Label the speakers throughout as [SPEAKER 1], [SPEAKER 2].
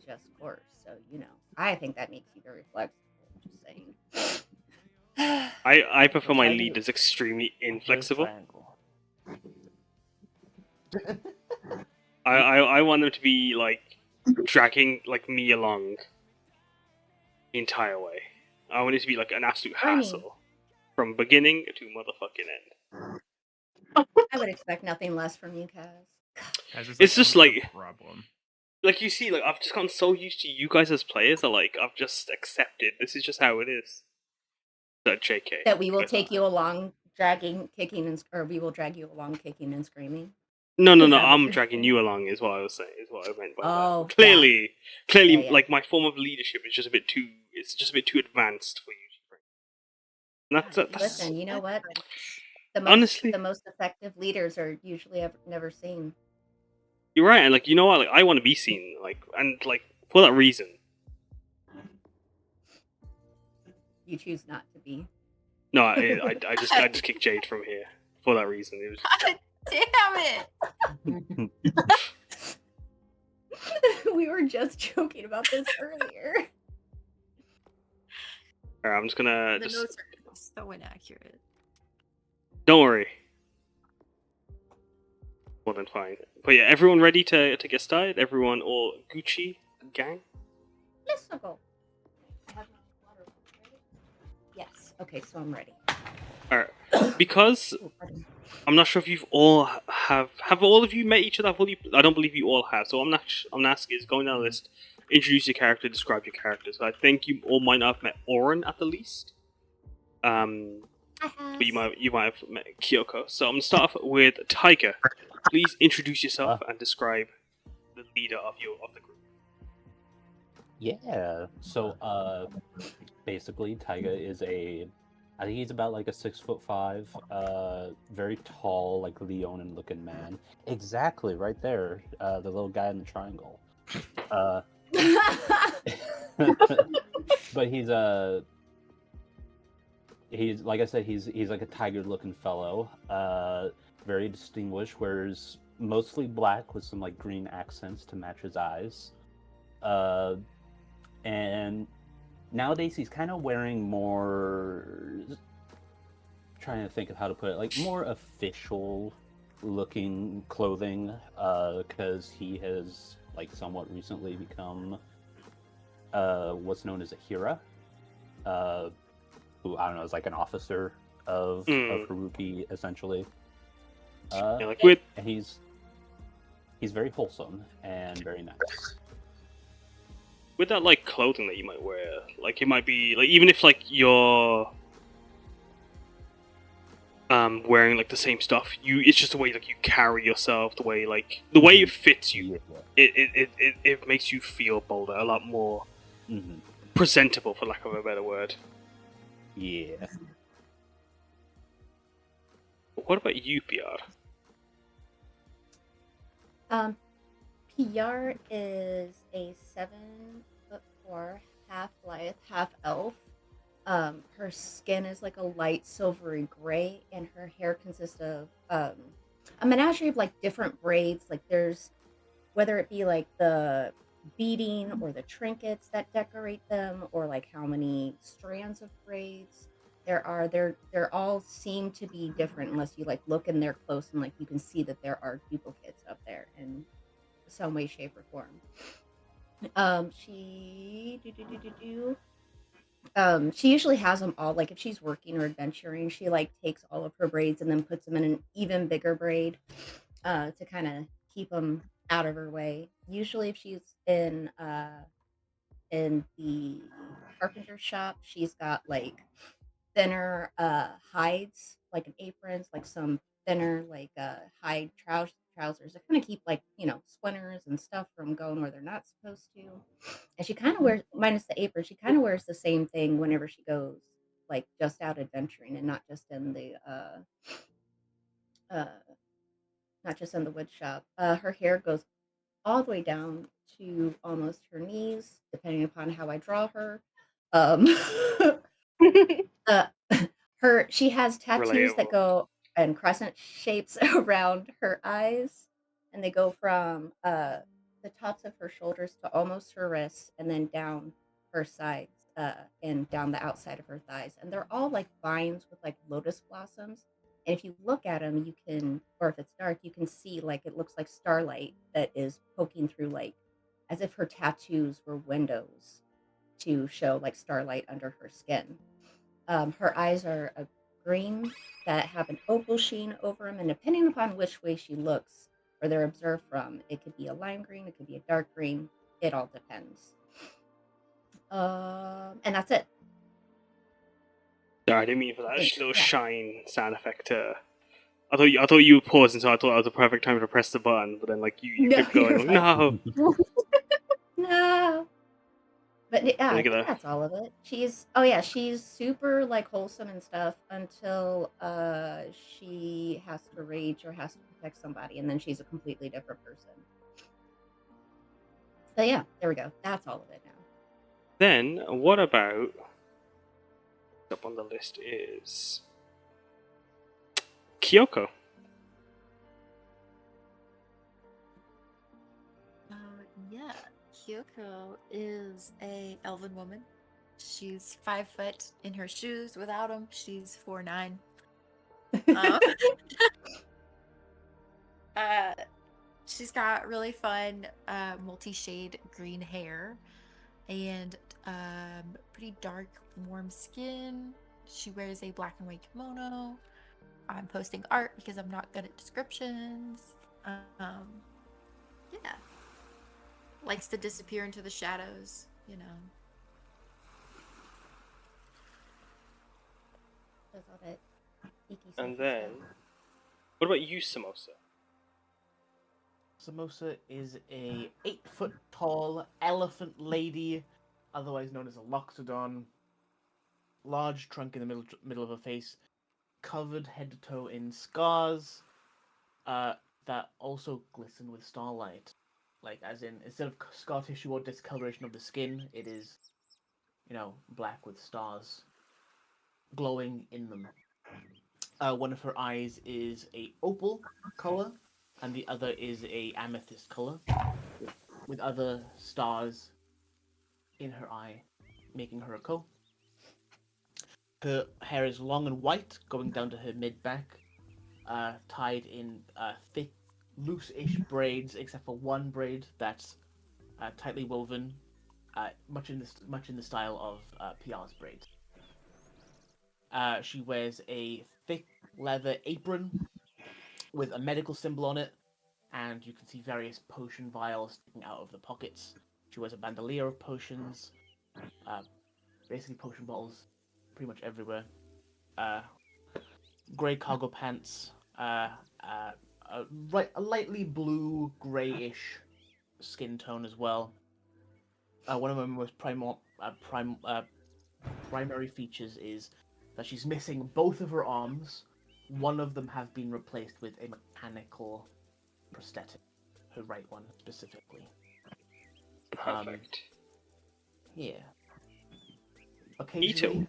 [SPEAKER 1] just course. So, I think that makes you very flexible. Just saying.
[SPEAKER 2] I prefer my
[SPEAKER 3] Taiga-
[SPEAKER 2] leaders extremely
[SPEAKER 3] Here's
[SPEAKER 2] inflexible.
[SPEAKER 3] triangle.
[SPEAKER 2] I want them to be like dragging like me along the entire way. I want it to be like an absolute hassle from beginning to motherfucking end.
[SPEAKER 1] I would expect nothing less from you, Kaz.
[SPEAKER 2] It's just like
[SPEAKER 4] problem.
[SPEAKER 2] Like you see, like I've just gotten so used to you guys as players that like I've just accepted this is just how it is. That JK.
[SPEAKER 1] That we will take you along dragging, kicking, or we will drag you along kicking and screaming.
[SPEAKER 2] No,
[SPEAKER 1] Is that what
[SPEAKER 2] I'm
[SPEAKER 1] you're
[SPEAKER 2] dragging
[SPEAKER 1] saying?
[SPEAKER 2] you along is what I was saying. Is what I meant by
[SPEAKER 1] Oh,
[SPEAKER 2] that. Clearly,
[SPEAKER 1] Yeah.
[SPEAKER 2] like my form of leadership is just a bit too. It's just a bit too advanced for you. And that's
[SPEAKER 1] Listen, you know what?
[SPEAKER 2] Honestly,
[SPEAKER 1] the most effective leaders are usually never seen.
[SPEAKER 2] You're right, and like you know what, like I want to be seen, like and like for that reason.
[SPEAKER 1] You choose not to be.
[SPEAKER 2] No, I just kicked Jade from here for that reason. It was.
[SPEAKER 5] Damn it!
[SPEAKER 1] We were just joking about this earlier.
[SPEAKER 2] Alright, I'm just gonna
[SPEAKER 5] The notes are so inaccurate.
[SPEAKER 2] Don't worry. More than fine. But yeah, everyone ready to get started? Everyone all Gucci gang?
[SPEAKER 1] Let's go. Yes. Okay, so I'm ready.
[SPEAKER 2] Alright. Because I'm not sure if you've all have all of you met each other? I don't believe you all have. So I'm asking is going down the list, introduce your character, describe your character. So I think you all might not have met Oryn at the least. But you might have met Kyuko. So I'm gonna start off with Taiga. Please introduce yourself and describe the leader of the group.
[SPEAKER 3] Yeah. So basically Taiga is I think he's about like a 6'5", very tall, like Leonin looking man. Exactly, right there. The little guy in the triangle. But he's like I said, he's like a tiger-looking fellow. Very distinguished. Wears mostly black with some like green accents to match his eyes. And nowadays he's kind of wearing more. Trying to think of how to put it, like more official-looking clothing, because he has like somewhat recently become what's known as a Hira. Who I don't know is like an officer of Haruki, essentially. And he's very wholesome and very nice.
[SPEAKER 2] With that like clothing that you might wear, like it might be like even if like you're wearing like the same stuff, it's just the way like you carry yourself, the way it fits you. It makes you feel bolder, a lot more presentable, for lack of a better word.
[SPEAKER 3] Yeah.
[SPEAKER 2] What about you, Piyar?
[SPEAKER 1] Piyar is a 7'4", half lithe, half elf. Her skin is like a light silvery gray, and her hair consists of a menagerie of like different braids. Like there's, whether it be like the beading or the trinkets that decorate them, or like how many strands of braids there are. They're all seem to be different unless you like look in there close and like you can see that there are duplicates up there in some way, shape, or form. She usually has them all, like if she's working or adventuring, she like takes all of her braids and then puts them in an even bigger braid to kind of keep them out of her way. Usually if she's in the carpenter shop, she's got like thinner hides, like an aprons, like some thinner like hide trousers that kind of keep like splinters and stuff from going where they're not supposed to. And she kind of wears, minus the apron, she kind of wears the same thing whenever she goes like just out adventuring and not just in the wood shop. Her hair goes all the way down to almost her knees, depending upon how I draw her. She has tattoos that go in crescent shapes around her eyes, and they go from the tops of her shoulders to almost her wrists, and then down her sides, and down the outside of her thighs. And they're all like vines with like lotus blossoms. And if you look at them, you can, or if it's dark, you can see like it looks like starlight that is poking through, like as if her tattoos were windows to show like starlight under her skin. Her eyes are a green that have an opal sheen over them, and depending upon which way she looks or they're observed from, it could be a lime green, it could be a dark green. It all depends. And that's it.
[SPEAKER 2] Sorry, I didn't mean for that
[SPEAKER 1] And,
[SPEAKER 2] little
[SPEAKER 1] yeah.
[SPEAKER 2] shine sound effect. I thought you were pausing, so I thought that was the perfect time to press the button. But then, like you
[SPEAKER 1] No,
[SPEAKER 2] kept going.
[SPEAKER 1] you're
[SPEAKER 2] Like,
[SPEAKER 1] fine.
[SPEAKER 2] no.
[SPEAKER 1] No. But yeah, I
[SPEAKER 2] Look at
[SPEAKER 1] think
[SPEAKER 2] that.
[SPEAKER 1] that's all of it. She's super like wholesome and stuff until she has to rage or has to protect somebody, and then she's a completely different person. But yeah, there we go. That's all of it now.
[SPEAKER 2] Then what about up on the list is Kyoko.
[SPEAKER 5] Yeah, Kyuko is a elven woman. She's 5 foot in her shoes. Without them, she's 4'9". Um, uh, she's got really fun, multi-shade green hair and pretty dark, warm skin. She wears a black and white kimono. I'm posting art because I'm not good at descriptions. Yeah. Likes to disappear into the shadows, you know.
[SPEAKER 1] Does all that geeky
[SPEAKER 2] And
[SPEAKER 1] sneaky
[SPEAKER 2] then,
[SPEAKER 1] stuff.
[SPEAKER 2] what about you, Samosa?
[SPEAKER 4] Samosa is a 8-foot tall elephant lady, otherwise known as a loxodon. Large trunk in the middle of her face, covered head to toe in scars, that also glisten with starlight. Like, as in, instead of scar tissue or discoloration of the skin, it is, black with stars glowing in them. One of her eyes is a opal color, and the other is a amethyst color, with other stars in her eye, making her a ko. Her hair is long and white, going down to her mid back, tied in thick, loose-ish braids, except for one braid that's tightly woven, much in the style of Piyar's braids. She wears a thick leather apron with a medical symbol on it, and you can see various potion vials sticking out of the pockets. She wears a bandolier of potions, basically potion bottles, pretty much everywhere. Grey cargo pants, a lightly blue grayish skin tone as well. One of her most primary features is that she's missing both of her arms. One of them have been replaced with a mechanical prosthetic. Her right one specifically.
[SPEAKER 2] Perfect.
[SPEAKER 4] Yeah.
[SPEAKER 2] Ito.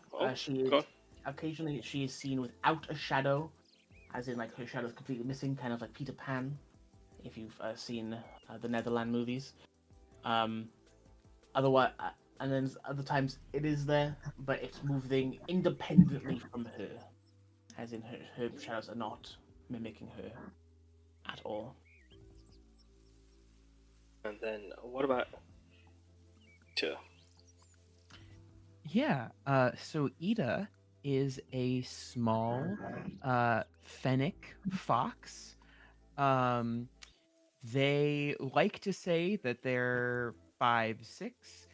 [SPEAKER 4] Occasionally she is seen without a shadow, as in like her shadow is completely missing, kind of like Peter Pan, if you've seen the Netherland movies. Otherwise, and then other times it is there, but it's moving independently from her, as in her shadows are not mimicking her at all.
[SPEAKER 2] And then what about Ito?
[SPEAKER 6] Yeah, so Ida is a small fennec fox. They like to say that they're 5'6".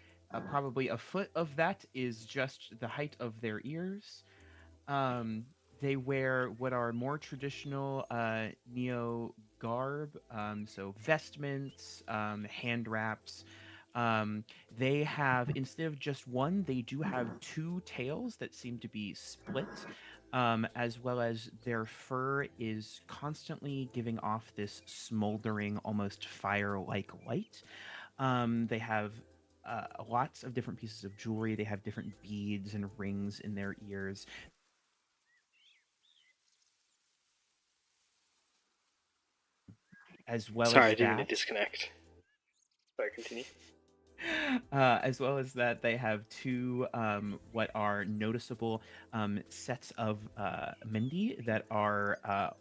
[SPEAKER 6] Probably a foot of that is just the height of their ears. They wear what are more traditional neo garb, so vestments, hand wraps. They have, instead of just one, they do have two tails that seem to be split, as well as their fur is constantly giving off this smoldering, almost fire-like light. They have lots of different pieces of jewelry. They have different beads and rings in their ears. As well
[SPEAKER 2] Sorry,
[SPEAKER 6] as
[SPEAKER 2] I didn't mean to
[SPEAKER 6] that,
[SPEAKER 2] disconnect. Sorry, continue.
[SPEAKER 6] As well as that, they have two what are noticeable sets of Mindy that are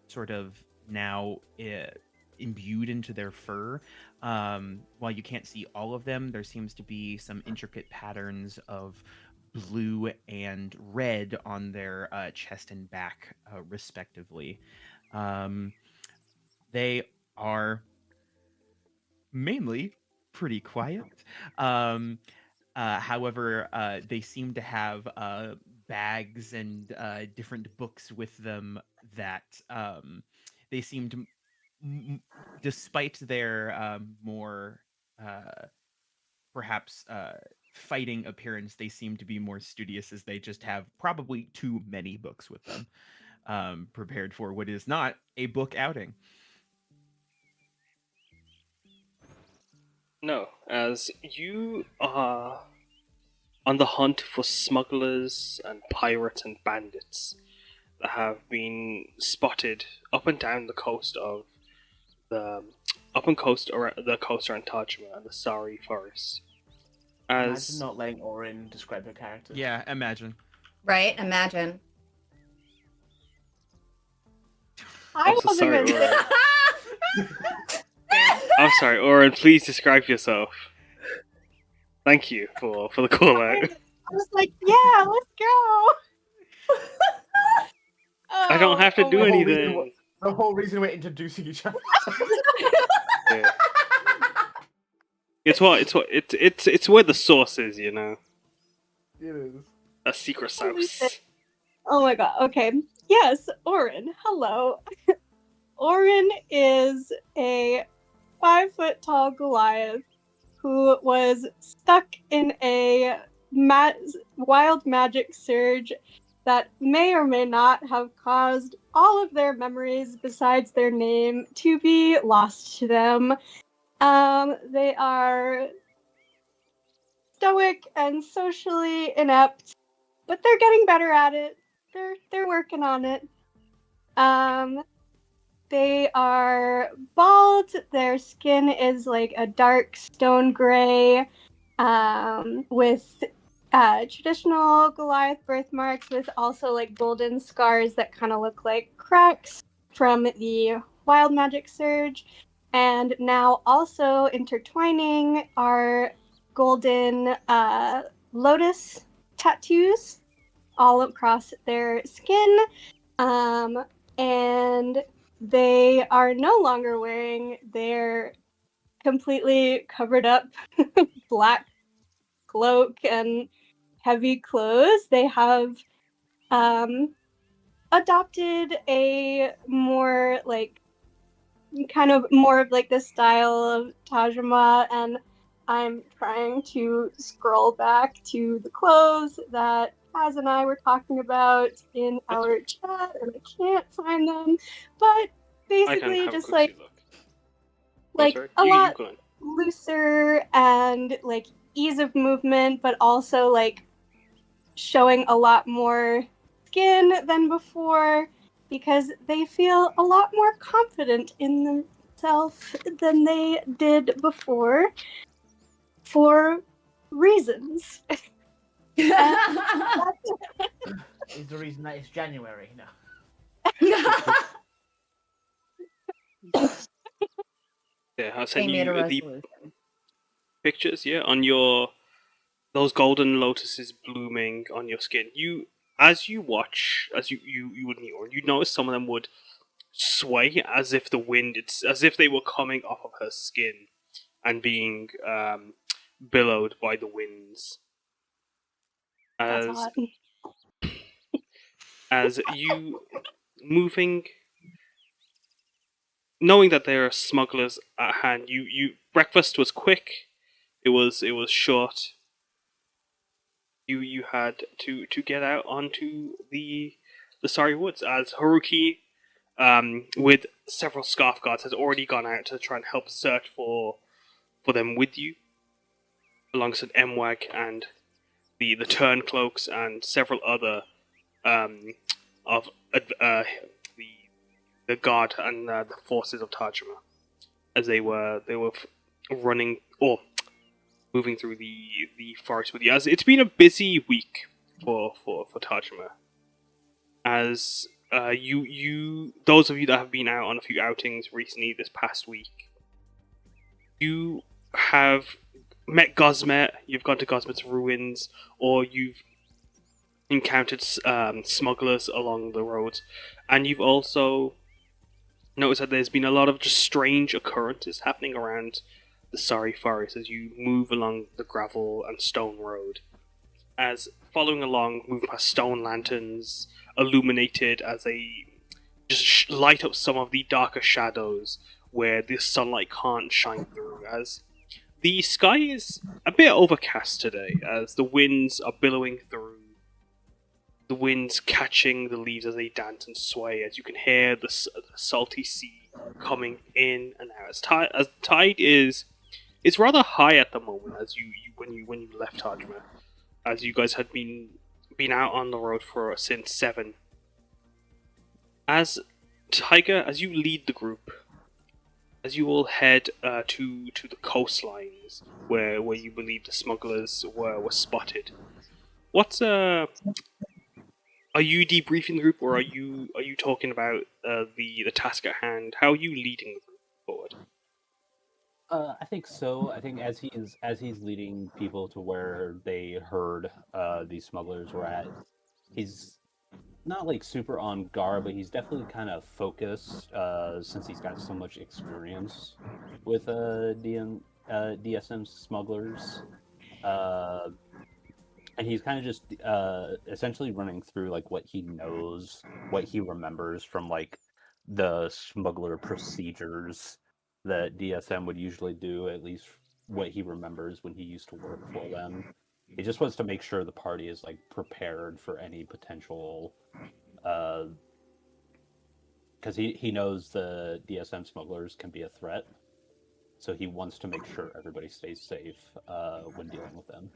[SPEAKER 6] sort of now imbued into their fur. While you can't see all of them, there seems to be some intricate patterns of blue and red on their chest and back, respectively. They are mainly pretty quiet. However, they seem to have bags and different books with them that they seem to, despite their more perhaps fighting appearance, they seem to be more studious as they just have probably too many books with them, prepared for what is not a book outing.
[SPEAKER 2] No, as you are on the hunt for smugglers and pirates and bandits that have been spotted up and down the coast of the the coast around Tajima and the Sari Forest.
[SPEAKER 4] Imagine
[SPEAKER 2] As
[SPEAKER 4] not letting Oryn describe her character.
[SPEAKER 6] Yeah, imagine.
[SPEAKER 1] Right? Imagine.
[SPEAKER 7] I
[SPEAKER 2] so
[SPEAKER 7] wasn't
[SPEAKER 2] sorry,
[SPEAKER 7] gonna say.
[SPEAKER 2] Oryn. I'm sorry, Oryn. Please describe yourself. Thank you for the call out.
[SPEAKER 7] I was like, yeah, let's go.
[SPEAKER 2] I don't have to
[SPEAKER 7] Oh
[SPEAKER 2] do
[SPEAKER 7] my-
[SPEAKER 2] anything.
[SPEAKER 4] The whole reason we're introducing each other.
[SPEAKER 2] Yeah. It's where the source is, you know.
[SPEAKER 4] It is.
[SPEAKER 2] A secret
[SPEAKER 7] Holy
[SPEAKER 2] sauce.
[SPEAKER 7] shit. Oh my god. Okay. Yes, Oryn. Hello. Oryn is a 5 foot tall Goliath who was stuck in a wild magic surge that may or may not have caused all of their memories besides their name to be lost to them. They are stoic and socially inept, but they're getting better at it. They're working on it. They are bald. Their skin is like a dark stone gray, with traditional Goliath birthmarks, with also like golden scars that kind of look like cracks from the wild magic surge. And now also intertwining are golden lotus tattoos all across their skin. And they are no longer wearing their completely covered up black cloak and heavy clothes. They have adopted a more like kind of more of like the style of Tajima, and I'm trying to scroll back to the clothes that Kaz and I were talking about in our chat, and I can't find them. But
[SPEAKER 2] I can
[SPEAKER 7] basically,
[SPEAKER 2] have a
[SPEAKER 7] just
[SPEAKER 2] quick look.
[SPEAKER 7] like
[SPEAKER 2] sorry.
[SPEAKER 7] a
[SPEAKER 2] You
[SPEAKER 7] lot
[SPEAKER 2] go on.
[SPEAKER 7] looser and like ease of movement, but also like showing a lot more skin than before because they feel a lot more confident in themselves than they did before for reasons.
[SPEAKER 4] Is the reason that it's January? No.
[SPEAKER 2] Yeah, I'll
[SPEAKER 1] They
[SPEAKER 2] send
[SPEAKER 1] made a
[SPEAKER 2] you the
[SPEAKER 1] resolution.
[SPEAKER 2] pictures. Yeah, on those golden lotuses blooming on your skin. You watch, you would meet, or you notice some of them would sway as if the wind. It's as if they were coming off of her skin and being billowed by the winds.
[SPEAKER 7] That's
[SPEAKER 2] As
[SPEAKER 7] hot.
[SPEAKER 2] as you moving, knowing that there are smugglers at hand, you breakfast was quick. It was short. You had to get out onto the Sari Woods as Haruki, with several scarf guards, has already gone out to try and help search for them with you, alongside Mwag and the Turncloaks and several other of the guard and the forces of Tajima, as they were running or moving through the forest with you. As it's been a busy week for Tajima. As those of you that have been out on a few outings recently this past week, you have met Gosmet, you've gone to Gosmet's ruins, or you've encountered smugglers along the roads, and you've also noticed that there's been a lot of just strange occurrences happening around the Sari Forest as you move along the gravel and stone road. As following along, moving past stone lanterns, illuminated as they just light up some of the darker shadows where the sunlight can't shine through. As the sky is a bit overcast today, as the winds are billowing through. The winds catching the leaves as they dance and sway, as you can hear the salty sea coming in and out. As tide is, it's rather high at the moment. As when you left Tajima, as you guys had been out on the road since 7. As Taiga, as you lead the group, as you all head to the coastlines where you believe the smugglers were spotted. What's Are you debriefing the group, or are you talking about the task at hand? How are you leading the group forward?
[SPEAKER 3] I think so. I think as he's leading people to where they heard these smugglers were at, he's not like super on guard, but he's definitely kind of focused since he's got so much experience with DSM smugglers. And he's kind of just essentially running through like what he knows, what he remembers from like the smuggler procedures that DSM would usually do, at least what he remembers when he used to work for them. He just wants to make sure the party is like prepared for any potential, because he knows the DSM smugglers can be a threat, so he wants to make sure everybody stays safe when dealing with them.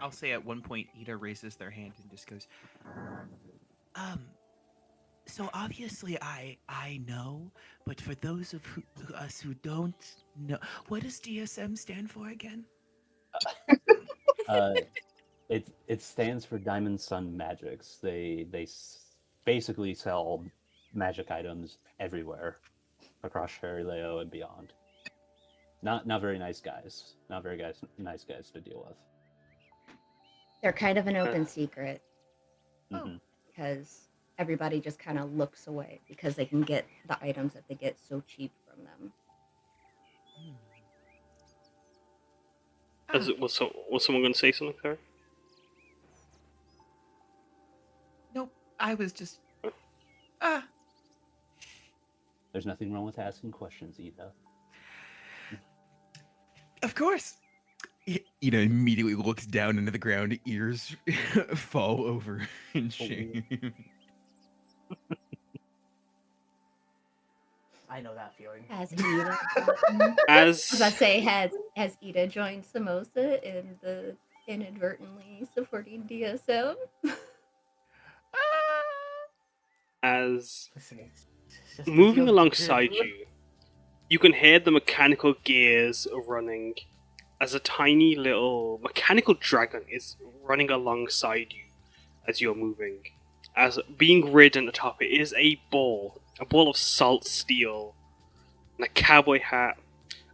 [SPEAKER 6] I'll say at one point, Ida raises their hand and just goes, so obviously I know, but for those of us who don't know, what does DSM stand for again?
[SPEAKER 3] It stands for Diamond Sun Magics. They basically sell magic items everywhere across Churel and beyond. Not very nice guys. Not very nice guys to deal with.
[SPEAKER 1] They're kind of an open secret
[SPEAKER 3] Mm-hmm.
[SPEAKER 1] because everybody just kind of looks away because they can get the items that they get so cheap from them.
[SPEAKER 2] Was someone going to say something there?
[SPEAKER 6] Nope, I was just...
[SPEAKER 3] There's nothing wrong with asking questions, Ida.
[SPEAKER 6] Of course. Ida immediately looks down into the ground, ears fall over in shame.
[SPEAKER 4] I know that feeling.
[SPEAKER 1] Has Ida
[SPEAKER 2] As
[SPEAKER 1] I was about to say, has Ida joined Samosa in the inadvertently supporting DSM?
[SPEAKER 2] as
[SPEAKER 4] Listen, it's just
[SPEAKER 2] moving
[SPEAKER 4] the
[SPEAKER 2] alongside you can hear the mechanical gears running as a tiny little mechanical dragon is running alongside you as you're moving. As being ridden atop it is a ball of salt steel, and a cowboy hat,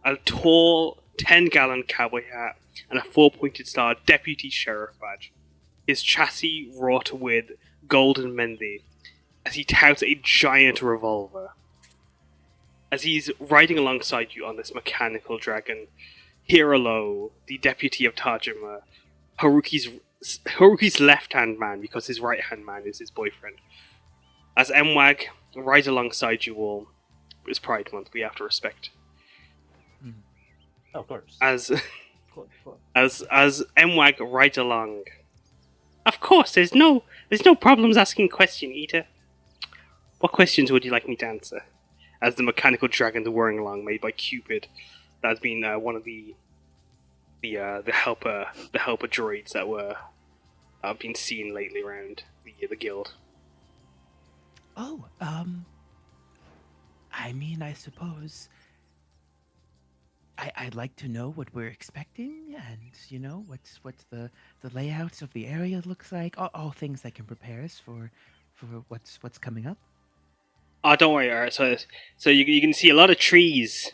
[SPEAKER 2] a tall 10-gallon cowboy hat, and a 4-pointed star deputy sheriff badge. His chassis wrought with golden mendi, as he touts a giant revolver. As he's riding alongside you on this mechanical dragon, Hirolo, the deputy of Tajima, Haruki's left-hand man, because his right-hand man is his boyfriend. As Mwag rides alongside you all, it's Pride Month, we have to respect.
[SPEAKER 3] Oh, of course.
[SPEAKER 2] As Mwag rides along. Of course, there's no problems asking question, Ida. What questions would you like me to answer? As the mechanical dragon the whirring along, made by Cupid, that's been one of the helper droids that were been seen lately around the guild.
[SPEAKER 6] Oh, I mean, I suppose I'd like to know what we're expecting, and what's the layouts of the area looks like. All things that can prepare us for what's coming up.
[SPEAKER 2] Oh, don't worry. All right, so you can see a lot of trees,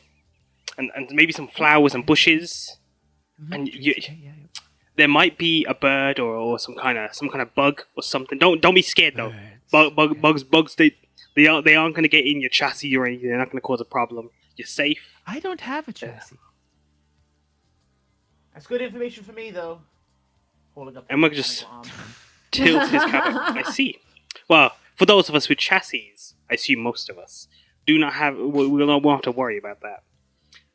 [SPEAKER 2] and maybe some flowers and bushes, and you,
[SPEAKER 6] Okay, yeah.
[SPEAKER 2] there might be a bird or some kind of bug or something. Don't be scared though.
[SPEAKER 6] Birds. Okay.
[SPEAKER 2] Bugs. They aren't going to get in your chassis or anything. They're not going to cause a problem. You're safe.
[SPEAKER 6] I don't have a chassis.
[SPEAKER 4] That's good information for me, though. Holding up.
[SPEAKER 2] Emma just tilts his cap. I see. Well, for those of us with chassis, I assume most of us do not have. We won't have to worry about that.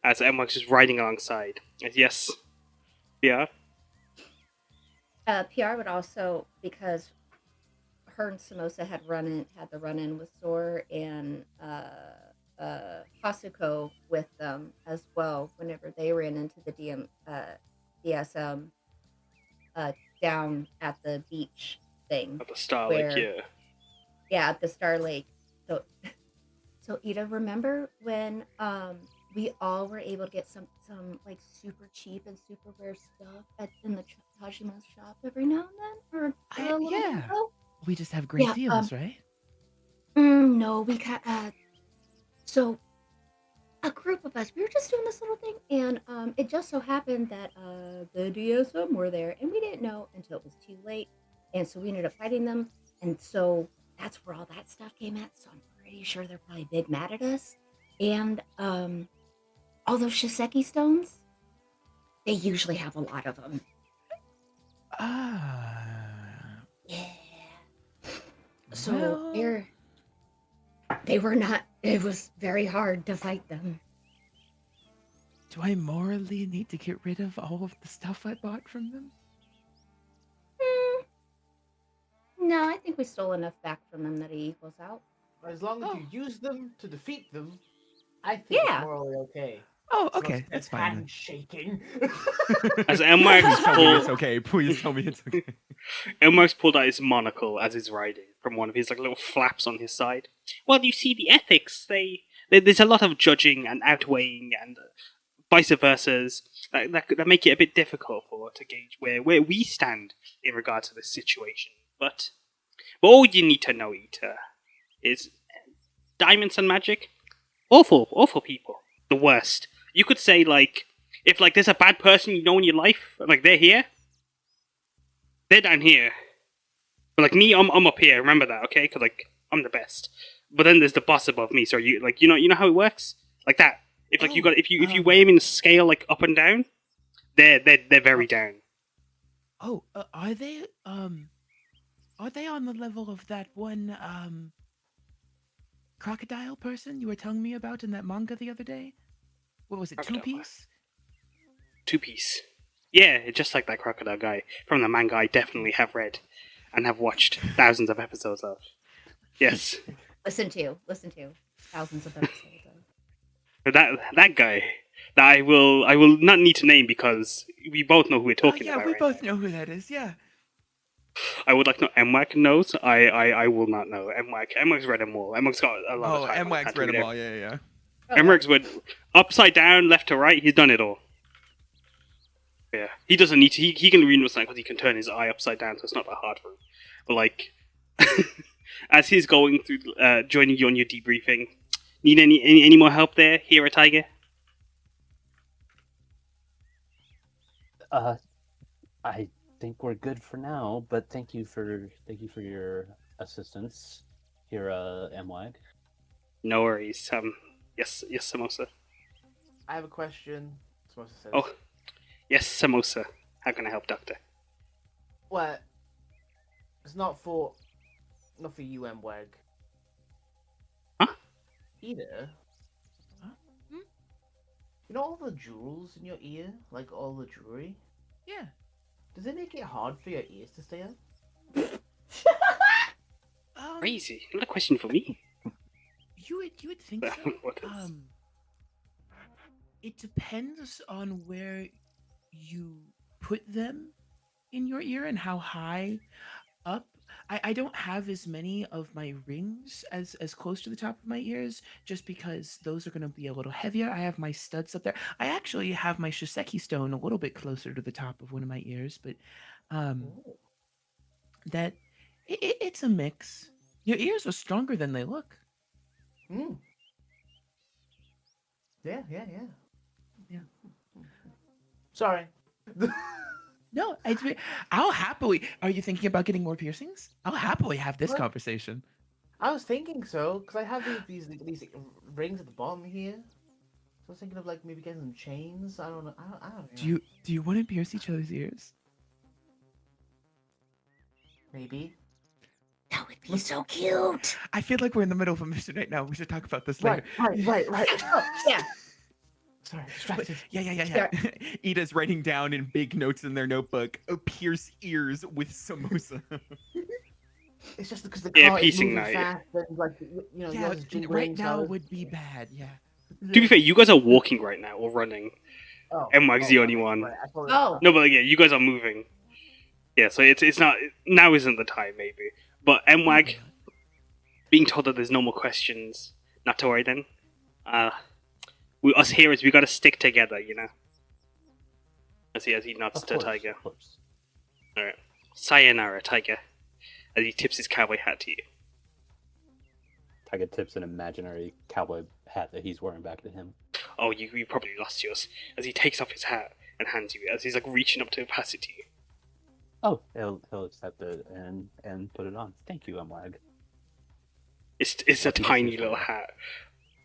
[SPEAKER 2] As Emma's just riding alongside. Yes. Yeah.
[SPEAKER 1] PR would also, because her and Samosa had the run in with Zor and Hasuko with them as well. Whenever they ran into the DSM down at the beach thing,
[SPEAKER 2] At the Star Lake,
[SPEAKER 1] where- yeah, at the Star Lake. So Ida, remember when we all were able to get some like super cheap and super rare stuff in the Tajima's shop every now and then, or a little bit
[SPEAKER 6] Yeah.
[SPEAKER 1] ago?
[SPEAKER 6] We just have great
[SPEAKER 1] Yeah,
[SPEAKER 6] deals, right?
[SPEAKER 1] No, we got so a group of us, we were just doing this little thing, and it just so happened that the DSM were there, and we didn't know until it was too late, and so we ended up fighting them, and so that's where all that stuff came at. So I'm pretty sure they're probably big mad at us, and all those Shiseki stones, they usually have a lot of them. Yeah. So
[SPEAKER 6] Well-
[SPEAKER 1] they were not. It was very hard to fight them.
[SPEAKER 6] Do I morally need to get rid of all of the stuff I bought from them?
[SPEAKER 1] No, I think we stole enough back from them that it equals out.
[SPEAKER 4] As long as
[SPEAKER 6] Oh.
[SPEAKER 4] you use them to defeat them, I think
[SPEAKER 1] Yeah.
[SPEAKER 4] it's morally okay.
[SPEAKER 6] Oh,
[SPEAKER 4] So
[SPEAKER 6] okay,
[SPEAKER 4] it's
[SPEAKER 6] that's fine. then.
[SPEAKER 4] Handshaking.
[SPEAKER 2] As Emma
[SPEAKER 6] Please tell me it's
[SPEAKER 2] pulled,
[SPEAKER 6] okay. Please tell me it's okay.
[SPEAKER 2] Elmar's pulled out his monocle as he's riding from one of his like little flaps on his side. Well, you see, the ethics. There's a lot of judging and outweighing and vice versa's that make it a bit difficult to gauge where we stand in regard to this situation. But all you need to know, Ita, is diamonds and magic. Awful people. The worst. You could say if there's a bad person you know in your life, like they're here, they're down here. But me, I'm up here. Remember that, okay? Because I'm the best. But then there's the boss above me. So you know how it works, like that. If you weigh them in a scale up and down, they're very down.
[SPEAKER 6] Oh, are they on the level of that one crocodile person you were telling me about in that manga the other day? What was it,
[SPEAKER 2] Crocodile.
[SPEAKER 6] 2-piece?
[SPEAKER 2] 2-piece. Yeah, just like that crocodile guy from the manga I definitely have read and have watched thousands of episodes of. Yes.
[SPEAKER 1] Listen to thousands of episodes of.
[SPEAKER 2] But that guy that I will not need to name because we both know who we're talking about.
[SPEAKER 6] We
[SPEAKER 2] right
[SPEAKER 6] both
[SPEAKER 2] now.
[SPEAKER 6] know who that is. Yeah.
[SPEAKER 2] I would like to know. Mwak knows. I will not know. Mwak's read them all. Mwak's got a lot of time.
[SPEAKER 6] Mwak's read them all. Yeah.
[SPEAKER 2] Mwak's read upside down, left to right. He's done it all. Yeah, he doesn't need to. He can read what's because he can turn his eye upside down, so it's not that hard for him. But as he's going through, joining you on your debriefing, need any more help there here at Taiga?
[SPEAKER 3] I think we're good for now, but thank you for your assistance here, MWAG.
[SPEAKER 2] No worries. Yes, Samosa.
[SPEAKER 4] I have a question. Samosa says.
[SPEAKER 2] Oh, yes, Samosa. How can I help, Doctor?
[SPEAKER 4] Well, it's not for you, MWAG.
[SPEAKER 2] Huh?
[SPEAKER 4] Either.
[SPEAKER 6] Huh?
[SPEAKER 4] You know all the jewels in your ear? Like all the jewelry?
[SPEAKER 6] Yeah.
[SPEAKER 4] Does it make it hard for your ears to stay up?
[SPEAKER 2] Crazy. Another question for me.
[SPEAKER 6] You would think so.
[SPEAKER 2] What is-
[SPEAKER 6] It depends on where you put them in your ear and how high up. I don't have as many of my rings as close to the top of my ears, just because those are going to be a little heavier. I have my studs up there. I actually have my Shiseki stone a little bit closer to the top of one of my ears, but um, that it's a mix. Your ears are stronger than they look.
[SPEAKER 4] Mm. Yeah.
[SPEAKER 6] Yeah.
[SPEAKER 4] Sorry.
[SPEAKER 6] No, I'll happily. Are you thinking about getting more piercings? I'll happily have this
[SPEAKER 4] What?
[SPEAKER 6] conversation.
[SPEAKER 4] I was thinking so, because I have these rings at the bottom here. So I was thinking of like maybe getting some chains. I don't know. I don't know.
[SPEAKER 6] Do you want to pierce each other's ears?
[SPEAKER 4] Maybe.
[SPEAKER 1] That would be so cute.
[SPEAKER 6] I feel like we're in the middle of a mission right now. We should talk about this later.
[SPEAKER 4] Right.
[SPEAKER 1] Oh, yeah.
[SPEAKER 4] Sorry, distracted.
[SPEAKER 6] Yeah. Ida's writing down in big notes in their notebook, pierce ears with Samosa.
[SPEAKER 4] It's just because the
[SPEAKER 2] Yeah,
[SPEAKER 4] car is
[SPEAKER 2] piecing
[SPEAKER 4] moving
[SPEAKER 2] night.
[SPEAKER 4] fast, and like
[SPEAKER 6] Yeah,
[SPEAKER 4] yours is jingling,
[SPEAKER 6] right
[SPEAKER 4] so
[SPEAKER 6] now
[SPEAKER 4] it's-
[SPEAKER 6] would be bad, yeah.
[SPEAKER 2] To be fair, you guys are walking right now or running.
[SPEAKER 4] Oh,
[SPEAKER 2] Mike's the
[SPEAKER 4] oh,
[SPEAKER 2] only
[SPEAKER 4] right,
[SPEAKER 2] one.
[SPEAKER 4] right, I thought-
[SPEAKER 1] Oh.
[SPEAKER 2] No, but yeah, you guys are moving. Yeah, so it's not now isn't the time maybe. But MWAG being told that there's no more questions. Not to worry then. Us heroes, we gotta stick together, you know. As he nods
[SPEAKER 3] Of
[SPEAKER 2] to
[SPEAKER 3] course,
[SPEAKER 2] Taiga.
[SPEAKER 3] of course.
[SPEAKER 2] Alright. Sayonara, Taiga. As he tips his cowboy hat to you.
[SPEAKER 3] Taiga tips an imaginary cowboy hat that he's wearing back to him.
[SPEAKER 2] Oh, you probably lost yours. As he takes off his hat and hands you it, as he's like reaching up to pass it to you.
[SPEAKER 3] Oh, he'll accept it and put it on. Thank you, MWAG.
[SPEAKER 2] It's a
[SPEAKER 3] What do you
[SPEAKER 2] tiny
[SPEAKER 3] say,
[SPEAKER 2] little
[SPEAKER 3] Taiga?
[SPEAKER 2] hat.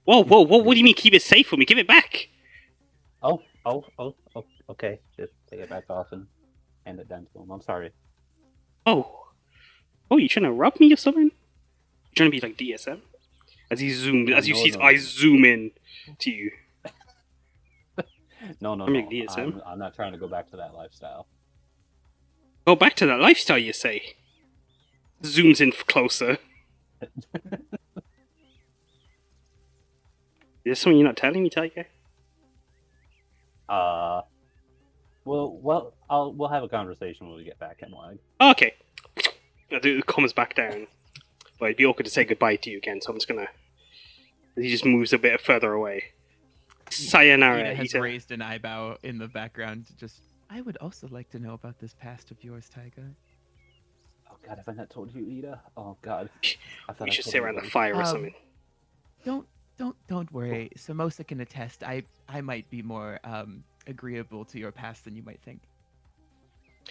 [SPEAKER 2] Whoa, what do you mean keep it safe for me? Give it back!
[SPEAKER 3] Oh, okay. Just take it back off and hand it down to him. I'm sorry.
[SPEAKER 2] Oh, you trying to rub me or something? You trying to be like DSM? As he zoomed, as you see his eyes zoom in to you.
[SPEAKER 3] No.
[SPEAKER 2] I'm like DSM.
[SPEAKER 3] I'm not trying to go back to that lifestyle.
[SPEAKER 2] Go back to that lifestyle, you say? Zooms in closer. Is there something you're not telling me, Taiga?
[SPEAKER 3] We'll have a conversation when we get back, MWAG.
[SPEAKER 2] Oh, okay. It comes back down. But it'd be awkward to say goodbye to you again, so I'm just gonna... He just moves a bit further away. Sayonara,
[SPEAKER 6] Ida has
[SPEAKER 2] Ita.
[SPEAKER 6] raised an eyebrow in the background. Just, I would also like to know about this past of yours, Taiga.
[SPEAKER 3] Oh God, have I not told you, Ida? Oh God, I thought
[SPEAKER 2] We
[SPEAKER 3] I
[SPEAKER 2] should
[SPEAKER 3] told
[SPEAKER 2] sit
[SPEAKER 3] you
[SPEAKER 2] around the
[SPEAKER 3] already.
[SPEAKER 2] fire or something.
[SPEAKER 6] Don't worry. Samosa can attest. I might be more agreeable to your past than you might think.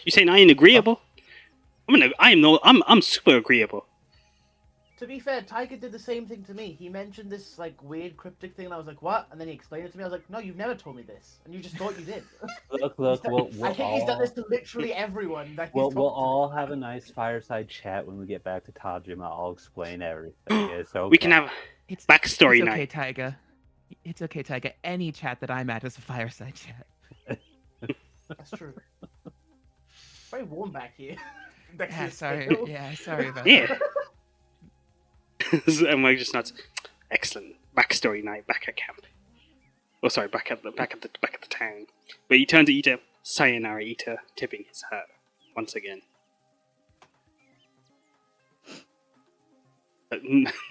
[SPEAKER 2] You saying I ain't agreeable? I'm super agreeable.
[SPEAKER 4] To be fair, Taiga did the same thing to me. He mentioned this like weird cryptic thing, and I was like, "What?" And then he explained it to me. I was like, "No, you've never told me this, and you just thought you did."
[SPEAKER 3] Look, we'll
[SPEAKER 4] I think he's done
[SPEAKER 3] all,
[SPEAKER 4] this to literally everyone. That he's
[SPEAKER 3] we'll
[SPEAKER 4] talked to.
[SPEAKER 3] all have a nice fireside chat when we get back to Tajima. I'll explain everything. It's okay.
[SPEAKER 2] We can have
[SPEAKER 6] It's
[SPEAKER 2] backstory
[SPEAKER 6] it's okay,
[SPEAKER 2] night.
[SPEAKER 6] Taiga. It's okay, Taiga. Any chat that I'm at is a fireside chat.
[SPEAKER 4] That's true. Very warm back here. Next to
[SPEAKER 6] Yeah,
[SPEAKER 4] this
[SPEAKER 6] sorry.
[SPEAKER 4] table.
[SPEAKER 6] Yeah, sorry about
[SPEAKER 2] Yeah. And Mike just nods. Excellent backstory night back at camp. Oh, sorry, back at the town. But he turns to Ita. Sayonara, Ita, tipping his hat once again.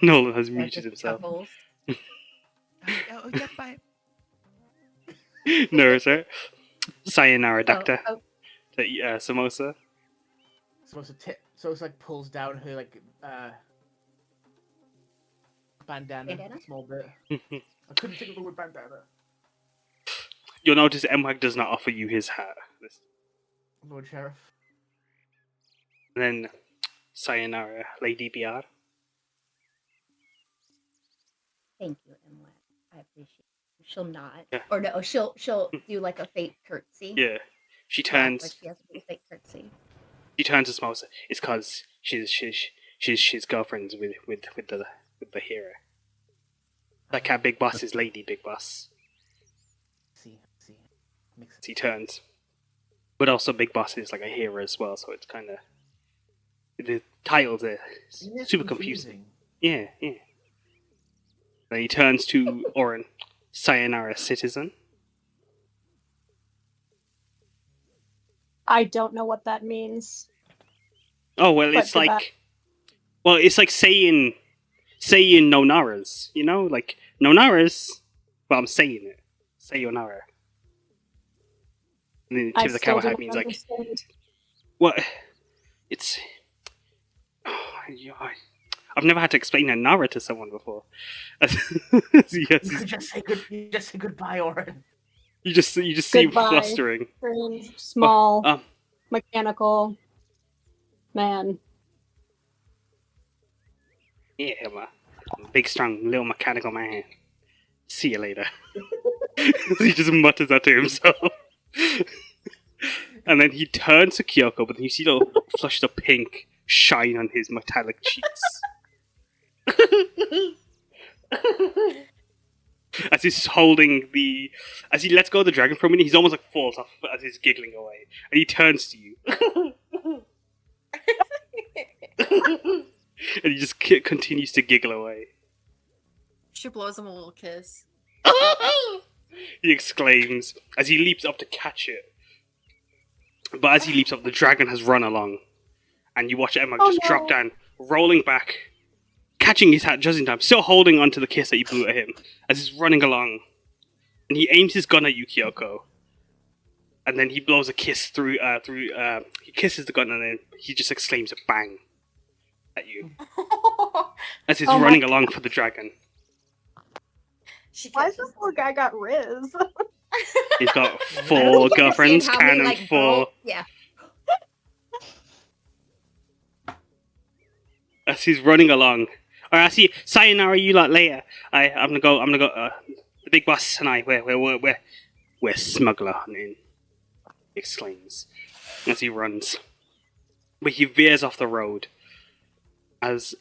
[SPEAKER 2] Nolan has muted himself.
[SPEAKER 1] Chuckles.
[SPEAKER 6] Yeah, bye.
[SPEAKER 2] No, sir. Sayonara, doctor.
[SPEAKER 1] Oh,
[SPEAKER 2] To Samosa.
[SPEAKER 4] So it's like pulls down her like bandana,
[SPEAKER 1] Bandana?
[SPEAKER 4] a small bit. I couldn't think of the word bandana.
[SPEAKER 2] You'll notice MWAG does not offer you his hat.
[SPEAKER 4] Lord Sheriff.
[SPEAKER 2] And then Sayonara, Lady Piyar.
[SPEAKER 1] thank you, Emma. I appreciate it. She'll nod.
[SPEAKER 2] Yeah.
[SPEAKER 1] Or no, she'll do like a fake curtsy.
[SPEAKER 2] Yeah. She
[SPEAKER 1] She'll act
[SPEAKER 2] turns.
[SPEAKER 1] like she has to do a fake curtsy.
[SPEAKER 2] She turns to Samosa. It's because she's girlfriends with the hero. Like how Big Boss is Lady Big Boss.
[SPEAKER 4] See. Makes
[SPEAKER 2] He turns, but also Big Boss is like a hero as well. So it's kind of the titles are super confusing. Yeah. Then he turns to Oryn. Sayonara, citizen.
[SPEAKER 7] I don't know what that means.
[SPEAKER 2] Oh well,
[SPEAKER 7] But
[SPEAKER 2] it's
[SPEAKER 7] goodbye.
[SPEAKER 2] like Well, it's like saying Nonaras, you know? Like, Nonaras, but I'm saying it. Sayonara. And then
[SPEAKER 7] I
[SPEAKER 2] tip of the
[SPEAKER 7] still
[SPEAKER 2] cow
[SPEAKER 7] do
[SPEAKER 2] hat
[SPEAKER 7] not
[SPEAKER 2] means, like,
[SPEAKER 7] understand.
[SPEAKER 2] well, it's... I've never had to explain Nonara to someone before. Yes,
[SPEAKER 4] You could just say goodbye, Oryn.
[SPEAKER 2] you just see him
[SPEAKER 7] Goodbye.
[SPEAKER 2] flustering.
[SPEAKER 7] Strange, small,
[SPEAKER 2] Well,
[SPEAKER 7] mechanical man.
[SPEAKER 2] yeah, I'm a big, strong, little mechanical man. See you later. He just mutters that to himself. And then he turns to Kyuko, but you see the flush of pink shine on his metallic cheeks. As he's as he lets go of the dragon for a minute, he's almost like falls off as he's giggling away. And he turns to you. And he just continues to giggle away.
[SPEAKER 5] She blows him a little kiss.
[SPEAKER 2] He exclaims as he leaps up to catch it. But as he leaps up, the dragon has run along. And you watch Emma just drop down, rolling back, catching his hat just in time, still holding onto the kiss that you blew at him as he's running along. And he aims his gun at you, Kyuko. And then he blows a kiss through, he kisses the gun and then he just exclaims a bang at you. As he's running along for the dragon.
[SPEAKER 7] Why is this poor guy got Riz?
[SPEAKER 2] He's got 4 girlfriends, canon 4.
[SPEAKER 1] Yeah.
[SPEAKER 2] As he's running along. Alright, I see. Sayonara, you lot later. I'm gonna go. The big boss and I. We're smuggler hunting. He exclaims as he runs. But he veers off the road. As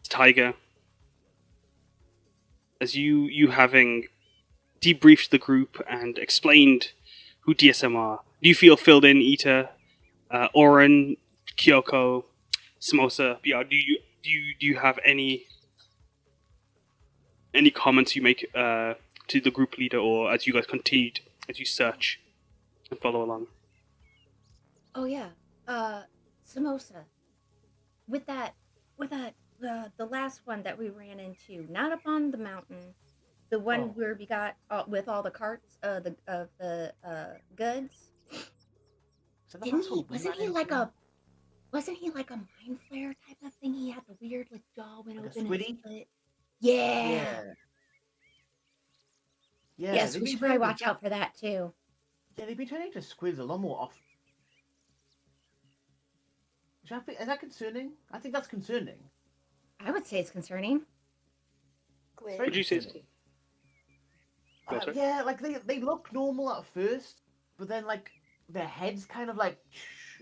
[SPEAKER 2] Taiga, as you having debriefed the group and explained who DSM are, do you feel filled in, Ita, Oryn, Kyuko, Samosa, Piyar? Do you have any comments you make to the group leader, or as you guys continued as you search and follow along?
[SPEAKER 1] Oh yeah. Samosa. With the last one that we ran into, not up on the mountain, the one where we got with all the carts of the goods.
[SPEAKER 4] So
[SPEAKER 1] Wasn't he like a mind flare type of thing? He had the weird jaw went
[SPEAKER 4] like
[SPEAKER 1] open.
[SPEAKER 4] A squiddy?
[SPEAKER 1] Yeah. Yes, we should probably watch out for that too.
[SPEAKER 4] Yeah, they've been turning into squids a lot more often. Is that concerning? I think that's concerning.
[SPEAKER 1] I would say it's concerning.
[SPEAKER 2] Would you say?
[SPEAKER 4] Yeah, they look normal at first, but then their heads kind of like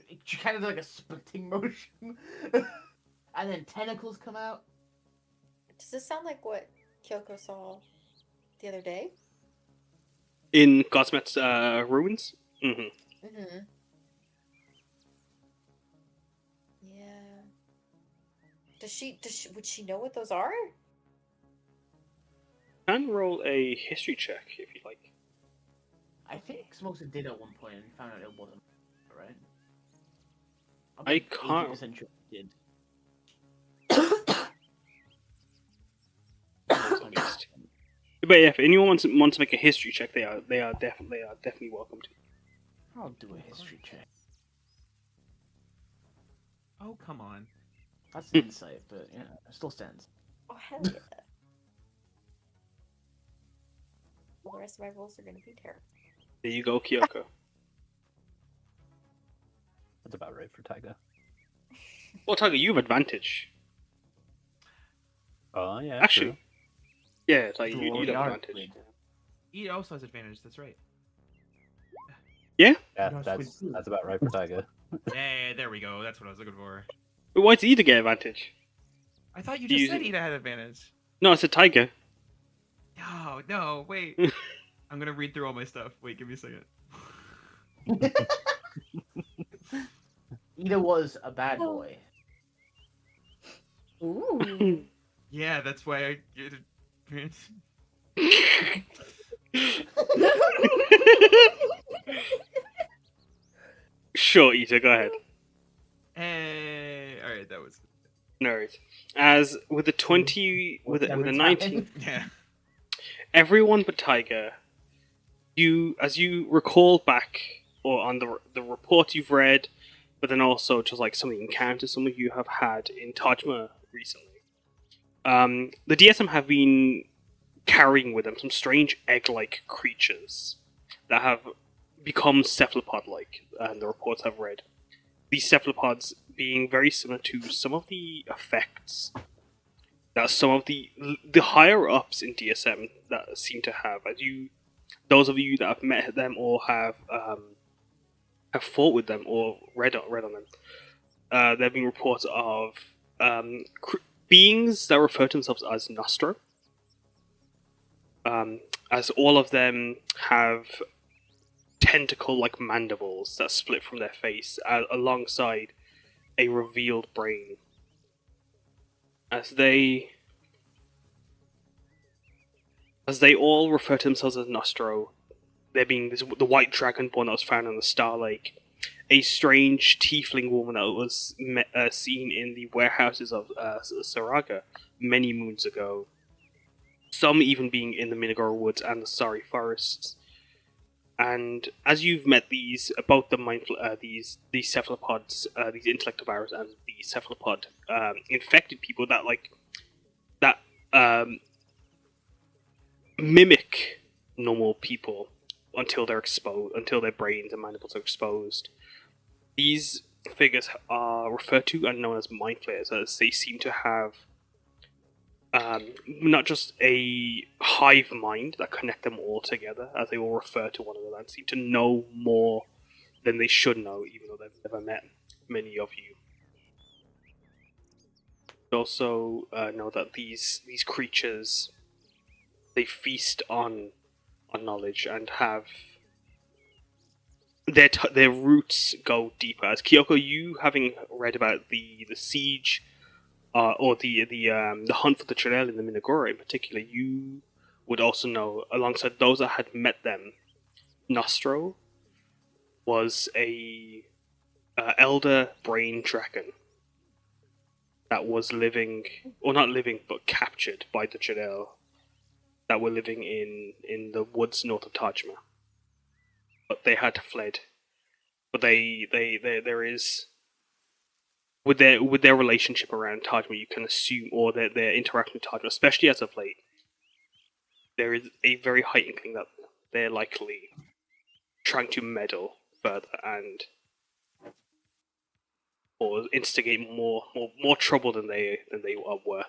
[SPEAKER 4] a splitting motion, and then tentacles come out.
[SPEAKER 5] Does this sound like what Kyuko saw the other day?
[SPEAKER 2] In Gosmet's ruins? Mm-hmm.
[SPEAKER 5] Mm-hmm. Yeah. Would she know what those are?
[SPEAKER 2] Can roll a history check if you'd like.
[SPEAKER 4] I think Samosa did at one point and found out it wasn't right.
[SPEAKER 2] I can't.
[SPEAKER 4] 80% sure it did.
[SPEAKER 2] But yeah, if anyone wants to make a history check, they are definitely welcome to.
[SPEAKER 4] I'll do a history check.
[SPEAKER 6] Oh, come on.
[SPEAKER 4] That's an insight, but yeah, it still stands.
[SPEAKER 5] Oh, hell yeah. Well, the rest of my rolls are going to be terrible.
[SPEAKER 2] There you go, Kyuko.
[SPEAKER 3] That's about right for Taiga.
[SPEAKER 2] Well, Taiga, you have advantage.
[SPEAKER 3] Oh, yeah.
[SPEAKER 2] Actually,
[SPEAKER 3] true.
[SPEAKER 2] yeah, it's like you have advantage.
[SPEAKER 6] He also has advantage, that's right.
[SPEAKER 2] Yeah?
[SPEAKER 3] Yeah, that's about right for Taiga.
[SPEAKER 6] Yeah, there we go. That's what I was looking for.
[SPEAKER 2] But why does Ida get advantage?
[SPEAKER 6] I thought you just said Ida had advantage.
[SPEAKER 2] No, I said Taiga.
[SPEAKER 6] Oh, no, wait. I'm gonna read through all my stuff. Wait, give me a second.
[SPEAKER 4] Ida was a bad boy.
[SPEAKER 1] Ooh.
[SPEAKER 6] Yeah, that's why I get advantage.
[SPEAKER 2] Sure, Ita, go ahead.
[SPEAKER 6] Hey, alright, that was...
[SPEAKER 2] Nerd. As with the 20, with the 19,
[SPEAKER 6] Yeah.
[SPEAKER 2] everyone but Taiga, as you recall back, or on the report you've read, but then also just like some of the encounters some of you have had in Tajima recently. The DSM have been carrying with them some strange egg-like creatures that have become cephalopod-like, and the reports I've read. These cephalopods being very similar to some of the effects that some of the higher ups in DSM that seem to have. Those of you that have met them or have fought with them or read on them, there have been reports of beings that refer to themselves as Nostro. As all of them have tentacle-like mandibles that split from their face alongside a revealed brain. As they all refer to themselves as Nostro, there being the white dragonborn that was found in the Star Lake, a strange tiefling woman that was seen in the warehouses of Saraga many moons ago, some even being in the Minagura woods and the Sari Forests. And as you've met both the these cephalopods, these intellectovirus and the cephalopod infected people that mimic normal people until they're exposed, until their brains and mandibles are exposed. These figures are referred to and known as mind flayers, as they seem to have not just a hive mind that connect them all together, as they all refer to one another and seem to know more than they should know, even though they've never met many of you. You also know that these creatures, they feast on knowledge and have their roots go deeper. As Kyuko, you having read about the siege or the hunt for the Churel in the Minagura in particular, you would also know, alongside those that had met them, Nostro was a elder brain dragon that was living, or not living, but captured by the Churel that were living in the woods north of Tajima. But they had fled. But there is, with their relationship around Tajima, you can assume, or their interaction with Tajima, especially as of late, there is a very high inkling that they're likely trying to meddle further and or instigate more trouble than they are worth.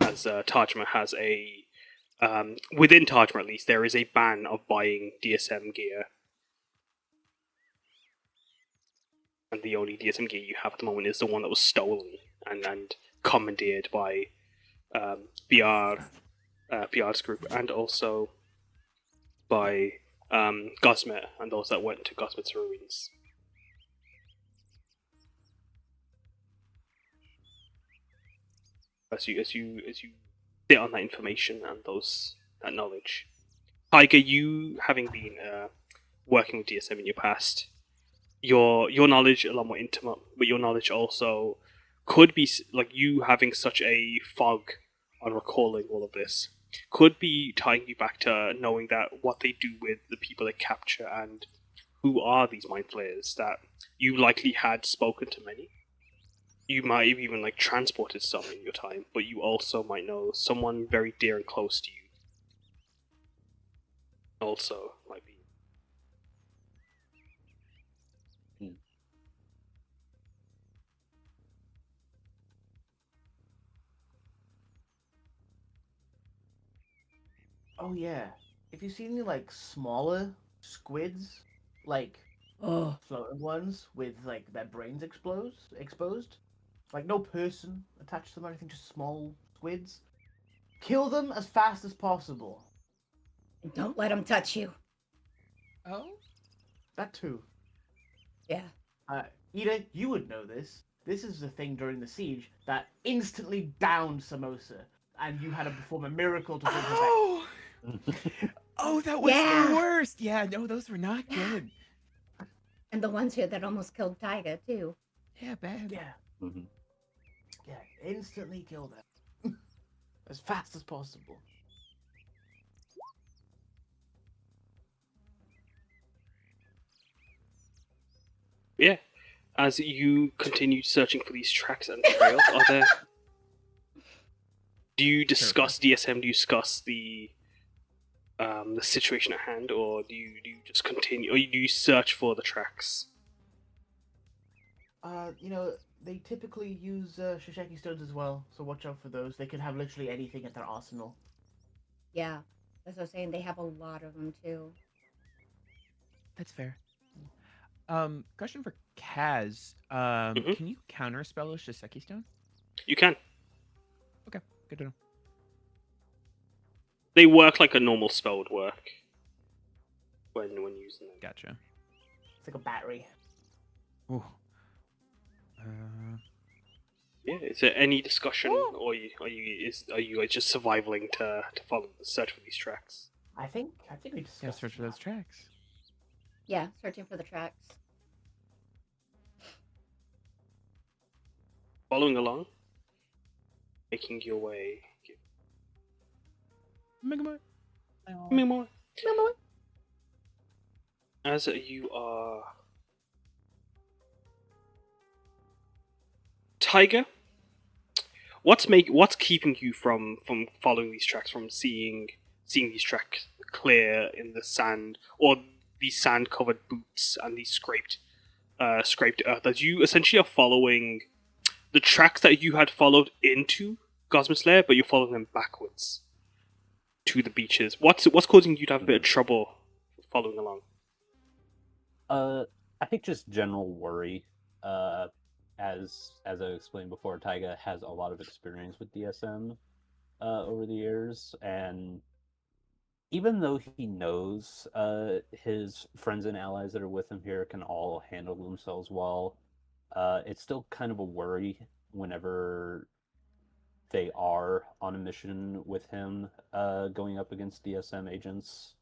[SPEAKER 2] As Tajima has a within Tajima at least, there is a ban of buying DSM gear. And the only DSM gear you have at the moment is the one that was stolen and commandeered by Piyar's group, and also by Gosmet and those that went to Gosmet's ruins. As you sit on that information and that knowledge, Taiga, you having been working with DSM in your past, your knowledge a lot more intimate, but your knowledge also could be like you having such a fog on recalling all of this could be tying you back to knowing that what they do with the people they capture and who are these mind flayers, that you likely had spoken to many. You might have even transported some in your time, but you also might know someone very dear and close to you also might be.
[SPEAKER 4] Oh yeah. If you see any smaller squids, floating ones with their brains exposed, no person attached to them or anything, just small squids, kill them as fast as possible.
[SPEAKER 1] And don't let them touch you.
[SPEAKER 6] Oh?
[SPEAKER 4] That too.
[SPEAKER 1] Yeah.
[SPEAKER 4] Ida, you would know this. This is the thing during the siege that instantly downed Samosa, and you had to perform a miracle to bring her back.
[SPEAKER 6] Oh! Oh, that was
[SPEAKER 1] Yeah.
[SPEAKER 6] the worst. Yeah, no, those were not good.
[SPEAKER 1] And the ones here that almost killed Taiga too.
[SPEAKER 6] Yeah, bad.
[SPEAKER 4] Yeah,
[SPEAKER 3] Mhm.
[SPEAKER 4] yeah. Instantly kill them as fast as possible.
[SPEAKER 2] Yeah. As you continue searching for these tracks and trails, are there? Do you discuss DSM? Do you discuss the situation at hand, or do you just continue, or do you search for the tracks?
[SPEAKER 4] They typically use Shisheki stones as well, so watch out for those. They could have literally anything at their arsenal.
[SPEAKER 1] Yeah, that's what I was saying. They have a lot of them too.
[SPEAKER 6] That's fair. Question for Kaz.
[SPEAKER 2] Mhm.
[SPEAKER 6] Can you counterspell a Shiseki stone?
[SPEAKER 2] You can.
[SPEAKER 6] Okay, good to know.
[SPEAKER 2] They work like a normal spell would work when using them.
[SPEAKER 6] Gotcha.
[SPEAKER 4] It's like a battery.
[SPEAKER 6] Ooh.
[SPEAKER 2] Yeah. Is there any discussion, or are you guys just surviving to follow the search for these tracks?
[SPEAKER 4] I think we discussed.
[SPEAKER 6] Gotta search for those
[SPEAKER 4] that.
[SPEAKER 6] tracks.
[SPEAKER 1] Yeah, searching for the tracks.
[SPEAKER 2] Following along, making your way.
[SPEAKER 6] Megamore.
[SPEAKER 2] Give me more. As you are, Taiga, what's keeping you from following these tracks, from seeing these tracks clear in the sand, or these sand covered boots and these scraped earth? As you essentially are following the tracks that you had followed into Gosmos Lair, but you're following them backwards to the beaches. What's causing you to have a bit of trouble following along?
[SPEAKER 3] I think just general worry. As I explained before, Taiga has a lot of experience with DSM over the years, and even though he knows his friends and allies that are with him here can all handle themselves well, it's still kind of a worry whenever they are on a mission with him, going up against DSM agents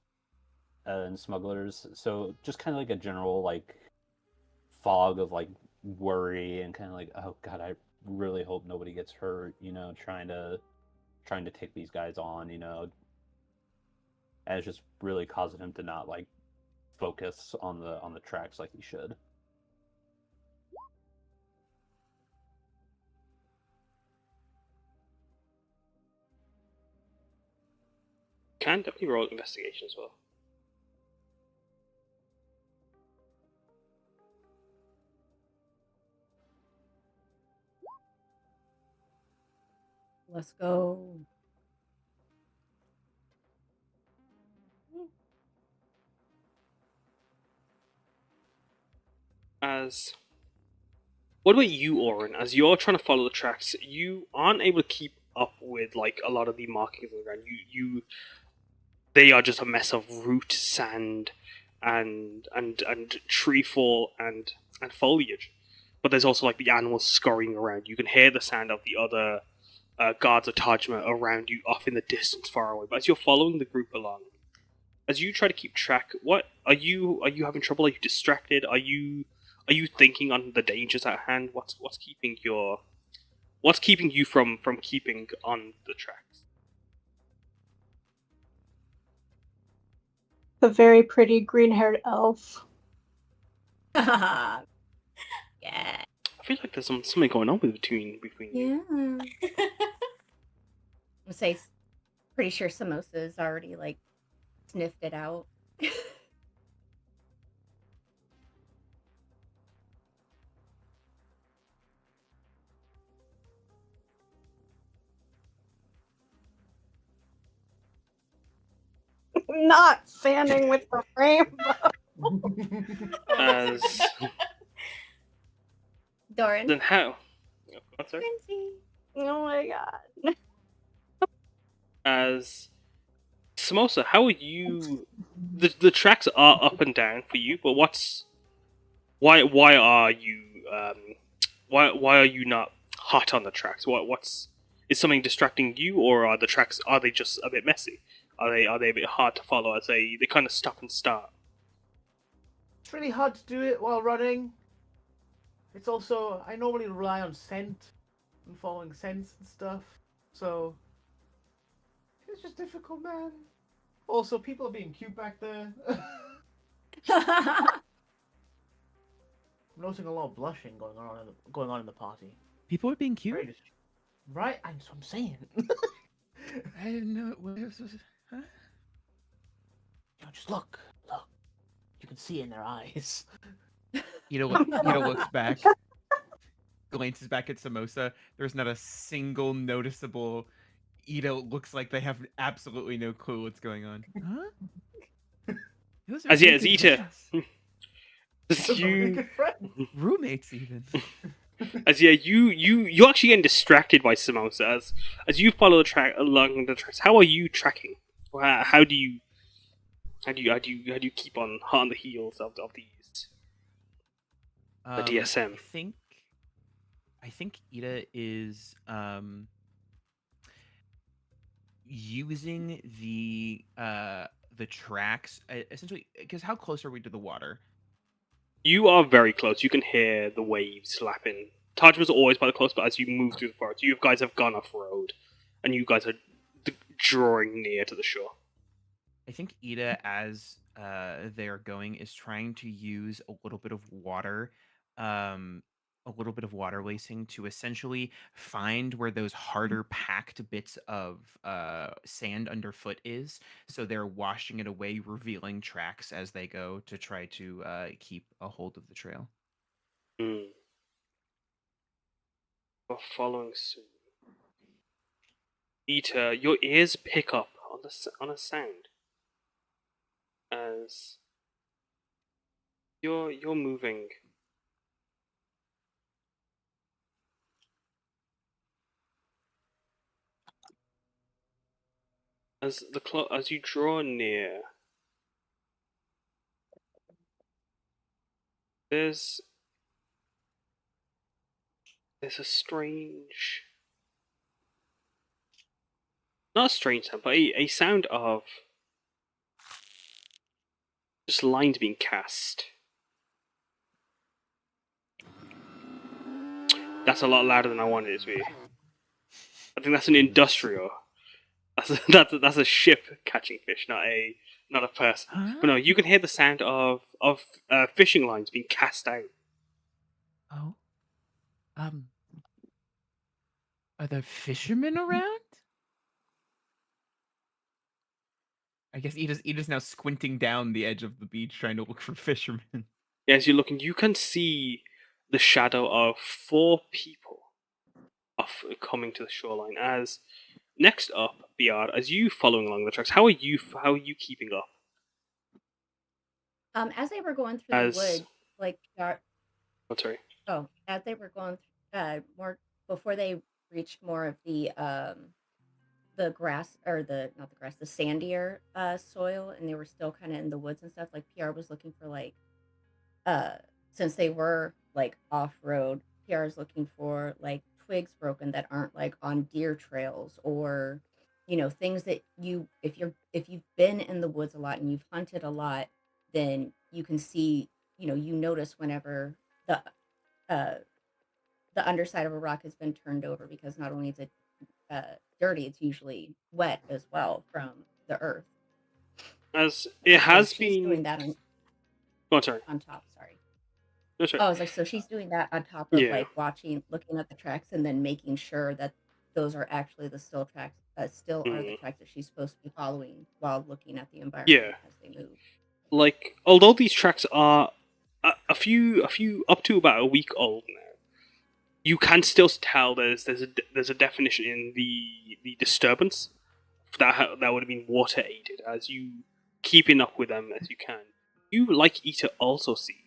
[SPEAKER 3] and smugglers. So just kind of like a general like fog of like worry and kind of like, oh god, I really hope nobody gets hurt. Trying to take these guys on. And it's just really causing him to not like focus on the tracks like he should.
[SPEAKER 2] Can definitely roll investigation as well.
[SPEAKER 1] Let's go.
[SPEAKER 2] What about you, Oryn? As you're trying to follow the tracks, you aren't able to keep up with like a lot of the markings on the ground. They are just a mess of root, sand, and tree fall and foliage. But there's also like the animals scurrying around. You can hear the sound of the other guards of Tajima around you, off in the distance, far away. But as you're following the group along, as you try to keep track, what are you having trouble? Are you distracted? Are you thinking on the dangers at hand? What's keeping you from keeping on the tracks?
[SPEAKER 7] The very pretty green-haired elf.
[SPEAKER 1] Yeah.
[SPEAKER 2] I feel like there's something going on between you.
[SPEAKER 1] Yeah. I'm say, pretty sure Samosa's already like sniffed it out.
[SPEAKER 7] Not fanning with the rainbow.
[SPEAKER 2] As
[SPEAKER 1] Doran.
[SPEAKER 2] then how? Oh, sorry.
[SPEAKER 1] Princey.
[SPEAKER 7] Oh my god.
[SPEAKER 2] As Samosa, how are you? The tracks are up and down for you, but why are you why are you not hot on the tracks? Is something distracting you, or are they just a bit messy? Are they a bit hard to follow as they kind of stop and start?
[SPEAKER 4] It's really hard to do it while running. It's also, I normally rely on scent and following scents and stuff, so it's just difficult, man. Also, people are being cute back there. I'm noticing a lot of blushing going on in the party.
[SPEAKER 6] People are being cute.
[SPEAKER 4] Right? That's what I'm saying.
[SPEAKER 6] I didn't know it was. Huh?
[SPEAKER 4] Just look. You can see it in their eyes.
[SPEAKER 6] Ito looks back, glances back at Samosa. There's not a single noticeable. Ito looks like they have absolutely no clue what's going on. Huh? Those are
[SPEAKER 2] As yeah, as
[SPEAKER 6] really
[SPEAKER 2] Ita,
[SPEAKER 6] good
[SPEAKER 2] you,
[SPEAKER 6] roommates even.
[SPEAKER 2] as yeah, you actually getting distracted by Samosa as you follow the track along the tracks. How are you tracking? How do you keep on hot on the heels of these the DSM?
[SPEAKER 6] I think Ida is using the tracks essentially because how close are we to the water?
[SPEAKER 2] You are very close. You can hear the waves slapping. Tajima's always by the close, but as you move through the forest, you guys have gone off road, and you guys are drawing near to the shore.
[SPEAKER 6] I think Ida, as they are going, is trying to use a little bit of water lacing to essentially find where those harder packed bits of sand underfoot is. So they're washing it away, revealing tracks as they go to try to keep a hold of the trail.
[SPEAKER 2] We're following suit. Ita, your ears pick up on a sound as you're moving. As you draw near, there's a strange, not a strange sound, but a sound of just lines being cast. That's a lot louder than I wanted it to be. I think that's an industrial. That's a ship catching fish, not a person.
[SPEAKER 6] Huh?
[SPEAKER 2] But no, you can hear the sound of fishing lines being cast out.
[SPEAKER 6] Oh. Are there fishermen around? I guess Ida's now squinting down the edge of the beach trying to look for fishermen.
[SPEAKER 2] As you're looking, you can see the shadow of 4 people coming to the shoreline. As next up, Piyar, as you following along the tracks, how are you keeping up?
[SPEAKER 1] As they were going through the woods, like as they were going more before they reached more of the grass or not the grass, the sandier soil, and they were still kind of in the woods and stuff. Like PR was looking for since they were like off road, PR is looking for like twigs broken that aren't like on deer trails or things that if you've been in the woods a lot and you've hunted a lot, then you can see you notice whenever uh the underside of a rock has been turned over, because not only is it dirty, it's usually wet as well from the earth.
[SPEAKER 2] As it has been
[SPEAKER 1] doing that on top. Sorry.
[SPEAKER 2] No, sorry.
[SPEAKER 1] Oh, I was like, so she's doing that on top of like looking at the tracks and then making sure that those are actually the still tracks, are the tracks that she's supposed to be following while looking at the environment as they move.
[SPEAKER 2] Like, although these tracks are a few up to about a week old now, you can still tell there's a definition in the disturbance that would have been water aided. As you keeping up with them as you can, you like Ita also see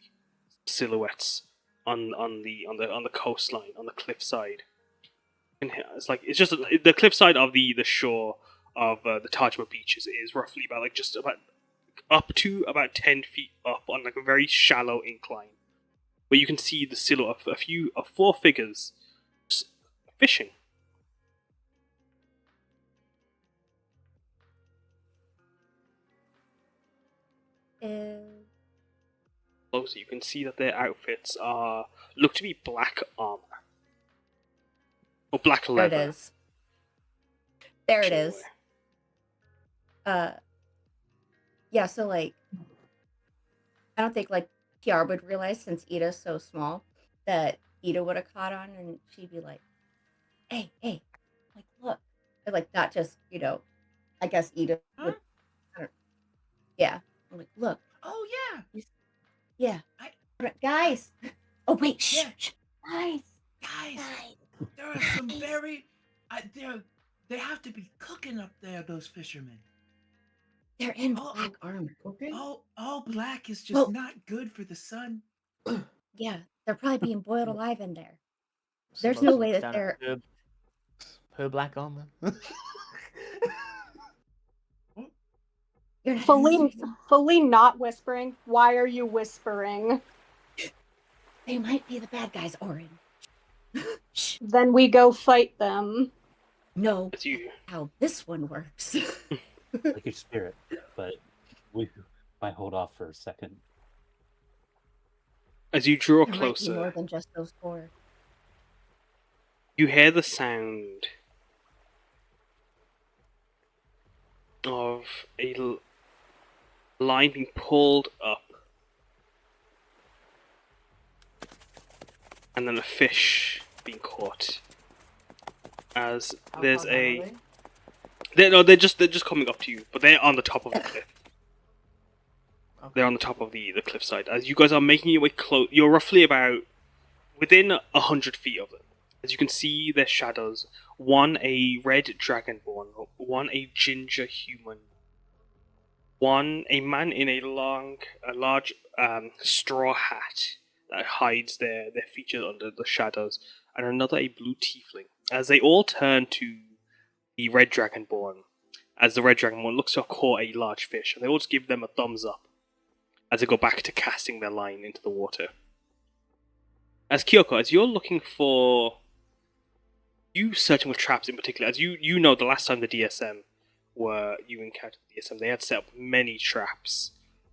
[SPEAKER 2] silhouettes on the coastline, on the cliffside. It's just the cliffside of the shore of the Tajima beaches is roughly about just about up to about 10 feet up on like a very shallow incline, where you can see the silhouette of 4 figures fishing. closer, you can see that their outfits look to be black armor or black
[SPEAKER 1] There
[SPEAKER 2] leather.
[SPEAKER 1] it is. There it
[SPEAKER 2] Actually,
[SPEAKER 1] is. Yeah, so like I don't think like Piyar would realize, since Ida's so small, that Ida would have caught on, and she'd be like, "Hey, hey, like look," and, like not just I guess Ida
[SPEAKER 6] Huh?
[SPEAKER 1] would, I don't, yeah, I'm like, look,
[SPEAKER 6] Oh yeah.
[SPEAKER 1] yeah,
[SPEAKER 6] I-
[SPEAKER 1] guys. Oh wait, shh,
[SPEAKER 6] Yeah.
[SPEAKER 1] shh, guys,
[SPEAKER 6] Guys,
[SPEAKER 1] guys,
[SPEAKER 6] there are some
[SPEAKER 1] guys.
[SPEAKER 6] very. They have to be cooking up there. Those fishermen.
[SPEAKER 1] They're in
[SPEAKER 6] Oh,
[SPEAKER 1] black armor.
[SPEAKER 4] Okay.
[SPEAKER 6] all black is just
[SPEAKER 1] Well,
[SPEAKER 6] not good for the sun.
[SPEAKER 1] yeah, they're probably being boiled alive in there.
[SPEAKER 4] So
[SPEAKER 1] There's
[SPEAKER 4] most
[SPEAKER 1] no
[SPEAKER 4] of
[SPEAKER 1] way
[SPEAKER 4] it's
[SPEAKER 1] that
[SPEAKER 4] down at
[SPEAKER 1] they're.
[SPEAKER 4] her black armor.
[SPEAKER 1] You're not
[SPEAKER 7] Feline not whispering. Why are you whispering?
[SPEAKER 1] They might be the bad guys, Oryn. Shh.
[SPEAKER 7] Then we go fight them.
[SPEAKER 1] No,
[SPEAKER 2] As you
[SPEAKER 1] how this one works.
[SPEAKER 3] Like your spirit, but we might hold off for a second.
[SPEAKER 2] as you draw
[SPEAKER 1] There might be more
[SPEAKER 2] closer,
[SPEAKER 1] than just those four.
[SPEAKER 2] you hear the sound of a line being pulled up, and then a fish being caught. As there's a they're just coming up to you, but they're on the top of the cliff.
[SPEAKER 4] Okay.
[SPEAKER 2] They're on the top of the cliffside. As you guys are making your way close, you're roughly about within 100 feet of them. As you can see their shadows, one a red dragonborn, one a ginger human, one a man in a large straw hat that hides their features under the shadows, and another a blue tiefling. As they all turn to the red dragonborn, as the red dragonborn looks to have caught a large fish, and they all just give them a thumbs up as they go back to casting their line into the water. As Kyuko, as you're looking for you searching with traps in particular, as you know the last time the DSM you encountered the DSM, they had set up many traps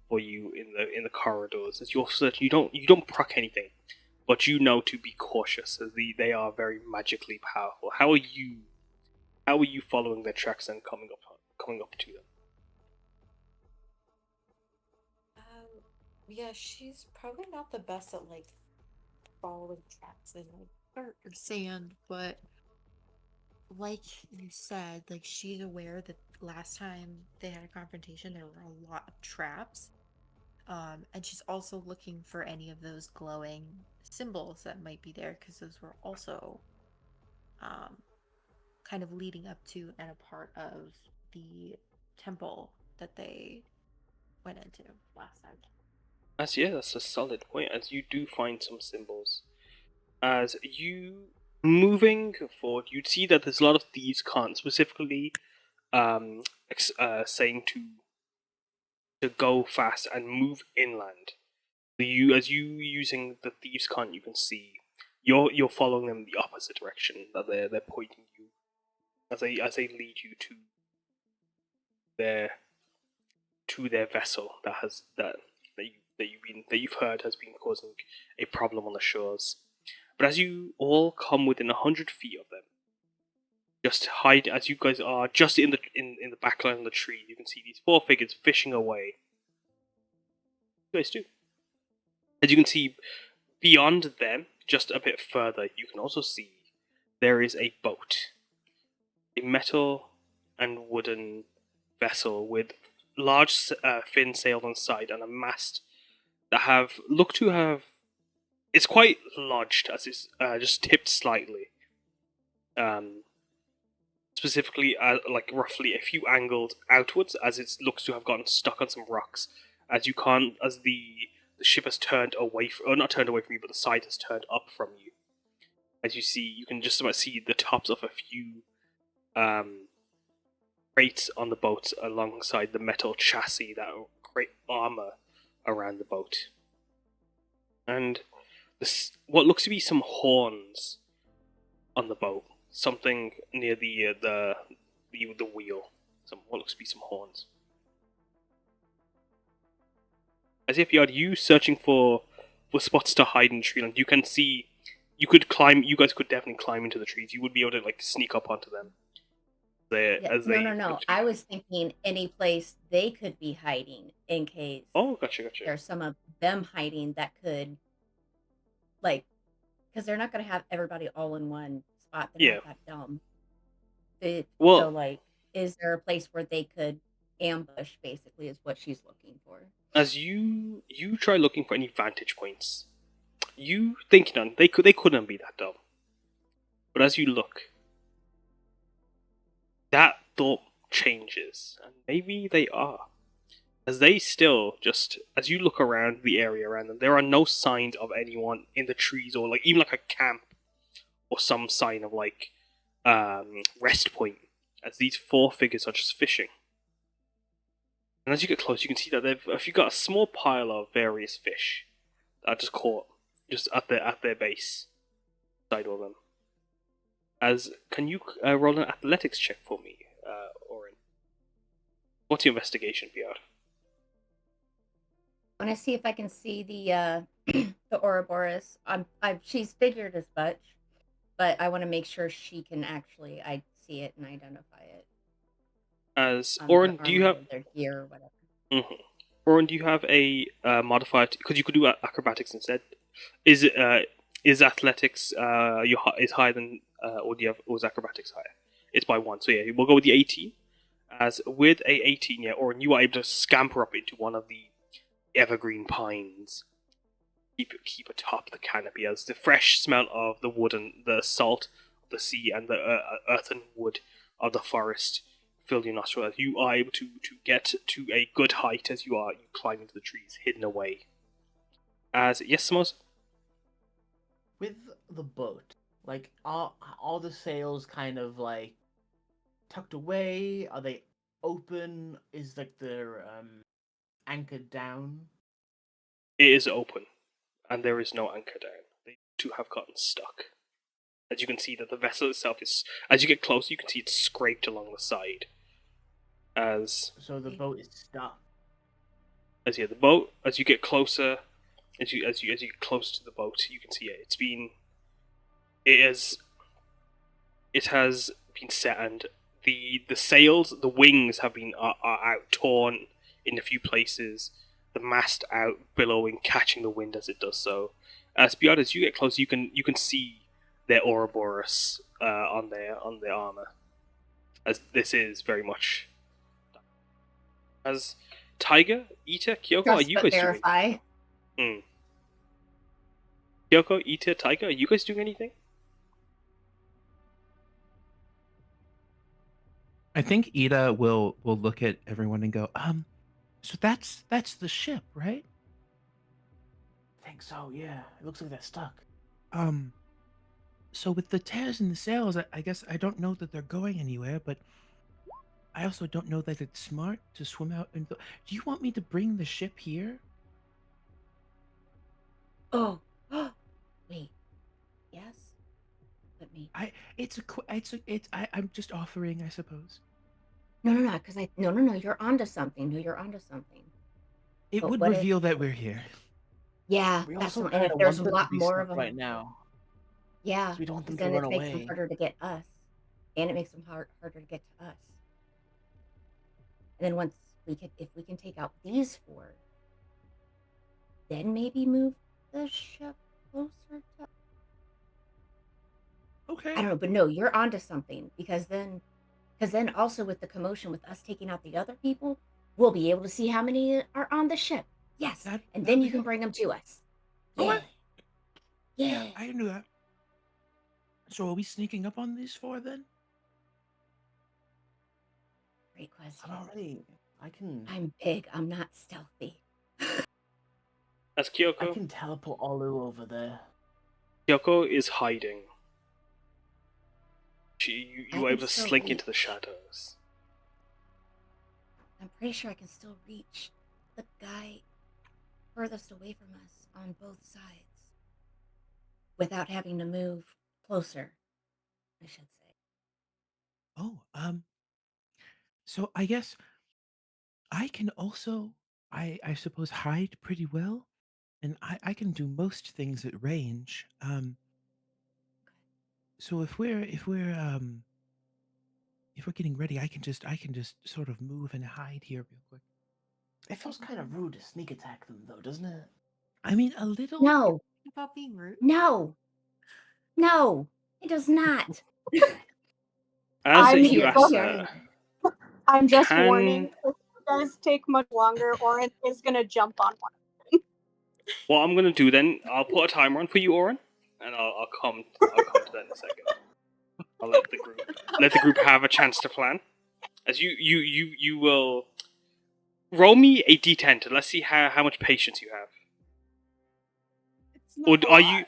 [SPEAKER 2] for you in the corridors. As you're searching, you don't proc anything, but you know to be cautious, as they are very magically powerful. How are you following their tracks and coming up to them?
[SPEAKER 5] Yeah, she's probably not the best at like following tracks in like dirt or sand, but like you said, like she's aware that last time they had a confrontation, there were a lot of traps. And she's also looking for any of those glowing symbols that might be there, because those were also kind of leading up to and a part of the temple that they went into last time.
[SPEAKER 2] That's a solid point. As you do find some symbols, as you moving forward, you'd see that there's a lot of thieves' cant specifically saying to go fast and move inland. As you using the thieves' cant, you can see you're following them the opposite direction that they're pointing you as they lead you their to their vessel that you've heard has been causing a problem on the shores. But as you all come within 100 feet of them, just hide as you guys are just in the backline of the tree, you can see these four figures fishing away. What do you guys do? As you can see beyond them, just a bit further, you can also see there is a boat, a metal and wooden vessel with large fin sail on the side and a mast that look to have. It's quite lodged, as it's just tipped slightly. Specifically, like roughly a few angled outwards, as it looks to have gotten stuck on some rocks. As the ship has turned away, or not turned away from you, but the side has turned up from you. As you see, you can just about see the tops of a few crates on the boat alongside the metal chassis that great armor around the boat. And what looks to be some horns on the boat, something near the wheel. What looks to be some horns. as if you had you searching for spots to hide in the tree line. You can see, you could climb. You guys could definitely climb into the trees. You would be able to like sneak up onto them. As
[SPEAKER 1] No,
[SPEAKER 2] they
[SPEAKER 1] no, no.
[SPEAKER 2] look to be
[SPEAKER 1] I
[SPEAKER 2] hiding.
[SPEAKER 1] was thinking any place they could be hiding in case
[SPEAKER 2] Oh, gotcha.
[SPEAKER 1] there's some of them hiding that could, like, because they're not going to have everybody all in one spot. They're
[SPEAKER 2] Yeah.
[SPEAKER 1] not that dumb. So,
[SPEAKER 2] Well,
[SPEAKER 1] like, is there a place where they could ambush? Basically, is what she's looking for.
[SPEAKER 2] as you try looking for any vantage points, you think none. They couldn't be that dumb. But as you look, that thought changes, and maybe they are. As they still just, as you look around the area around them, there are no signs of anyone in the trees or like even like a camp or some sign of like rest point. As these four figures are just fishing, and as you get close, you can see that if you've got a small pile of various fish that are just caught just at their base, side of them. As can you roll an athletics check for me, Oryn? What's your investigation, Piyar?
[SPEAKER 1] I want to see if I can see the the Ouroboros. She's figured as much, but I want to make sure she can actually I see it and identify it
[SPEAKER 2] As
[SPEAKER 1] on
[SPEAKER 2] Oryn,
[SPEAKER 1] their
[SPEAKER 2] do you
[SPEAKER 1] armor
[SPEAKER 2] have?
[SPEAKER 1] or their gear or whatever.
[SPEAKER 2] Mm-hmm. Oryn, do you have a modifier? Because you could do acrobatics instead. Is it is athletics is higher than or do you have or is acrobatics higher? It's by one. So yeah, we'll go with the 18. As with a 18, yeah, Oryn, you are able to scamper up into one of the evergreen pines. Keep atop the canopy as the fresh smell of the wood and the salt of the sea and the earthen wood of the forest fill your nostrils. You are able to get to a good height as you climb into the trees, hidden away. As yes, Samosa?
[SPEAKER 4] With the boat, like, are all the sails kind of like tucked away? Are they open? Is like they're anchored down?
[SPEAKER 2] It is open, and there is no anchor down. They too have gotten stuck. As you can see that the vessel itself is, as you get closer, you can see it's scraped along the side. As
[SPEAKER 4] So the boat is stuck.
[SPEAKER 2] the boat, as you get closer, as you get closer to the boat, you can see it has been set, and the sails, the wings have been are out, torn in a few places. The mast out, billowing, catching the wind as it does so. Beyond as you get close, you can see their Ouroboros on their armor, as this is very much as Taiga, Ita, Kyoko. Are
[SPEAKER 1] Trust
[SPEAKER 2] you
[SPEAKER 1] but
[SPEAKER 2] guys
[SPEAKER 1] verify.
[SPEAKER 2] doing? Kyoko, Ita, Taiga, are you guys doing anything?
[SPEAKER 6] I think Ida will look at everyone and go, so that's the ship, right?
[SPEAKER 4] I think so. Yeah, it looks like they're stuck.
[SPEAKER 6] So with the tears in the sails, I guess I don't know that they're going anywhere, but I also don't know that it's smart to swim out and go. Do you want me to bring the ship here?
[SPEAKER 1] Oh, wait. Yes. Let me.
[SPEAKER 6] I'm just offering, I suppose.
[SPEAKER 1] No, because no. You're onto something. No, you're onto something.
[SPEAKER 6] It
[SPEAKER 1] But
[SPEAKER 6] would
[SPEAKER 1] what if?
[SPEAKER 6] reveal that we're here.
[SPEAKER 1] Yeah,
[SPEAKER 4] We
[SPEAKER 1] that's
[SPEAKER 4] also
[SPEAKER 1] and if
[SPEAKER 4] kind of
[SPEAKER 1] there's
[SPEAKER 4] want
[SPEAKER 1] a
[SPEAKER 4] them to
[SPEAKER 1] lot
[SPEAKER 4] be
[SPEAKER 1] more
[SPEAKER 4] stuck
[SPEAKER 1] of them,
[SPEAKER 4] right now.
[SPEAKER 1] yeah,
[SPEAKER 4] So we don't want them
[SPEAKER 1] because
[SPEAKER 4] to
[SPEAKER 1] then
[SPEAKER 4] run
[SPEAKER 1] it makes them
[SPEAKER 4] away.
[SPEAKER 1] harder to get us, and it makes them harder to get to us. And then once if we can take out these four, then maybe move the ship closer to.
[SPEAKER 6] Okay.
[SPEAKER 1] I don't know, but no, you're onto something because then also with the commotion with us taking out the other people, we'll be able to see how many are on the ship. Yes, and then you can bring them to us. Yeah,
[SPEAKER 6] Okay.
[SPEAKER 1] yeah.
[SPEAKER 6] I can do that. So are we sneaking up on these four then?
[SPEAKER 1] Great question.
[SPEAKER 4] I'm already.
[SPEAKER 1] I'm big. I'm not stealthy.
[SPEAKER 2] As
[SPEAKER 4] I
[SPEAKER 2] Kyoko,
[SPEAKER 4] can teleport Olu over there.
[SPEAKER 2] Kyoko is hiding. You
[SPEAKER 1] I
[SPEAKER 2] are
[SPEAKER 1] can
[SPEAKER 2] able to
[SPEAKER 1] still
[SPEAKER 2] slink into the
[SPEAKER 1] reach.
[SPEAKER 2] shadows.
[SPEAKER 1] I'm pretty sure I can still reach the guy furthest away from us on both sides without having to move closer, I should say.
[SPEAKER 6] Oh, so I guess I can also I suppose hide pretty well, and I can do most things at range. So if we're getting ready, I can just sort of move and hide here real quick.
[SPEAKER 4] It feels kind of rude to sneak attack them, though, doesn't it?
[SPEAKER 6] I mean, a little.
[SPEAKER 1] No,
[SPEAKER 5] About being rude?
[SPEAKER 1] no, no, it does not.
[SPEAKER 2] As
[SPEAKER 7] I'm
[SPEAKER 2] you
[SPEAKER 1] here,
[SPEAKER 2] ask
[SPEAKER 1] here.
[SPEAKER 2] that,
[SPEAKER 7] I'm just
[SPEAKER 2] Can-
[SPEAKER 7] warning. If it does take much longer, Oryn is gonna jump on one.
[SPEAKER 2] what I'm gonna do then, I'll put a timer on for you, Oryn, and I'll come to that in a second. I'll let the group have a chance to plan. As you will roll me a d10 to let's see how much patience you have.
[SPEAKER 7] It's
[SPEAKER 2] Or
[SPEAKER 7] not a
[SPEAKER 2] are
[SPEAKER 7] lot.
[SPEAKER 2] you?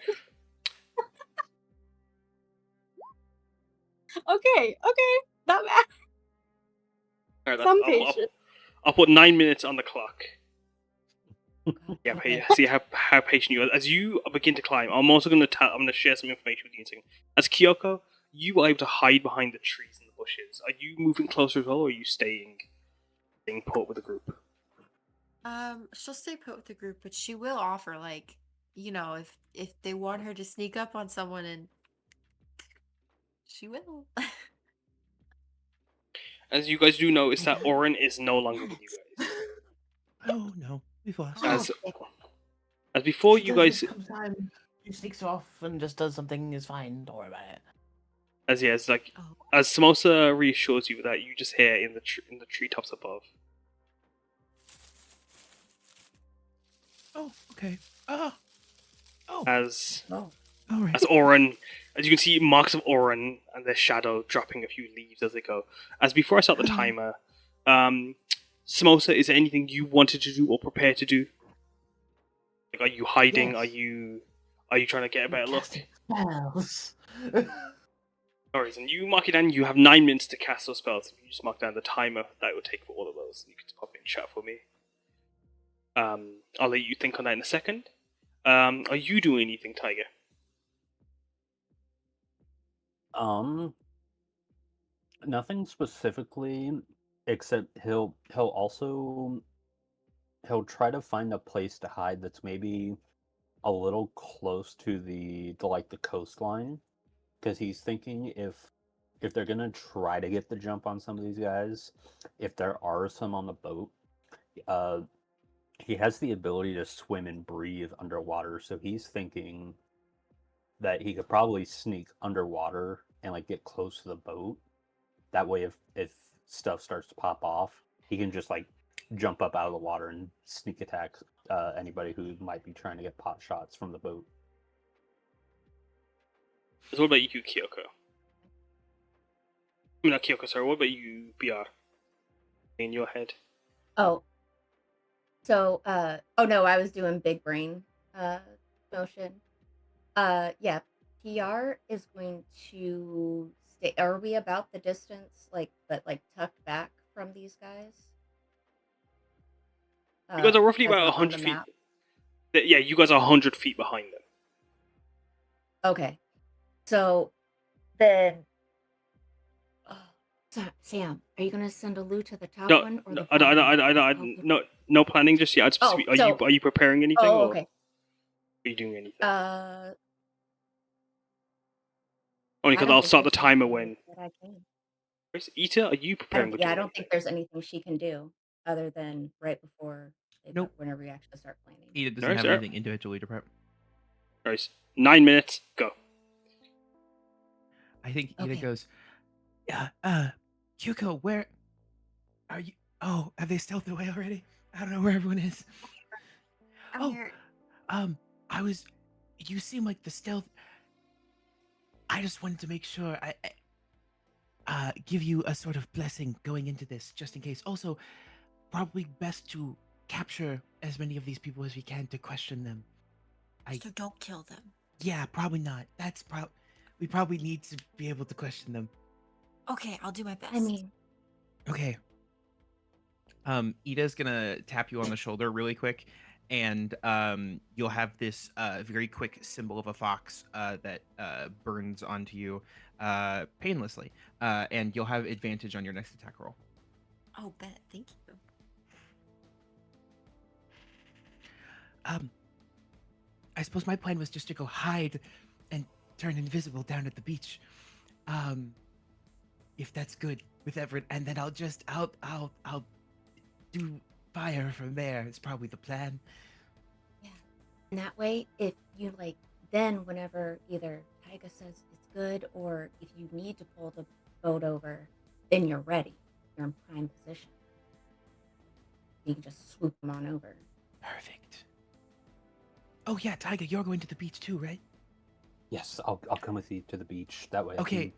[SPEAKER 7] Okay, not bad.
[SPEAKER 2] Alright,
[SPEAKER 7] Some patience.
[SPEAKER 2] I'll put 9 minutes on the clock. Yeah,
[SPEAKER 1] Okay.
[SPEAKER 2] see how patient you are. As you begin to climb, I'm also going to share some information with you. As Kyuko, you are able to hide behind the trees and the bushes. Are you moving closer as well, or are you staying put with the group?
[SPEAKER 5] She'll stay put with the group, but she will offer, like, if they want her to sneak up on someone, and she will.
[SPEAKER 2] As you guys do know, is that Oryn is no longer with you guys.
[SPEAKER 6] Oh no, we've lost.
[SPEAKER 2] As
[SPEAKER 1] Okay.
[SPEAKER 2] as before,
[SPEAKER 4] She
[SPEAKER 2] you
[SPEAKER 4] does
[SPEAKER 2] guys
[SPEAKER 4] this sometimes. She sneaks off and just does something is fine. Don't worry about it.
[SPEAKER 2] as like
[SPEAKER 5] Oh,
[SPEAKER 2] as Samosa reassures you that you just hear in the treetops above.
[SPEAKER 6] Oh, okay. Oh,
[SPEAKER 2] As
[SPEAKER 1] Oh.
[SPEAKER 6] all right.
[SPEAKER 2] as Oryn, as you can see marks of Oryn and their shadow dropping a few leaves as they go. As before I start the timer, Samosa, is there anything you wanted to do or prepare to do? Like, are you hiding?
[SPEAKER 4] Yes.
[SPEAKER 2] Are you trying to get a better look?
[SPEAKER 4] Casting spells.
[SPEAKER 2] Alright, and you mark it down. You have 9 minutes to cast those spells. If you just mark down the timer that it would take for all of those, you can just pop it in chat for me. I'll let you think on that in a second. Are you doing anything, Taiga?
[SPEAKER 3] Nothing specifically, except he'll try to find a place to hide that's maybe a little close to the coastline, because he's thinking if they're gonna try to get the jump on some of these guys, if there are some on the boat, he has the ability to swim and breathe underwater, so he's thinking that he could probably sneak underwater and like get close to the boat. That way, if stuff starts to pop off, he can just like jump up out of the water and sneak attack anybody who might be trying to get pot shots from the boat.
[SPEAKER 2] So what about you, Kyoko? I mean, not Kyoko, sorry. What about you, BR? In your head.
[SPEAKER 1] Oh. So, oh no, I was doing big brain motion. Yeah, Piyar is going to stay. Are we about the distance, but tucked back from these guys?
[SPEAKER 2] You guys are roughly
[SPEAKER 1] As
[SPEAKER 2] about
[SPEAKER 1] on
[SPEAKER 2] 100
[SPEAKER 1] the
[SPEAKER 2] feet.
[SPEAKER 1] map?
[SPEAKER 2] Yeah, you guys are 100 feet behind them.
[SPEAKER 1] Okay. So then, Sam, are you gonna send a loot to the top one or the bottom?
[SPEAKER 2] No planning just yet.
[SPEAKER 1] Oh,
[SPEAKER 2] Are you preparing anything?
[SPEAKER 1] Oh,
[SPEAKER 2] or
[SPEAKER 1] okay.
[SPEAKER 2] Are you doing anything? Only
[SPEAKER 1] I
[SPEAKER 2] because
[SPEAKER 1] don't
[SPEAKER 2] I'll
[SPEAKER 1] think
[SPEAKER 2] start the
[SPEAKER 1] there's
[SPEAKER 2] timer
[SPEAKER 1] anything
[SPEAKER 2] when.
[SPEAKER 1] that I can.
[SPEAKER 2] Ita, are you preparing?
[SPEAKER 1] I don't think there's anything she can do other than right before
[SPEAKER 6] Nope.
[SPEAKER 1] whenever we actually start planning.
[SPEAKER 6] Ida doesn't
[SPEAKER 2] Alright,
[SPEAKER 6] have
[SPEAKER 2] sir.
[SPEAKER 6] anything individually to prep.
[SPEAKER 2] Alright, 9 minutes, go.
[SPEAKER 6] I think Ida
[SPEAKER 1] Okay.
[SPEAKER 6] goes, Kyuko, where are you? Oh, have they stealthed away already? I don't know where everyone is.
[SPEAKER 5] I'm here.
[SPEAKER 6] You seem like the stealth. I just wanted to make sure I give you a sort of blessing going into this, just in case. Also, probably best to capture as many of these people as we can to question them.
[SPEAKER 5] So don't kill them.
[SPEAKER 6] Yeah, probably not. We probably need to be able to question them.
[SPEAKER 5] Okay, I'll do my best.
[SPEAKER 1] I mean,
[SPEAKER 6] Okay. Ida's gonna tap you on the shoulder really quick, and you'll have this very quick symbol of a fox that burns onto you painlessly, and you'll have advantage on your next attack roll.
[SPEAKER 5] Oh, bet. Thank you.
[SPEAKER 6] I suppose my plan was just to go hide and turn invisible down at the beach. If that's good with everyone, and then I'll do fire from there. It's probably the plan.
[SPEAKER 1] Yeah. And that way, if you like, then whenever either Taiga says it's good, or if you need to pull the boat over, then you're ready. You're in prime position. You can just swoop them on over.
[SPEAKER 6] Perfect. Oh yeah, Taiga, you're going to the beach too, right?
[SPEAKER 3] Yes, I'll come with you to the beach. That way.
[SPEAKER 6] Okay.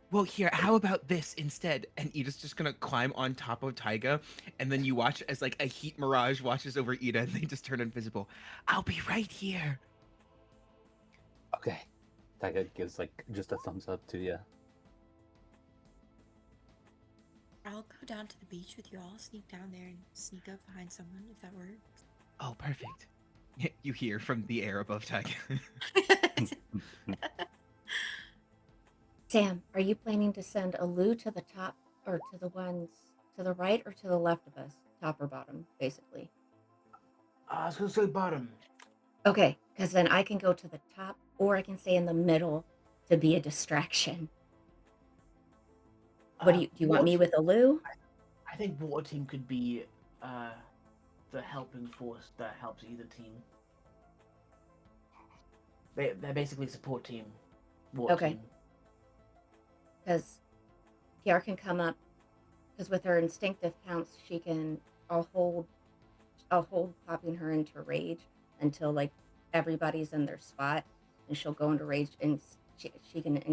[SPEAKER 6] Well, here, how about this instead? And Ida's just gonna climb on top of Taiga, and then you watch as like a heat mirage washes over Ida, and they just turn invisible. I'll be right here.
[SPEAKER 3] Okay. Taiga gives like just a thumbs up to you.
[SPEAKER 5] I'll go down to the beach with you all, sneak down there and sneak up behind someone if that works.
[SPEAKER 6] Oh, perfect. You hear from the air above Taiga.
[SPEAKER 1] Sam, are you planning to send Alu to the top, or to the ones to the right or to the left of us? Top or bottom, basically.
[SPEAKER 4] I was gonna say bottom.
[SPEAKER 1] Okay, because then I can go to the top, or I can stay in the middle to be a distraction. What do you want me with Alu?
[SPEAKER 4] I think water team could be the helping force that helps either team. They're basically support team. Water team.
[SPEAKER 1] Because Piyar can come up, because with her instinctive pounce, she can. I'll hold popping her into rage until like everybody's in their spot, and she'll go into rage, and she can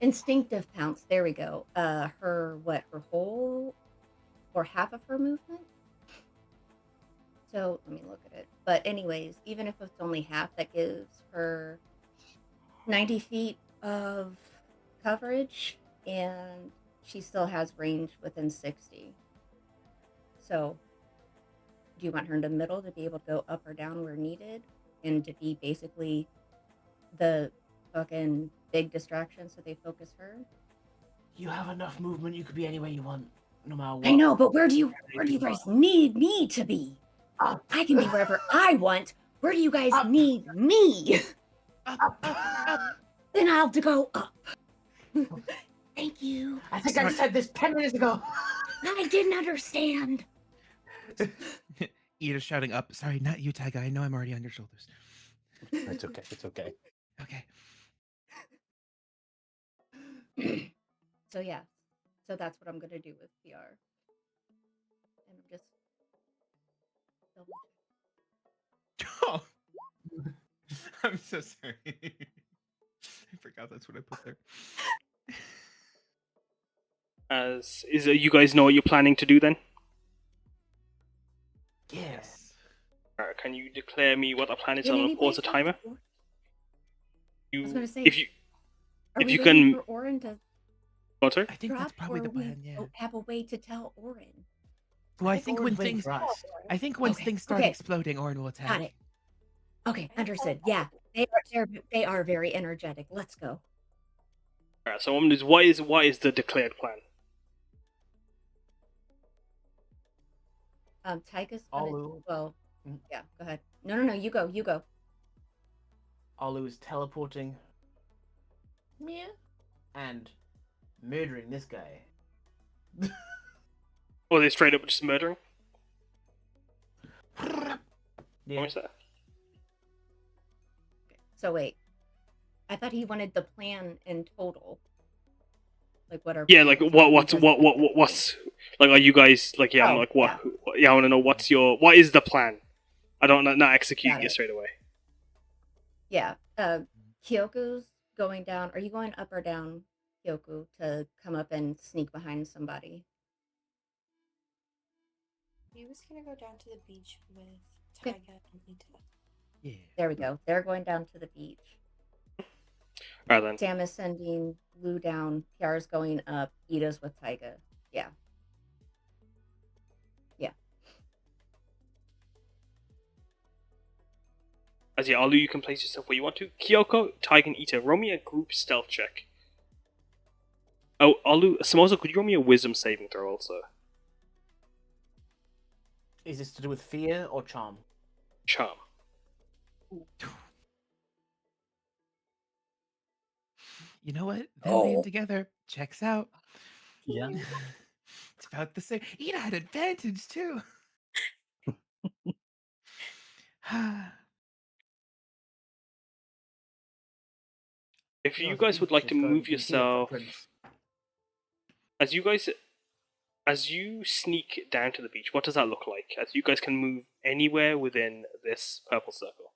[SPEAKER 1] instinctive pounce. There we go. Her whole or half of her movement. So let me look at it. But anyways, even if it's only half, that gives her 90 feet of coverage, and she still has range within 60. So do you want her in the middle to be able to go up or down where needed, and to be basically the fucking big distraction so they focus her?
[SPEAKER 4] You have enough movement. You could be anywhere you want, no matter what.
[SPEAKER 1] I know, but where do you guys need me to be? I can be wherever I want. Where do you guys need me?
[SPEAKER 6] Up.
[SPEAKER 1] Then I'll go up. Thank you.
[SPEAKER 4] I think I said this 10 minutes ago.
[SPEAKER 1] I didn't understand.
[SPEAKER 6] Ida's shouting up. Sorry, not you, Taiga. I know I'm already on your shoulders.
[SPEAKER 3] It's okay. It's okay.
[SPEAKER 6] Okay.
[SPEAKER 1] So yeah. So that's what I'm gonna do with PR. And I'm just
[SPEAKER 6] Oh. I'm so sorry. I forgot that's what I put there.
[SPEAKER 2] You guys know what you're planning to do then?
[SPEAKER 4] Yes.
[SPEAKER 2] Can you declare me what the plan is?
[SPEAKER 1] Did
[SPEAKER 2] I'll
[SPEAKER 1] anybody
[SPEAKER 2] pause the
[SPEAKER 1] talk
[SPEAKER 2] timer.
[SPEAKER 1] to I was gonna say,
[SPEAKER 2] if you
[SPEAKER 1] are
[SPEAKER 2] if
[SPEAKER 1] we
[SPEAKER 2] you
[SPEAKER 1] waiting
[SPEAKER 2] can-
[SPEAKER 1] for Oryn to
[SPEAKER 2] oh, sorry?
[SPEAKER 6] I think
[SPEAKER 1] drop,
[SPEAKER 6] that's probably
[SPEAKER 1] or
[SPEAKER 6] the
[SPEAKER 1] we
[SPEAKER 6] plan, yeah.
[SPEAKER 1] have a way to tell Oryn?
[SPEAKER 6] Well, I think when
[SPEAKER 4] Oryn's waiting
[SPEAKER 6] things
[SPEAKER 4] for us.
[SPEAKER 6] I think once
[SPEAKER 1] Okay,
[SPEAKER 6] things start
[SPEAKER 1] okay.
[SPEAKER 6] exploding, Oryn will attack.
[SPEAKER 1] Got it. Okay, understood. Yeah, they are very energetic. Let's go.
[SPEAKER 2] Alright, so what is the declared plan?
[SPEAKER 1] Taiga's gonna.
[SPEAKER 4] Alu.
[SPEAKER 1] Well, yeah. Go ahead. No. You go.
[SPEAKER 4] Alu is teleporting. Meow. And murdering this guy.
[SPEAKER 2] Or are they straight up just murdering?
[SPEAKER 4] Yeah.
[SPEAKER 2] What is that?
[SPEAKER 1] So wait, I thought he wanted the plan in total. Like what are?
[SPEAKER 2] Yeah, like what's like? Are you guys like? Yeah, I'm
[SPEAKER 1] Oh,
[SPEAKER 2] like what? Yeah, I want to know what is the plan? I don't not executing it straight away.
[SPEAKER 1] Yeah. Kyoko's going down. Are you going up or down, Kyoko, to come up and sneak behind somebody?
[SPEAKER 5] He was gonna go down to the beach with
[SPEAKER 1] Okay.
[SPEAKER 5] Taiga and Ida.
[SPEAKER 6] Yeah.
[SPEAKER 1] There we go. They're going down to the beach.
[SPEAKER 2] Alright then.
[SPEAKER 1] Sam is sending Lou down. Piyar's going up. Ida's with Taiga. Yeah.
[SPEAKER 2] As yeah, Alu, you can place yourself where you want to. Kyoko, Taiga, and Ita, roll me a group stealth check. Oh, Alu, Samosa, could you roll me a wisdom saving throw also?
[SPEAKER 4] Is this to do with fear or charm?
[SPEAKER 2] Charm.
[SPEAKER 6] You know what? Them being
[SPEAKER 3] Oh.
[SPEAKER 6] together checks out.
[SPEAKER 3] Yeah.
[SPEAKER 6] It's about the same. Ida had advantage too.
[SPEAKER 2] If
[SPEAKER 4] No,
[SPEAKER 2] you
[SPEAKER 4] it's
[SPEAKER 2] guys would
[SPEAKER 4] Peach
[SPEAKER 2] like to
[SPEAKER 4] is going
[SPEAKER 2] move
[SPEAKER 4] to be killed by
[SPEAKER 2] yourself,
[SPEAKER 4] Prince.
[SPEAKER 2] as you sneak down to the beach, what does that look like? As you guys can move anywhere within this purple circle.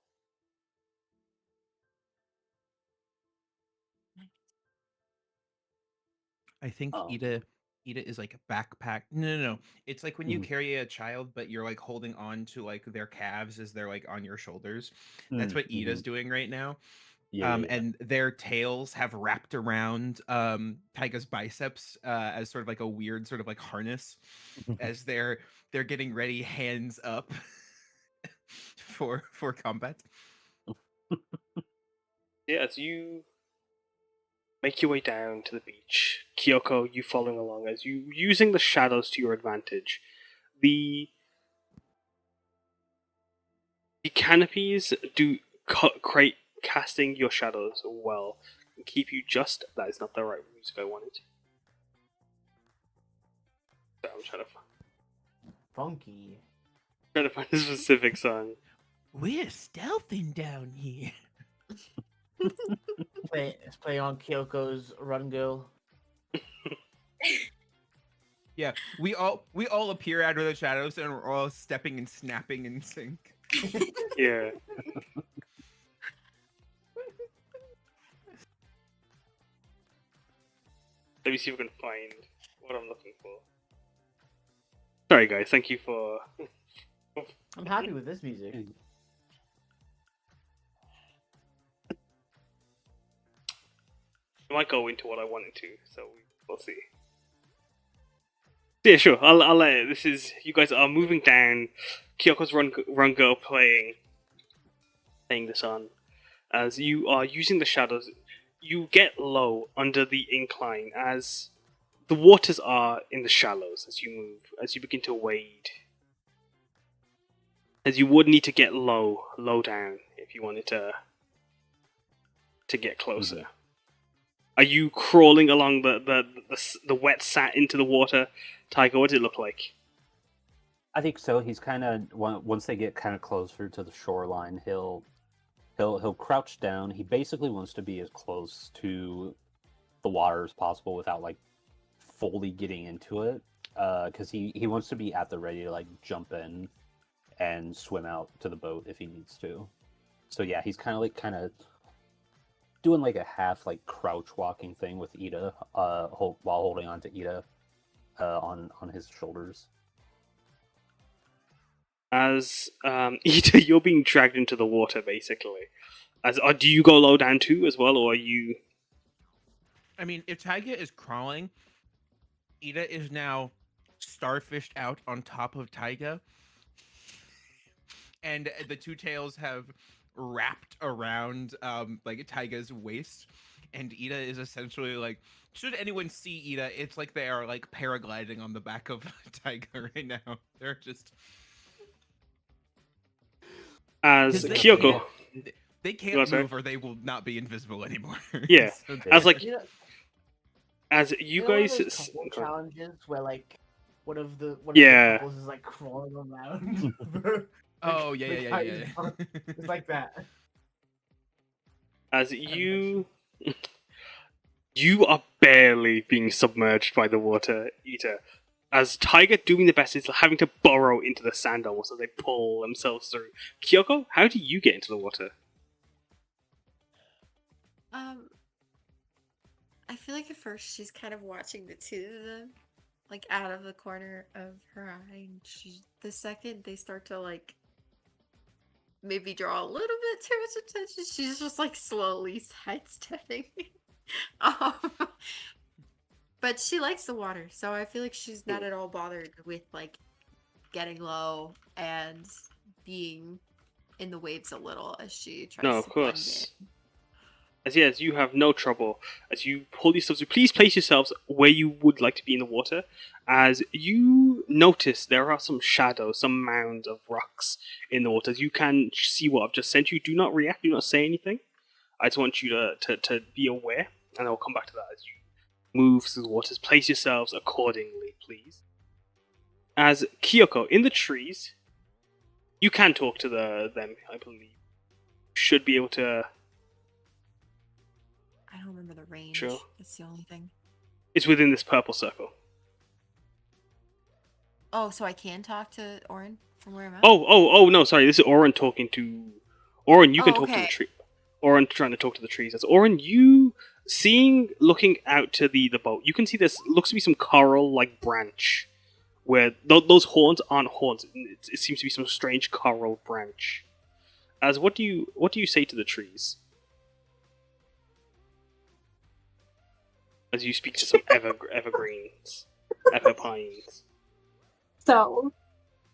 [SPEAKER 6] I think
[SPEAKER 3] Oh.
[SPEAKER 6] Ida is like a backpack. No. It's like when you
[SPEAKER 3] Mhm.
[SPEAKER 6] carry a child, but you're like holding on to like their calves as they're like on your shoulders. That's what Ida's doing right now.
[SPEAKER 3] Yeah.
[SPEAKER 6] And their tails have wrapped around Taiga's biceps as sort of like a weird sort of like harness as they're getting ready, hands up for combat.
[SPEAKER 2] Yeah, as you make your way down to the beach, Kyoko, you following along, as you using the shadows to your advantage. The canopies do create casting your shadows well and keep you just. That is not the right music I wanted. So I'm
[SPEAKER 4] Funky.
[SPEAKER 2] trying to find a specific song.
[SPEAKER 6] We're stealthing down here.
[SPEAKER 4] Let's play on Kyoko's Run Girl.
[SPEAKER 6] Yeah, we all appear out of the shadows and we're all stepping and snapping in sync.
[SPEAKER 2] Yeah. Let me see if we can find what I'm looking for. Sorry, guys. Thank you for.
[SPEAKER 4] I'm happy with this music.
[SPEAKER 2] I might go into what I wanted to, so we'll see. Yeah, sure. I'll let it. This is you guys are moving down. Kyoko's Run Girl playing this on. As you are using the shadows, you get low under the incline as the waters are in the shallows as you move, as you begin to wade. As you would need to get low down if you wanted to get closer.
[SPEAKER 3] Mhm.
[SPEAKER 2] Are you crawling along the wet sand into the water, Taiga? What does it look like?
[SPEAKER 3] I think so. He's kind of once they get kind of closer to the shoreline, he'll crouch down. He basically wants to be as close to the water as possible without like fully getting into it, because he wants to be at the ready to like jump in and swim out to the boat if he needs to. So yeah, he's kind of doing like a half like crouch walking thing with Ida, while holding on to Ida, on his shoulders.
[SPEAKER 2] As Ida, you're being dragged into the water basically. As do you go low down too as well, or are you?
[SPEAKER 6] I mean, if Taiga is crawling, Ida is now starfished out on top of Taiga, and the two tails have wrapped around like Taiga's waist, and Ida is essentially like, should anyone see Ida, it's like they are like paragliding on the back of Taiga right now. They're just
[SPEAKER 2] As
[SPEAKER 6] 'cause
[SPEAKER 2] Kyoko,
[SPEAKER 6] they
[SPEAKER 2] Go on,
[SPEAKER 6] can't
[SPEAKER 2] sorry.
[SPEAKER 6] move or they will not be invisible anymore.
[SPEAKER 2] Yeah,
[SPEAKER 6] So
[SPEAKER 2] as like
[SPEAKER 4] You know,
[SPEAKER 2] as you
[SPEAKER 4] one of
[SPEAKER 2] guys.
[SPEAKER 4] those couple challenges where like one of the
[SPEAKER 2] Yeah.
[SPEAKER 4] couples is like crawling around.
[SPEAKER 6] Oh yeah.
[SPEAKER 4] It's like that.
[SPEAKER 2] As you are barely being submerged by the water, Ida. As Taiga doing the best is having to burrow into the sand almost as they pull themselves through. Kyoko, how do you get into the water?
[SPEAKER 5] I feel like at first she's kind of watching the two of them, like out of the corner of her eye, and the second they start to like maybe draw a little bit too much attention, she's just like slowly sidestepping. um, but she likes the water, so I feel like she's not at all bothered with like getting low and being in the waves a little as she tries
[SPEAKER 2] No,
[SPEAKER 5] to
[SPEAKER 2] of
[SPEAKER 5] blend
[SPEAKER 2] course.
[SPEAKER 5] in.
[SPEAKER 2] As yes, you have no trouble. As you pull yourselves through, please place yourselves where you would like to be in the water. As you notice, there are some shadows, some mounds of rocks in the water. As you can see what I've just sent you. Do not react. Do not say anything. I just want you to be aware, and I'll come back to that as you move through the waters. Place yourselves accordingly, please. As Kyuko, in the trees, you can talk to them, I believe. You should be able to...
[SPEAKER 5] I don't remember the range.
[SPEAKER 2] Sure.
[SPEAKER 5] That's the only thing.
[SPEAKER 2] It's within this purple circle.
[SPEAKER 5] Oh, so I can talk to Oryn from where I'm at?
[SPEAKER 2] Oh, no, sorry. This is Oryn talking to... Oryn, you can talk to
[SPEAKER 5] okay.
[SPEAKER 2] the tree. Oryn trying to talk to the trees. That's Oryn, you looking out to the boat, you can see this looks to be some coral-like branch, where those horns aren't horns. It seems to be some strange coral branch. As what do you say to the trees? As you speak to some evergreens, everpines.
[SPEAKER 7] So,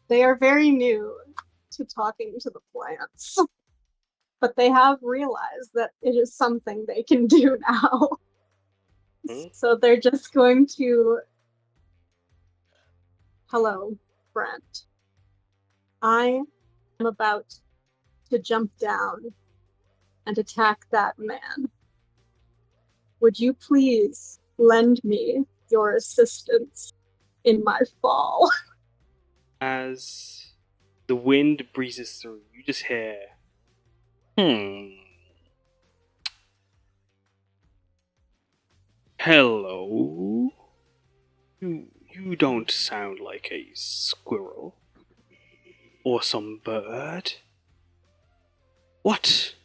[SPEAKER 7] they are very new to talking to the plants, but they have realized that it is something they can do now. So they're just going to... Hello, friend. I am about to jump down and attack that man. Would you please lend me your assistance in my fall?
[SPEAKER 2] As the wind breezes through, you just hear, hello? You don't sound like a squirrel. Or some bird. What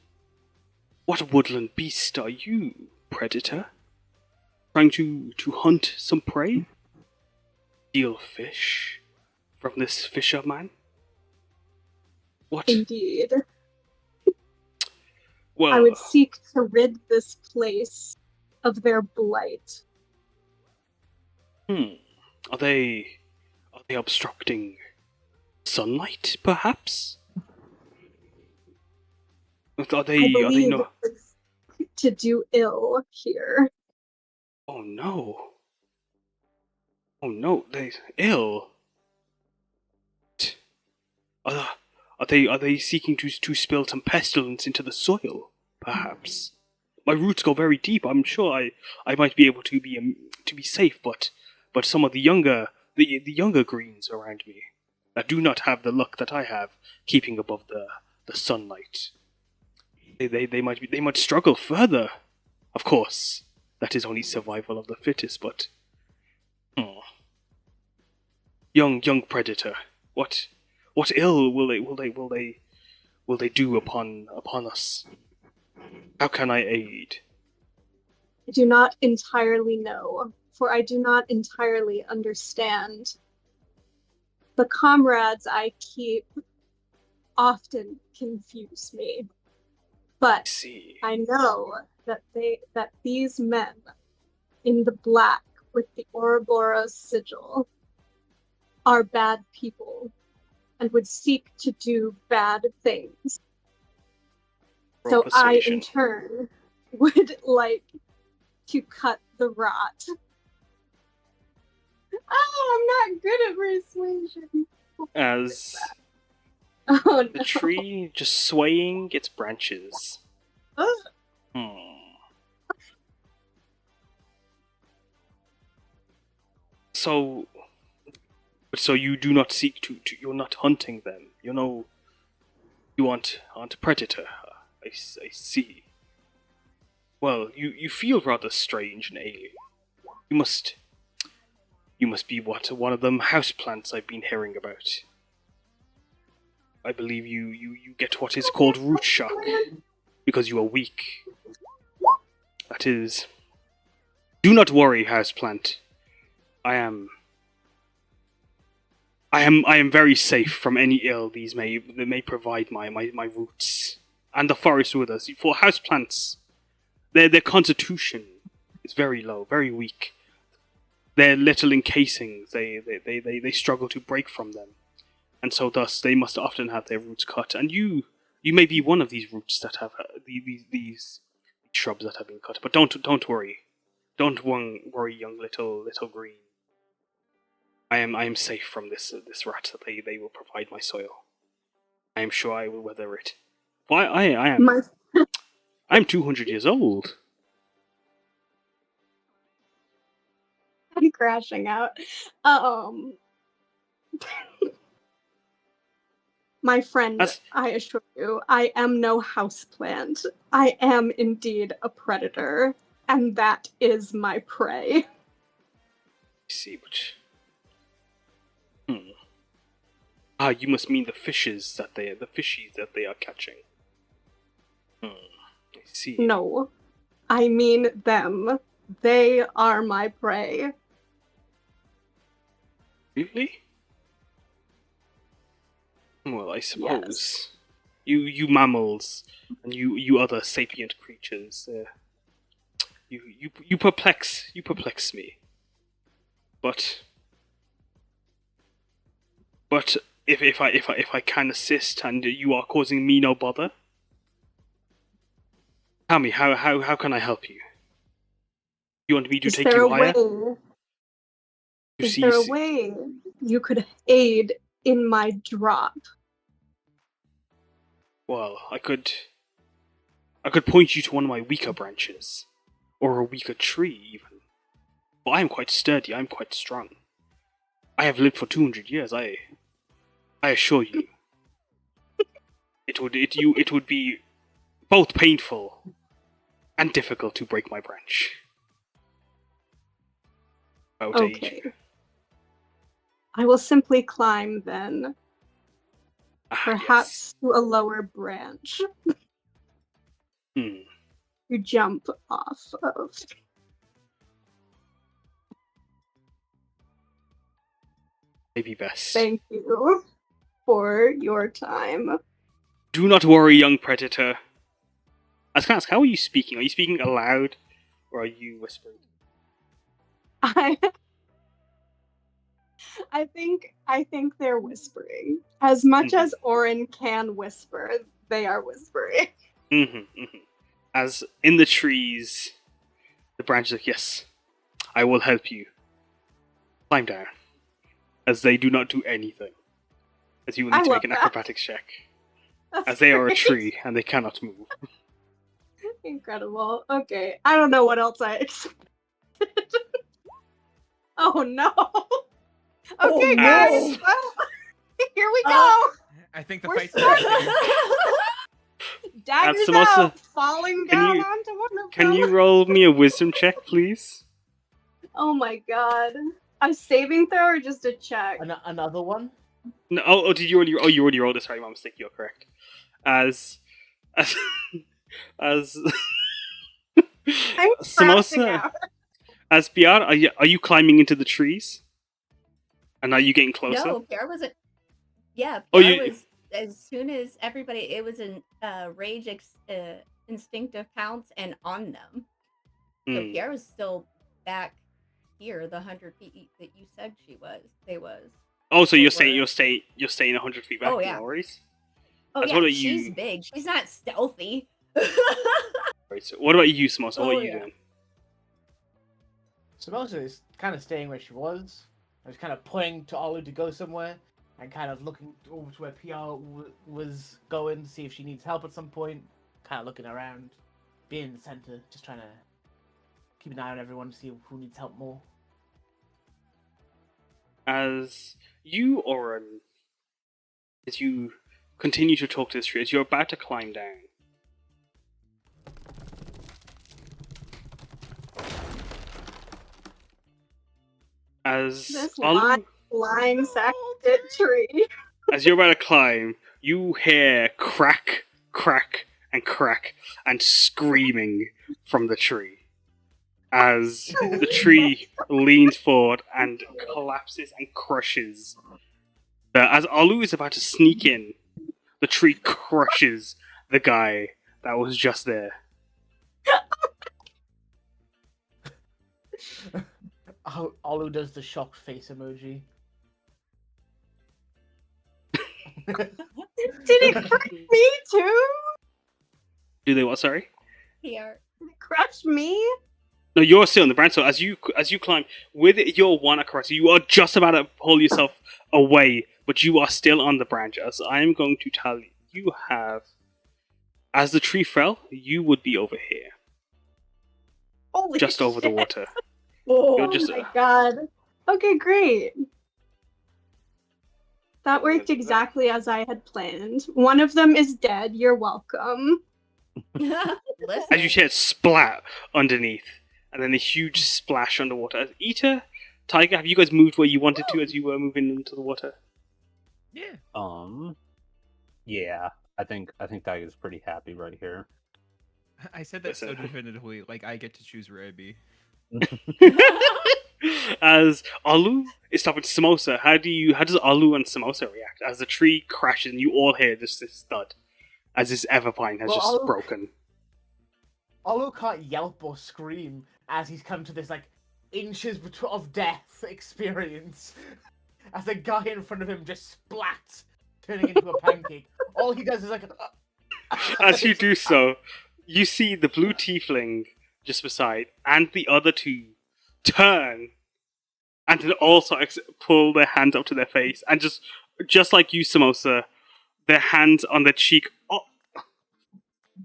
[SPEAKER 2] woodland beast are you, predator? Trying to hunt some prey? Steal fish from this fisherman? What?
[SPEAKER 7] Indeed.
[SPEAKER 2] Well,
[SPEAKER 7] I would seek to rid this place of their blight.
[SPEAKER 2] Are they obstructing sunlight, perhaps? Are they
[SPEAKER 7] I believe
[SPEAKER 2] not?
[SPEAKER 7] it's to do ill here.
[SPEAKER 2] Oh no! Oh no! They ill. Are they seeking to spill some pestilence into the soil? Perhaps. My roots go very deep. I'm sure I might be able to be safe, but some of the younger greens around me that do not have the luck that I have, keeping above the sunlight. They might struggle further. Of course, that is only survival of the fittest. But young predator, what ill will they do upon us? How can I aid?
[SPEAKER 7] I do not entirely know, for I do not entirely understand. The comrades I keep often confuse me. But I know that these men in the black with the Ouroboros sigil are bad people and would seek to do bad things. So I, in turn, would like to cut the rot. Oh, I'm not good at persuasion.
[SPEAKER 2] As
[SPEAKER 7] oh,
[SPEAKER 2] the tree just swaying its branches. So you do not seek to you're not hunting them. You know, you aren't a predator. I see. Well, you feel rather strange and alien. You must be one of them houseplants I've been hearing about. I believe you get what is called root shock because you are weak. That is. Do not worry, houseplant. I am very safe from any ill these may provide my roots and the forest with us. For houseplants, their constitution is very low, very weak. Their little encasings, they struggle to break from them, and so thus they must often have their roots cut. And you may be one of these roots that have these shrubs that have been cut. But don't worry. Don't worry, young little green. I am safe from this rat. They will provide my soil. I am sure I will weather it. Why I am
[SPEAKER 7] My
[SPEAKER 2] I'm 200 years old.
[SPEAKER 7] I'm crashing out. My friend,
[SPEAKER 2] As
[SPEAKER 7] I assure you, I am no houseplant. I am indeed a predator, and that is my prey.
[SPEAKER 2] see, but ah, you must mean the fishies that they are catching. I see.
[SPEAKER 7] No, I mean them. They are my prey.
[SPEAKER 2] Really? Well, I suppose you mammals and you other sapient creatures. You perplex me. But if I can assist and you are causing me no bother, tell me how can I help you? You want me to take you higher?
[SPEAKER 7] Is there a way you could aid in my drop?
[SPEAKER 2] Well, I could point you to one of my weaker branches, or a weaker tree even. But I am quite sturdy. I am quite strong. I have lived for 200 years. I assure you, it would be both painful and difficult to break my branch.
[SPEAKER 7] Okay. I will simply climb then. Perhaps to a lower branch. To jump off of.
[SPEAKER 2] Maybe best.
[SPEAKER 7] Thank you for your time.
[SPEAKER 2] Do not worry, young predator. I was going to ask, how are you speaking? Are you speaking aloud, or are you whispering?
[SPEAKER 7] I think they're whispering. As much as Oryn can whisper, they are whispering.
[SPEAKER 2] As in the trees, the branches are like, yes, I will help you. Climb down. As they do not do anything. As you will need to make an acrobatics check. As they are a tree and they cannot move.
[SPEAKER 7] Incredible. Okay, I don't know what else I expected. Oh no! Okay, guys. Well, here we go.
[SPEAKER 6] I think the
[SPEAKER 7] We're
[SPEAKER 6] fight's starting.
[SPEAKER 7] Daggers
[SPEAKER 2] Samosa,
[SPEAKER 7] out, falling down onto one of them.
[SPEAKER 2] Can you roll me a wisdom check, please?
[SPEAKER 7] Oh my god. A saving throw or just a check?
[SPEAKER 4] Another one?
[SPEAKER 2] No, did you already? Oh, you already rolled it. Sorry, my mistake. You're correct. As Samosa, as Piyar, are you climbing into the trees? And are you getting closer?
[SPEAKER 1] No, Piyar wasn't. Yeah, Piyar was. As soon as everybody, it was an rage instinctive pounce and on them. So Piyar was still back here, the 100 feet that you said they was.
[SPEAKER 2] Oh, so you're staying 100 feet back.
[SPEAKER 1] Oh yeah.
[SPEAKER 2] No worries.
[SPEAKER 1] Oh yeah, she's big. She's not stealthy.
[SPEAKER 2] Right. So what about you, Samosa? What are you doing?
[SPEAKER 4] Samosa is kind of staying where she was. I was kind of pointing to Olu to go somewhere, and kind of looking over to where Piyar was going to see if she needs help at some point. Kind of looking around, being in the center, just trying to keep an eye on everyone to see who needs help more.
[SPEAKER 2] As you, Oryn, as you continue to talk to this tree, as you're about to climb down, as
[SPEAKER 7] this lying sack tree.
[SPEAKER 2] As you're about to climb, you hear crack, crack, and crack, and screaming from the tree. As the tree leans forward and collapses and crushes. As Olu is about to sneak in, the tree crushes the guy that was just there.
[SPEAKER 4] Olu does the shocked face emoji.
[SPEAKER 7] Did it crush me too?
[SPEAKER 2] Do they what? Sorry?
[SPEAKER 1] Piyar.
[SPEAKER 7] Crush me?
[SPEAKER 2] No, you're still in the branch. So as you climb with your one across, you are just about to pull yourself away, but you are still on the branch. As I am going to tell you, you have, as the tree fell, you would be over here,
[SPEAKER 7] Holy
[SPEAKER 2] just over the
[SPEAKER 7] shit.
[SPEAKER 2] water.
[SPEAKER 7] Oh
[SPEAKER 2] You're just,
[SPEAKER 7] my god. Okay, great. That worked exactly as I had planned. One of them is dead. You're welcome.
[SPEAKER 1] Listen.
[SPEAKER 2] as you hear it splat underneath, and then a huge splash underwater. As Ita, Taiga, have you guys moved where you wanted to as you were moving into the water?
[SPEAKER 6] Yeah.
[SPEAKER 3] Yeah. I think Taiga's pretty happy right here.
[SPEAKER 6] I said that so
[SPEAKER 2] Listen.
[SPEAKER 6] definitively, like I get to choose where I be.
[SPEAKER 2] As Alu is stopping Samosa, how does Alu and Samosa react as the tree crashes and you all hear this thud as this everpine has
[SPEAKER 4] Well,
[SPEAKER 2] just
[SPEAKER 4] Alu-
[SPEAKER 2] broken?
[SPEAKER 4] Olo can't yelp or scream as he's come to this like inches of death experience. As a guy in front of him just splats, turning into a pancake. All he does is like.
[SPEAKER 2] As you do so, you see the blue tiefling just beside and the other two turn and then also pull their hands up to their face and just like you, Samosa, their hands on their cheek up.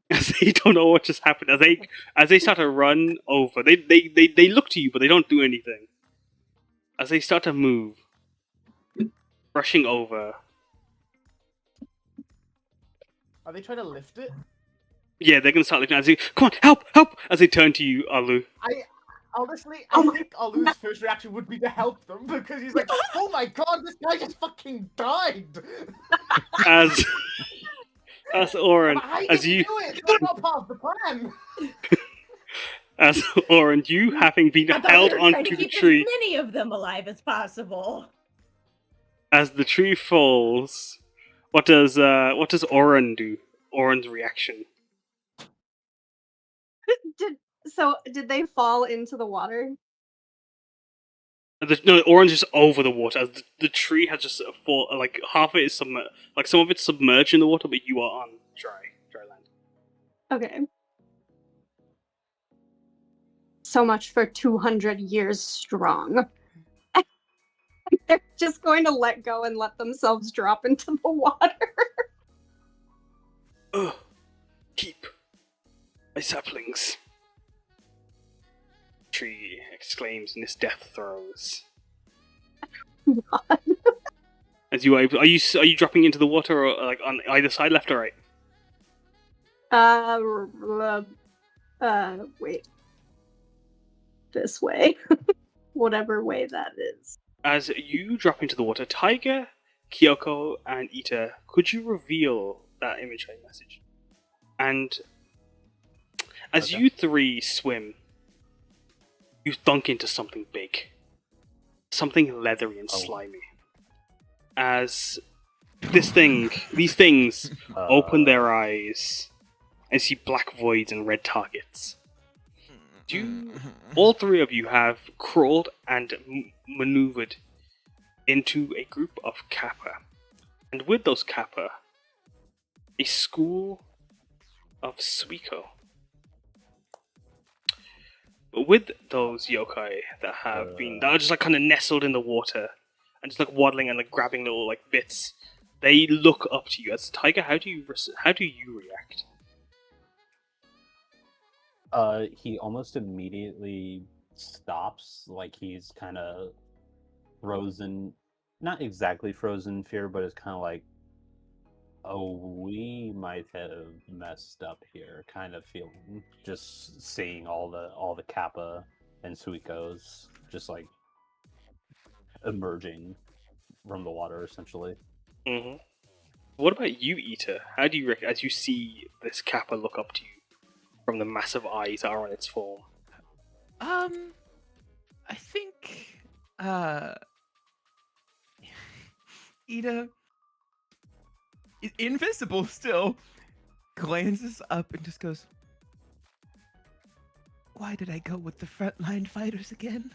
[SPEAKER 2] As they don't know what just happened, as they start to run over, they look to you, but they don't do anything. As they start to move, rushing over.
[SPEAKER 4] Are they trying to lift it?
[SPEAKER 2] Yeah, they're gonna start looking as they come on, help, help! As they turn to you, Alu.
[SPEAKER 4] Honestly, I think Alu's first reaction would be to help them because he's like, "Oh my god, this guy just fucking died."
[SPEAKER 2] As Oryn,
[SPEAKER 4] How
[SPEAKER 2] as
[SPEAKER 4] did
[SPEAKER 2] you
[SPEAKER 4] do it? That's not part of the plan.
[SPEAKER 2] as Oryn, you having been
[SPEAKER 1] I thought
[SPEAKER 2] held
[SPEAKER 1] we were trying to
[SPEAKER 2] onto the
[SPEAKER 1] keep
[SPEAKER 2] tree,
[SPEAKER 1] as many of them alive as possible.
[SPEAKER 2] as the tree falls, what does Oryn do? Oryn's reaction.
[SPEAKER 7] Did they fall into the water?
[SPEAKER 2] No, Oryn's just over the water. As the tree has just fall, like half of it is like some of it's submerged in the water, but you are on dry land.
[SPEAKER 7] Okay. So much for 200 years strong. They're just going to let go and let themselves drop into the water.
[SPEAKER 2] Ugh. Keep my saplings. Tree exclaims in his death throes.
[SPEAKER 7] God.
[SPEAKER 2] As you are you dropping into the water or like on either side, left or right?
[SPEAKER 7] Wait. This way. Whatever way that is.
[SPEAKER 2] As you drop into the water, Taiga, Kyuko, and Ita, could you reveal that image message? And as
[SPEAKER 3] Okay.
[SPEAKER 2] you three swim, you thunk into something big. Something leathery and slimy. As these things open their eyes and see black voids and red targets. All three of you have crawled and maneuvered into a group of Kappa. And with those Kappa, a school of Suiko. But with those yokai that are just like kind of nestled in the water and just like waddling and like grabbing little like bits, they look up to you. As Taiga, how do you react?
[SPEAKER 3] He almost immediately stops, like he's kind of frozen, not exactly frozen in fear, but it's kind of like, oh, we might have messed up here, kind of feeling, just seeing all the Kappa and Suikos just like emerging from the water, essentially.
[SPEAKER 2] Mm-hmm. What about you, Ita? How do you react as you see this Kappa look up to you from the massive eyes that are on its form?
[SPEAKER 6] I think Ida, invisible still, glances up and just goes, "Why did I go with the frontline fighters again?"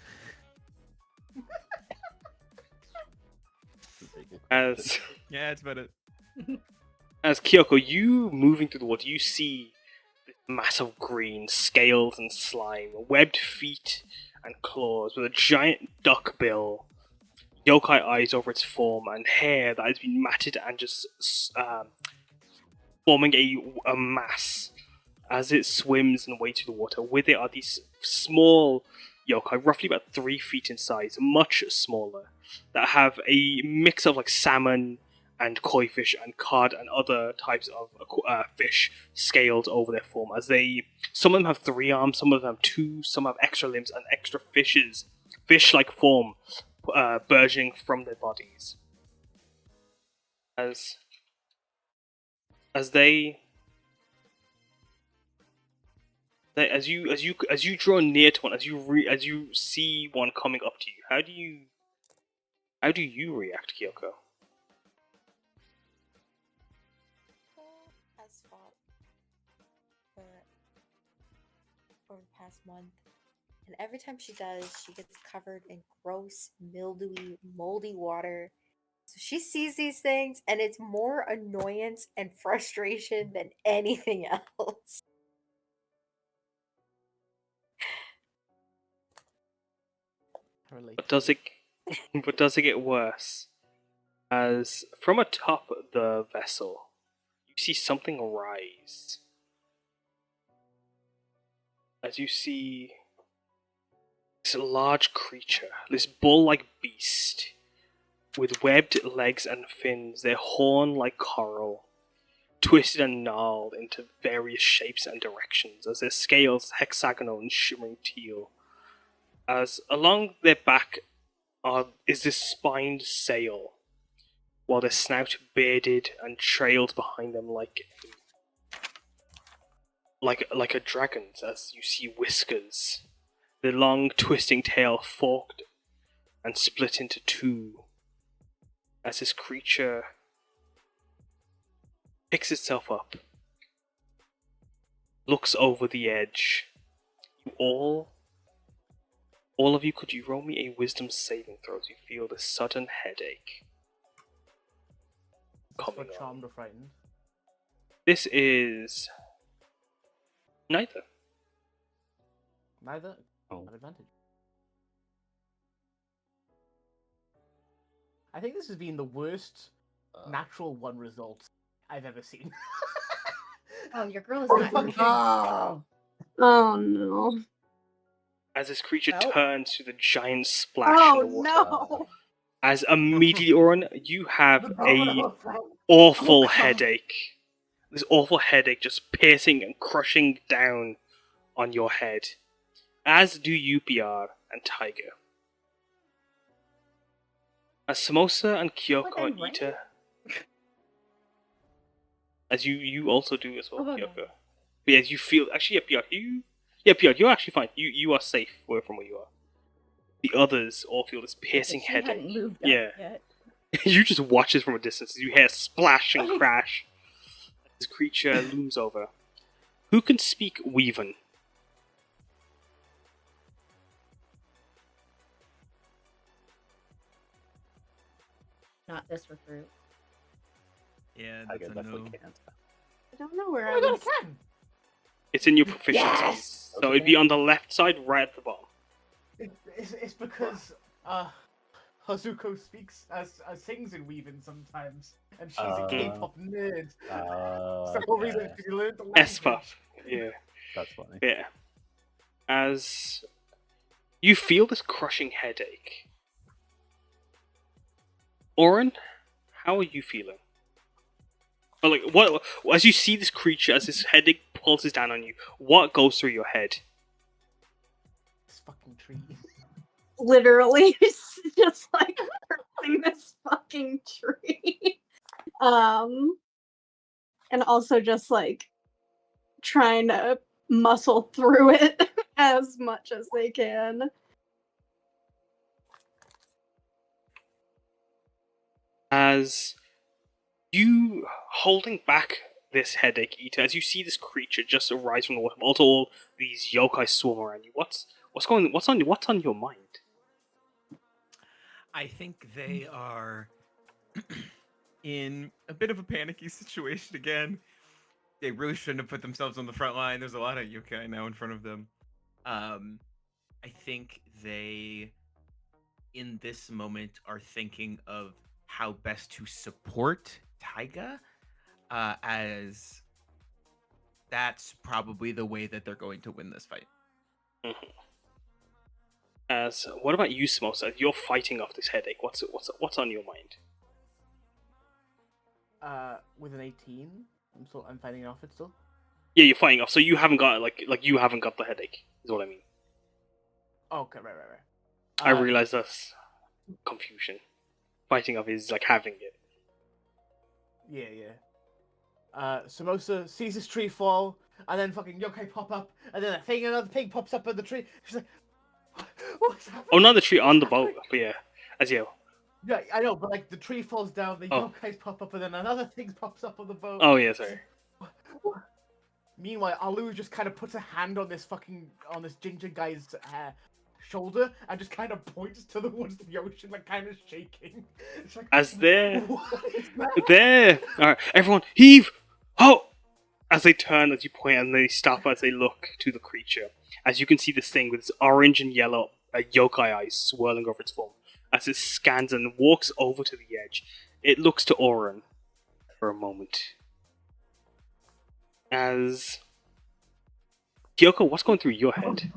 [SPEAKER 2] As
[SPEAKER 6] Yeah, that's about it.
[SPEAKER 2] Kyuko, you moving through the water, you see this mass of green, scales and slime, webbed feet and claws, with a giant duck bill, yokai eyes over its form, and hair that has been matted and just forming a mass as it swims and wades through the water. With it are these small yokai, roughly about 3 feet in size, much smaller, that have a mix of like salmon and koi fish and cod and other types of fish scaled over their form. As some of them have 3 arms, some of them have 2, some have extra limbs and extra fish-like form burgeoning from their bodies. As you draw near to one, as you see one coming up to you, how do you react, Kyuko?
[SPEAKER 5] Has fought for the past month, and every time she does, she gets covered in gross, mildewy, moldy water. So she sees these things, and it's more annoyance and frustration than anything else.
[SPEAKER 2] But does it get worse? As from atop the vessel, you see something rise. As you see this large creature, this bull-like beast, with webbed legs and fins, their horn like coral, twisted and gnarled into various shapes and directions, as their scales hexagonal and shimmering teal. As along their back is this spined sail, while their snout bearded and trailed behind them like a dragon's, as you see whiskers, the long twisting tail forked and split into 2, as this creature picks itself up, looks over the edge. You all of you, could you roll me a wisdom saving throw as you feel this sudden headache coming on?
[SPEAKER 4] Charmed or frightened?
[SPEAKER 2] This is neither.
[SPEAKER 4] Neither?
[SPEAKER 3] Oh.
[SPEAKER 4] An advantage. I think this has been the worst natural 1 result I've ever seen.
[SPEAKER 1] Oh, your girl is not.
[SPEAKER 4] Fucking-
[SPEAKER 1] Oh,
[SPEAKER 7] Oh no.
[SPEAKER 2] As this creature
[SPEAKER 1] Nope.
[SPEAKER 2] turns to the giant splash in the
[SPEAKER 7] Oh
[SPEAKER 2] water.
[SPEAKER 7] no.
[SPEAKER 2] As immediately, Oryn, you have a awful headache. This awful headache just piercing and crushing down on your head. As do you, Piyar and Taiga. As Samosa and Kyuko and Ita, as you also do as well,
[SPEAKER 1] Oh, no.
[SPEAKER 2] Kyuko. But as you feel, actually, Piyar, Piyar, you're actually fine. You are safe from where you are. The others all feel this piercing
[SPEAKER 1] she
[SPEAKER 2] headache.
[SPEAKER 1] hadn't moved up
[SPEAKER 2] Yeah.
[SPEAKER 1] yet.
[SPEAKER 2] You just watch this from a distance as you hear a splash and crash. This creature looms over. Who can speak Weaven?
[SPEAKER 1] Not this recruit.
[SPEAKER 6] Yeah,
[SPEAKER 3] I
[SPEAKER 6] that's a
[SPEAKER 3] definitely
[SPEAKER 6] no.
[SPEAKER 3] can't.
[SPEAKER 7] I don't know where
[SPEAKER 4] Oh
[SPEAKER 7] I
[SPEAKER 4] my god,
[SPEAKER 7] was.
[SPEAKER 4] I can!
[SPEAKER 2] It's in your proficiencies.
[SPEAKER 1] Yes!
[SPEAKER 2] So it'd be on the left side, right at the bottom.
[SPEAKER 4] It's because Hazuko sings in Weaving sometimes, and she's a K-pop nerd. So the reason she learned the language.
[SPEAKER 2] S-Puff. Yeah.
[SPEAKER 3] That's funny.
[SPEAKER 2] Yeah. As you feel this crushing headache. Oryn, how are you feeling? But like, what as you see this creature, as this headache pulses down on you, what goes through your head?
[SPEAKER 4] This fucking tree.
[SPEAKER 7] Literally, it's just like cursing this fucking tree. And also just like trying to muscle through it as much as they can.
[SPEAKER 2] As you holding back this headache, Ita, as you see this creature just arise from the water, also all these yokai swarm around you. What's on your mind?
[SPEAKER 6] I think they are in a bit of a panicky situation again. They really shouldn't have put themselves on the front line. There's a lot of yokai now in front of them. I think they, in this moment, are thinking of how best to support Taiga, as that's probably the way that they're going to win this fight.
[SPEAKER 2] Mm-hmm. As what about you, Samosa? You're fighting off this headache. What's on your mind?
[SPEAKER 4] With an 18, I'm fighting off it still.
[SPEAKER 2] Yeah, you're fighting off. So you haven't got you haven't got the headache. Is what I mean.
[SPEAKER 4] Okay, right.
[SPEAKER 2] I realize that's confusion. Fighting off is like having it.
[SPEAKER 4] Yeah. Samosa sees this tree fall, and then fucking yokai pop up, and then another pig pops up in the tree. She's like, "What's happening?"
[SPEAKER 2] Oh, not the tree on the boat, but yeah, as you.
[SPEAKER 4] Yeah, I know, but like the tree falls down, the
[SPEAKER 2] Oh.
[SPEAKER 4] yokais pop up, and then another thing pops up on the boat.
[SPEAKER 2] Oh yeah, sorry.
[SPEAKER 4] Meanwhile, Alu just kind of puts a hand on this ginger guy's shoulder and just kind of points towards the ocean, like kind of shaking. It's like,
[SPEAKER 2] As they're
[SPEAKER 4] what is that?
[SPEAKER 2] there, all right, everyone heave! Oh! As they turn, as you point, and they stop as they look to the creature. As you can see this thing with its orange and yellow yokai eyes swirling over its form. As it scans and walks over to the edge, it looks to Oryn for a moment. As Kyuko, what's going through your head?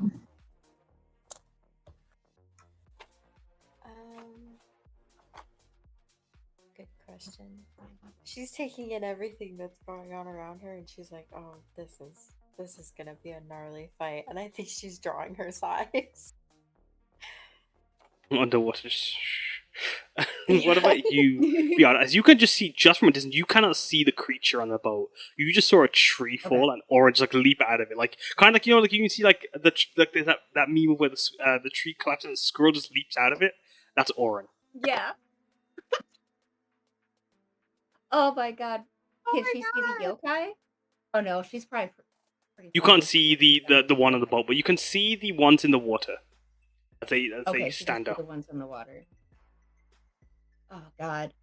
[SPEAKER 5] Good question. She's taking in everything that's going on around her, and she's like, "Oh, this is gonna be a gnarly fight," and I think she's drawing her size.
[SPEAKER 2] Underwater. What about you, Piyar? As you can just see, just from a distance, you cannot see the creature on the boat. You just saw a tree fall and Oryn like leap out of it, like kind of like like you can see like there's that meme where the tree collapses and the squirrel just leaps out of it. That's Oryn.
[SPEAKER 1] Yeah. Oh my god. Can she see the yokai? Oh no, she's probably pretty.
[SPEAKER 2] You can't see the one on the boat, but you can see the ones in the water as they stand up.
[SPEAKER 1] The ones in the water. Oh god.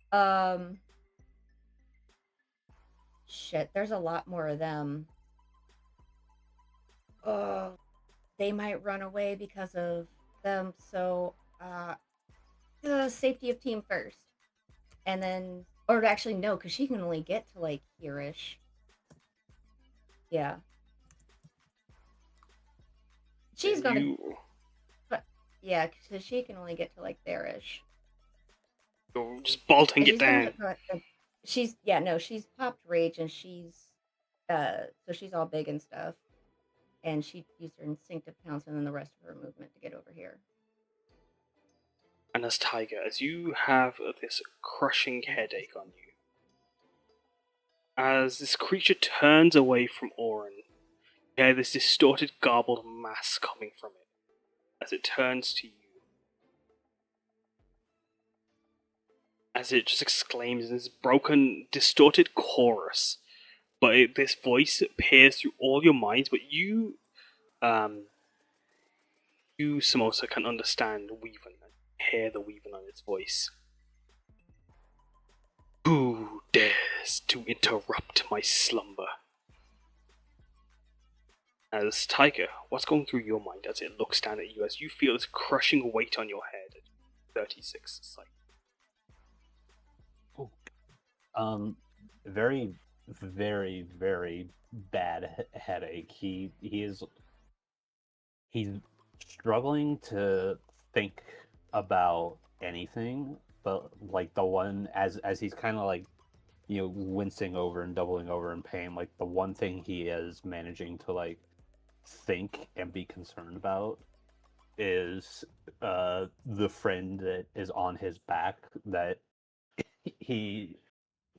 [SPEAKER 1] Shit, there's a lot more of them. Oh, they might run away because of them. So, safety of team first, and then, or actually no, because she can only get to like here-ish. Yeah, she's gonna. But yeah, because she can only get to like there-ish.
[SPEAKER 2] You're just bolting it down.
[SPEAKER 1] She's popped rage and so she's all big and stuff, and she used her instinctive pounce and then the rest of her movement to get over here.
[SPEAKER 2] And as Taiga, as you have this crushing headache on you, as this creature turns away from Oryn, you hear this distorted, garbled mass coming from it as it turns to you. As it just exclaims in this broken, distorted chorus. But this voice appears through all your minds, but you, Samosa, can understand Weavon and hear the Weavon on its voice. Who dares to interrupt my slumber? As Taiga, what's going through your mind as it looks down at you as you feel this crushing weight on your head at 36 cycle?
[SPEAKER 3] Very, very, very bad headache. He's struggling to think about anything, but like the one as he's kind of like wincing over and doubling over in pain, like the one thing he is managing to like think and be concerned about is the friend that is on his back that he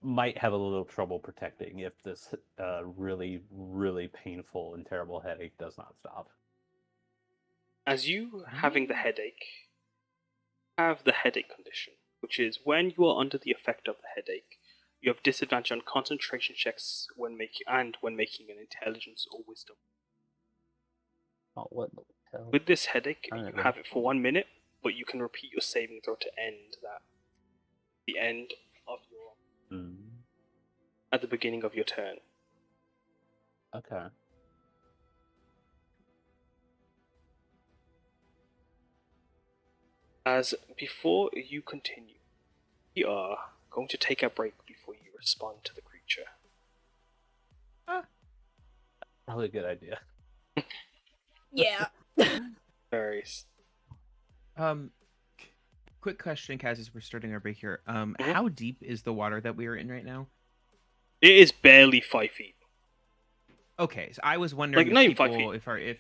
[SPEAKER 3] might have a little trouble protecting if this really, really painful and terrible headache does not stop.
[SPEAKER 2] As you having the headache, have the headache condition, which is when you are under the effect of the headache, you have disadvantage on concentration checks when making an intelligence or wisdom.
[SPEAKER 3] Oh, what the hell?
[SPEAKER 2] With this headache, you have it for 1 minute, but you can repeat your saving throw to end that. The end of your at the beginning of your turn.
[SPEAKER 3] Okay.
[SPEAKER 2] As before you continue, we are going to take a break before you respond to the creature.
[SPEAKER 3] Probably a good idea.
[SPEAKER 1] Yeah.
[SPEAKER 2] Varies.
[SPEAKER 6] Quick question, Kaz, as we're starting our break here. How deep is the water that we are in right now?
[SPEAKER 2] It is barely 5 feet.
[SPEAKER 6] Okay, so I was wondering
[SPEAKER 2] Like, not
[SPEAKER 6] if
[SPEAKER 2] even 5
[SPEAKER 6] people,
[SPEAKER 2] feet.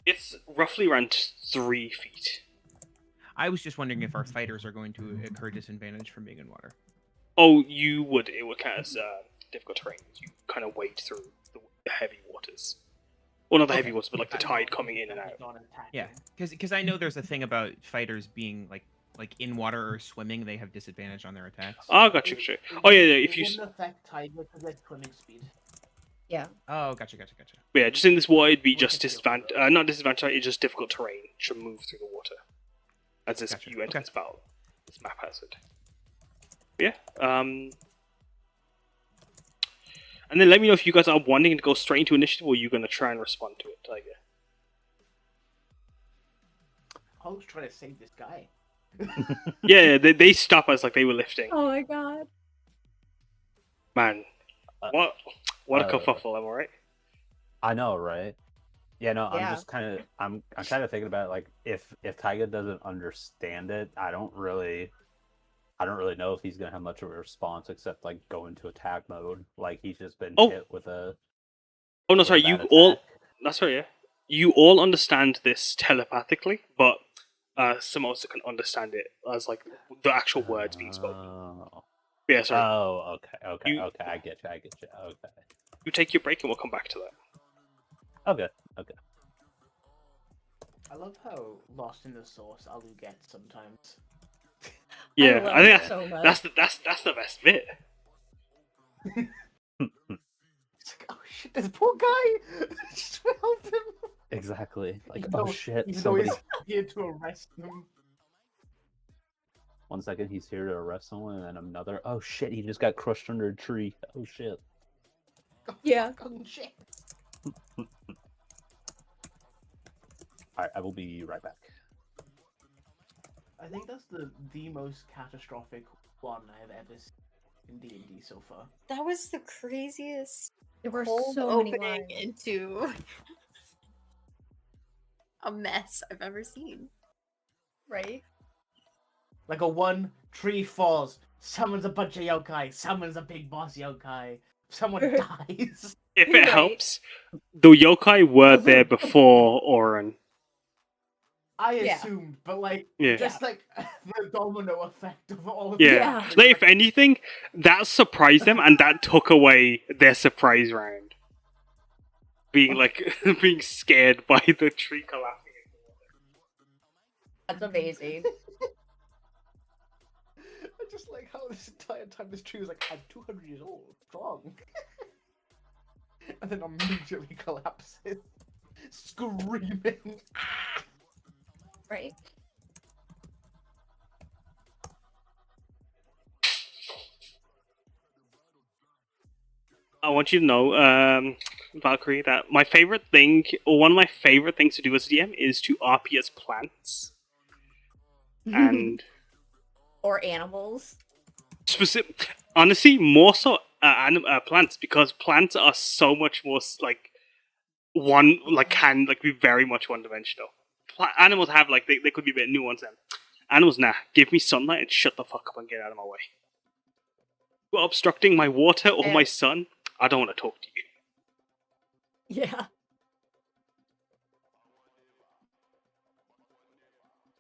[SPEAKER 2] It's roughly around 3 feet.
[SPEAKER 6] I was just wondering if our fighters are going to incur disadvantage from being in water.
[SPEAKER 2] Oh, you would. It would kind of difficult terrain. You kind of wade through the heavy waters. Well, not the heavy waters, but like the tide coming in and out.
[SPEAKER 6] Yeah, because I know there's a thing about fighters being like in water or swimming, they have disadvantage on their attacks.
[SPEAKER 2] Oh, gotcha. Oh, yeah. If you
[SPEAKER 4] wouldn't affect Taiga because their swimming speed.
[SPEAKER 1] Yeah.
[SPEAKER 6] Oh, gotcha.
[SPEAKER 2] yeah, just in this water, it'd be just disadvantage. Not disadvantage. It's just difficult terrain to move through the water. As this you enter this battle, this map hazard. But yeah. And then let me know if you guys are wanting to go straight into initiative, or you're going to try and respond to it, Taiga.
[SPEAKER 4] I was trying to save this guy.
[SPEAKER 2] Yeah, they stop us like they were lifting.
[SPEAKER 1] Oh my god.
[SPEAKER 2] Man, what a kerfuffle, am I right?
[SPEAKER 3] I know, right? Yeah, no,
[SPEAKER 1] Yeah.
[SPEAKER 3] I'm just kind of thinking about it, like if Taiga doesn't understand it, I don't really know if he's gonna have much of a response except like go into attack mode. Like he's just been hit with a.
[SPEAKER 2] Oh no, sorry. That's right. Yeah, you all understand this telepathically, but Samosa can understand it as like the actual words being spoken. Yeah, sorry.
[SPEAKER 3] Oh, okay. I get you. Okay.
[SPEAKER 2] You take your break, and we'll come back to that.
[SPEAKER 3] Okay.
[SPEAKER 4] I love how lost in the sauce Alu gets sometimes.
[SPEAKER 2] Yeah, I think
[SPEAKER 1] so much.
[SPEAKER 2] that's the best bit.
[SPEAKER 4] It's like, oh shit, this poor guy! Just to help him.
[SPEAKER 3] Exactly. Like,
[SPEAKER 4] Even
[SPEAKER 3] oh
[SPEAKER 4] though-
[SPEAKER 3] shit,
[SPEAKER 4] Even though
[SPEAKER 3] somebody.
[SPEAKER 4] he's here to arrest them.
[SPEAKER 3] 1 second, he's here to arrest someone, and then another. Oh shit, he just got crushed under a tree. Oh shit.
[SPEAKER 4] Oh,
[SPEAKER 1] Yeah.
[SPEAKER 4] fucking shit.
[SPEAKER 3] Alright, I will be right back.
[SPEAKER 4] I think that's the most catastrophic one I've ever seen in D&D so far.
[SPEAKER 5] That was the craziest
[SPEAKER 1] There were
[SPEAKER 5] cold
[SPEAKER 1] so many
[SPEAKER 5] opening
[SPEAKER 1] lines.
[SPEAKER 5] into a mess I've ever seen.
[SPEAKER 1] Right?
[SPEAKER 4] Like a one tree falls, summons a bunch of yokai, summons a big boss yokai, someone dies.
[SPEAKER 2] If it
[SPEAKER 1] Right.
[SPEAKER 2] helps, the yokai were there before Oryn.
[SPEAKER 4] I
[SPEAKER 1] Yeah.
[SPEAKER 4] assumed, but like,
[SPEAKER 2] Yeah.
[SPEAKER 4] just like the domino effect of all of
[SPEAKER 2] Yeah.
[SPEAKER 4] that.
[SPEAKER 2] Like, if anything, that surprised them, and that took away their surprise round. Being like being scared by the tree collapsing.
[SPEAKER 1] That's amazing.
[SPEAKER 4] I just like how this entire time this tree was like, I'm 200 years old, strong. And then immediately collapses, screaming.
[SPEAKER 1] Right?
[SPEAKER 2] I want you to know, Valkyrie, that my favorite thing, or one of my favorite things to do as a DM, is to RP as plants. And
[SPEAKER 1] Or animals.
[SPEAKER 2] honestly, more so plants, because plants are so much more like can be very much one dimensional. Animals have they could be a bit nuanced. Then animals, nah, give me sunlight and shut the fuck up and get out of my way. You're obstructing my water or my sun. I don't want to talk to you.
[SPEAKER 1] Yeah.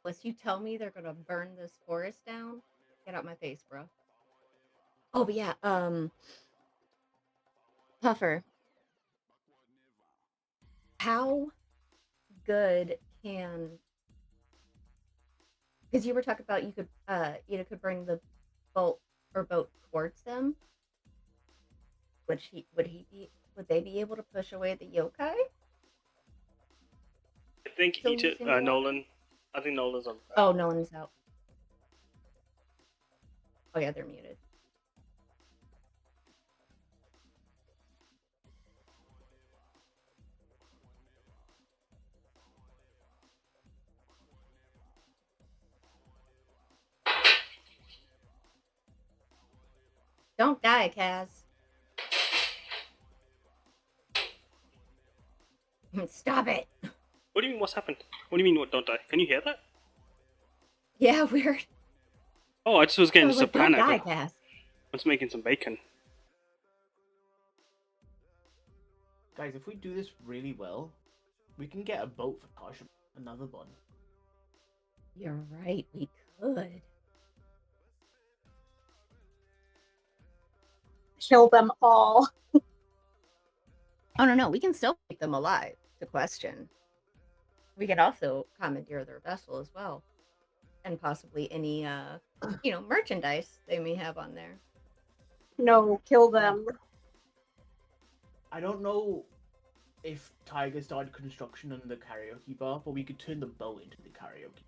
[SPEAKER 1] Unless you tell me they're gonna burn this forest down, get out my face, bro. Oh, but yeah, Puffer. How good can... Because you were talking about you could bring the boat towards them. Would they be able to push away the yokai?
[SPEAKER 2] I think Nolan. I think Nolan's on.
[SPEAKER 1] Oh, Nolan's out. Oh yeah, they're muted. Don't die, Kaz. Stop it.
[SPEAKER 2] What do you mean? What's happened? What do you mean? What? Don't die? Can you hear that?
[SPEAKER 1] Yeah, weird.
[SPEAKER 2] Oh, I just was
[SPEAKER 1] I
[SPEAKER 2] getting
[SPEAKER 1] was
[SPEAKER 2] just a
[SPEAKER 1] like, don't
[SPEAKER 2] panic.
[SPEAKER 1] die, Kaz.
[SPEAKER 2] I was making some bacon.
[SPEAKER 4] Guys, if we do this really well, we can get a boat for Tajima. Another one.
[SPEAKER 1] You're right, we could.
[SPEAKER 7] Kill them all.
[SPEAKER 1] Oh, no, we can still keep them alive, to question. We can also commandeer their vessel as well. And possibly any, merchandise they may have on there.
[SPEAKER 7] No, kill them.
[SPEAKER 4] I don't know if Taiga started construction on the karaoke bar, but we could turn the boat into the karaoke.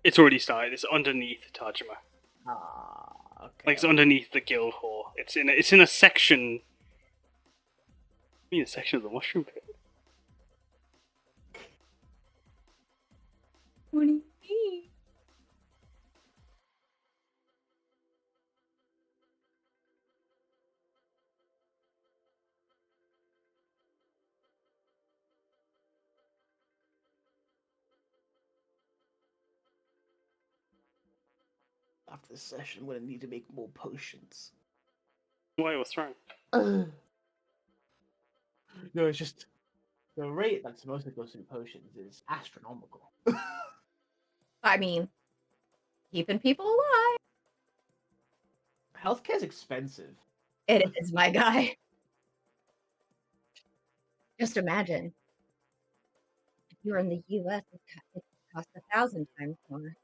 [SPEAKER 2] It's already started. It's underneath Tajima.
[SPEAKER 4] Ah, okay.
[SPEAKER 2] Like, it's underneath the guild hall. It's in a section. I mean, a section of the mushroom pit.
[SPEAKER 1] What do you mean?
[SPEAKER 4] After this session, I'm gonna need to make more potions.
[SPEAKER 2] Why? What's wrong?
[SPEAKER 4] No, it's just the rate that Samosa goes through potions is astronomical.
[SPEAKER 1] I mean, keeping people alive.
[SPEAKER 4] Healthcare's expensive.
[SPEAKER 1] It is, my guy. Just imagine. If you're in the US, it costs 1,000 times more.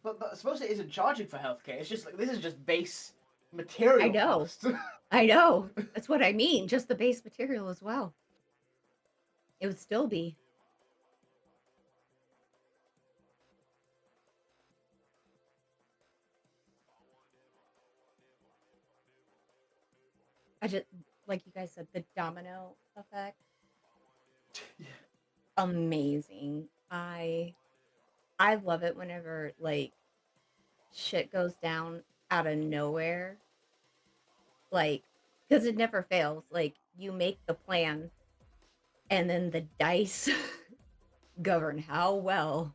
[SPEAKER 4] But Samosa isn't charging for healthcare. It's just like this is just base material.
[SPEAKER 1] I know.
[SPEAKER 4] Cost.
[SPEAKER 1] I know. That's what I mean. Just the base material as well. It would still be. I just, like you guys said, the domino effect.
[SPEAKER 4] Yeah.
[SPEAKER 1] Amazing. I love it whenever like shit goes down out of nowhere. Like, because it never fails. Like, you make the plan and then the dice govern how well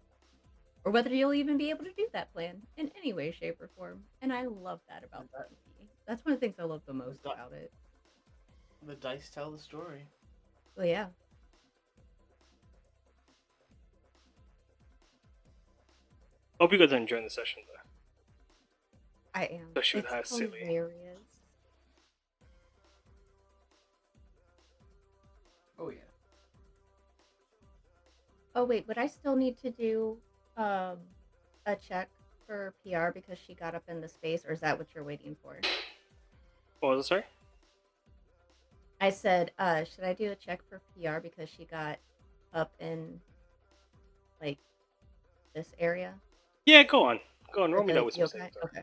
[SPEAKER 1] or whether you'll even be able to do that plan in any way, shape, or form. And I love that about the D&D. That's one of the things I love the most about it.
[SPEAKER 4] The dice tell the story.
[SPEAKER 1] Well, yeah.
[SPEAKER 2] Hope you guys are enjoying the session, though.
[SPEAKER 1] I am.
[SPEAKER 2] Especially with
[SPEAKER 1] It's
[SPEAKER 2] how silly.
[SPEAKER 1] hilarious.
[SPEAKER 4] Oh yeah.
[SPEAKER 1] Oh wait, would I still need to do a check for PR because she got up in the space, or is that what you're waiting for?
[SPEAKER 2] What was it, sorry?
[SPEAKER 1] I said, should I do a check for PR because she got up in like this area?
[SPEAKER 2] Yeah, go on. Go on, roll me
[SPEAKER 1] The
[SPEAKER 2] that with some
[SPEAKER 1] yokai?
[SPEAKER 2] savings.
[SPEAKER 1] Okay.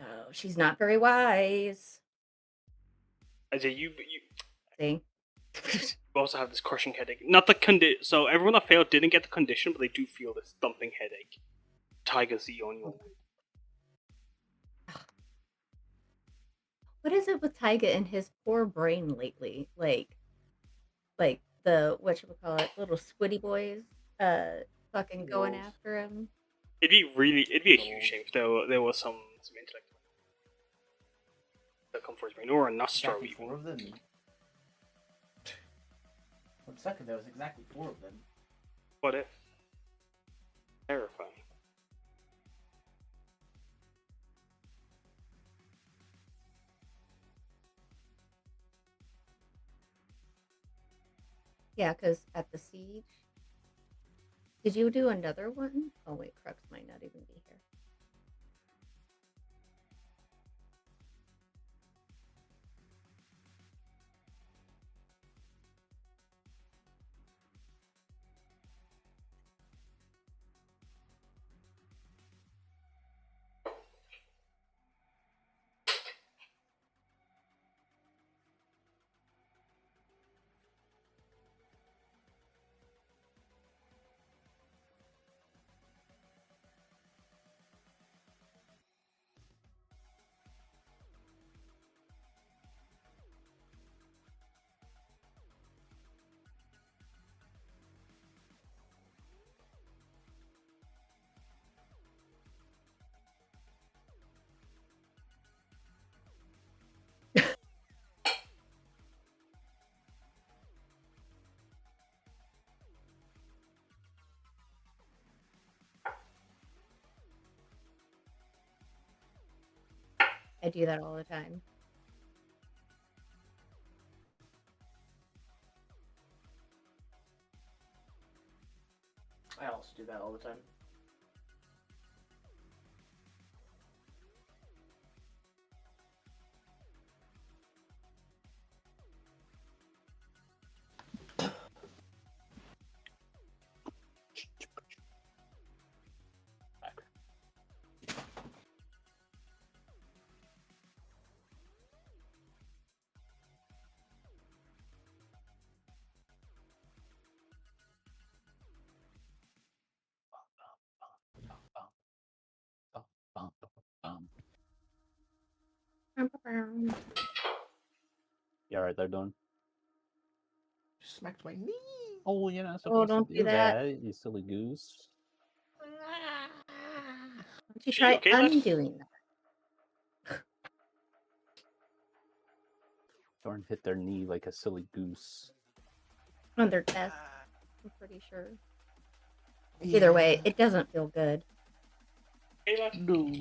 [SPEAKER 1] Oh, she's not very wise.
[SPEAKER 2] I say you
[SPEAKER 1] See?
[SPEAKER 2] also have this crushing headache. Not the condition. So everyone that failed didn't get the condition, but they do feel this thumping headache. Taiga's the only one.
[SPEAKER 1] What is it with Taiga and his poor brain lately? Like the whatchamacallit, little squiddy boys, fucking going
[SPEAKER 4] Wolves.
[SPEAKER 1] after him.
[SPEAKER 2] It'd be a huge shame if there was some intellect that come for his brain, or a Nostro
[SPEAKER 4] Exactly
[SPEAKER 2] even.
[SPEAKER 4] 4 of them. 1 second, there was exactly 4 of them.
[SPEAKER 2] What if? Terrifying.
[SPEAKER 1] Yeah, because at the siege. Did you do another one? Oh wait, Crux might not even be here. I do that all the time.
[SPEAKER 4] I also do that all the time.
[SPEAKER 3] You alright there, Dawn?
[SPEAKER 4] Smacked my knee.
[SPEAKER 3] Oh, you're not
[SPEAKER 1] Oh,
[SPEAKER 3] supposed
[SPEAKER 1] don't
[SPEAKER 3] to
[SPEAKER 1] do
[SPEAKER 3] do
[SPEAKER 1] that.
[SPEAKER 3] that, you silly goose.
[SPEAKER 1] Why don't you
[SPEAKER 2] She
[SPEAKER 1] try
[SPEAKER 2] okay, lad?
[SPEAKER 1] undoing that?
[SPEAKER 3] Thorn hit their knee like a silly goose.
[SPEAKER 1] On their chest, I'm pretty sure. Either way, it doesn't feel good.
[SPEAKER 2] Okay, lad?
[SPEAKER 4] No.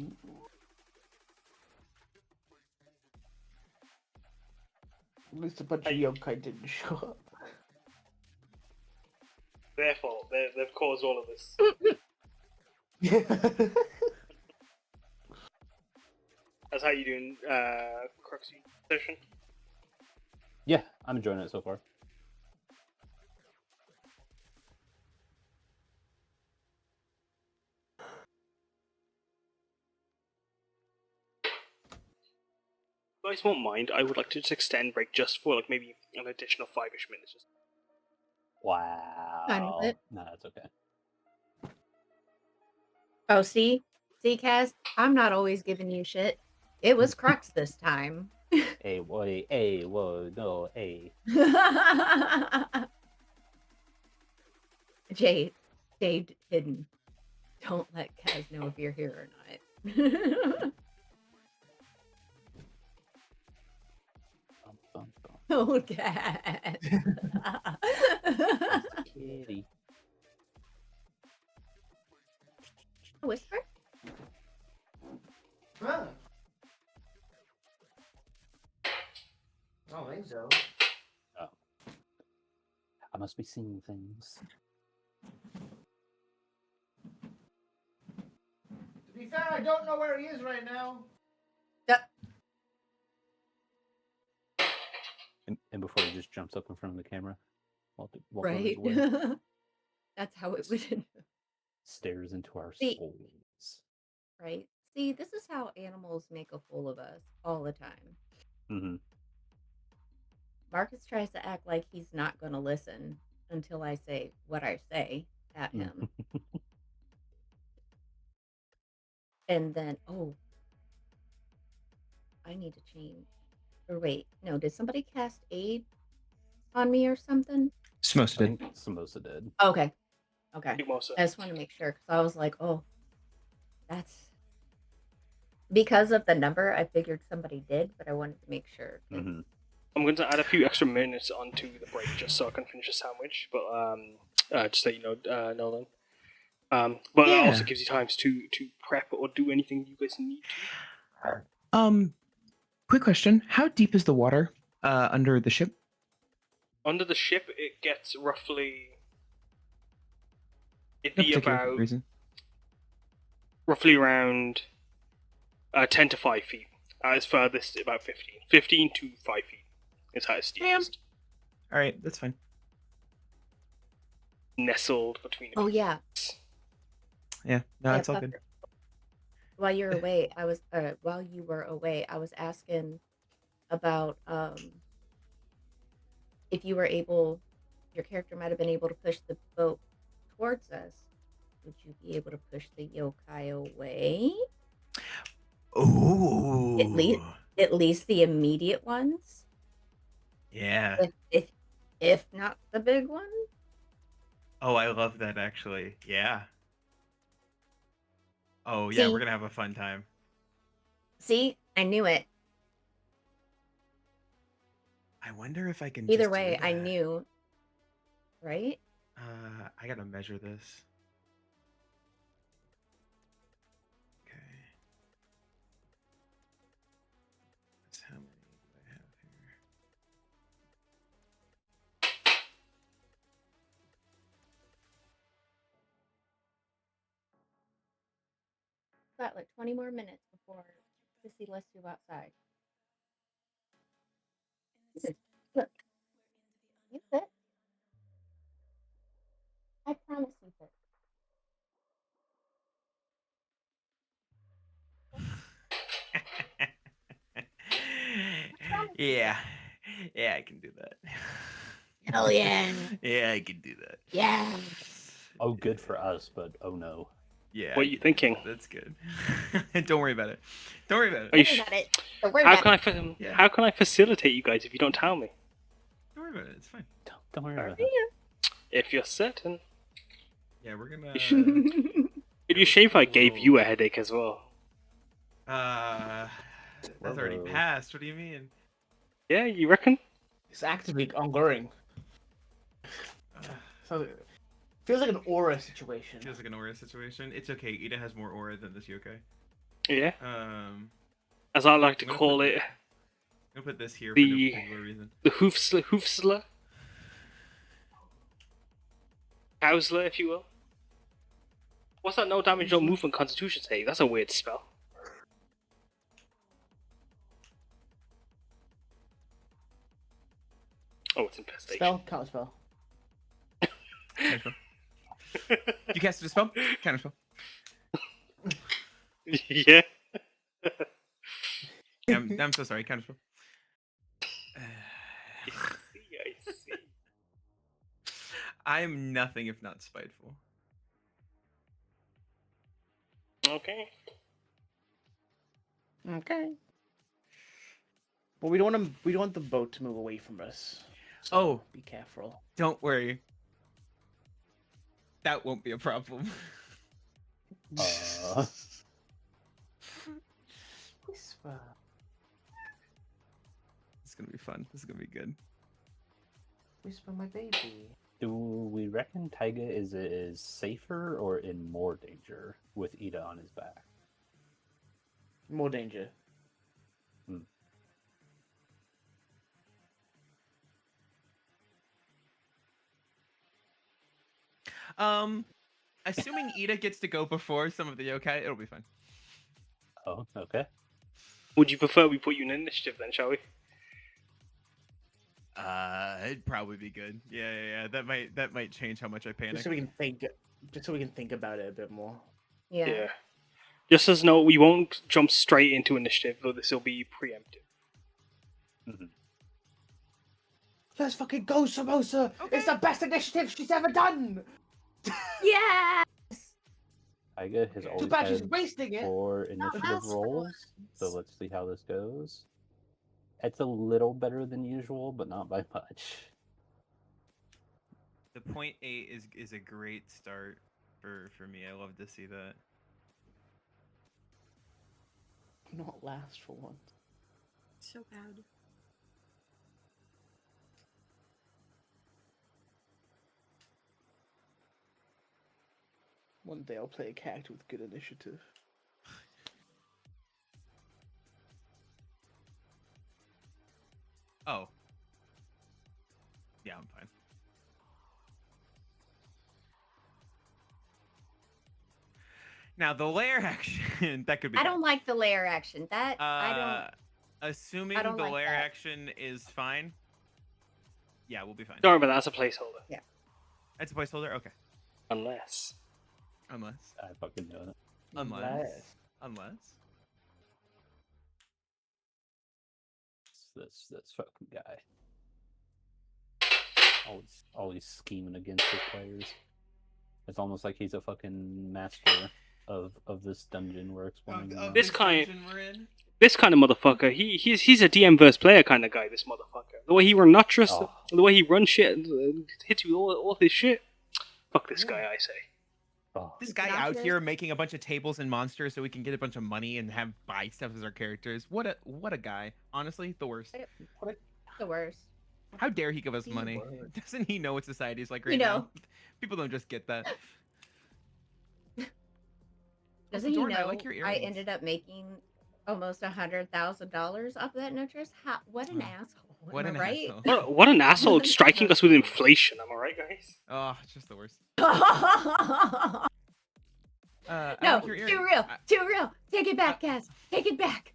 [SPEAKER 4] At least a bunch of yokai didn't show up.
[SPEAKER 2] Their fault. They've caused all of this.
[SPEAKER 4] Yeah.
[SPEAKER 2] That's how you doing, Crux session?
[SPEAKER 3] Yeah, I'm enjoying it so far.
[SPEAKER 2] If you guys won't mind, I would like to just extend break just for like maybe an additional 5-ish minutes. Just
[SPEAKER 3] Wow.
[SPEAKER 1] Fine with it.
[SPEAKER 3] No, that's okay.
[SPEAKER 1] Oh, see, Kaz, I'm not always giving you shit. It was Crux this time.
[SPEAKER 3] Hey, boy, hey, whoa, no, hey.
[SPEAKER 1] Jade hidden. Don't let Kaz know if you're here or not. Oh, Kaz.
[SPEAKER 3] Kitty.
[SPEAKER 1] A whisper?
[SPEAKER 4] Huh. I don't think so.
[SPEAKER 3] Oh. I must be seeing things.
[SPEAKER 4] To be fair, I don't know where he is right now.
[SPEAKER 3] And before he just jumps up in front of the camera, while
[SPEAKER 1] Right.
[SPEAKER 3] runs away,
[SPEAKER 1] That's how it would.
[SPEAKER 3] stares into our
[SPEAKER 1] See-
[SPEAKER 3] souls.
[SPEAKER 1] Right. See, this is how animals make a fool of us all the time.
[SPEAKER 3] Mm-hmm.
[SPEAKER 1] Marcus tries to act like he's not going to listen until I say what I say at him. And then, oh, I need to change. Or wait, no, did somebody cast aid on me or something?
[SPEAKER 6] Samosa
[SPEAKER 3] I
[SPEAKER 6] did.
[SPEAKER 3] think Samosa did.
[SPEAKER 1] Okay. Okay.
[SPEAKER 2] Mimosa.
[SPEAKER 1] I just want to make sure because I was like, oh, that's because of the number. I figured somebody did, but I wanted to make sure. 'Cause
[SPEAKER 3] Mm-hmm.
[SPEAKER 2] I'm going to add a few extra minutes onto the break just so I can finish a sandwich, but just so you know, Nolan. But that also
[SPEAKER 6] Yeah.
[SPEAKER 2] gives you times to prep or do anything you guys need to.
[SPEAKER 6] Quick question: how deep is the water under the ship?
[SPEAKER 2] Under the ship, it gets roughly. It'd
[SPEAKER 6] No
[SPEAKER 2] be
[SPEAKER 6] particular
[SPEAKER 2] about
[SPEAKER 6] reason.
[SPEAKER 2] roughly around 10 to 5 feet. As furthest, about 15. 15 to 5 feet is how it's deepest.
[SPEAKER 6] All right, that's fine.
[SPEAKER 2] Nestled between.
[SPEAKER 1] Oh yeah.
[SPEAKER 6] Yeah, no,
[SPEAKER 1] Yeah,
[SPEAKER 6] it's all good.
[SPEAKER 1] Puffer. While you're away, while you were away, I was asking about if you were able, your character might have been able to push the boat towards us. Would you be able to push the yokai away?
[SPEAKER 6] Oh,
[SPEAKER 1] At least the immediate ones.
[SPEAKER 6] yeah.
[SPEAKER 1] If not the big one.
[SPEAKER 6] Oh, I love that actually. Yeah. Oh yeah,
[SPEAKER 1] See?
[SPEAKER 6] we're gonna have a fun time.
[SPEAKER 1] See, I knew it.
[SPEAKER 6] I wonder if I can.
[SPEAKER 1] Either
[SPEAKER 6] just
[SPEAKER 1] way,
[SPEAKER 6] do
[SPEAKER 1] I
[SPEAKER 6] that.
[SPEAKER 1] knew. Right?
[SPEAKER 6] I gotta measure this. Okay.
[SPEAKER 1] got like 20 more minutes before Sissy lets you outside. Look, you sit. I promise you sit.
[SPEAKER 6] Yeah. Yeah, I can do that.
[SPEAKER 1] Hell yeah.
[SPEAKER 6] Yeah, I can do that.
[SPEAKER 1] Yeah.
[SPEAKER 3] Oh, good for us, but oh no.
[SPEAKER 6] Yeah.
[SPEAKER 2] What
[SPEAKER 6] I
[SPEAKER 2] are you
[SPEAKER 6] can do
[SPEAKER 2] thinking?
[SPEAKER 6] that. That's good. Don't worry about it. Don't worry about it.
[SPEAKER 2] Are you
[SPEAKER 1] Don't worry
[SPEAKER 2] sh-
[SPEAKER 1] about it. Don't worry
[SPEAKER 2] How
[SPEAKER 1] about
[SPEAKER 2] can
[SPEAKER 1] it.
[SPEAKER 6] Yeah.
[SPEAKER 2] how can I facilitate you guys if you don't tell me?
[SPEAKER 6] Don't worry about it. It's fine.
[SPEAKER 3] Don't worry about
[SPEAKER 2] Alright.
[SPEAKER 3] it.
[SPEAKER 2] If you're certain.
[SPEAKER 6] Yeah, we're gonna.
[SPEAKER 2] It'd be a shame if I gave you a headache as well.
[SPEAKER 6] That's already
[SPEAKER 3] Whoa.
[SPEAKER 6] passed. What do you mean?
[SPEAKER 2] Yeah, you reckon?
[SPEAKER 4] It's actively ongoing. So feels like an aura situation.
[SPEAKER 6] Feels like an aura situation. It's okay. Ida has more aura than this yokai.
[SPEAKER 2] Yeah.
[SPEAKER 6] I'm
[SPEAKER 2] As I like to
[SPEAKER 6] I'm gonna
[SPEAKER 2] call
[SPEAKER 6] put-
[SPEAKER 2] it,
[SPEAKER 6] gonna put this here
[SPEAKER 2] The-
[SPEAKER 6] for no particular reason.
[SPEAKER 2] the hoofsler. Housler, if you will. What's that no damage, no movement constitution save? That's a weird spell. Oh, it's infestation.
[SPEAKER 4] Spell, counter spell.
[SPEAKER 6] Counterspell. You casted a spell? Counterspell.
[SPEAKER 2] Yeah.
[SPEAKER 6] I'm so sorry. Counterspell.
[SPEAKER 2] I see.
[SPEAKER 6] I am nothing if not spiteful.
[SPEAKER 2] Okay.
[SPEAKER 4] Okay. But we don't want the boat to move away from us. So
[SPEAKER 6] Oh.
[SPEAKER 4] be careful.
[SPEAKER 6] Don't worry. That won't be a problem.
[SPEAKER 4] Whisper.
[SPEAKER 6] It's gonna be fun. This is gonna be good.
[SPEAKER 4] Whisper, my baby.
[SPEAKER 3] Do we reckon Taiga is safer or in more danger with Ida on his back?
[SPEAKER 4] More danger.
[SPEAKER 6] Assuming Ida gets to go before some of the yokai, it'll be fine.
[SPEAKER 3] Oh, okay.
[SPEAKER 2] Would you prefer we put you in initiative then, shall we?
[SPEAKER 6] It'd probably be good. Yeah. That might change how much I panic.
[SPEAKER 4] Just so we can think about it a bit more.
[SPEAKER 1] Yeah.
[SPEAKER 2] Just as no, we won't jump straight into initiative, though this will be preemptive.
[SPEAKER 4] Let's fucking go, Samosa!
[SPEAKER 6] Okay.
[SPEAKER 4] It's the best initiative she's ever done!
[SPEAKER 1] Yeah.
[SPEAKER 3] Taiga has
[SPEAKER 4] Too
[SPEAKER 3] always
[SPEAKER 4] bad she's
[SPEAKER 3] had
[SPEAKER 4] wasting it!
[SPEAKER 3] 4 initiative
[SPEAKER 5] else for
[SPEAKER 3] rolls, so
[SPEAKER 5] once.
[SPEAKER 3] let's see how this goes. It's a little better than usual, but not by much.
[SPEAKER 6] The 0.8 is a great start for me. I love to see that.
[SPEAKER 4] Not last for once.
[SPEAKER 5] So bad.
[SPEAKER 4] One day I'll play a character with good initiative.
[SPEAKER 6] Oh. Yeah, I'm fine. Now the lair action that could be.
[SPEAKER 1] I don't like the layer action. That I
[SPEAKER 6] Assuming
[SPEAKER 1] I don't
[SPEAKER 6] the
[SPEAKER 1] like
[SPEAKER 6] lair
[SPEAKER 1] that.
[SPEAKER 6] action is fine. Yeah, we'll be fine.
[SPEAKER 2] Don't worry about that, that's a placeholder.
[SPEAKER 6] It's a placeholder. Okay.
[SPEAKER 2] Unless.
[SPEAKER 6] Unless.
[SPEAKER 3] I fucking know it.
[SPEAKER 6] Unless.
[SPEAKER 3] This fucking guy. Always scheming against his players. It's almost like he's a fucking master of this dungeon we're exploring. now.
[SPEAKER 2] This kind-
[SPEAKER 6] dungeon we're in?
[SPEAKER 2] This kind of motherfucker, he's a DM versus player kind of guy, this motherfucker. The way he run Notchus,
[SPEAKER 3] Oh.
[SPEAKER 2] the way he runs shit, hits you with all his shit. Fuck this guy, I say.
[SPEAKER 3] Oh,
[SPEAKER 6] This guy out here making a bunch of tables and monsters so we can get a bunch of money and have buy stuff as our characters. What a guy. Honestly, the worst.
[SPEAKER 1] the worst.
[SPEAKER 6] How dare he give us
[SPEAKER 4] The
[SPEAKER 6] money?
[SPEAKER 4] worst.
[SPEAKER 6] Doesn't he know what society's like right
[SPEAKER 1] You know.
[SPEAKER 6] now? People don't just get that.
[SPEAKER 1] Doesn't he
[SPEAKER 6] Jordan,
[SPEAKER 1] know
[SPEAKER 6] I like your
[SPEAKER 1] I
[SPEAKER 6] earrings.
[SPEAKER 1] ended up making almost $100,000 off that no trust? What an asshole.
[SPEAKER 6] What
[SPEAKER 1] Am
[SPEAKER 6] an
[SPEAKER 1] I right?
[SPEAKER 6] asshole.
[SPEAKER 2] What an asshole striking us with inflation, am I right, guys?
[SPEAKER 6] Oh, it's just the worst. I
[SPEAKER 1] No,
[SPEAKER 6] like your earring.
[SPEAKER 1] too real. Too real. Take it back, Cass. Take it back.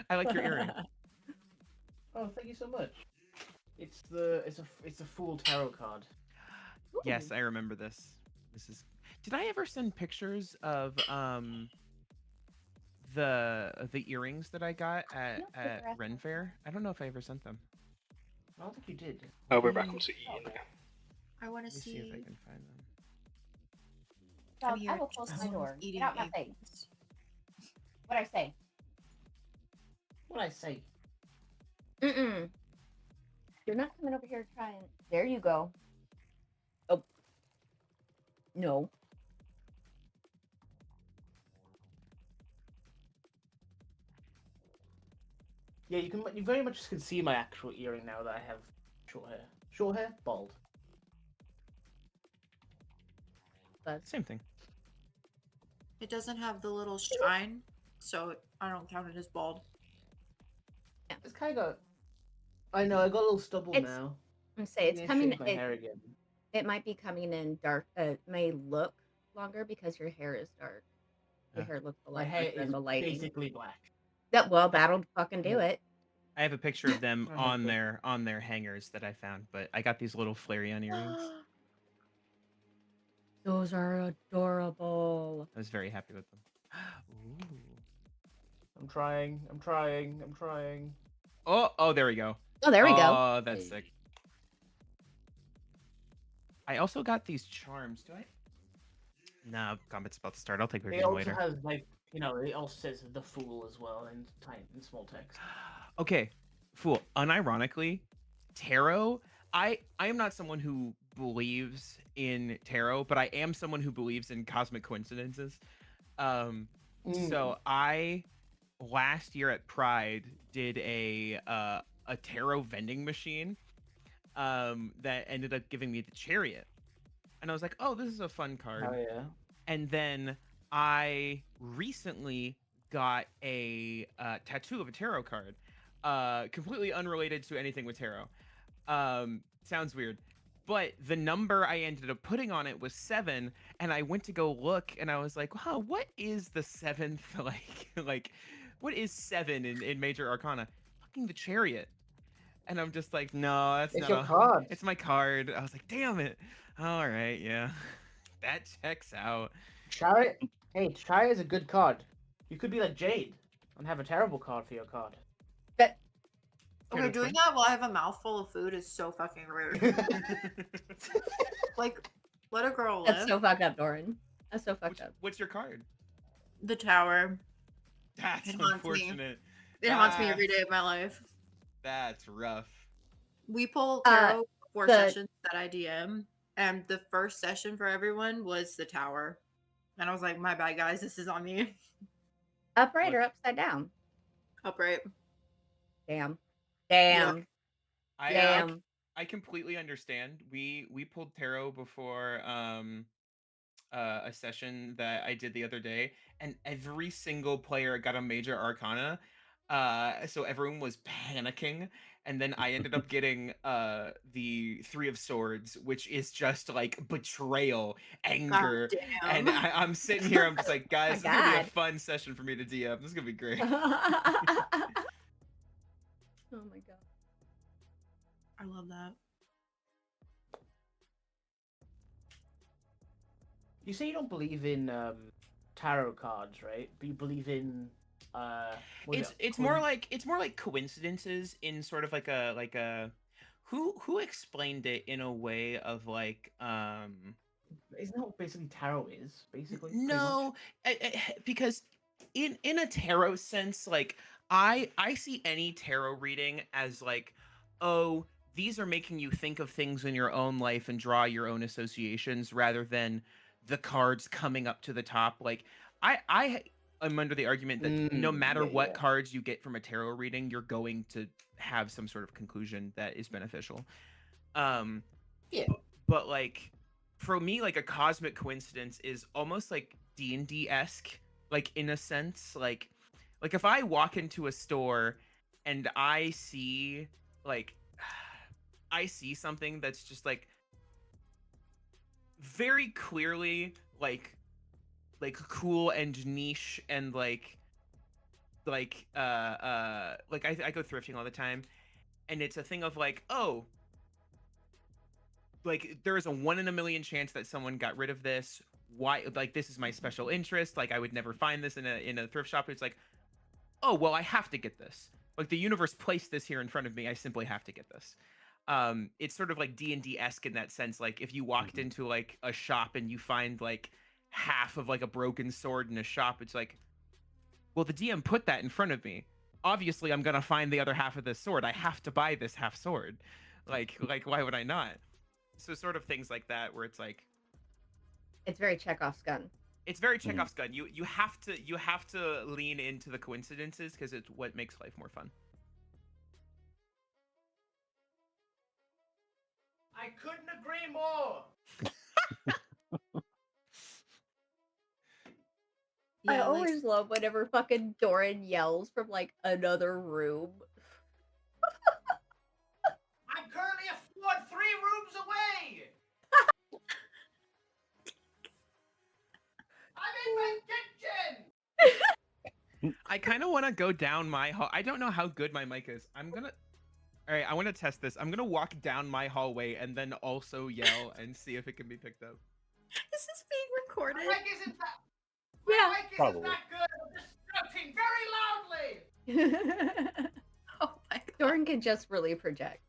[SPEAKER 6] I like your earring.
[SPEAKER 4] Oh, thank you so much. It's a Fool tarot card.
[SPEAKER 6] Yes, I remember this. This is. Did I ever send pictures of the earrings that I got at Ren Fair? I don't know if I ever sent them.
[SPEAKER 4] I don't think you did.
[SPEAKER 2] Oh, we're back onto eating now.
[SPEAKER 5] I want
[SPEAKER 6] Let
[SPEAKER 5] to
[SPEAKER 6] me see if I
[SPEAKER 5] see.
[SPEAKER 6] can find them.
[SPEAKER 5] I'm
[SPEAKER 1] I
[SPEAKER 5] here
[SPEAKER 1] will close my
[SPEAKER 5] someone
[SPEAKER 1] door.
[SPEAKER 5] eating
[SPEAKER 1] Get out my face.
[SPEAKER 5] eggs.
[SPEAKER 1] What'd I say?
[SPEAKER 4] What I say?
[SPEAKER 1] Mm-mm. You're not coming over here trying. There you go. Oh. No.
[SPEAKER 4] Yeah, you very much can see my actual earring now that I have short hair. Short hair, bald.
[SPEAKER 1] But
[SPEAKER 6] Same thing.
[SPEAKER 5] It doesn't have the little shine, so I don't count it as bald.
[SPEAKER 4] It's kind of. I know. I got a little stubble
[SPEAKER 1] It's-
[SPEAKER 4] now.
[SPEAKER 1] I'm gonna say it's
[SPEAKER 4] I'm gonna
[SPEAKER 1] coming.
[SPEAKER 4] shave my hair again.
[SPEAKER 1] It might be coming in dark. It may look longer because your hair is dark. Your
[SPEAKER 6] Yeah.
[SPEAKER 1] hair looks a
[SPEAKER 4] My
[SPEAKER 1] lot
[SPEAKER 4] hair
[SPEAKER 1] darker in
[SPEAKER 4] is
[SPEAKER 1] the lighting.
[SPEAKER 4] basically black.
[SPEAKER 1] That'll fucking do it.
[SPEAKER 6] I have a picture of them
[SPEAKER 4] Oh,
[SPEAKER 6] on
[SPEAKER 4] okay.
[SPEAKER 6] their hangers that I found, but I got these little flare-on earrings.
[SPEAKER 1] Those are adorable.
[SPEAKER 6] I was very happy with them. Ooh.
[SPEAKER 4] I'm trying. I'm trying. I'm trying.
[SPEAKER 6] Oh, there we go.
[SPEAKER 1] Oh, there we go.
[SPEAKER 6] Oh, that's sick. I also got these charms. Do I? No, combat's about to start. I'll take
[SPEAKER 4] It
[SPEAKER 6] review
[SPEAKER 4] also
[SPEAKER 6] later.
[SPEAKER 4] has it also says the Fool as well in small text.
[SPEAKER 6] Okay, Fool. Unironically, tarot. I am not someone who believes in tarot, but I am someone who believes in cosmic coincidences. So I last year at Pride did a tarot vending machine that ended up giving me the Chariot, and I was like, oh, this is a fun card.
[SPEAKER 4] Oh yeah.
[SPEAKER 6] And then I recently got a tattoo of a tarot card, completely unrelated to anything with tarot. Sounds weird, but the number I ended up putting on it was 7, and I went to go look, and I was like, wow, what is the 7th like what is 7 in major arcana? Fucking the Chariot. And I'm just like, no, that's
[SPEAKER 4] It's
[SPEAKER 6] not
[SPEAKER 4] your card.
[SPEAKER 6] It's my card. I was like, damn it. All right, yeah. That checks out.
[SPEAKER 4] Chariot. Hey, Chariot is a good card. You could be like Jade and have a terrible card for your card.
[SPEAKER 1] But
[SPEAKER 5] Okay,
[SPEAKER 6] Kind of
[SPEAKER 5] doing
[SPEAKER 6] fun.
[SPEAKER 5] that while I have a mouthful of food is so fucking rude. Like, let a girl live.
[SPEAKER 1] that's so fucked up, Doran. That's so fucked up.
[SPEAKER 6] What's your card?
[SPEAKER 5] The tower.
[SPEAKER 6] That's
[SPEAKER 5] It haunts me.
[SPEAKER 6] unfortunate.
[SPEAKER 5] It haunts me every day of my life.
[SPEAKER 6] That's rough.
[SPEAKER 5] We pull tarot for
[SPEAKER 1] the-
[SPEAKER 5] sessions that I DM, and the first session for everyone was the tower. And I was like, my bad, guys, this is on me.
[SPEAKER 1] Upright or upside down?
[SPEAKER 5] Upright.
[SPEAKER 1] Damn.
[SPEAKER 6] I completely understand. We pulled tarot before a session that I did the other day, and every single player got a major arcana. So everyone was panicking, and then I ended up getting the 3 of Swords, which is just like betrayal, anger,
[SPEAKER 5] God damn.
[SPEAKER 6] and I'm sitting here. I'm just like, guys,
[SPEAKER 1] My
[SPEAKER 6] this is gonna be a
[SPEAKER 1] God.
[SPEAKER 6] fun session for me to DM. This is gonna be great.
[SPEAKER 1] Oh my god.
[SPEAKER 5] I love that.
[SPEAKER 4] You say you don't believe in tarot cards, right? But you believe in
[SPEAKER 6] It's more like coincidences in sort of like a who explained it in a way of like
[SPEAKER 4] Isn't that what basically tarot is? Basically, pretty
[SPEAKER 6] no because in a tarot sense, like I see any tarot reading as like, oh, these are making you think of things in your own life and draw your own associations rather than the cards coming up to the top. Like I am under the argument that no matter what cards you get from a tarot reading, you're going to have some sort of conclusion that is beneficial.
[SPEAKER 4] Yeah.
[SPEAKER 6] But like for me, like a cosmic coincidence is almost like D&D-esque, like in a sense. Like if I walk into a store and I see like I see something that's just like very clearly like cool and niche and I go thrifting all the time, and it's a thing of like, oh, like there is a 1 in a million chance that someone got rid of this. Why? Like, this is my special interest. Like, I would never find this in a thrift shop. It's like, oh well, I have to get this. Like, the universe placed this here in front of me. I simply have to get this. It's sort of like D&D-esque in that sense. Like, if you walked into like a shop and you find like half of like a broken sword in a shop, it's like, well, the DM put that in front of me. Obviously, I'm gonna find the other half of this sword. I have to buy this half sword. Like why would I not? So sort of things like that, where it's like,
[SPEAKER 1] It's very Chekhov's gun.
[SPEAKER 6] it's very Chekhov's gun. You have to lean into the coincidences, because it's what makes life more fun.
[SPEAKER 4] I couldn't agree more.
[SPEAKER 1] I
[SPEAKER 5] Yeah, like,
[SPEAKER 1] always love whenever fucking Doran yells from like another room.
[SPEAKER 4] I'm currently a floor 3 rooms away. I'm in my kitchen.
[SPEAKER 6] I kind of want to go down my hall. I don't know how good my mic is. All right, I want to test this. I'm gonna walk down my hallway and then also yell and see if it can be picked up.
[SPEAKER 5] is this being recorded?
[SPEAKER 4] My mic isn't that.
[SPEAKER 1] Yeah.
[SPEAKER 4] My mic isn't
[SPEAKER 3] Probably.
[SPEAKER 4] that good. I'm just shouting very loudly.
[SPEAKER 5] Oh my god.
[SPEAKER 1] Doran can just really project.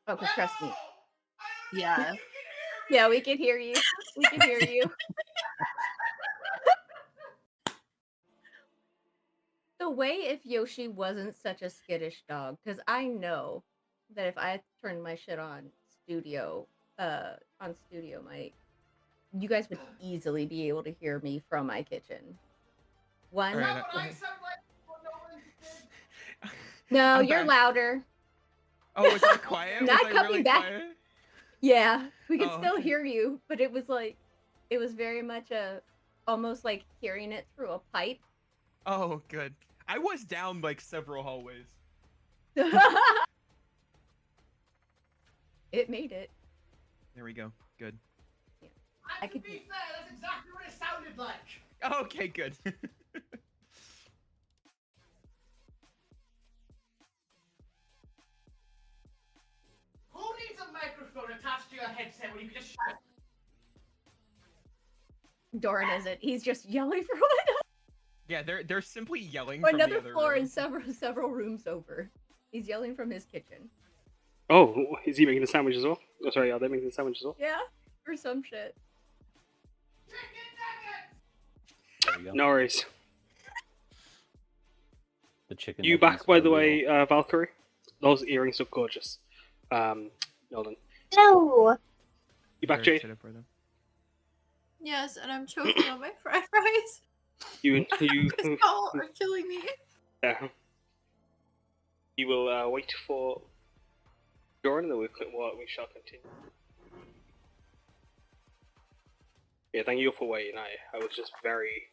[SPEAKER 1] Oh, 'cause trust me.
[SPEAKER 5] Yeah.
[SPEAKER 1] Yeah, we can hear you. We can hear you. The way if Yoshi wasn't such a skittish dog, because I know that if I turned my shit on studio mic, you guys would easily be able to hear me from my kitchen. One,
[SPEAKER 6] All right,
[SPEAKER 4] Not what I sound like. What no one did.
[SPEAKER 1] no,
[SPEAKER 6] I'm
[SPEAKER 1] you're
[SPEAKER 6] back.
[SPEAKER 1] louder.
[SPEAKER 6] Oh, was I quiet?
[SPEAKER 1] Not
[SPEAKER 6] was I
[SPEAKER 1] coming
[SPEAKER 6] really
[SPEAKER 1] back.
[SPEAKER 6] quiet?
[SPEAKER 1] Yeah, we could
[SPEAKER 6] Oh,
[SPEAKER 1] still
[SPEAKER 6] okay.
[SPEAKER 1] hear you, but it was very much almost like hearing it through a pipe.
[SPEAKER 6] Oh, good. I was down like several hallways.
[SPEAKER 1] It made it.
[SPEAKER 6] There we go. Good.
[SPEAKER 1] I
[SPEAKER 4] And to
[SPEAKER 1] could
[SPEAKER 4] be
[SPEAKER 1] do-
[SPEAKER 4] fair, that's exactly what it sounded like.
[SPEAKER 6] Okay, good.
[SPEAKER 4] Who needs a microphone attached to your headset when you can just shout?
[SPEAKER 1] Doran isn't. He's just yelling from another,
[SPEAKER 6] Yeah, they're simply yelling
[SPEAKER 1] from
[SPEAKER 6] from the
[SPEAKER 1] another
[SPEAKER 6] other
[SPEAKER 1] floor
[SPEAKER 6] room.
[SPEAKER 1] and several rooms over. He's yelling from his kitchen.
[SPEAKER 2] Oh, is he making the sandwich as well? Oh, sorry, are they making the sandwich as well?
[SPEAKER 1] Yeah, or some shit.
[SPEAKER 4] Chicken nuggets!
[SPEAKER 3] There you go.
[SPEAKER 2] No worries.
[SPEAKER 3] The chicken.
[SPEAKER 2] You
[SPEAKER 3] nuggets
[SPEAKER 2] back, by
[SPEAKER 3] are
[SPEAKER 2] the
[SPEAKER 3] real.
[SPEAKER 2] way, Valkyrie? Those earrings look gorgeous. Nolan.
[SPEAKER 7] No.
[SPEAKER 2] You back,
[SPEAKER 6] Very
[SPEAKER 2] Jade?
[SPEAKER 6] excited for them.
[SPEAKER 5] Yes, and I'm choking on my french fries.
[SPEAKER 2] You
[SPEAKER 5] Because y'all are killing me.
[SPEAKER 2] yeah. You will wait for Doran, and then we shall continue. Yeah, thank you for waiting. I was just very,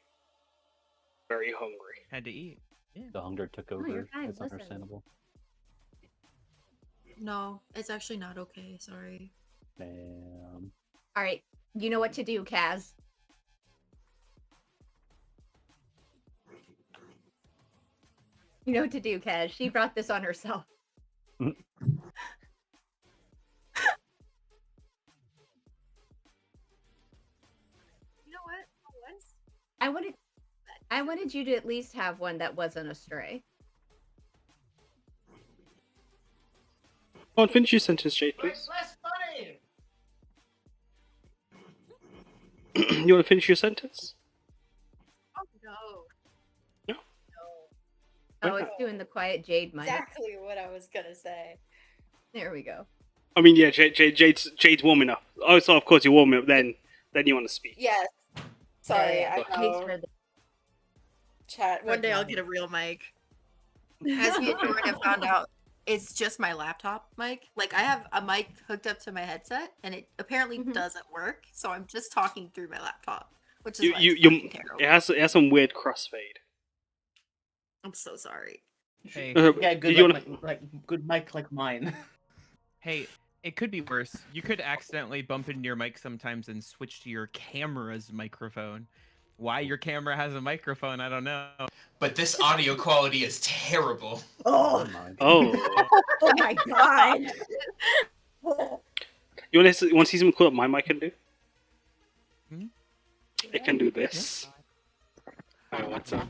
[SPEAKER 2] very hungry.
[SPEAKER 6] Had to eat. Yeah.
[SPEAKER 3] The hunger took
[SPEAKER 1] you're
[SPEAKER 3] over.
[SPEAKER 1] fine,
[SPEAKER 3] It's
[SPEAKER 1] listen.
[SPEAKER 3] understandable.
[SPEAKER 5] No, it's actually not okay. Sorry.
[SPEAKER 3] Damn.
[SPEAKER 1] All right, you know what to do, Kaz. You know what to do, Kaz. She brought this on herself.
[SPEAKER 5] You know what? Once
[SPEAKER 1] I wanted you to at least have one that wasn't a stray.
[SPEAKER 2] Go on, finish your sentence, Jade,
[SPEAKER 4] But it's
[SPEAKER 2] please.
[SPEAKER 4] less funny.
[SPEAKER 2] You want to finish your sentence?
[SPEAKER 5] Oh no.
[SPEAKER 2] No?
[SPEAKER 5] No.
[SPEAKER 1] Oh,
[SPEAKER 2] Why
[SPEAKER 1] it's doing the quiet Jade mic.
[SPEAKER 5] Exactly what I was gonna say.
[SPEAKER 1] There we go.
[SPEAKER 2] I mean, yeah, Jade's warming up. Oh, so of course you're warming up. Then you want to speak.
[SPEAKER 5] Yes. Sorry,
[SPEAKER 1] Yeah,
[SPEAKER 5] I
[SPEAKER 1] Thanks
[SPEAKER 5] know.
[SPEAKER 1] for the
[SPEAKER 5] Chat. One day I'll get a real mic. As you have found out, it's just my laptop mic. Like, I have a mic hooked up to my headset, and it apparently
[SPEAKER 1] Mhm.
[SPEAKER 5] doesn't work. So I'm just talking through my laptop, which is
[SPEAKER 2] You,
[SPEAKER 5] like
[SPEAKER 2] you,
[SPEAKER 5] fucking terrible.
[SPEAKER 2] it has some weird crossfade.
[SPEAKER 5] I'm so sorry.
[SPEAKER 6] Hey,
[SPEAKER 4] Yeah, good
[SPEAKER 2] you
[SPEAKER 4] like,
[SPEAKER 2] wanna-
[SPEAKER 4] like good mic like mine.
[SPEAKER 6] hey, It could be worse. You could accidentally bump into your mic sometimes and switch to your camera's microphone. Why your camera has a microphone, I don't know.
[SPEAKER 8] But this audio quality is terrible.
[SPEAKER 3] Never
[SPEAKER 1] Oh,
[SPEAKER 3] mind.
[SPEAKER 2] Oh,
[SPEAKER 1] oh my god.
[SPEAKER 2] you want to see something cool that my mic can do?
[SPEAKER 6] Hmm?
[SPEAKER 2] It can do this. Oh, what's up?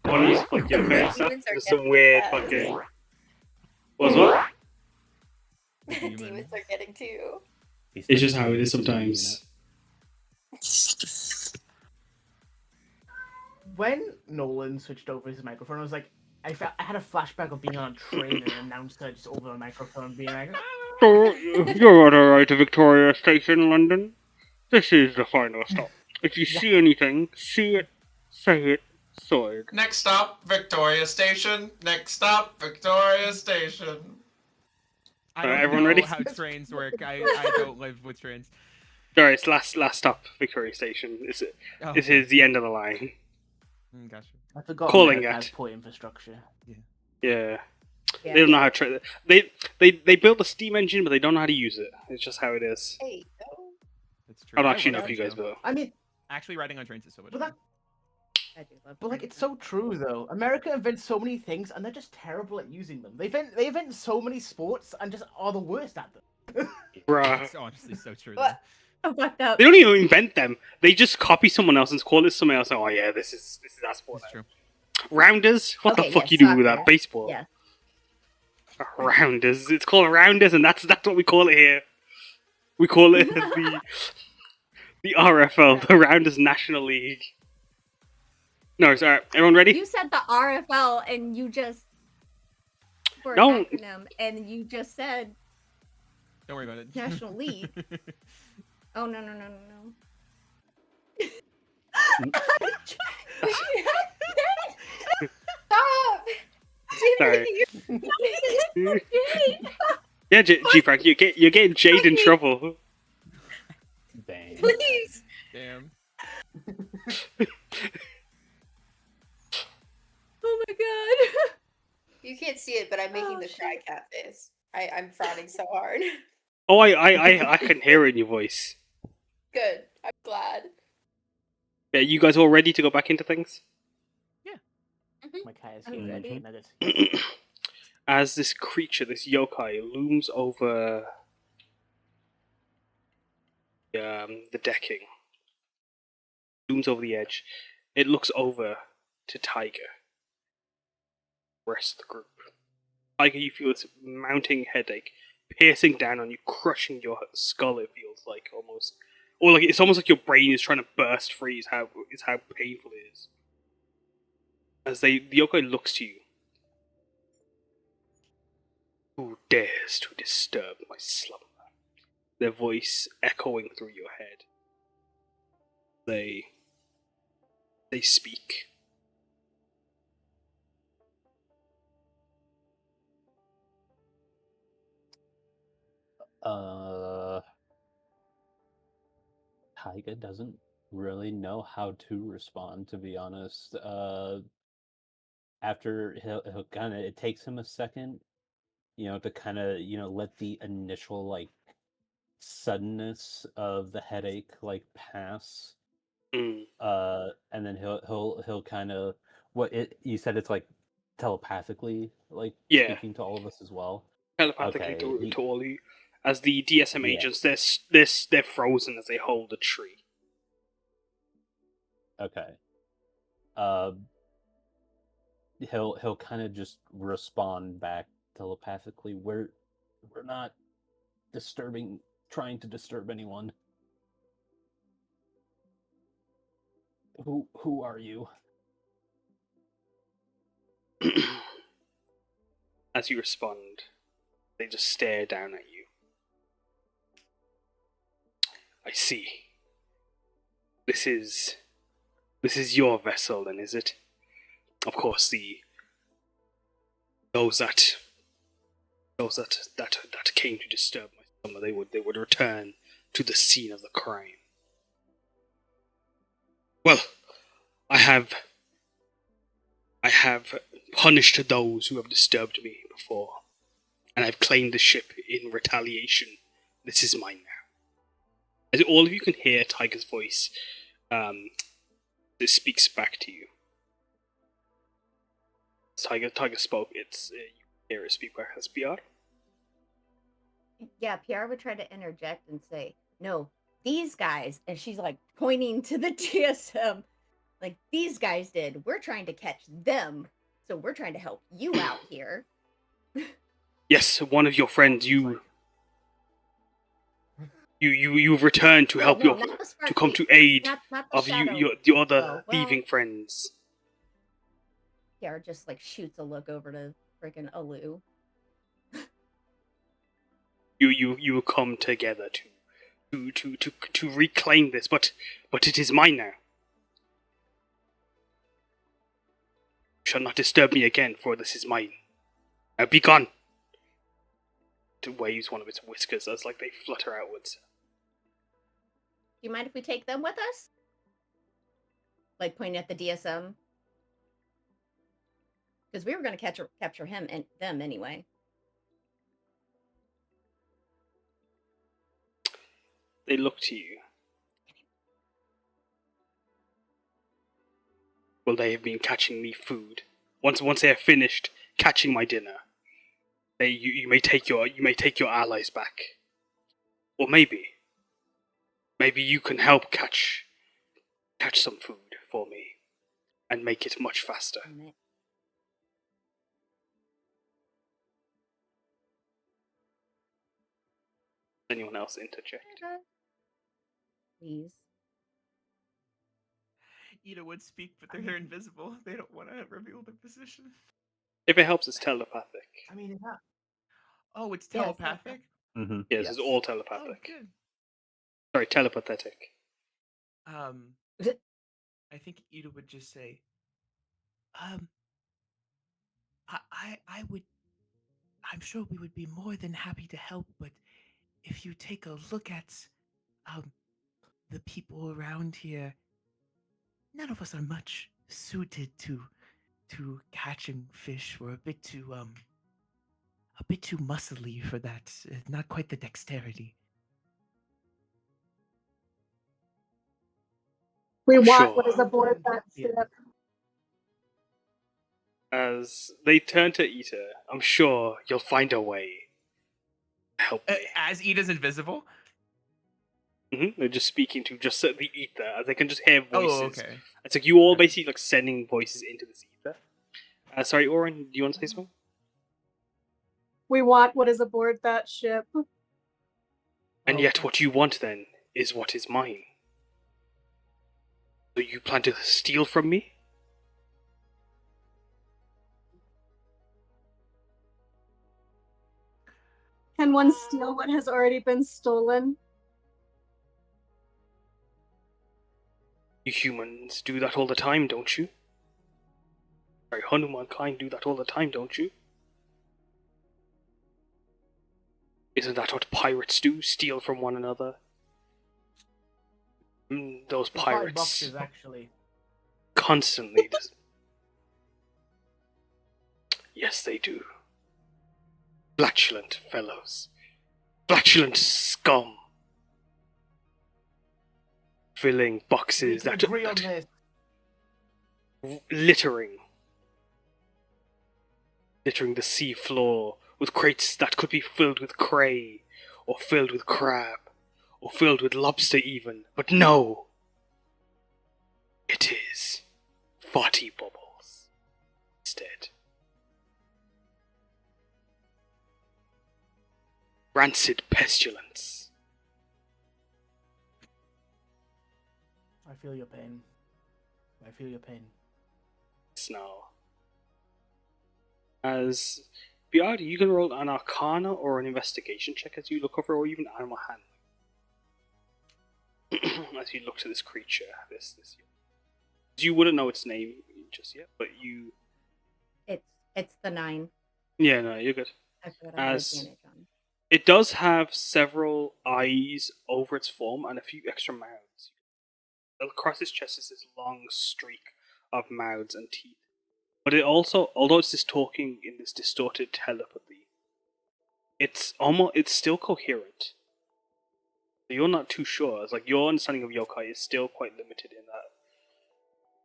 [SPEAKER 2] What do you flick your face up?
[SPEAKER 5] Demons are
[SPEAKER 2] There's some
[SPEAKER 5] getting
[SPEAKER 2] weird
[SPEAKER 5] fast.
[SPEAKER 2] fucking. What's what?
[SPEAKER 5] Demons are getting too.
[SPEAKER 2] It's just how it is sometimes.
[SPEAKER 4] When Nolan switched over his microphone, I was like, I had a flashback of being on a train and an announcer just over the microphone being like,
[SPEAKER 2] So, you're on our way to Victoria Station, London. This is the final stop. If you see anything, see it, say it, sword.
[SPEAKER 8] Next stop, Victoria Station. Next stop, Victoria Station.
[SPEAKER 6] I don't
[SPEAKER 2] everyone
[SPEAKER 6] know
[SPEAKER 2] ready?
[SPEAKER 6] how trains work. I don't live with trains.
[SPEAKER 2] Sorry, it's last stop, Victoria Station. This
[SPEAKER 6] Oh,
[SPEAKER 2] is the end of the line.
[SPEAKER 6] Gotcha.
[SPEAKER 4] I forgot
[SPEAKER 2] Calling
[SPEAKER 4] America
[SPEAKER 2] it.
[SPEAKER 4] has poor infrastructure.
[SPEAKER 2] Yeah.
[SPEAKER 1] Yeah.
[SPEAKER 2] They don't know how to. They build a steam engine, but they don't know how to use it. It's just how it is.
[SPEAKER 5] Hey, no.
[SPEAKER 6] That's true.
[SPEAKER 2] I don't
[SPEAKER 6] I
[SPEAKER 2] actually
[SPEAKER 6] love
[SPEAKER 2] know if you
[SPEAKER 6] trains,
[SPEAKER 2] guys
[SPEAKER 6] though.
[SPEAKER 2] will.
[SPEAKER 4] I mean,
[SPEAKER 6] Actually, riding on trains is so much
[SPEAKER 4] but
[SPEAKER 6] fun.
[SPEAKER 1] I do love
[SPEAKER 4] But like,
[SPEAKER 1] trains.
[SPEAKER 4] it's so true though. America invents so many things, and they're just terrible at using them. They invent so many sports, and just are the worst at them.
[SPEAKER 2] Bruh.
[SPEAKER 6] It's honestly so true.
[SPEAKER 5] What?
[SPEAKER 1] I'm fucked up.
[SPEAKER 2] They don't even invent them. They just copy someone else and call it something else. Oh yeah, this is that sport.
[SPEAKER 6] It's true.
[SPEAKER 2] Rounders? What the
[SPEAKER 1] Okay,
[SPEAKER 2] fuck
[SPEAKER 1] yes,
[SPEAKER 2] you do with
[SPEAKER 1] soccer.
[SPEAKER 2] that? Baseball.
[SPEAKER 1] Yeah.
[SPEAKER 2] Rounders. It's called rounders, and that's what we call it here. We call it the RFL, the Rounders National League. No, sorry. Everyone ready?
[SPEAKER 1] You said the RFL and you just for
[SPEAKER 2] No.
[SPEAKER 1] an acronym and you just said
[SPEAKER 6] Don't worry about it.
[SPEAKER 1] National League. Oh no.
[SPEAKER 5] Stop!
[SPEAKER 2] Sorry.
[SPEAKER 5] Jimmy,
[SPEAKER 2] Yeah, G-Frank, you're getting Jade in trouble.
[SPEAKER 3] Dang.
[SPEAKER 5] please.
[SPEAKER 6] Damn.
[SPEAKER 1] Oh my god.
[SPEAKER 5] You can't see it, but I'm making
[SPEAKER 1] Oh,
[SPEAKER 5] the cry
[SPEAKER 1] shit.
[SPEAKER 5] cat face. I'm frowning so hard.
[SPEAKER 2] Oh, I can hear it in your voice.
[SPEAKER 5] Good. I'm glad.
[SPEAKER 2] Yeah, you guys all ready to go back into things?
[SPEAKER 4] My cat is
[SPEAKER 1] I'm
[SPEAKER 4] here.
[SPEAKER 1] ready.
[SPEAKER 4] Nugget.
[SPEAKER 2] As this creature, this yokai, looms over the decking, looms over the edge, it looks over to Taiga. Rest of the group. Taiga, you feel this mounting headache piercing down on you, crushing your skull. It feels like almost, or like it's almost like your brain is trying to burst free. Is how painful it is. As the yokai looks to you. Who dares to disturb my slumber? Their voice echoing through your head. They speak.
[SPEAKER 3] Taiga doesn't really know how to respond, to be honest. After he'll kind of, it takes him a second, to kind of, let the initial like suddenness of the headache like pass.
[SPEAKER 2] Mm.
[SPEAKER 3] And then he'll kind of, you said it's like telepathically like
[SPEAKER 2] Yeah.
[SPEAKER 3] speaking to all of us as well.
[SPEAKER 2] Telepathically
[SPEAKER 3] Okay,
[SPEAKER 2] to all you. As the DSM
[SPEAKER 3] Yeah.
[SPEAKER 2] agents, they're frozen as they hold a tree.
[SPEAKER 3] Okay. He'll kind of just respond back telepathically. We're not trying to disturb anyone. Who are you?
[SPEAKER 2] As you respond, they just stare down at you. I see. This is your vessel, then, is it? Of course, those that came to disturb my summer, they would return to the scene of the crime. Well, I have punished those who have disturbed me before, and I've claimed the ship in retaliation. This is mine now. As all of you can hear Taiga's voice, it speaks back to you. Taiga spoke. It's you hear it speak back as Piyar.
[SPEAKER 1] Yeah, Piyar would try to interject and say, "No, these guys," and she's like pointing to the DSM, like these guys did. We're trying to catch them, so we're trying to help you out here.
[SPEAKER 2] Yes, one of your friends. You've returned to help
[SPEAKER 1] No,
[SPEAKER 2] your
[SPEAKER 1] not the
[SPEAKER 2] to come
[SPEAKER 1] Sparkly,
[SPEAKER 2] to aid
[SPEAKER 1] not the
[SPEAKER 2] of
[SPEAKER 1] shadow.
[SPEAKER 2] your other
[SPEAKER 1] Oh, well.
[SPEAKER 2] thieving friends.
[SPEAKER 1] Piyar just like shoots a look over to freaking Alu.
[SPEAKER 2] You will come together to reclaim this, but it is mine now. You shall not disturb me again, for this is mine. Now be gone. To waves one of its whiskers as like they flutter outwards.
[SPEAKER 1] Do you mind if we take them with us? Like pointing at the DSM, because we were going to capture him and them anyway.
[SPEAKER 2] They look to you. Well, they have been catching me food. Once they have finished catching my dinner, you may take your allies back, or maybe you can help catch some food for me and make it much faster. Anyone else interject?
[SPEAKER 1] Please.
[SPEAKER 6] Ida would speak, but they're invisible. They don't want to reveal their position.
[SPEAKER 2] If it helps, it's telepathic.
[SPEAKER 4] I mean, it's not.
[SPEAKER 6] Oh, it's
[SPEAKER 1] Yeah,
[SPEAKER 6] telepathic?
[SPEAKER 3] Mm-hmm.
[SPEAKER 2] Yes, it's all
[SPEAKER 6] Oh,
[SPEAKER 2] telepathic.
[SPEAKER 6] good.
[SPEAKER 2] Sorry, telepathetic.
[SPEAKER 6] I think Ida would just say, I would, I'm sure we would be more than happy to help, but if you take a look at, the people around here, none of us are much suited to catching fish. We're a bit too muscly for that. Not quite the dexterity.
[SPEAKER 7] We want
[SPEAKER 2] Sure.
[SPEAKER 7] what is aboard that
[SPEAKER 4] Yeah.
[SPEAKER 7] ship.
[SPEAKER 2] As they turn to Ita, I'm sure you'll find a way to help me.
[SPEAKER 6] As Ida's invisible?
[SPEAKER 2] They're just speaking to just the ether, as they can just hear voices.
[SPEAKER 6] Oh, okay.
[SPEAKER 2] It's like you all basically like sending voices into this ether. Sorry, Oryn, do you want to say something?
[SPEAKER 7] We want what is aboard that ship.
[SPEAKER 2] And yet what you want then is what is mine. So you plan to steal from me?
[SPEAKER 7] Can one steal what has already been stolen?
[SPEAKER 2] You humans do that all the time, don't you? Sorry, Hanumankind do that all the time, don't you? Isn't that what pirates do? Steal from one another? Those
[SPEAKER 4] The 5
[SPEAKER 2] pirates
[SPEAKER 4] boxes, actually.
[SPEAKER 2] constantly. Yes, they do. Flatulent fellows. Flatulent scum. Filling
[SPEAKER 4] We
[SPEAKER 2] boxes
[SPEAKER 4] can agree on this.
[SPEAKER 2] littering the sea floor with crates that could be filled with cray, or filled with crab, or filled with lobster even. But no! It is farty bubbles instead. Rancid pestilence.
[SPEAKER 4] I feel your pain. I feel your pain.
[SPEAKER 2] Now, as Piyar, you can roll an Arcana or an Investigation check as you look over, or even Animal Handling. As you look to this creature, this you wouldn't know its name just yet, but you.
[SPEAKER 1] It's the 9.
[SPEAKER 2] Yeah, no, you're good.
[SPEAKER 1] I forgot I had
[SPEAKER 2] As
[SPEAKER 1] advantage on.
[SPEAKER 2] it does have several eyes over its form and a few extra mouths. Across its chest is this long streak of mouths and teeth. But it also, although it's just talking in this distorted telepathy, it's still coherent. So you're not too sure. It's like your understanding of yokai is still quite limited in that.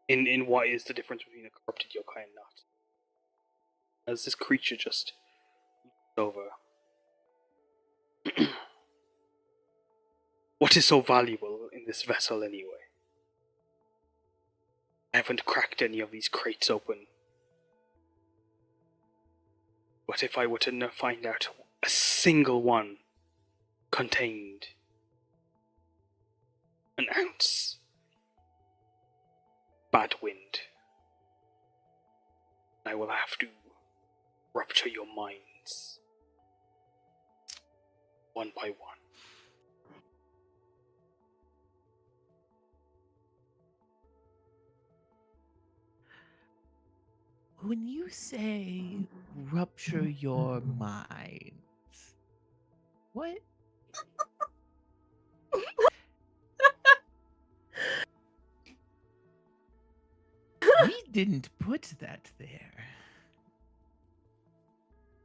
[SPEAKER 2] In what is the difference between a corrupted yokai and not. As this creature just over. What is so valuable in this vessel anyway? I haven't cracked any of these crates open. What if I were to find out a single one contained an ounce? Bad wind. I will have to rupture your minds. One by one.
[SPEAKER 6] When you say rupture your minds, what? We didn't put that there.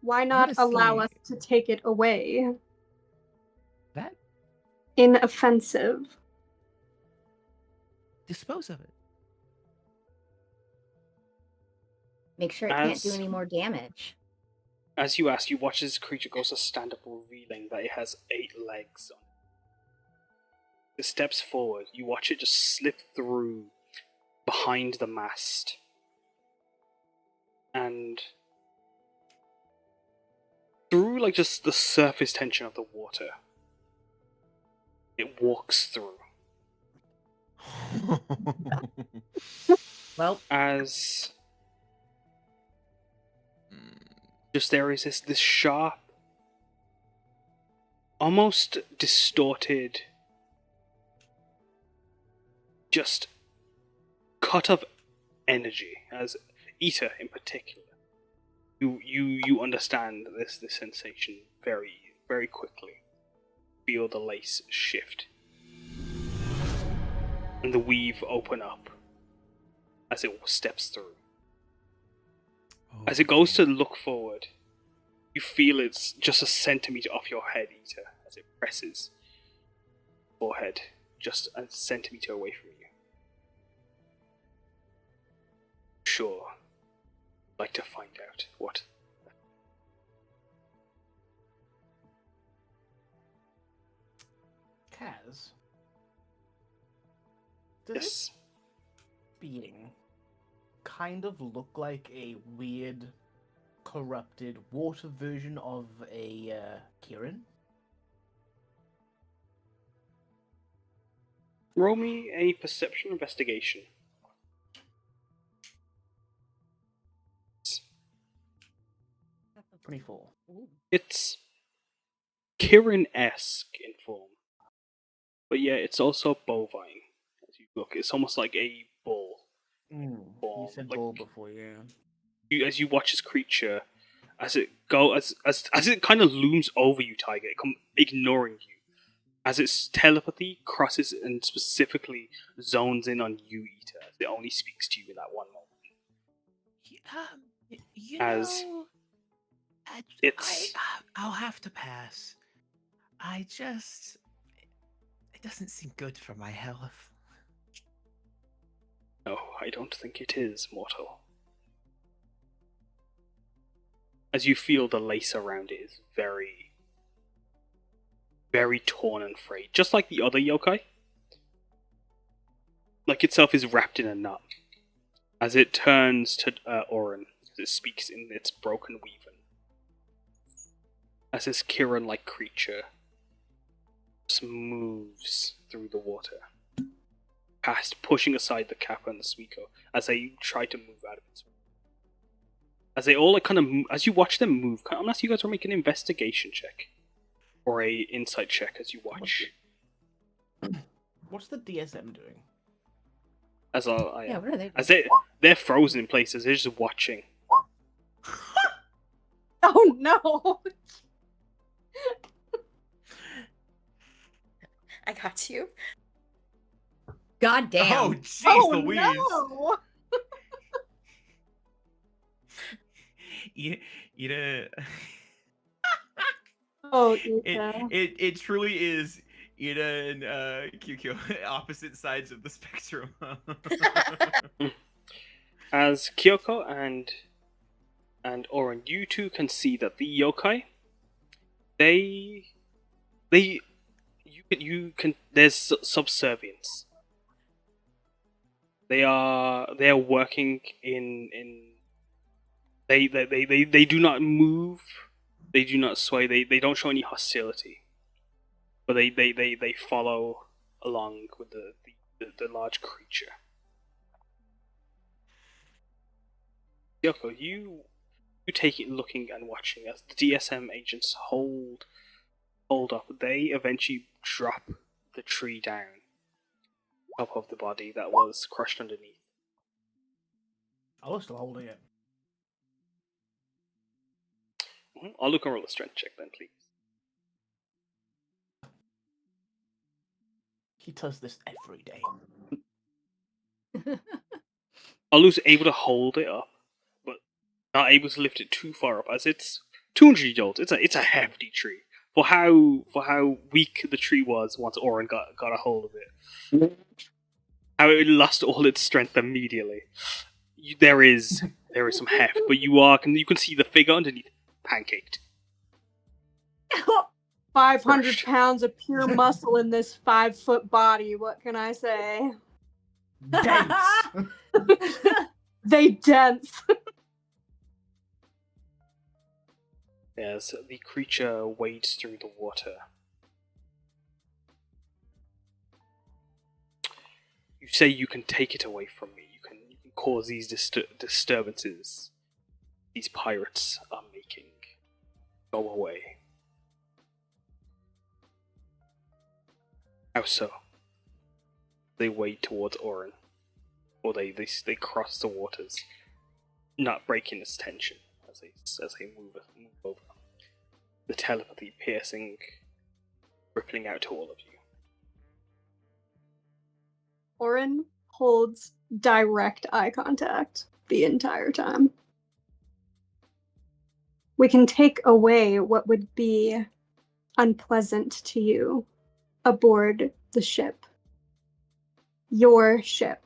[SPEAKER 7] Why not allow us
[SPEAKER 6] Honestly,
[SPEAKER 7] to take it away?
[SPEAKER 6] that
[SPEAKER 7] Inoffensive.
[SPEAKER 6] dispose of it.
[SPEAKER 1] Make sure it can't do any more damage.
[SPEAKER 2] As you ask, you watch this creature goes to stand up, revealing that it has 8 legs on it. It steps forward. You watch it just slip through behind the mast. And through like just the surface tension of the water, it walks through.
[SPEAKER 1] Well,
[SPEAKER 2] As just there is this sharp, almost distorted, just cut of energy. As Eater in particular, you understand this sensation very, very quickly. Feel the lace shift and the weave open up as it steps through. As it goes to look forward, you feel it's just a centimeter off your head, Eater, as it presses forehead just a centimeter away from you. Sure, I'd like to find out what.
[SPEAKER 4] Kaz, does
[SPEAKER 2] Yes.
[SPEAKER 4] this being kind of look like a weird, corrupted water version of a Kirin?
[SPEAKER 2] Roll me a perception investigation.
[SPEAKER 4] 24.
[SPEAKER 2] It's Kirin-esque in form. But yeah, it's also bovine. As you look, it's almost like a bull.
[SPEAKER 4] You said
[SPEAKER 2] like-
[SPEAKER 4] bull before, yeah.
[SPEAKER 2] As you watch this creature, as it kind of looms over you, Taiga, ignoring you. As its telepathy crosses and specifically zones in on you, Eater, as it only speaks to you in that one moment.
[SPEAKER 6] You
[SPEAKER 2] As
[SPEAKER 6] know,
[SPEAKER 2] it's
[SPEAKER 6] I'll have to pass. It doesn't seem good for my health.
[SPEAKER 2] no, I don't think it is, mortal. As you feel the lace around it is very, very torn and frayed, just like the other yokai. Like itself is wrapped in a knot. As it turns to Oryn, as it speaks in its broken weaving. As this Kirin-like creature just moves through the water, past pushing aside the Kappa and the Suiko as they try to move out of its way. As they all kind of as you watch them move, I'm asking you guys to make an investigation check or a insight check as you watch.
[SPEAKER 4] What's the DSM doing?
[SPEAKER 2] As
[SPEAKER 1] yeah, what are they?
[SPEAKER 2] as they're frozen in places, they're just watching.
[SPEAKER 7] Oh no!
[SPEAKER 5] I got you.
[SPEAKER 1] God damn.
[SPEAKER 6] Oh, jeez Louise.
[SPEAKER 7] No!
[SPEAKER 6] Ida.
[SPEAKER 7] Oh,
[SPEAKER 6] it,
[SPEAKER 7] Ida.
[SPEAKER 6] it truly is Ida and Kyuko, opposite sides of the spectrum.
[SPEAKER 2] As Kyoko and Oryn, you two can see that the yokai, they you can there's subservience. They are working in they do not move, they do not sway, they don't show any hostility, but they follow along with the large creature. Yoko, you take it looking and watching as the DSM agents hold up. They eventually drop the tree down top of the body that was crushed underneath.
[SPEAKER 4] I was still holding it.
[SPEAKER 2] I'll look and roll a strength check then, please.
[SPEAKER 4] He does this every day.
[SPEAKER 2] Alu's able to hold it up, but not able to lift it too far up, as it's 200 years old. It's a hefty tree for how weak the tree was once Oryn got a hold of it. How it lost all its strength immediately. There is some heft, but you can see the figure underneath, pancaked.
[SPEAKER 7] 500
[SPEAKER 2] Crushed.
[SPEAKER 7] pounds of pure muscle in this 5-foot body. What can I say?
[SPEAKER 4] Dense.
[SPEAKER 7] They dense.
[SPEAKER 2] As the creature wades through the water. You say you can take it away from me. You can cause these disturbances these pirates are making go away. How so? They wade towards Oryn, or they cross the waters, not breaking its tension as they move over. The telepathy piercing, rippling out to all of you.
[SPEAKER 7] Oryn holds direct eye contact the entire time. We can take away what would be unpleasant to you aboard the ship. Your ship.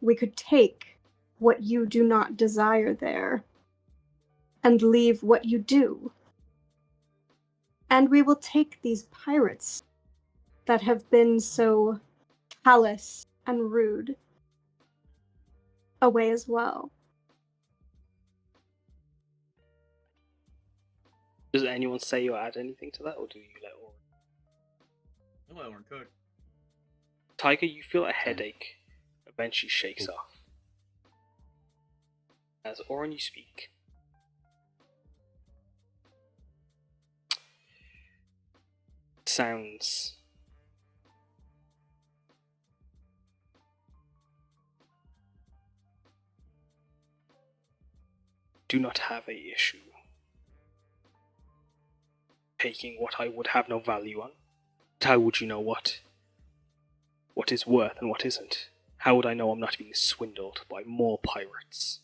[SPEAKER 7] We could take what you do not desire there and leave what you do. And we will take these pirates that have been so callous and rude away as well.
[SPEAKER 2] Does anyone say or add anything to that, or do you let Oryn?
[SPEAKER 6] I'll let Oryn cook.
[SPEAKER 2] Taiga, you feel a headache eventually shakes off. As Oryn, you speak. Sounds do not have a issue taking what I would have no value on. But how would you know what is worth and what isn't? How would I know I'm not being swindled by more pirates?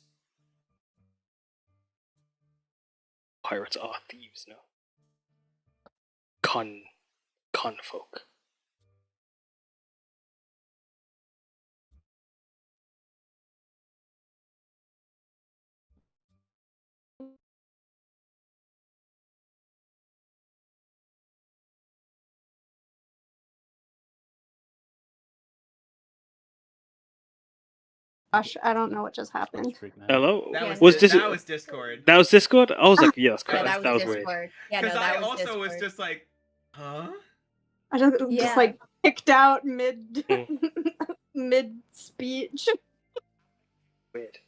[SPEAKER 2] Pirates are thieves, no? Con folk.
[SPEAKER 7] Gosh, I don't know what just happened.
[SPEAKER 2] Hello?
[SPEAKER 6] That
[SPEAKER 2] Was
[SPEAKER 6] that was Discord.
[SPEAKER 2] That was Discord? I was like, yeah, that's
[SPEAKER 1] No,
[SPEAKER 2] correct.
[SPEAKER 1] that was
[SPEAKER 2] weird.
[SPEAKER 1] Discord. Yeah, no,
[SPEAKER 6] Because
[SPEAKER 1] that
[SPEAKER 6] I
[SPEAKER 1] was
[SPEAKER 6] also was
[SPEAKER 1] Discord.
[SPEAKER 6] just like, huh?
[SPEAKER 7] I just
[SPEAKER 1] Yeah.
[SPEAKER 7] like kicked out mid
[SPEAKER 2] Mm.
[SPEAKER 7] mid speech.
[SPEAKER 2] Weird.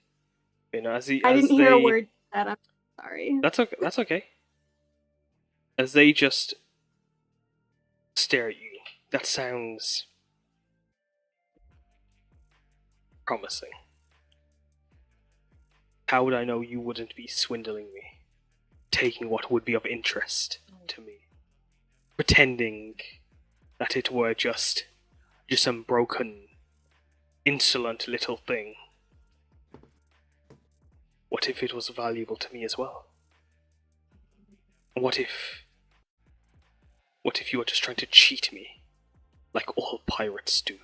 [SPEAKER 2] You know,
[SPEAKER 7] I didn't hear a word that. I'm sorry.
[SPEAKER 2] That's okay. That's okay. As they just stare at you, that sounds promising. How would I know you wouldn't be swindling me, taking what would be of interest to me, pretending that it were just some broken, insolent little thing? What if it was valuable to me as well? What if you were just trying to cheat me, like all pirates do?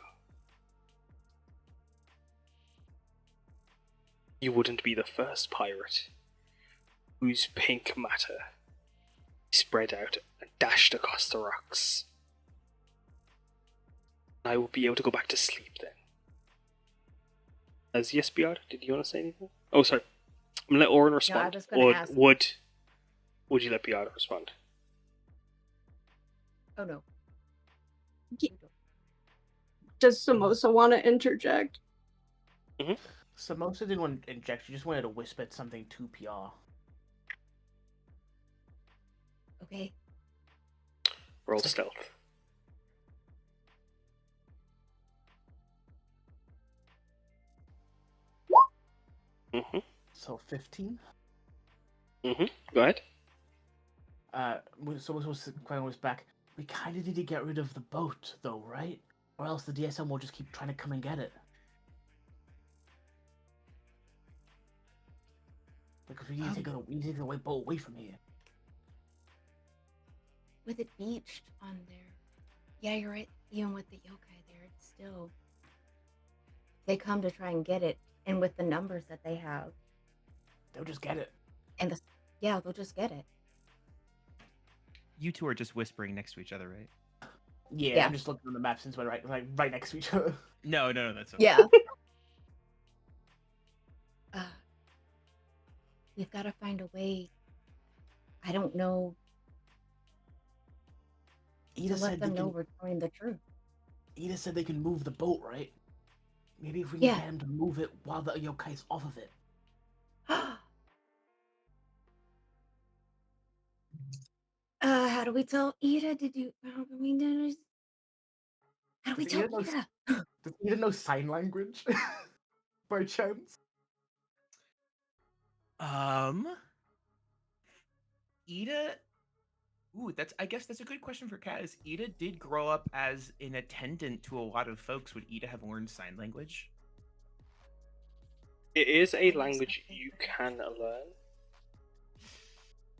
[SPEAKER 2] You wouldn't be the first pirate whose pink matter spread out and dashed across the rocks. I will be able to go back to sleep then. As yes, Piyar, did you want to say anything? Oh, sorry. I'm gonna let Oryn respond.
[SPEAKER 1] was gonna ask.
[SPEAKER 2] Would you let Piyar respond?
[SPEAKER 1] Oh no.
[SPEAKER 7] Does Samosa want to interject?
[SPEAKER 4] Samosa didn't want to inject, she just wanted to whisper something to PR.
[SPEAKER 1] Okay.
[SPEAKER 2] Roll stealth.
[SPEAKER 4] So 15?
[SPEAKER 2] Go ahead.
[SPEAKER 4] Samosa was quite almost back. We kind of need to get rid of the boat, though, right? Or else the DSM will just keep trying to come and get it. Because we need to take the boat away from here.
[SPEAKER 1] With it beached on there. Yeah, you're right. Even with the yokai there, it's still. They come to try and get it, and with the numbers that they have,
[SPEAKER 4] they'll just get it.
[SPEAKER 1] And they'll just get it.
[SPEAKER 6] You two are just whispering next to each other, right?
[SPEAKER 4] Yeah. I'm just looking on the map since we're right next to each other.
[SPEAKER 6] No, that's okay.
[SPEAKER 1] Yeah. We've got to find a way. I don't know. To let them know we're telling the truth.
[SPEAKER 4] Ida said they can move the boat, right? Maybe if we can get him to move it while the yokai's off of it.
[SPEAKER 1] How do we tell Ida? How do we tell Ida?
[SPEAKER 4] Does Ida know sign language? By chance?
[SPEAKER 6] Ida. Ooh, I guess that's a good question for Kaz. Ida did grow up as an attendant to a lot of folks. Would Ida have learned sign language?
[SPEAKER 2] It is a language you can learn.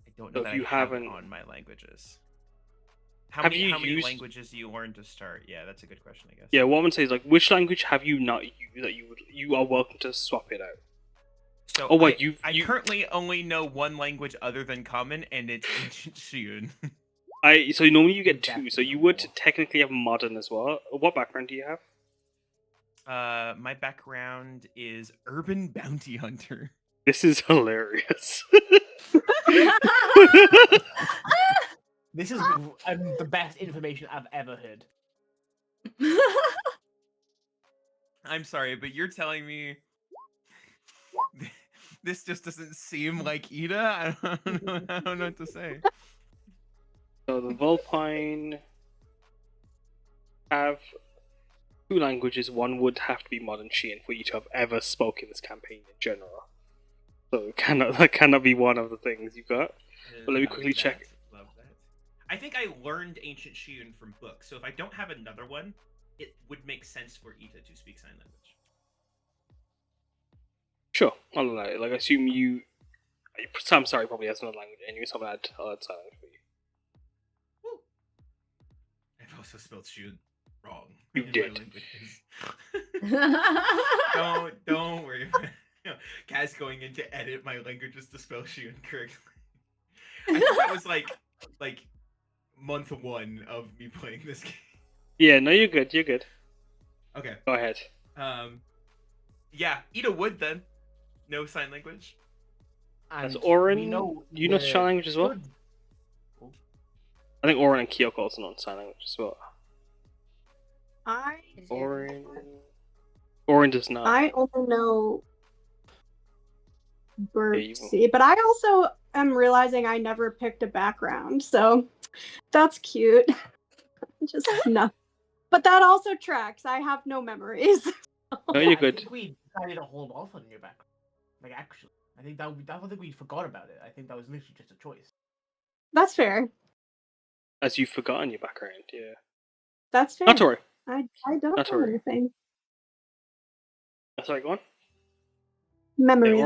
[SPEAKER 6] I don't know
[SPEAKER 2] So
[SPEAKER 6] that
[SPEAKER 2] you
[SPEAKER 6] I have it
[SPEAKER 2] haven't-
[SPEAKER 6] on my languages. How many languages do you learn to start? Yeah, that's a good question, I guess.
[SPEAKER 2] Yeah, what I'm saying is which language have you not used that you are welcome to swap it out.
[SPEAKER 6] So I currently only know one language other than Common, and it's Ancient Shiyun.
[SPEAKER 2] So normally you get two, so you would technically have Modern as well. What background do you have?
[SPEAKER 6] My background is Urban Bounty Hunter.
[SPEAKER 2] This is hilarious.
[SPEAKER 4] This is the best information I've ever heard.
[SPEAKER 6] I'm sorry, but you're telling me this just doesn't seem like Ida? I don't know what to say.
[SPEAKER 2] So the Vulpine have two languages. One would have to be Modern Shian for you to have ever spoken this campaign in general. So that cannot be one of the things you got. But let me quickly check.
[SPEAKER 6] Love that. I think I learned Ancient Shiyun from books, so if I don't have another one, it would make sense for Ida to speak sign language.
[SPEAKER 2] Sure, I'll allow it. I assume you. I'm sorry, probably has another language anyway, so I'll add sign language for you.
[SPEAKER 6] Woo. I've also spelled Shiyun wrong.
[SPEAKER 2] You did.
[SPEAKER 6] Don't worry about it. Kaz going in to edit my languages to spell Shiyun correctly. I think that was like month 1 of me playing this game.
[SPEAKER 2] Yeah, no, you're good. You're good.
[SPEAKER 6] Okay.
[SPEAKER 2] Go ahead.
[SPEAKER 6] Yeah, Ida would then. No sign language.
[SPEAKER 2] As Oryn, you know sign language as well? I think Oryn and Kyuko also know sign language as well. Oryn does not.
[SPEAKER 7] I only know Birdseed, but I also am realizing I never picked a background, so that's cute. Just no. But that also tracks. I have no memories.
[SPEAKER 2] No, you're good.
[SPEAKER 4] I think we decided to hold off on your background. Actually, I don't think we forgot about it. I think that was literally just a choice.
[SPEAKER 7] That's fair.
[SPEAKER 2] As you've forgotten your background, yeah.
[SPEAKER 7] That's fair.
[SPEAKER 2] Not to worry.
[SPEAKER 7] I don't know anything.
[SPEAKER 2] Sorry, go on.
[SPEAKER 7] Memories.
[SPEAKER 2] Yeah,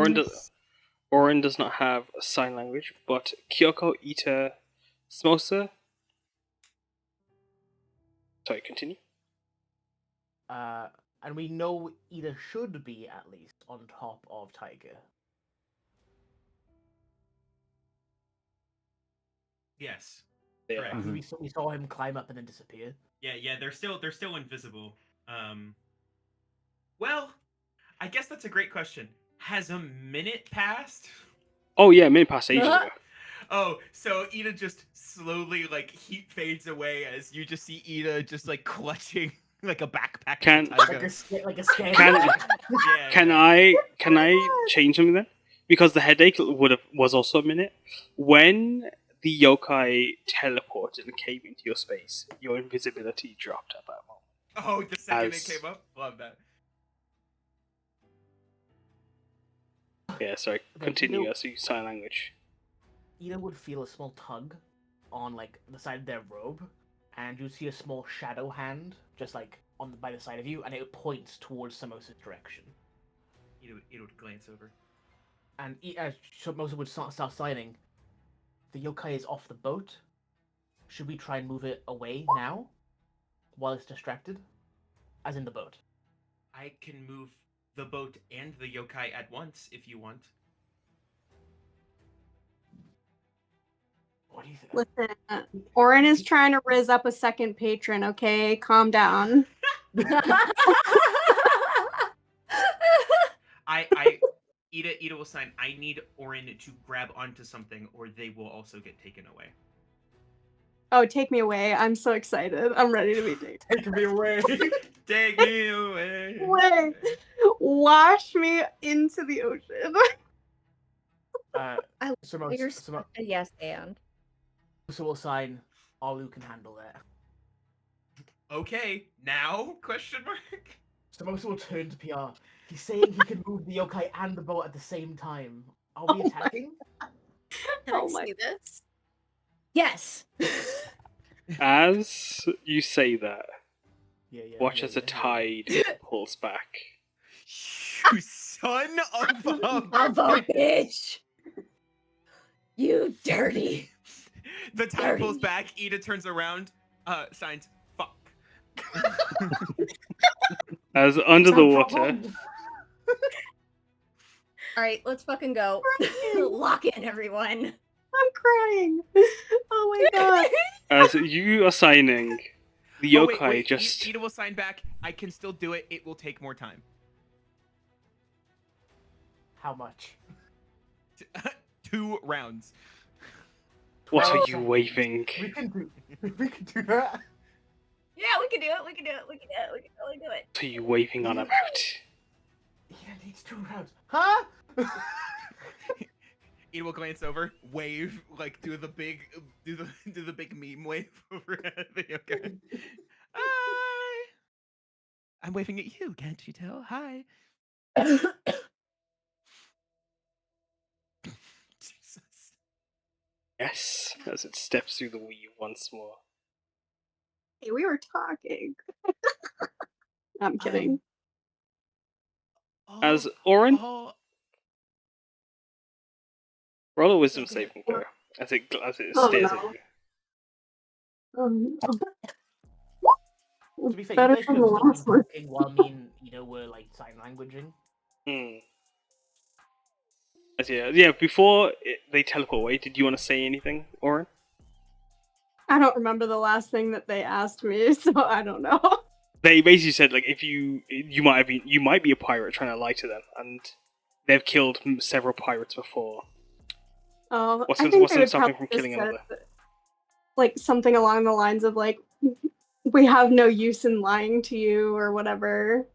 [SPEAKER 2] Oryn does not have a sign language, but Kyuko, Ita, Samosa. Sorry, continue.
[SPEAKER 4] And we know Ida should be at least on top of Taiga.
[SPEAKER 9] Yes.
[SPEAKER 2] Yeah.
[SPEAKER 9] Correct.
[SPEAKER 3] Mhm.
[SPEAKER 4] We saw him climb up and then disappear.
[SPEAKER 9] Yeah, they're still invisible. Well, I guess that's a great question. Has a minute passed?
[SPEAKER 2] Oh yeah, minute past ages ago.
[SPEAKER 9] Oh, so Ida just slowly like heat fades away as you just see Ida just like clutching like a backpack.
[SPEAKER 2] Can-
[SPEAKER 9] to Taiga.
[SPEAKER 4] Like a scared
[SPEAKER 2] Can-
[SPEAKER 4] cat.
[SPEAKER 9] Yeah,
[SPEAKER 2] Can I change something then? Because the headache was also a minute. When the yokai teleported and came into your space, your invisibility dropped at that moment.
[SPEAKER 9] Oh, the second
[SPEAKER 2] As-
[SPEAKER 9] it came up, love that.
[SPEAKER 2] Yeah, sorry.
[SPEAKER 4] Okay,
[SPEAKER 2] Continue
[SPEAKER 4] no.
[SPEAKER 2] as you sign language.
[SPEAKER 4] Ida would feel a small tug on like the side of their robe, and you see a small shadow hand just like by the side of you, and it points towards Samosa's direction.
[SPEAKER 9] Ida would glance over.
[SPEAKER 4] And Samosa would start signing. The yokai is off the boat. Should we try and move it away now, while it's distracted? As in the boat.
[SPEAKER 9] I can move the boat and the yokai at once if you want.
[SPEAKER 4] What do you think?
[SPEAKER 7] Listen, Oryn is trying to riz up a second patron, okay? Calm down.
[SPEAKER 9] Ida will sign. I need Oryn to grab onto something, or they will also get taken away.
[SPEAKER 7] Oh, take me away. I'm so excited. I'm ready to be taken.
[SPEAKER 4] Take me away.
[SPEAKER 9] Take me away.
[SPEAKER 7] Wait. Wash me into the ocean.
[SPEAKER 1] You're such a yes and.
[SPEAKER 4] So we'll sign. Alu can handle that.
[SPEAKER 9] Okay, now? Question mark.
[SPEAKER 4] Samosa will turn to Piyar. He's saying he can move the yokai and the boat at the same time. Are we attacking?
[SPEAKER 5] Can I see this?
[SPEAKER 1] Yes.
[SPEAKER 2] As you say that,
[SPEAKER 4] Yeah.
[SPEAKER 2] watch as the tide pulls back.
[SPEAKER 9] You son of a
[SPEAKER 1] Of a bitch. You dirty.
[SPEAKER 9] The tide pulls back. Ida turns around. Signs. Fuck.
[SPEAKER 2] As under the water,
[SPEAKER 1] All right, let's fucking go. Lock in, everyone.
[SPEAKER 7] I'm crying. Oh my god.
[SPEAKER 2] as you are signing, the
[SPEAKER 9] Oh,
[SPEAKER 2] yokai
[SPEAKER 9] wait.
[SPEAKER 2] just
[SPEAKER 9] Ida will sign back. I can still do it. It will take more time.
[SPEAKER 4] How much?
[SPEAKER 9] 2 rounds.
[SPEAKER 2] What are
[SPEAKER 4] 12
[SPEAKER 2] you
[SPEAKER 4] seconds.
[SPEAKER 2] waving?
[SPEAKER 4] We can do that.
[SPEAKER 1] Yeah, we can do it. We can totally do it.
[SPEAKER 2] What are you waving on about?
[SPEAKER 4] Yeah, needs 2 rounds. Huh?
[SPEAKER 9] Ida will glance over, wave, like do the big meme wave over at the yokai. Hi. I'm waving at you. Can't you tell? Hi. Jesus.
[SPEAKER 2] Yes, as it steps through the weave once more.
[SPEAKER 7] Hey, we were talking. I'm kidding.
[SPEAKER 2] As Oryn,
[SPEAKER 9] Oh,
[SPEAKER 2] roll a wisdom saving throw as it
[SPEAKER 7] Oh,
[SPEAKER 2] stares
[SPEAKER 7] no.
[SPEAKER 2] at you.
[SPEAKER 4] To be fair,
[SPEAKER 7] Better
[SPEAKER 4] you guys
[SPEAKER 7] than
[SPEAKER 4] could
[SPEAKER 7] the
[SPEAKER 4] have still been
[SPEAKER 7] last one.
[SPEAKER 4] talking while me and Ida were like sign languaging.
[SPEAKER 2] As before they teleport away, did you want to say anything, Oryn?
[SPEAKER 7] I don't remember the last thing that they asked me, so I don't know.
[SPEAKER 2] They basically said like if you might be a pirate trying to lie to them, and they've killed several pirates before.
[SPEAKER 7] Oh,
[SPEAKER 2] What's
[SPEAKER 7] I
[SPEAKER 2] gonna
[SPEAKER 7] think they would
[SPEAKER 2] stop them
[SPEAKER 7] probably
[SPEAKER 2] from
[SPEAKER 7] just
[SPEAKER 2] killing
[SPEAKER 7] said,
[SPEAKER 2] another?
[SPEAKER 7] like something along the lines of like, we have no use in lying to you or whatever.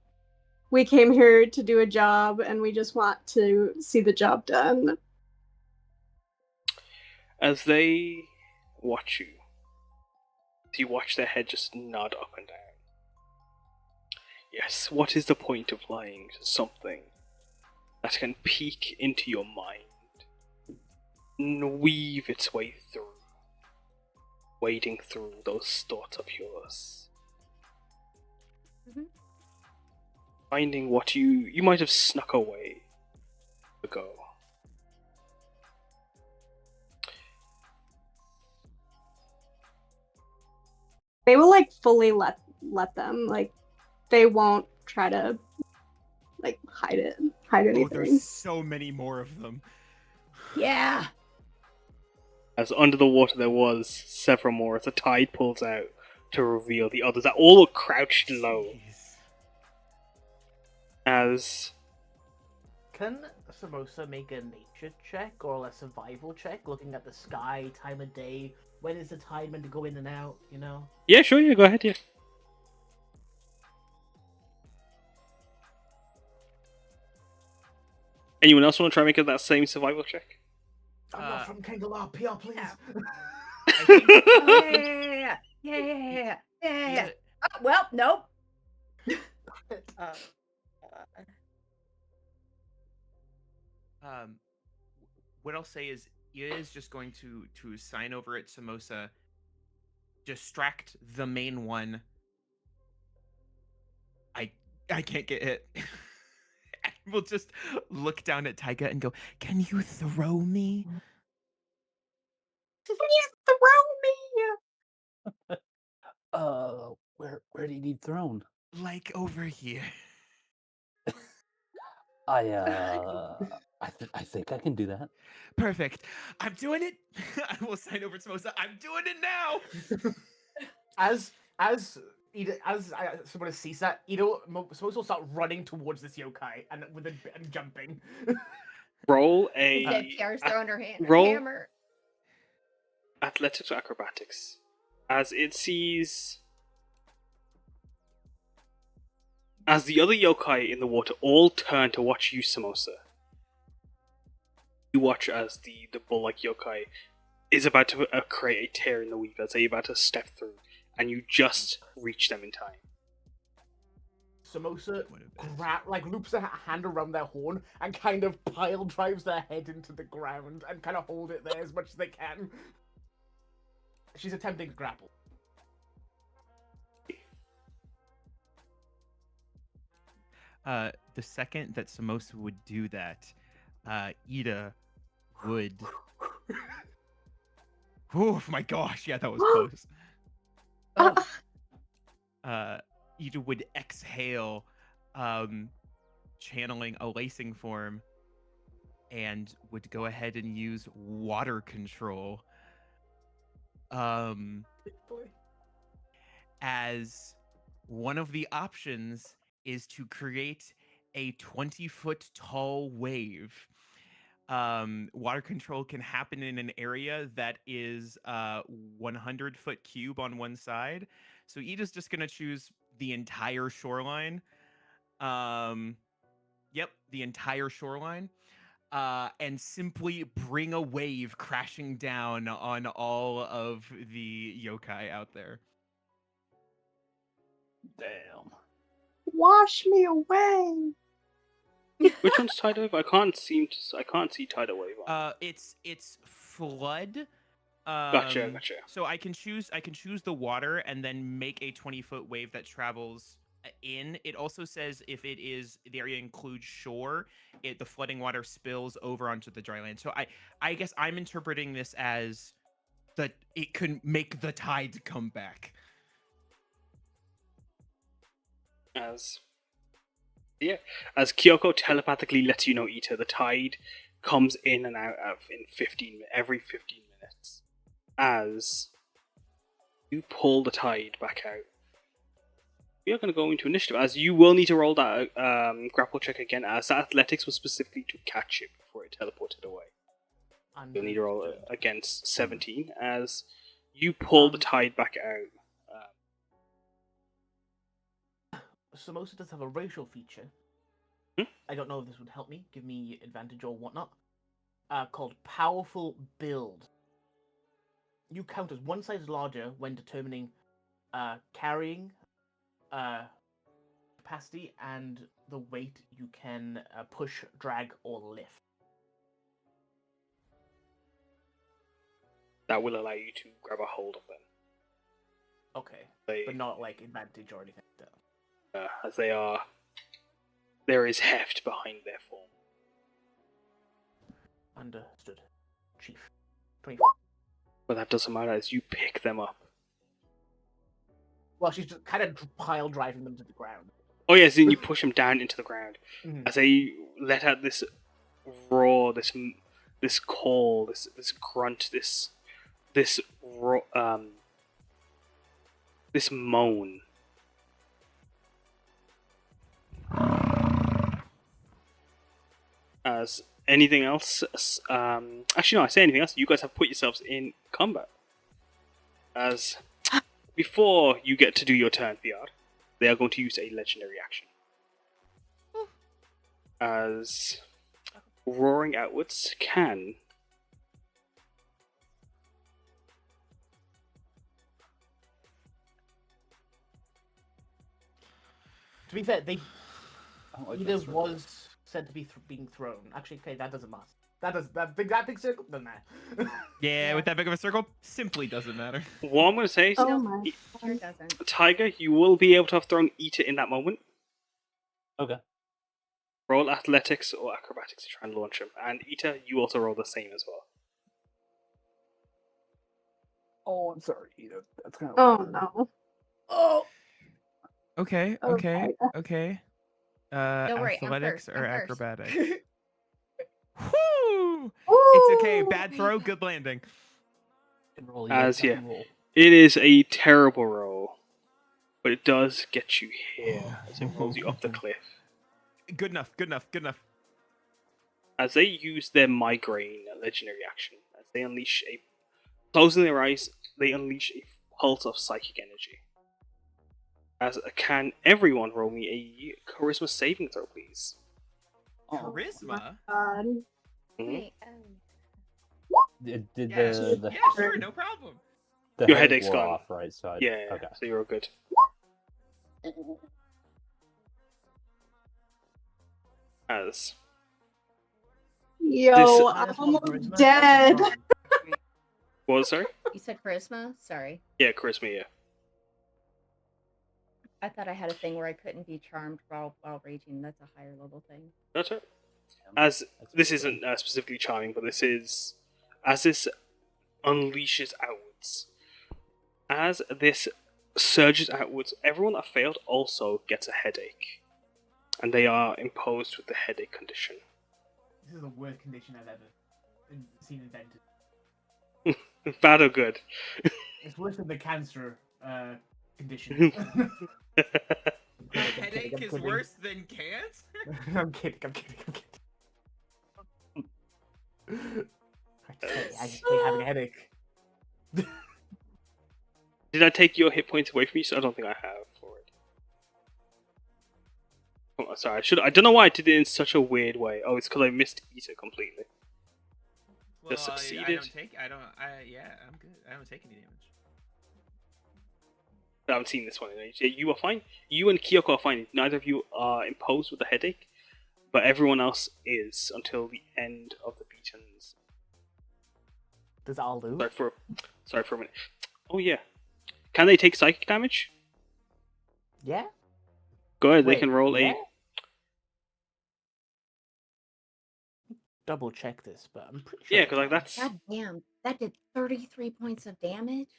[SPEAKER 7] We came here to do a job and we just want to see the job done.
[SPEAKER 2] As they watch you watch their head just nod up and down. Yes, what is the point of lying to something that can peek into your mind and weave its way through, wading through those thoughts of yours? Finding what you might have snuck away ago.
[SPEAKER 7] they will like fully let them. Like they won't try to like hide
[SPEAKER 6] Oh,
[SPEAKER 7] anything.
[SPEAKER 6] there's so many more of them.
[SPEAKER 1] Yeah.
[SPEAKER 2] As under the water there was several more as the tide pulls out to reveal the others that all look crouched low.
[SPEAKER 6] Jeez.
[SPEAKER 2] As
[SPEAKER 4] Can Samosa make a nature check or a survival check, looking at the sky, time of day? When is the tide meant to go in and out? You know.
[SPEAKER 2] yeah, sure, yeah, go ahead, yeah. Anyone else want to try and make that same survival check?
[SPEAKER 4] I'm not from Kangalar, Piyar, please.
[SPEAKER 6] I think
[SPEAKER 1] Yeah. Well, nope.
[SPEAKER 6] what I'll say is Ida is just going to sign over at Samosa, distract the main one. I can't get hit. And we'll just look down at Taiga and go, "Can you throw me? Can you throw me?"
[SPEAKER 3] Where do you need thrown?
[SPEAKER 6] Like over here.
[SPEAKER 3] I think I can do that.
[SPEAKER 6] Perfect. I'm doing it. I will sign over to Samosa. I'm doing it now.
[SPEAKER 4] As someone sees that, Samosa will start running towards this yokai and jumping.
[SPEAKER 2] Roll
[SPEAKER 1] Said
[SPEAKER 2] a
[SPEAKER 1] Piyar's throwing her
[SPEAKER 2] roll
[SPEAKER 1] hammer.
[SPEAKER 2] athletics or acrobatics. As it sees as the other yokai in the water all turn to watch you, Samosa. You watch as the bull-like yokai is about to create a tear in the weave as they're about to step through, and you just reach them in time.
[SPEAKER 4] Samosa loops a hand around their horn and kind of pile drives their head into the ground and kind of hold it there as much as they can. She's attempting to grapple.
[SPEAKER 6] The second that Samosa would do that, Ida would. Oh my gosh! Yeah, that was close. Ida would exhale, channeling a lacing form, and would go ahead and use water control. As one of the options is to create a 20-foot tall wave. Water control can happen in an area that is 100-foot cube on one side. So Ida's just gonna choose the entire shoreline. Yep, the entire shoreline. And simply bring a wave crashing down on all of the yokai out there.
[SPEAKER 3] Damn.
[SPEAKER 7] Wash me away.
[SPEAKER 2] Which one's tidal wave? I can't see tidal wave on.
[SPEAKER 6] It's flood.
[SPEAKER 2] Gotcha.
[SPEAKER 6] So I can choose the water and then make a 20-foot wave that travels in. It also says if the area includes shore, the flooding water spills over onto the dry land. So I guess I'm interpreting this as that it can make the tide come back.
[SPEAKER 2] As Kyuko telepathically lets you know, Ita, the tide comes in and out of every 15 minutes. As you pull the tide back out, we are going to go into initiative. As you will need to roll that grapple check again, as that athletics was specifically to catch it before it teleported away. You'll need to roll against 17 as you pull the tide back out.
[SPEAKER 4] Samosa does have a racial feature. I don't know if this would help me, give me advantage or whatnot. Called Powerful Build. You count as one size larger when determining carrying capacity and the weight you can push, drag, or lift.
[SPEAKER 2] That will allow you to grab a hold of them.
[SPEAKER 4] Okay, but not like advantage or anything like that.
[SPEAKER 2] As there is heft behind their form.
[SPEAKER 4] Understood, Chief. 24.
[SPEAKER 2] But that doesn't matter as you pick them up.
[SPEAKER 4] Well, she's just kind of pile driving them to the ground.
[SPEAKER 2] Oh yes, then you push him down into the ground
[SPEAKER 4] Mhm.
[SPEAKER 2] as they let out this roar, this call, this grunt, this this moan. As anything else, actually no, I say anything else. You guys have put yourselves in combat. As before you get to do your turn, Piyar, they are going to use a legendary action. As roaring outwards can.
[SPEAKER 4] To be fair, they
[SPEAKER 3] like
[SPEAKER 4] either
[SPEAKER 3] that circle.
[SPEAKER 4] was said to be being thrown. Actually, okay, that doesn't matter. That big circle doesn't matter.
[SPEAKER 6] Yeah, with that big of a circle, simply doesn't matter.
[SPEAKER 2] What I'm going to say is,
[SPEAKER 7] Oh my.
[SPEAKER 1] Sure doesn't.
[SPEAKER 2] Taiga, you will be able to have thrown Eater in that moment.
[SPEAKER 3] Okay.
[SPEAKER 2] Roll athletics or acrobatics to try and launch him. And Eater, you also roll the same as well.
[SPEAKER 3] Oh, I'm sorry. That's kind of.
[SPEAKER 7] Oh no.
[SPEAKER 1] Oh,
[SPEAKER 6] Okay,
[SPEAKER 7] Oh,
[SPEAKER 6] okay,
[SPEAKER 7] Taiga.
[SPEAKER 6] okay.
[SPEAKER 1] don't worry. I'm
[SPEAKER 6] Athletics
[SPEAKER 1] first.
[SPEAKER 6] or
[SPEAKER 1] I'm first.
[SPEAKER 6] acrobatics? Whoo! It's okay. Bad throw, good landing.
[SPEAKER 3] Roll,
[SPEAKER 2] As yeah,
[SPEAKER 3] roll.
[SPEAKER 2] it is a terrible roll, but it does get you here as it rolls you off the cliff.
[SPEAKER 6] Good enough, good enough, good enough.
[SPEAKER 2] As they use their migraine legendary action, as they unleash a closing their eyes, they unleash a pulse of psychic energy. As can everyone roll me a charisma saving throw, please?
[SPEAKER 6] Charisma?
[SPEAKER 7] God.
[SPEAKER 2] Mhm.
[SPEAKER 1] Wait,
[SPEAKER 3] Did
[SPEAKER 6] Yeah,
[SPEAKER 3] the
[SPEAKER 6] yeah, sure, no problem.
[SPEAKER 3] the
[SPEAKER 2] Your
[SPEAKER 3] headache
[SPEAKER 2] headache's
[SPEAKER 3] wore
[SPEAKER 2] gone.
[SPEAKER 3] off, right? So
[SPEAKER 2] Yeah,
[SPEAKER 3] okay.
[SPEAKER 2] so you're all good. As
[SPEAKER 7] Yo,
[SPEAKER 2] This-
[SPEAKER 7] I'm
[SPEAKER 4] -1
[SPEAKER 7] almost
[SPEAKER 4] charisma, that's
[SPEAKER 7] dead.
[SPEAKER 4] fine.
[SPEAKER 2] what was sorry?
[SPEAKER 1] you said charisma? Sorry.
[SPEAKER 2] Yeah, charisma. Yeah.
[SPEAKER 1] I thought I had a thing where I couldn't be charmed while raging. That's a higher level thing.
[SPEAKER 2] That's it. As
[SPEAKER 3] That's
[SPEAKER 2] this
[SPEAKER 3] good.
[SPEAKER 2] isn't specifically charming, but this is as this unleashes outwards. As this surges outwards, everyone that failed also gets a headache, and they are imposed with the headache condition.
[SPEAKER 4] This is the worst condition I've ever seen invented.
[SPEAKER 2] Bad or good?
[SPEAKER 4] It's worse than the cancer condition.
[SPEAKER 6] A headache is worse than cancer?
[SPEAKER 4] I'm kidding. I just hate having a headache.
[SPEAKER 2] Did I take your hit points away from you? So I don't think I have for it. Oh, sorry, I don't know why I did it in such a weird way. Oh, it's because I missed Eater completely.
[SPEAKER 6] Well,
[SPEAKER 2] Just succeeded.
[SPEAKER 6] I'm good. I don't take any damage.
[SPEAKER 2] I haven't seen this one. You are fine. You and Kyuko are fine. Neither of you are imposed with a headache, but everyone else is until the end of the beatings.
[SPEAKER 4] Does all do?
[SPEAKER 2] Sorry for a minute. Oh yeah. Can they take psychic damage?
[SPEAKER 4] Yeah.
[SPEAKER 2] Go ahead.
[SPEAKER 4] Wait,
[SPEAKER 2] They can roll
[SPEAKER 4] yeah?
[SPEAKER 2] a.
[SPEAKER 4] Double check this, but I'm pretty sure.
[SPEAKER 2] Yeah, because like that's.
[SPEAKER 1] God damn, that did 33 points of damage.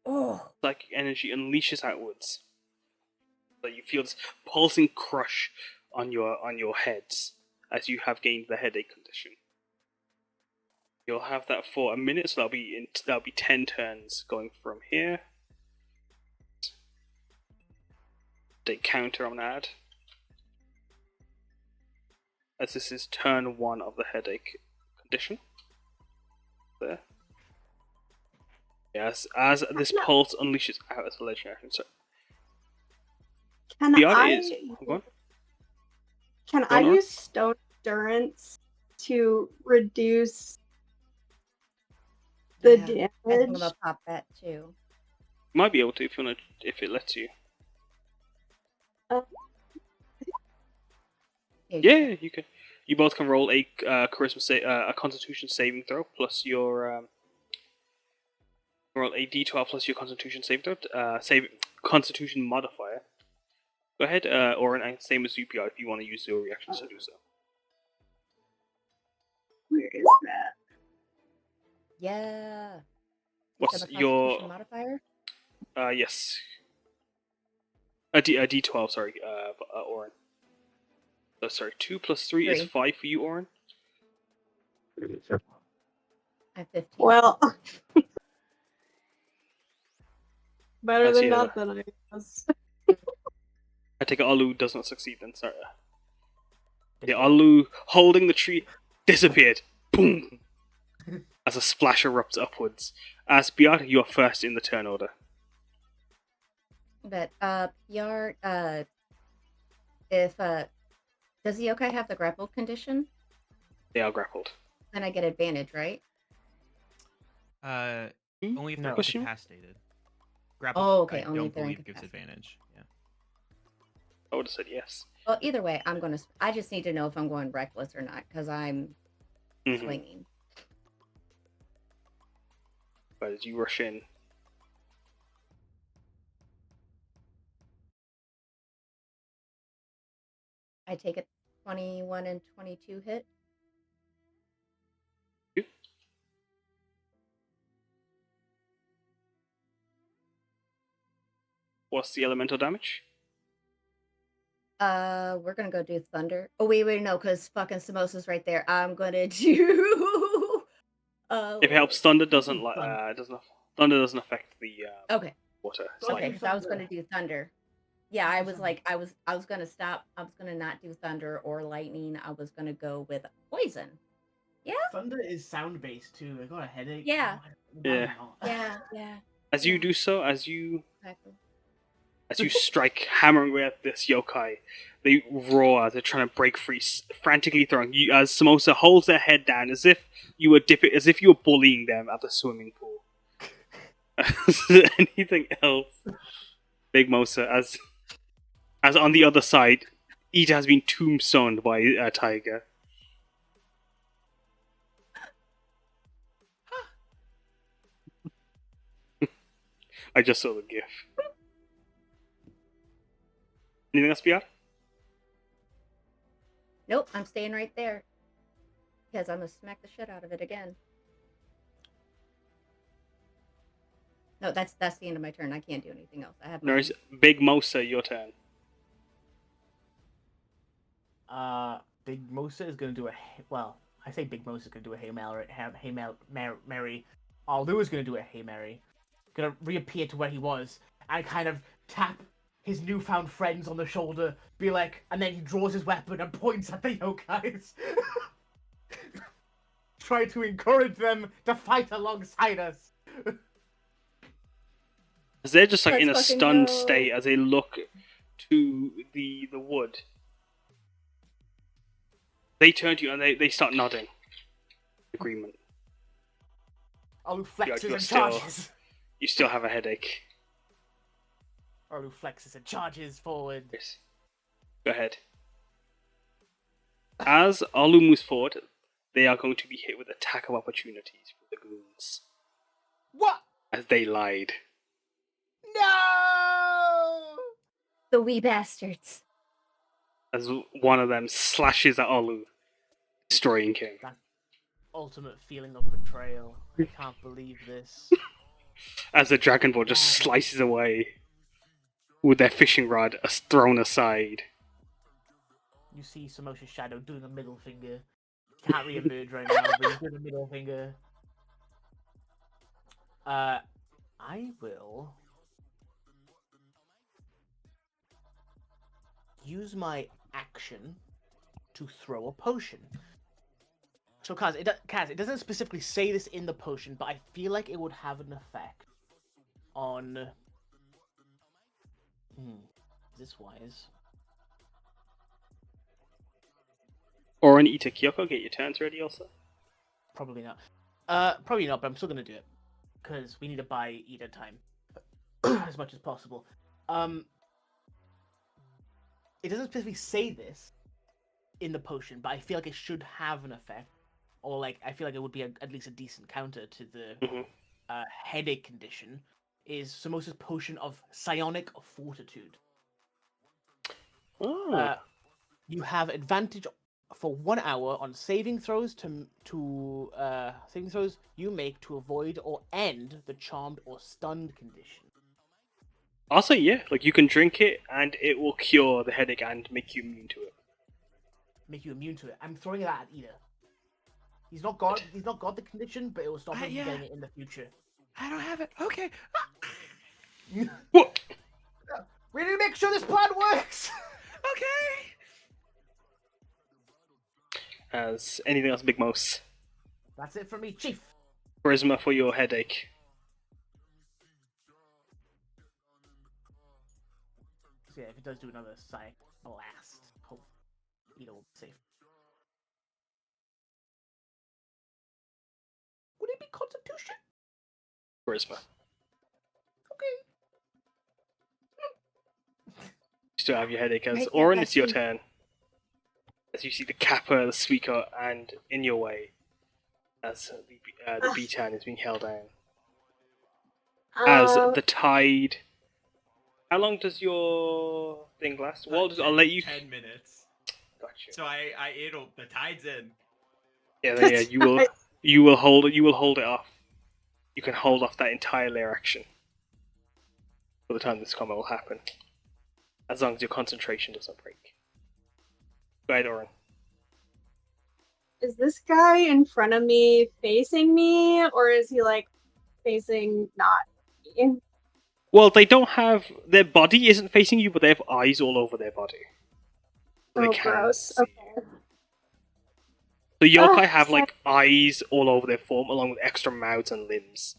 [SPEAKER 1] Oh,
[SPEAKER 2] Psychic energy unleashes outwards. So you feel this pulsing crush on your heads as you have gained the headache condition. You'll have that for a minute, so that'll be 10 turns going from here. The counter I'm gonna add, as this is turn 1 of the headache condition. There. Yes, as this pulse unleashes out as a legendary action. So
[SPEAKER 7] Can
[SPEAKER 2] the other
[SPEAKER 7] I
[SPEAKER 2] is. Go on.
[SPEAKER 7] can
[SPEAKER 2] Go
[SPEAKER 7] I
[SPEAKER 2] on, Oryn.
[SPEAKER 7] use stone endurance to reduce the
[SPEAKER 1] yeah. I think I'm
[SPEAKER 7] damage?
[SPEAKER 1] gonna pop that too.
[SPEAKER 2] You might be able to if you want to, if it lets you. Yeah, you can. You both can roll a a Constitution saving throw plus your roll a D12 plus your Constitution saving throw. Constitution modifier. Go ahead, Oryn, and same as UPR if you want to use your reactions to do so.
[SPEAKER 7] Where is that?
[SPEAKER 1] Yeah.
[SPEAKER 2] What's
[SPEAKER 1] Is that a
[SPEAKER 2] your
[SPEAKER 1] Constitution modifier?
[SPEAKER 2] Yes. A D12, sorry, Oryn. Oh, sorry, 2 plus 3 is 5 for you, Oryn.
[SPEAKER 1] I'm 15.
[SPEAKER 7] Well, better
[SPEAKER 2] I see
[SPEAKER 7] than
[SPEAKER 2] that.
[SPEAKER 7] nothing, I guess.
[SPEAKER 2] I take it Alu does not succeed then, sorry. Yeah, Alu, holding the tree, disappeared. Boom! As a splash erupts upwards. As Piyar, you are first in the turn order.
[SPEAKER 1] But Piyar, if does the yokai have the grapple condition?
[SPEAKER 2] They are grappled.
[SPEAKER 1] Then I get advantage, right?
[SPEAKER 6] Only if
[SPEAKER 4] No.
[SPEAKER 6] they're
[SPEAKER 2] Question?
[SPEAKER 6] incapacitated. Grapple,
[SPEAKER 1] Oh, okay,
[SPEAKER 6] I
[SPEAKER 1] only
[SPEAKER 6] don't
[SPEAKER 1] if they're
[SPEAKER 6] believe gives
[SPEAKER 1] incapacitated.
[SPEAKER 6] advantage. Yeah.
[SPEAKER 2] I would have said yes.
[SPEAKER 1] Well, either way, I just need to know if I'm going reckless or not because I'm
[SPEAKER 2] Mhm.
[SPEAKER 1] swinging.
[SPEAKER 2] But as you rush in,
[SPEAKER 1] I take it 21 and 22 hit.
[SPEAKER 2] what's the elemental damage?
[SPEAKER 1] We're gonna go do thunder. Oh wait, no, because fucking Samosa's right there. I'm gonna do.
[SPEAKER 2] If it helps, thunder doesn't thunder doesn't affect the
[SPEAKER 1] Okay.
[SPEAKER 2] water.
[SPEAKER 1] Okay,
[SPEAKER 2] Slightly.
[SPEAKER 1] because I was gonna do thunder. Yeah, I was like, I was gonna stop. I was gonna not do thunder or lightning. I was gonna go with poison. Yeah.
[SPEAKER 4] Thunder is sound based too. I got a headache.
[SPEAKER 1] Yeah.
[SPEAKER 2] Yeah.
[SPEAKER 1] Yeah.
[SPEAKER 2] As you do so, as you
[SPEAKER 1] Exactly.
[SPEAKER 2] strike, hammering away at this yokai, they roar as they're trying to break free, frantically throwing. You, as Samosa holds their head down, as if you were bullying them at the swimming pool. Anything else, Big Mosa? As on the other side, Ida has been tombstoned by Taiga. I just saw the gif. Anything else, Piyar?
[SPEAKER 1] Nope, I'm staying right there because I'm gonna smack the shit out of it again. No, that's the end of my turn. I can't do anything else. I have my.
[SPEAKER 2] There's Big Mosa, your turn.
[SPEAKER 4] Big Mosa is gonna do I say Big Mosa is gonna do a Mary. Alu is gonna do a Hey Mary. Gonna reappear to where he was and kind of tap his newfound friends on the shoulder, be like, and then he draws his weapon and points at the yokais. Try to encourage them to fight alongside us.
[SPEAKER 2] As they're just like
[SPEAKER 1] Let's
[SPEAKER 2] in a
[SPEAKER 1] fucking
[SPEAKER 2] stunned
[SPEAKER 1] go.
[SPEAKER 2] state as they look to the wood. They turn to you and they start nodding. Agreement.
[SPEAKER 4] Alu flexes
[SPEAKER 2] you're
[SPEAKER 4] and
[SPEAKER 2] still-
[SPEAKER 4] charges.
[SPEAKER 2] You still have a headache.
[SPEAKER 4] Alu flexes and charges forward.
[SPEAKER 2] Yes. Go ahead. As Alu moves forward, they are going to be hit with attack of opportunities from the goons.
[SPEAKER 4] What?
[SPEAKER 2] As they lied.
[SPEAKER 4] No!
[SPEAKER 1] The wee bastards.
[SPEAKER 2] As one of them slashes at Alu, destroying him.
[SPEAKER 4] That ultimate feeling of betrayal. I can't believe this.
[SPEAKER 2] As the Dragon Ball just slices away with their fishing rod thrown aside.
[SPEAKER 4] You see Samosha's shadow doing a middle finger. Can't re-emerge right now, but he's doing a middle finger. I will use my action to throw a potion. So, Kaz, it doesn't specifically say this in the potion, but I feel like it would have an effect on... is this wise?
[SPEAKER 2] Oryn, Ita, Kyuko, get your turns ready also.
[SPEAKER 4] Probably not. Probably not, but I'm still gonna do it. Because we need to buy Ida time. As much as possible. It doesn't specifically say this in the potion, but I feel like it should have an effect. Or, like, I feel like it would be at least a decent counter to the headache condition. Is Samosa's potion of psionic fortitude.
[SPEAKER 2] Oh.
[SPEAKER 4] You have advantage for 1 hour on saving throws saving throws you make to avoid or end the charmed or stunned condition.
[SPEAKER 2] I'll say yeah. Like you can drink it, and it will cure the headache and make you immune to it.
[SPEAKER 4] Make you immune to it. I'm throwing it at Ida. He's not got the condition, but it will stop him from getting it in the future.
[SPEAKER 6] I don't have it. Okay.
[SPEAKER 2] What?
[SPEAKER 4] We need to make sure this plan works.
[SPEAKER 6] Okay.
[SPEAKER 2] As anything else, Big Mouse?
[SPEAKER 4] That's it for me, Chief.
[SPEAKER 2] Charisma for your headache.
[SPEAKER 4] So yeah, if it does do another psych blast, hope Ida will be safe. Would it be Constitution?
[SPEAKER 2] Charisma.
[SPEAKER 4] Okay.
[SPEAKER 2] You still have your headache. As
[SPEAKER 1] Right,
[SPEAKER 2] Oryn,
[SPEAKER 1] that's
[SPEAKER 2] it's your
[SPEAKER 1] me.
[SPEAKER 2] turn. As you see the Kappa, the Suika, and in your way, as the B-Town is being held down. As the tide. How long does your thing last? Well, I'll let you.
[SPEAKER 8] 10 minutes.
[SPEAKER 2] Gotcha.
[SPEAKER 8] So the tide's in.
[SPEAKER 2] Yeah. You will hold it. You will hold it off. You can hold off that entire layer action for the time this combat will happen, as long as your concentration doesn't break. Go ahead, Oryn.
[SPEAKER 7] Is this guy in front of me facing me, or is he like facing not me?
[SPEAKER 2] Well, they don't have their body isn't facing you, but they have eyes all over their body. So they
[SPEAKER 7] Oh,
[SPEAKER 2] can
[SPEAKER 7] gross.
[SPEAKER 2] see you.
[SPEAKER 7] Okay.
[SPEAKER 2] So yokai have like eyes all over their form, along with extra mouths and limbs,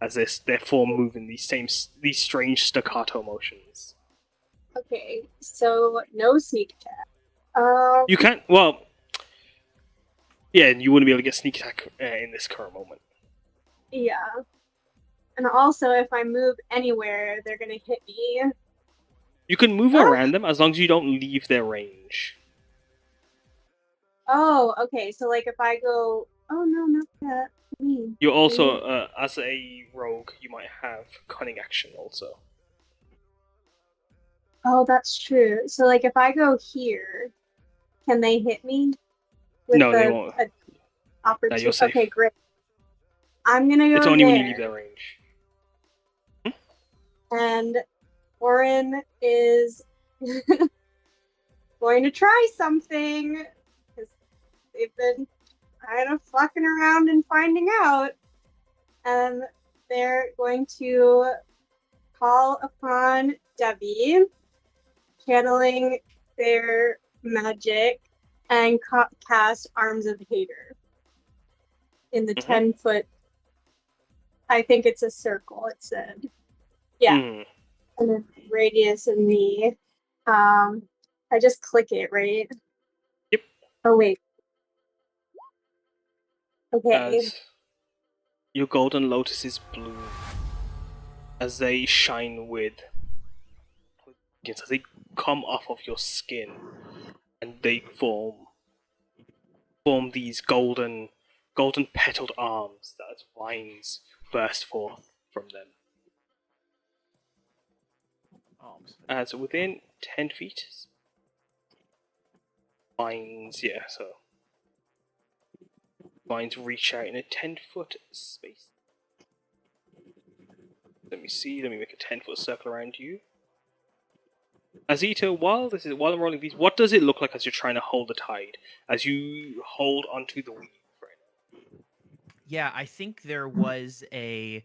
[SPEAKER 2] as their form move in these strange staccato motions.
[SPEAKER 7] Okay, so no sneak attack.
[SPEAKER 2] You can't. Well, yeah, and you wouldn't be able to get sneak attack in this current moment.
[SPEAKER 7] Yeah. And also, if I move anywhere, they're gonna hit me.
[SPEAKER 2] You can move around them as long as you don't leave their range.
[SPEAKER 7] Oh, okay. So like if I go, oh no, not that. Me.
[SPEAKER 2] You're also, as a rogue, you might have cunning action also.
[SPEAKER 7] Oh, that's true. So like if I go here, can they hit me?
[SPEAKER 2] No, they won't. No, you're safe.
[SPEAKER 7] Okay, great. I'm gonna go
[SPEAKER 2] It's only
[SPEAKER 7] there.
[SPEAKER 2] when you leave their range.
[SPEAKER 7] And Oryn is going to try something because they've been kind of fucking around and finding out, and they're going to call upon Debbie, channeling their magic, and cast Arms of Hater in the 10-foot. I think it's a circle. It said, yeah. And the radius in the I just click it, right?
[SPEAKER 2] Yep.
[SPEAKER 7] Oh wait. Okay.
[SPEAKER 2] As your golden lotuses bloom, as they shine with, as they come off of your skin, and they form these golden petaled arms that as vines burst forth from them. As within 10 feet, vines, vines reach out in a 10-foot space. Let me make a 10-foot circle around you. Azito, while I'm rolling these, what does it look like as you're trying to hold the tide? As you hold onto the weave, right?
[SPEAKER 6] Yeah, I think there was a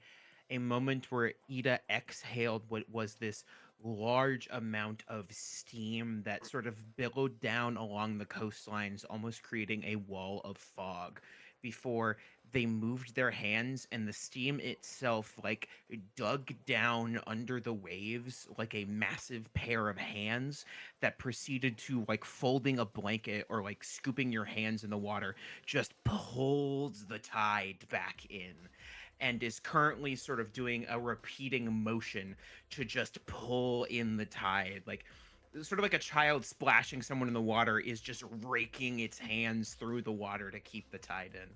[SPEAKER 6] moment where Ida exhaled what was this large amount of steam that sort of billowed down along the coastlines, almost creating a wall of fog before they moved their hands, and the steam itself like dug down under the waves like a massive pair of hands that proceeded to, like folding a blanket or like scooping your hands in the water, just pulls the tide back in, and is currently sort of doing a repeating motion to just pull in the tide, like sort of like a child splashing someone in the water is just raking its hands through the water to keep the tide in.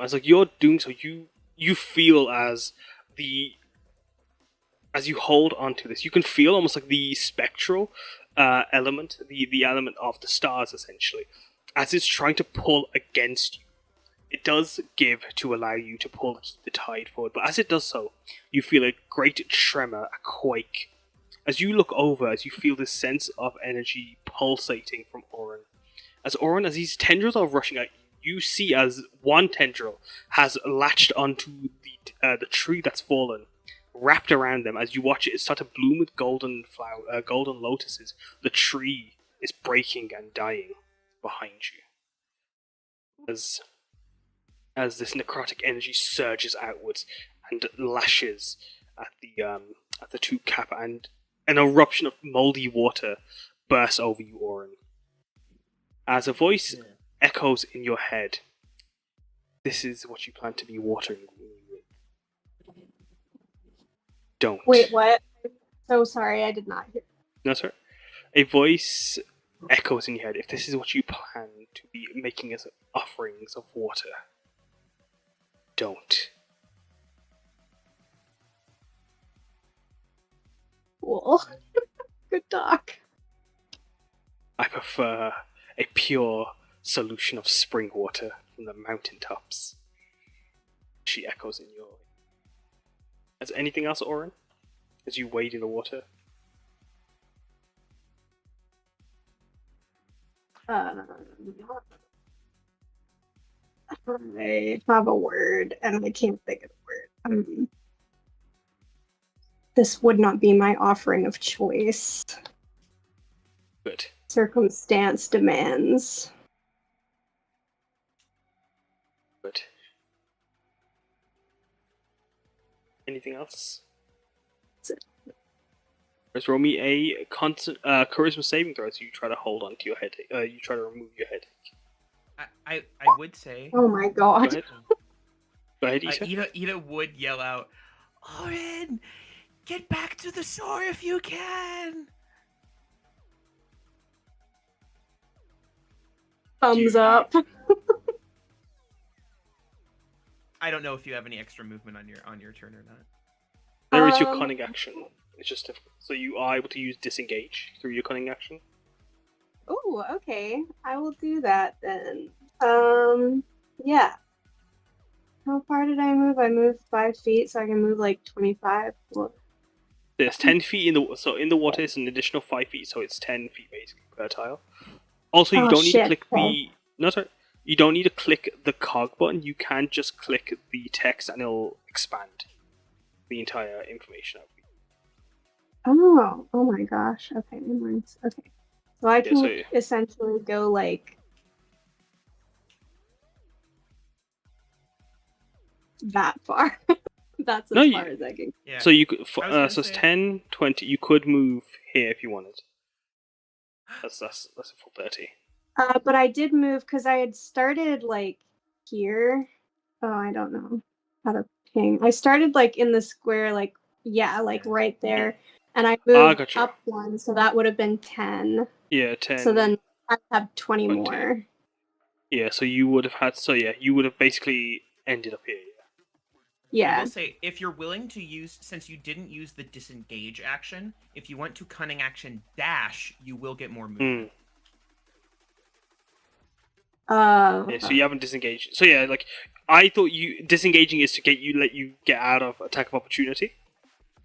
[SPEAKER 2] As like you're doing so, you feel as you hold onto this, you can feel almost like the spectral element, the element of the stars essentially, as it's trying to pull against you. it does give to allow you to pull the tide forward, but as it does so, you feel a great tremor, a quake. As you look over, as you feel this sense of energy pulsating from Oryn. As these tendrils are rushing at you, you see as one tendril has latched onto the tree that's fallen, wrapped around them. As you watch it start to bloom with golden lotuses, the tree is breaking and dying behind you. As this necrotic energy surges outwards and lashes at the two kappa, and an eruption of moldy water bursts over you, Oryn. As a voice echoes in your head, this is what you plan to be watering me with. Don't.
[SPEAKER 7] Wait, what? I'm so sorry, I did not hear.
[SPEAKER 2] No, sir. A voice echoes in your head. If this is what you plan to be making as offerings of water, don't.
[SPEAKER 7] Cool. Good talk.
[SPEAKER 2] I prefer a pure solution of spring water from the mountaintops. She echoes in your... Is there anything else, Oryn? As you wade in the water?
[SPEAKER 7] I have a word, and I can't think of the word. This would not be my offering of choice.
[SPEAKER 2] Good.
[SPEAKER 7] Circumstance demands.
[SPEAKER 2] Good. Anything else?
[SPEAKER 7] That's it.
[SPEAKER 2] Let's roll me a charisma saving throw as you try to hold on to your headache. You try to remove your headache.
[SPEAKER 6] I would say.
[SPEAKER 7] Oh my god.
[SPEAKER 2] Go ahead. Go ahead, Issa.
[SPEAKER 6] Ida would yell out, "Oryn, get back to the shore if you can."
[SPEAKER 7] Thumbs up.
[SPEAKER 6] I don't know if you have any extra movement on your turn or not.
[SPEAKER 2] There is your cunning action. It's just difficult. So you are able to use disengage through your cunning action.
[SPEAKER 7] Oh, okay. I will do that then. Yeah. How far did I move? I moved 5 feet, so I can move like 25.
[SPEAKER 2] There's 10 feet in the water. It's an additional 5 feet, so it's 10 feet basically per tile. Also, you don't need to click the. No, sorry. You don't need to click the cog button. You can just click the text, and it'll expand the entire information out.
[SPEAKER 7] Oh my gosh. Okay, never mind. Okay. So I can essentially go like that far. That's as far as I can.
[SPEAKER 6] Yeah.
[SPEAKER 2] So you could, so it's 10, 20. You could move here if you wanted. That's a full 30.
[SPEAKER 7] But I did move because I had started like here. Oh, I don't know how to ping. I started like in the square, like right there, and I moved up one, so that would have been 10.
[SPEAKER 2] Yeah, 10.
[SPEAKER 7] So then I have 20 more.
[SPEAKER 2] Yeah, so you would have had. So yeah, you would have basically ended up here.
[SPEAKER 7] Yeah.
[SPEAKER 6] I will say, if you're willing to use, since you didn't use the disengage action, if you went to cunning action dash, you will get more movement.
[SPEAKER 2] Yeah, so you haven't disengaged. So yeah, like I thought disengaging is to let you get out of attack of opportunity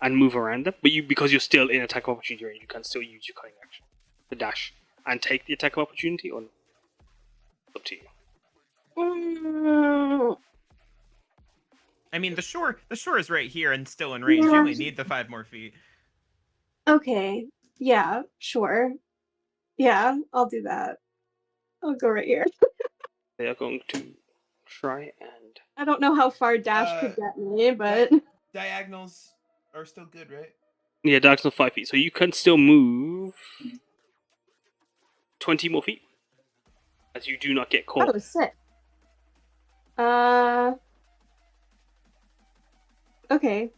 [SPEAKER 2] and move around them, but because you're still in attack of opportunity range, you can still use your cunning action, the dash, and take the attack of opportunity. Or up to you.
[SPEAKER 6] I mean, the shore is right here and still in range. You only need the 5 more feet.
[SPEAKER 7] Okay. Yeah. Sure. Yeah, I'll do that. I'll go right here.
[SPEAKER 2] They are going to try and...
[SPEAKER 7] I don't know how far dash could get me, but...
[SPEAKER 9] Diagonals are still good, right?
[SPEAKER 2] Yeah, diagonal 5 feet. So you can still move 20 more feet. As you do not get caught.
[SPEAKER 7] Oh, sick. Okay.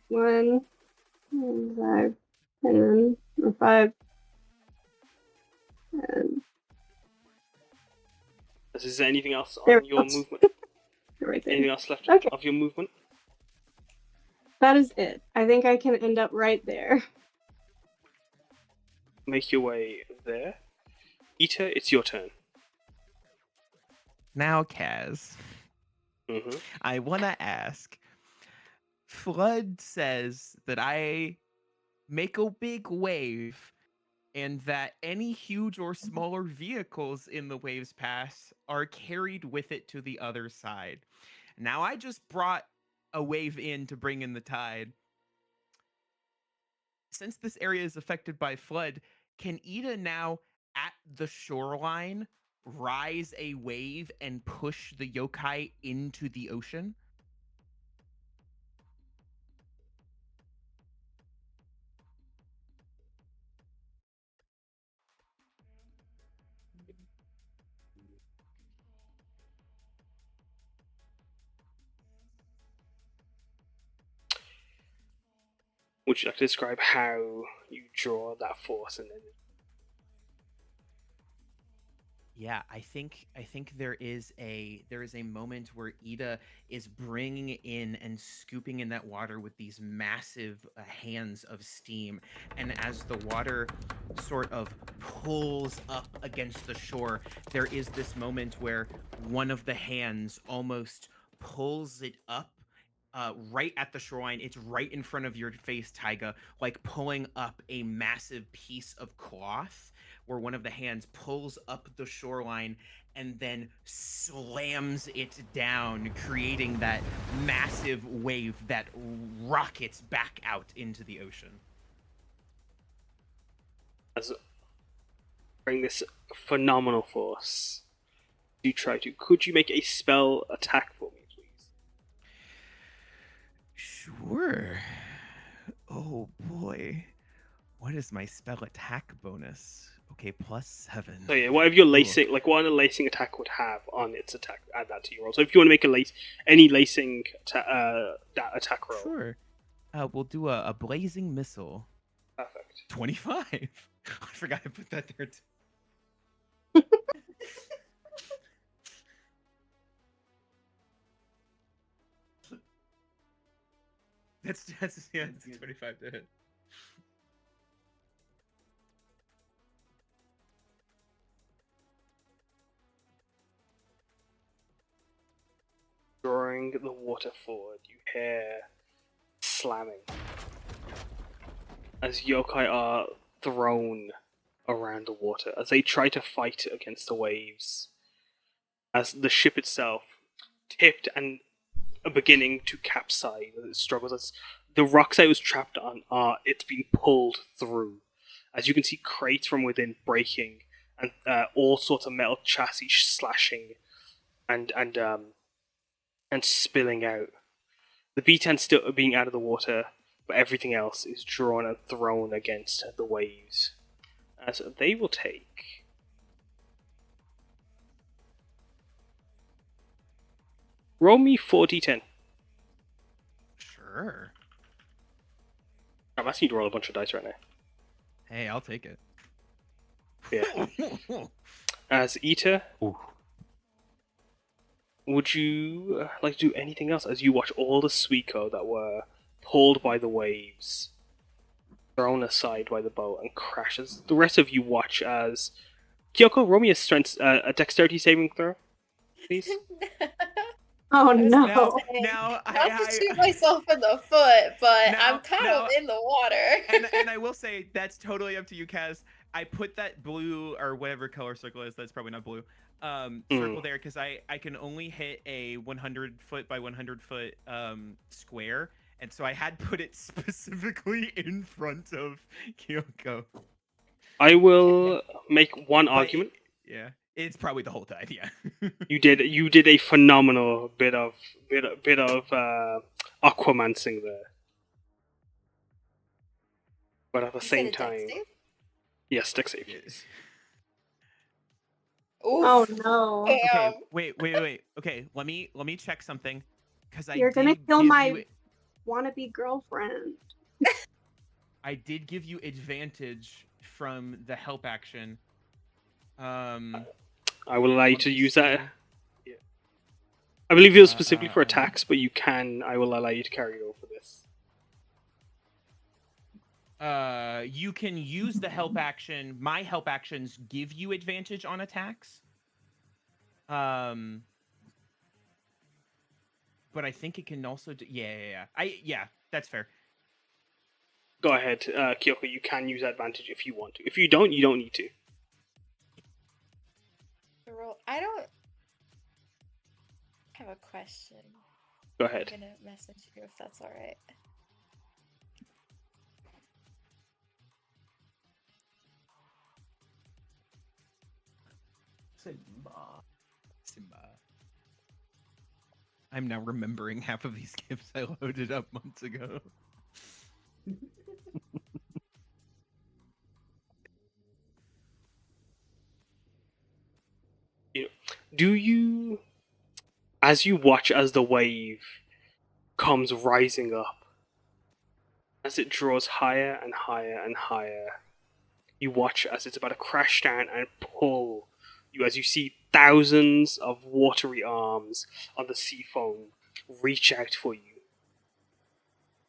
[SPEAKER 7] 1, 5, 10, or 5, 10.
[SPEAKER 2] Is there anything else on your movement?
[SPEAKER 7] Right there.
[SPEAKER 2] Anything else left of your movement?
[SPEAKER 7] That is it. I think I can end up right there.
[SPEAKER 2] Make your way there. Ita, it's your turn.
[SPEAKER 6] Now, Kaz.
[SPEAKER 2] Mm-hmm.
[SPEAKER 6] I want to ask. Flood says that I make a big wave and that any huge or smaller vehicles in the wave's path are carried with it to the other side. Now, I just brought a wave in to bring in the tide. Since this area is affected by flood, can Ida now, at the shoreline, rise a wave and push the yokai into the ocean?
[SPEAKER 2] Would you like to describe how you draw that force and then?
[SPEAKER 6] Yeah, I think there is a moment where Ida is bringing in and scooping in that water with these massive hands of steam, and as the water sort of pulls up against the shore, there is this moment where one of the hands almost pulls it up. Right at the shoreline, it's right in front of your face, Taiga, like pulling up a massive piece of cloth where one of the hands pulls up the shoreline and then slams it down, creating that massive wave that rockets back out into the ocean.
[SPEAKER 2] As bring this phenomenal force, do try to. Could you make a spell attack for me, please?
[SPEAKER 6] Sure. Oh boy. What is my spell attack bonus? Okay, +7.
[SPEAKER 2] So yeah, whatever your lacing, like what a lacing attack would have on its attack, add that to your roll. So if you want to make any lacing that attack roll,
[SPEAKER 6] Sure. We'll do a blazing missile.
[SPEAKER 2] Perfect.
[SPEAKER 6] 25. I forgot I put that there too. That's 25 to hit.
[SPEAKER 2] Drawing the water forward, you hear slamming as yokai are thrown around the water as they try to fight against the waves. As the ship itself tipped and beginning to capsize as it struggles, as the rocks it was trapped on it's being pulled through. As you can see, crates from within breaking and all sorts of metal chassis slashing and spilling out. The B-10 still being out of the water, but everything else is drawn and thrown against the waves. As they will take... Roll me 4d10.
[SPEAKER 6] Sure.
[SPEAKER 2] I'm asking you to roll a bunch of dice right now.
[SPEAKER 6] Hey, I'll take it.
[SPEAKER 2] Yeah. As Ita, would you like to do anything else as you watch all the Suiko that were pulled by the waves, thrown aside by the boat, and crashes? The rest of you watch as Kyuko, roll me a dexterity saving throw, please.
[SPEAKER 7] Oh
[SPEAKER 5] I was
[SPEAKER 7] no.
[SPEAKER 5] gonna say,
[SPEAKER 6] Now,
[SPEAKER 5] not to shoot myself in the foot, but
[SPEAKER 6] Now-
[SPEAKER 5] I'm kind
[SPEAKER 6] now-
[SPEAKER 5] of in the water.
[SPEAKER 6] and I will say that's totally up to you, Kaz. I put that blue or whatever color circle is. That's probably not blue. Circle there because I can only hit a 100 foot by 100 foot square, and so I had put it specifically in front of Kyoko.
[SPEAKER 2] I will make one argument.
[SPEAKER 6] Yeah, it's probably the whole tide. Yeah.
[SPEAKER 2] You did a phenomenal bit of aquamancing there, but at the
[SPEAKER 5] You
[SPEAKER 2] same
[SPEAKER 5] said a dex
[SPEAKER 2] time,
[SPEAKER 5] save?
[SPEAKER 2] yes, dex save. Please.
[SPEAKER 7] Oh
[SPEAKER 5] Oof.
[SPEAKER 7] no.
[SPEAKER 5] Damn.
[SPEAKER 6] Okay, wait. Okay, let me check something because
[SPEAKER 7] You're gonna kill my wannabe girlfriend.
[SPEAKER 6] I did give you advantage from the help action.
[SPEAKER 2] I will allow you
[SPEAKER 6] let
[SPEAKER 2] to
[SPEAKER 6] me
[SPEAKER 2] use
[SPEAKER 6] see.
[SPEAKER 2] that. Yeah. I believe it was specifically for attacks, but you can. I will allow you to carry it over this.
[SPEAKER 6] You can use the help action. My help actions give you advantage on attacks. but I think it can also do... Yeah. That's fair.
[SPEAKER 2] Go ahead, Kyoko. You can use advantage if you want to. If you don't need to.
[SPEAKER 5] I don't have a question.
[SPEAKER 2] Go ahead.
[SPEAKER 5] I'm gonna message you if that's alright.
[SPEAKER 6] Simba. I'm now remembering half of these gifts I loaded up months ago.
[SPEAKER 2] Do you, as you watch as the wave comes rising up, as it draws higher and higher and higher, you watch as it's about to crash down and pull you, as you see thousands of watery arms on the sea foam reach out for you.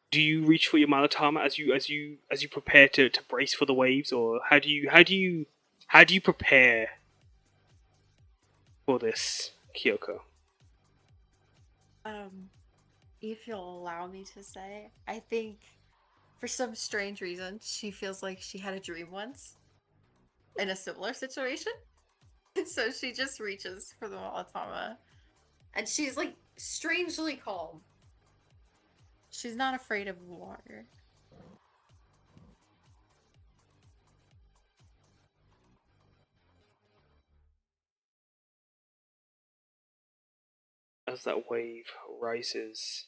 [SPEAKER 2] Do you reach for your Malatama as you prepare to brace for the waves, or how do you prepare for this, Kyoko?
[SPEAKER 5] If you'll allow me to say, I think for some strange reason she feels like she had a dream once in a similar situation. And so she just reaches for the Malatama. And she's like strangely calm. She's not afraid of water.
[SPEAKER 2] As that wave rises,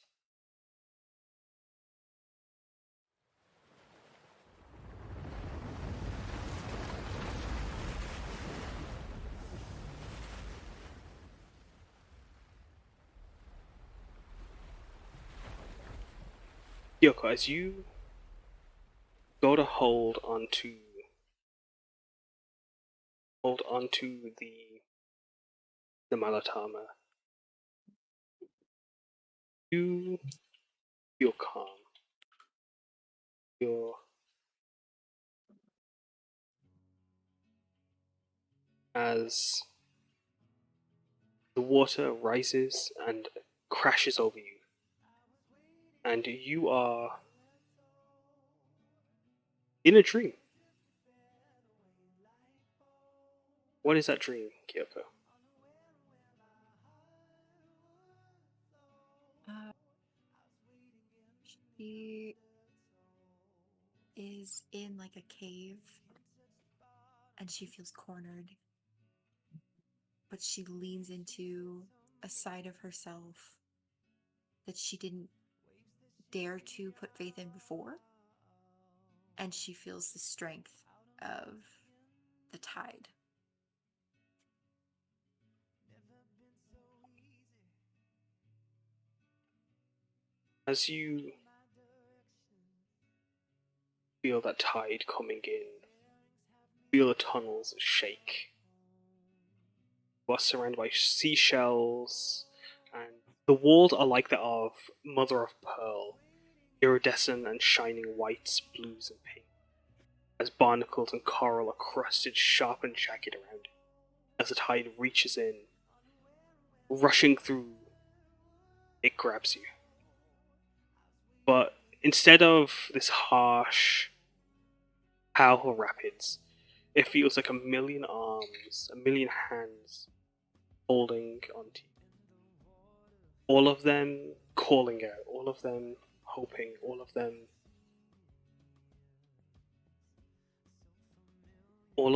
[SPEAKER 2] Kyoko, as you go to hold onto the Malatama, you feel calm. You're as the water rises and crashes over you, and you are in a dream. What is that dream, Kyoko?
[SPEAKER 5] She is in like a cave and she feels cornered, but she leans into a side of herself that she didn't dare to put faith in before, and she feels the strength of the tide.
[SPEAKER 2] As you feel that tide coming in, feel the tunnels shake. You are surrounded by seashells, and the walls are like that of mother of pearl, iridescent and shining whites, blues, and pinks, as barnacles and coral are crusted sharp and jagged around it. As the tide reaches in, rushing through, it grabs you. But instead of this harsh, powerful rapids, it feels like a million arms, a million hands holding onto you. All of them calling out, all of them hoping, all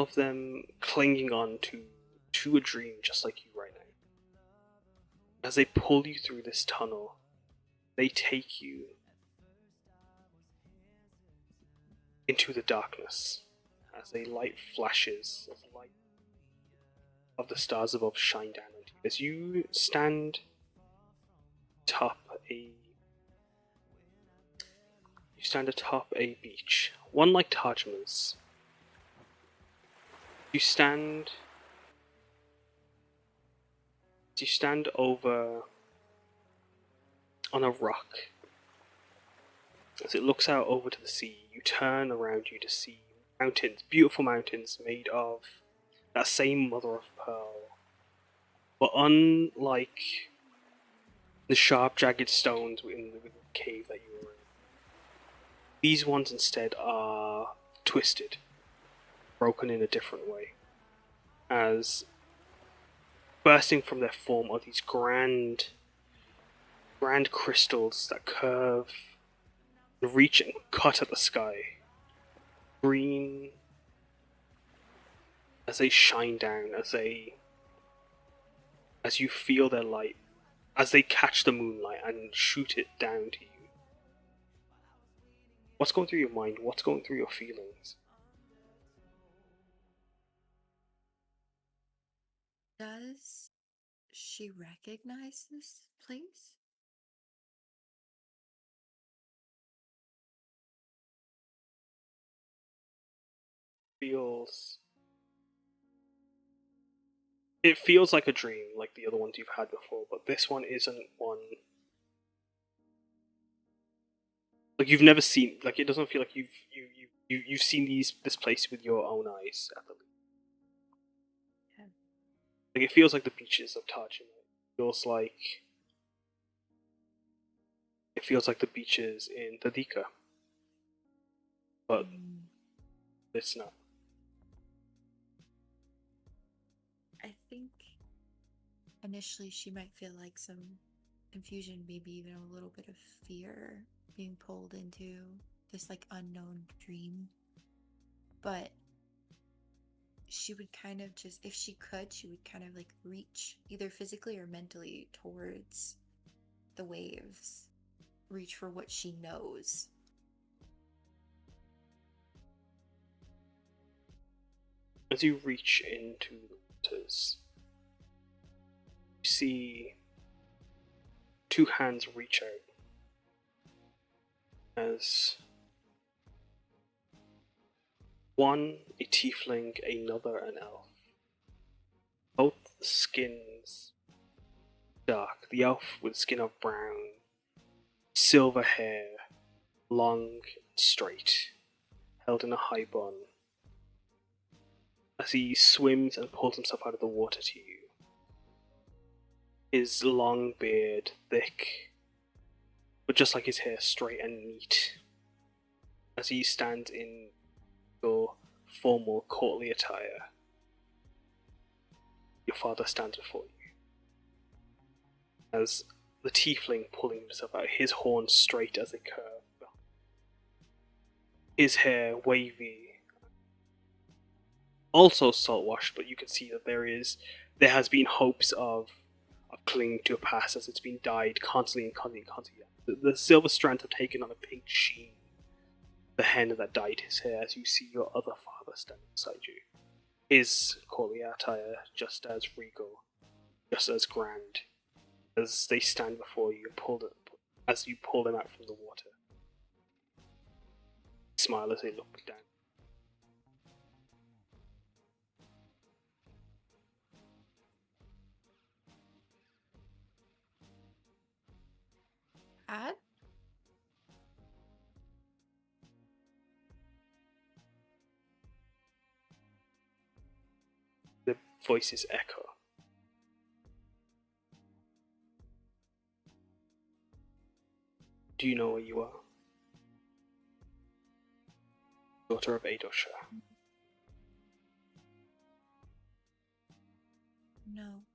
[SPEAKER 2] of them clinging on to a dream just like you right now. As they pull you through this tunnel, they take you into the darkness as a light flashes, as the light of the stars above shine down on you. As you stand atop a beach, one like Tajima's. You stand over on a rock. As it looks out over to the sea, you turn around you to see mountains, beautiful mountains made of that same mother of pearl. But unlike the sharp, jagged stones within the cave that you were in. These ones instead are twisted, broken in a different way, as bursting from their form are these grand crystals that curve and reach and cut at the sky. Green as they shine down, as you feel their light, as they catch the moonlight and shoot it down to you. What's going through your mind? What's going through your feelings?
[SPEAKER 5] Does she recognize this place?
[SPEAKER 2] It feels like a dream, like the other ones you've had before, but this one isn't one. Like you've never seen. Like it doesn't feel like you've seen this place with your own eyes at the least.
[SPEAKER 5] Okay.
[SPEAKER 2] Like it feels like the beaches of Tajima. It feels like the beaches in Taiga, but it's not.
[SPEAKER 5] I think initially she might feel like some confusion, maybe even a little bit of fear being pulled into this like unknown dream. But she would kind of just, if she could, she would kind of like reach either physically or mentally towards the waves, reach for what she knows.
[SPEAKER 2] As you reach into the waters, you see two hands reach out as one a tiefling, another an elf. Both skins dark. The elf with skin of brown, silver hair, long and straight, held in a high bun. As he swims and pulls himself out of the water to you, his long beard thick, but just like his hair, straight and neat. As he stands in your formal courtly attire, your father stands before you. As the tiefling pulling himself out, his horns straight as they curve, his hair wavy, also salt washed, but you can see that there has been hopes of clinging to a past as it's been dyed constantly. The silver strands have taken on a pink sheen. The hen that dyed his hair, as you see your other father standing beside you. His courtly attire just as regal, just as grand, as they stand before you and as you pull them out from the water. Smile as they look down.
[SPEAKER 5] Dad?
[SPEAKER 2] The voices echo. Do you know where you are? Daughter of Adosha.
[SPEAKER 5] No,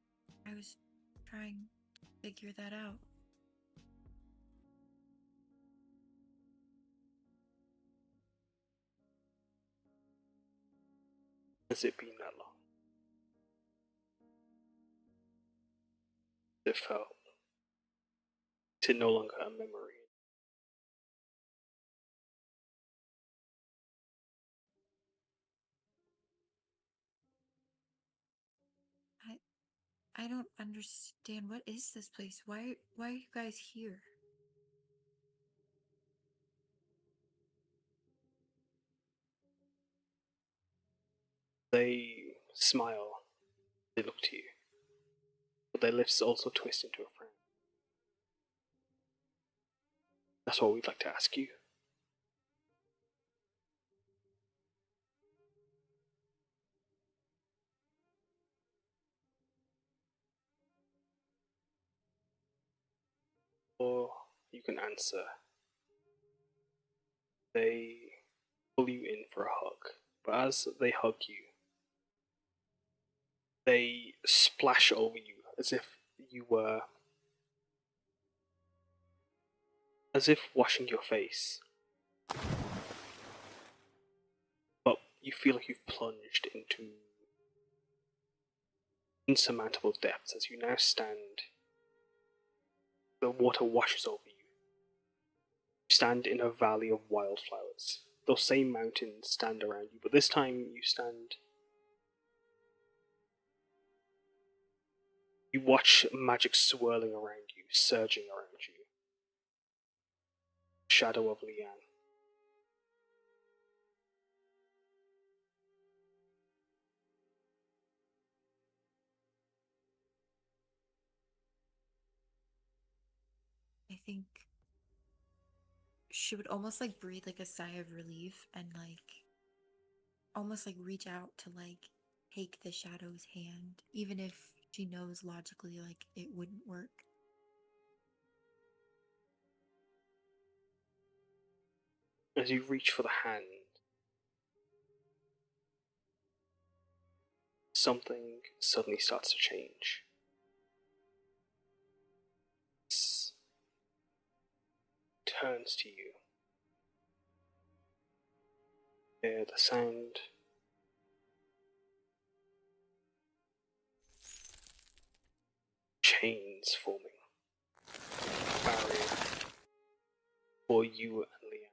[SPEAKER 5] I was trying to figure that out.
[SPEAKER 2] Has it been that long? It felt. Is it no longer a memory?
[SPEAKER 5] I don't understand. What is this place? Why are you guys here?
[SPEAKER 2] They smile. They look to you. But their lips also twist into a frown. That's what we'd like to ask you. or you can answer. They pull you in for a hug, but as they hug you, they splash over you as if washing your face. But you feel like you've plunged into insurmountable depths as you now stand. The water washes over you. You stand in a valley of wildflowers. Those same mountains stand around you, but this time you watch magic swirling around you, surging around you. Shadow of Leanne.
[SPEAKER 5] I think she would almost like breathe like a sigh of relief and like almost like reach out to like take the shadow's hand, even if she knows logically like it wouldn't work.
[SPEAKER 2] As you reach for the hand, something suddenly starts to change. It turns to you. Hear the sound. Chains forming. Barrier for you and Leanne.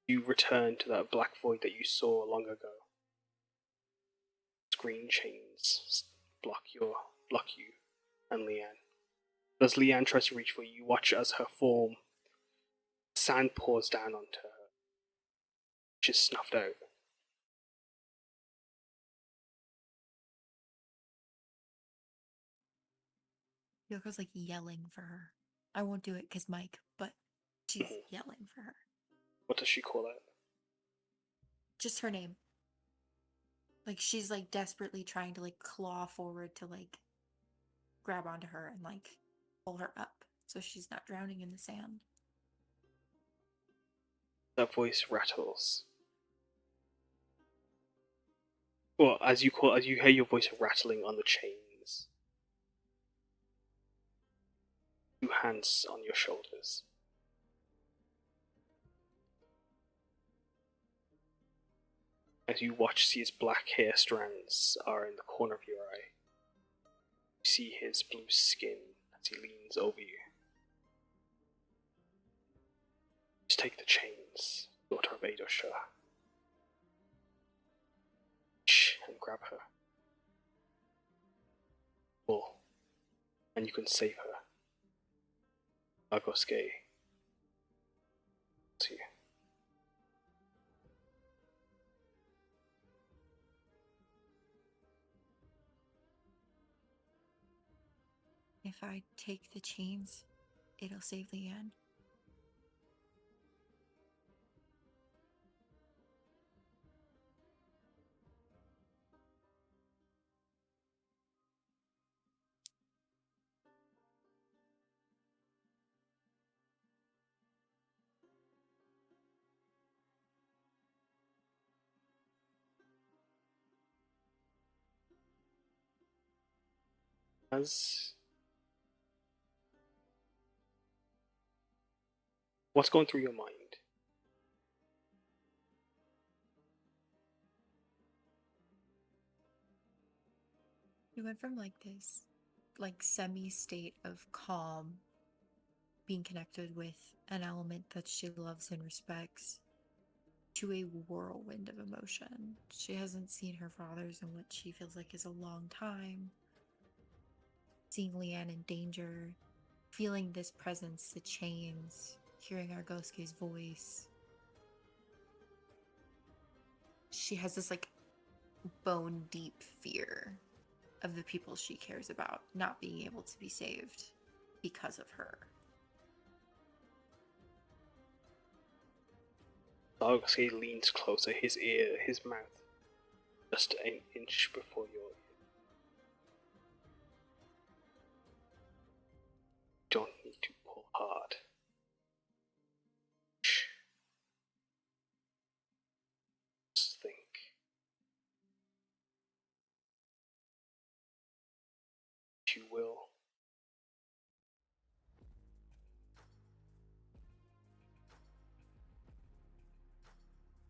[SPEAKER 2] You return to that black void that you saw long ago. Green chains block you and Leanne. As Leanne tries to reach for you, you watch as her form, sand pours down onto her. She's snuffed out.
[SPEAKER 5] Yoko's like yelling for her. I won't do it because Mike, but she's yelling for her.
[SPEAKER 2] What does she call out?
[SPEAKER 5] Just her name. Like she's like desperately trying to like claw forward to like grab onto her and like pull her up so she's not drowning in the sand.
[SPEAKER 2] That voice rattles. Well, as you hear your voice rattling on the chains. Two hands on your shoulders. As you watch, see his black hair strands are in the corner of your eye. You see his blue skin as he leans over you. Just take the chains, daughter of Ashore. And grab her. Pull. And you can save her. Agoske. See you.
[SPEAKER 5] If I take the chains, it'll save Leanne.
[SPEAKER 2] What's going through your mind?
[SPEAKER 5] We went from like this like semi-state of calm, being connected with an element that she loves and respects, to a whirlwind of emotion. She hasn't seen her father's in what she feels like is a long time. Seeing Leanne in danger, feeling this presence, the chains, hearing Argoske's voice. She has this like bone deep fear of the people she cares about not being able to be saved because of her.
[SPEAKER 2] Agoske leans closer, his mouth just an inch before your ear. Don't need to pull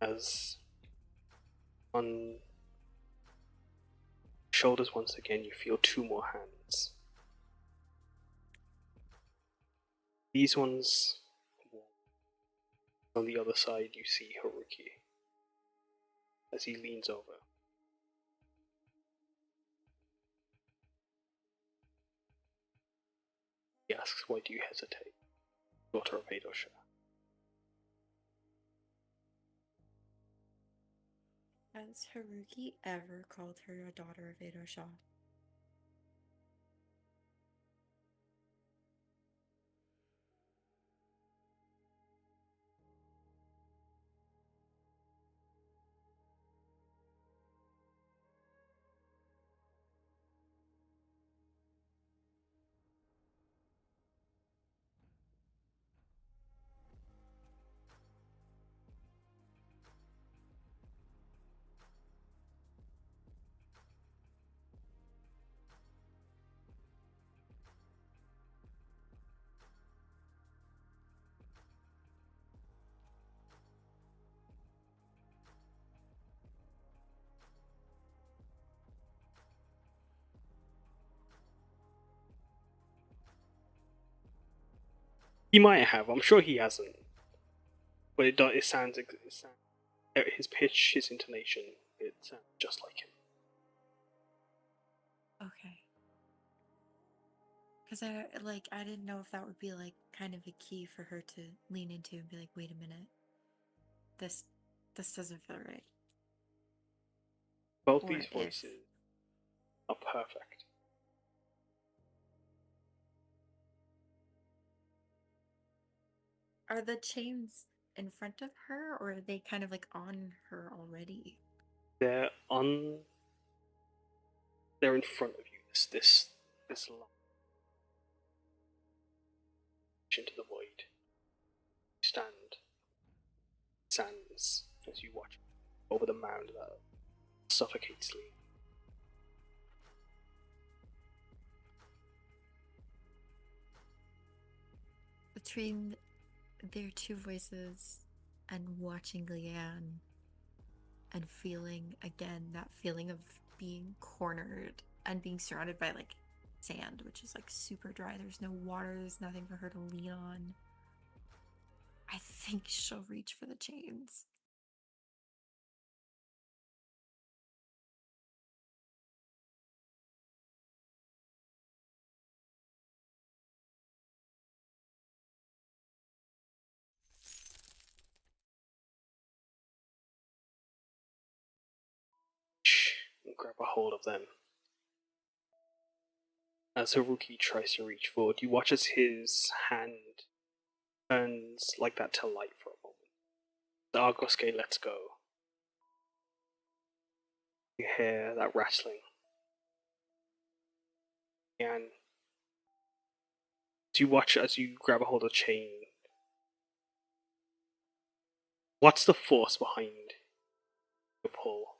[SPEAKER 2] As on shoulders once again, you feel two more hands. These ones, on the other side, you see Haruki as he leans over. He asks, "Why do you hesitate, daughter of Eidosha?"
[SPEAKER 5] Has Haruki ever called her a daughter of Eidosha?
[SPEAKER 2] He might have. I'm sure he hasn't. But it sounds his pitch, his intonation, it sounds just like him.
[SPEAKER 5] Okay. Because I didn't know if that would be like kind of a key for her to lean into and be like, wait a minute, this doesn't feel right.
[SPEAKER 2] Both
[SPEAKER 5] Or
[SPEAKER 2] these
[SPEAKER 5] if-
[SPEAKER 2] voices are perfect.
[SPEAKER 5] Are the chains in front of her, or are they kind of like on her already?
[SPEAKER 2] They're in front of you. This line into the void. Stands as you watch over the mound that suffocates Lee.
[SPEAKER 5] Between their two voices and watching Leanne and feeling again that feeling of being cornered and being surrounded by like sand, which is like super dry. There's no water, there's nothing for her to lean on. I think she'll reach for the chains.
[SPEAKER 2] And grab a hold of them. As Haruki tries to reach forward, you watch as his hand turns like that to light for a moment. The Argoske lets go. You hear that rattling. And as you watch as you grab a hold of the chain, what's the force behind your pull?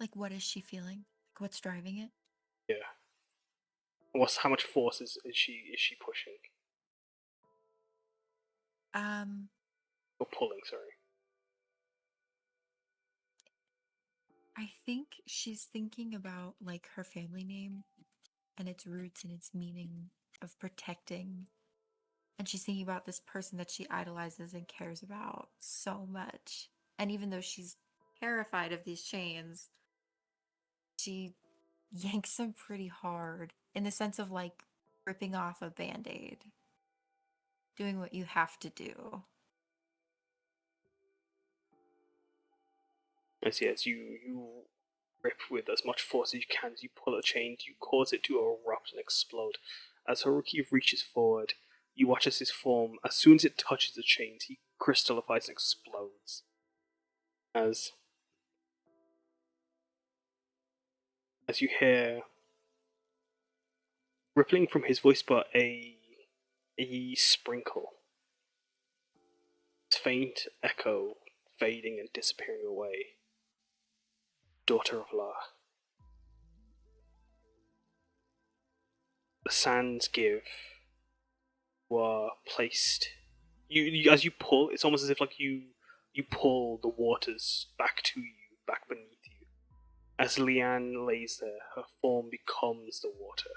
[SPEAKER 5] Like, what is she feeling? Like, what's driving it?
[SPEAKER 2] Yeah. How much force is she pushing? Or pulling, sorry.
[SPEAKER 5] I think she's thinking about like her family name and its roots and its meaning of protecting. And she's thinking about this person that she idolizes and cares about so much. And even though she's terrified of these chains, she yanks them pretty hard in the sense of like ripping off a band-aid, doing what you have to do.
[SPEAKER 2] As you rip with as much force as you can as you pull a chain, you cause it to erupt and explode. As Haruki reaches forward, you watch as his form, as soon as it touches the chains, he crystallizes and explodes. As you hear rippling from his voice, but a sprinkle. Its faint echo fading and disappearing away. Daughter of La. The sands give. You are placed you as you pull, it's almost as if like you pull the waters back to you, back beneath you. As Leanne lays there, her form becomes the water.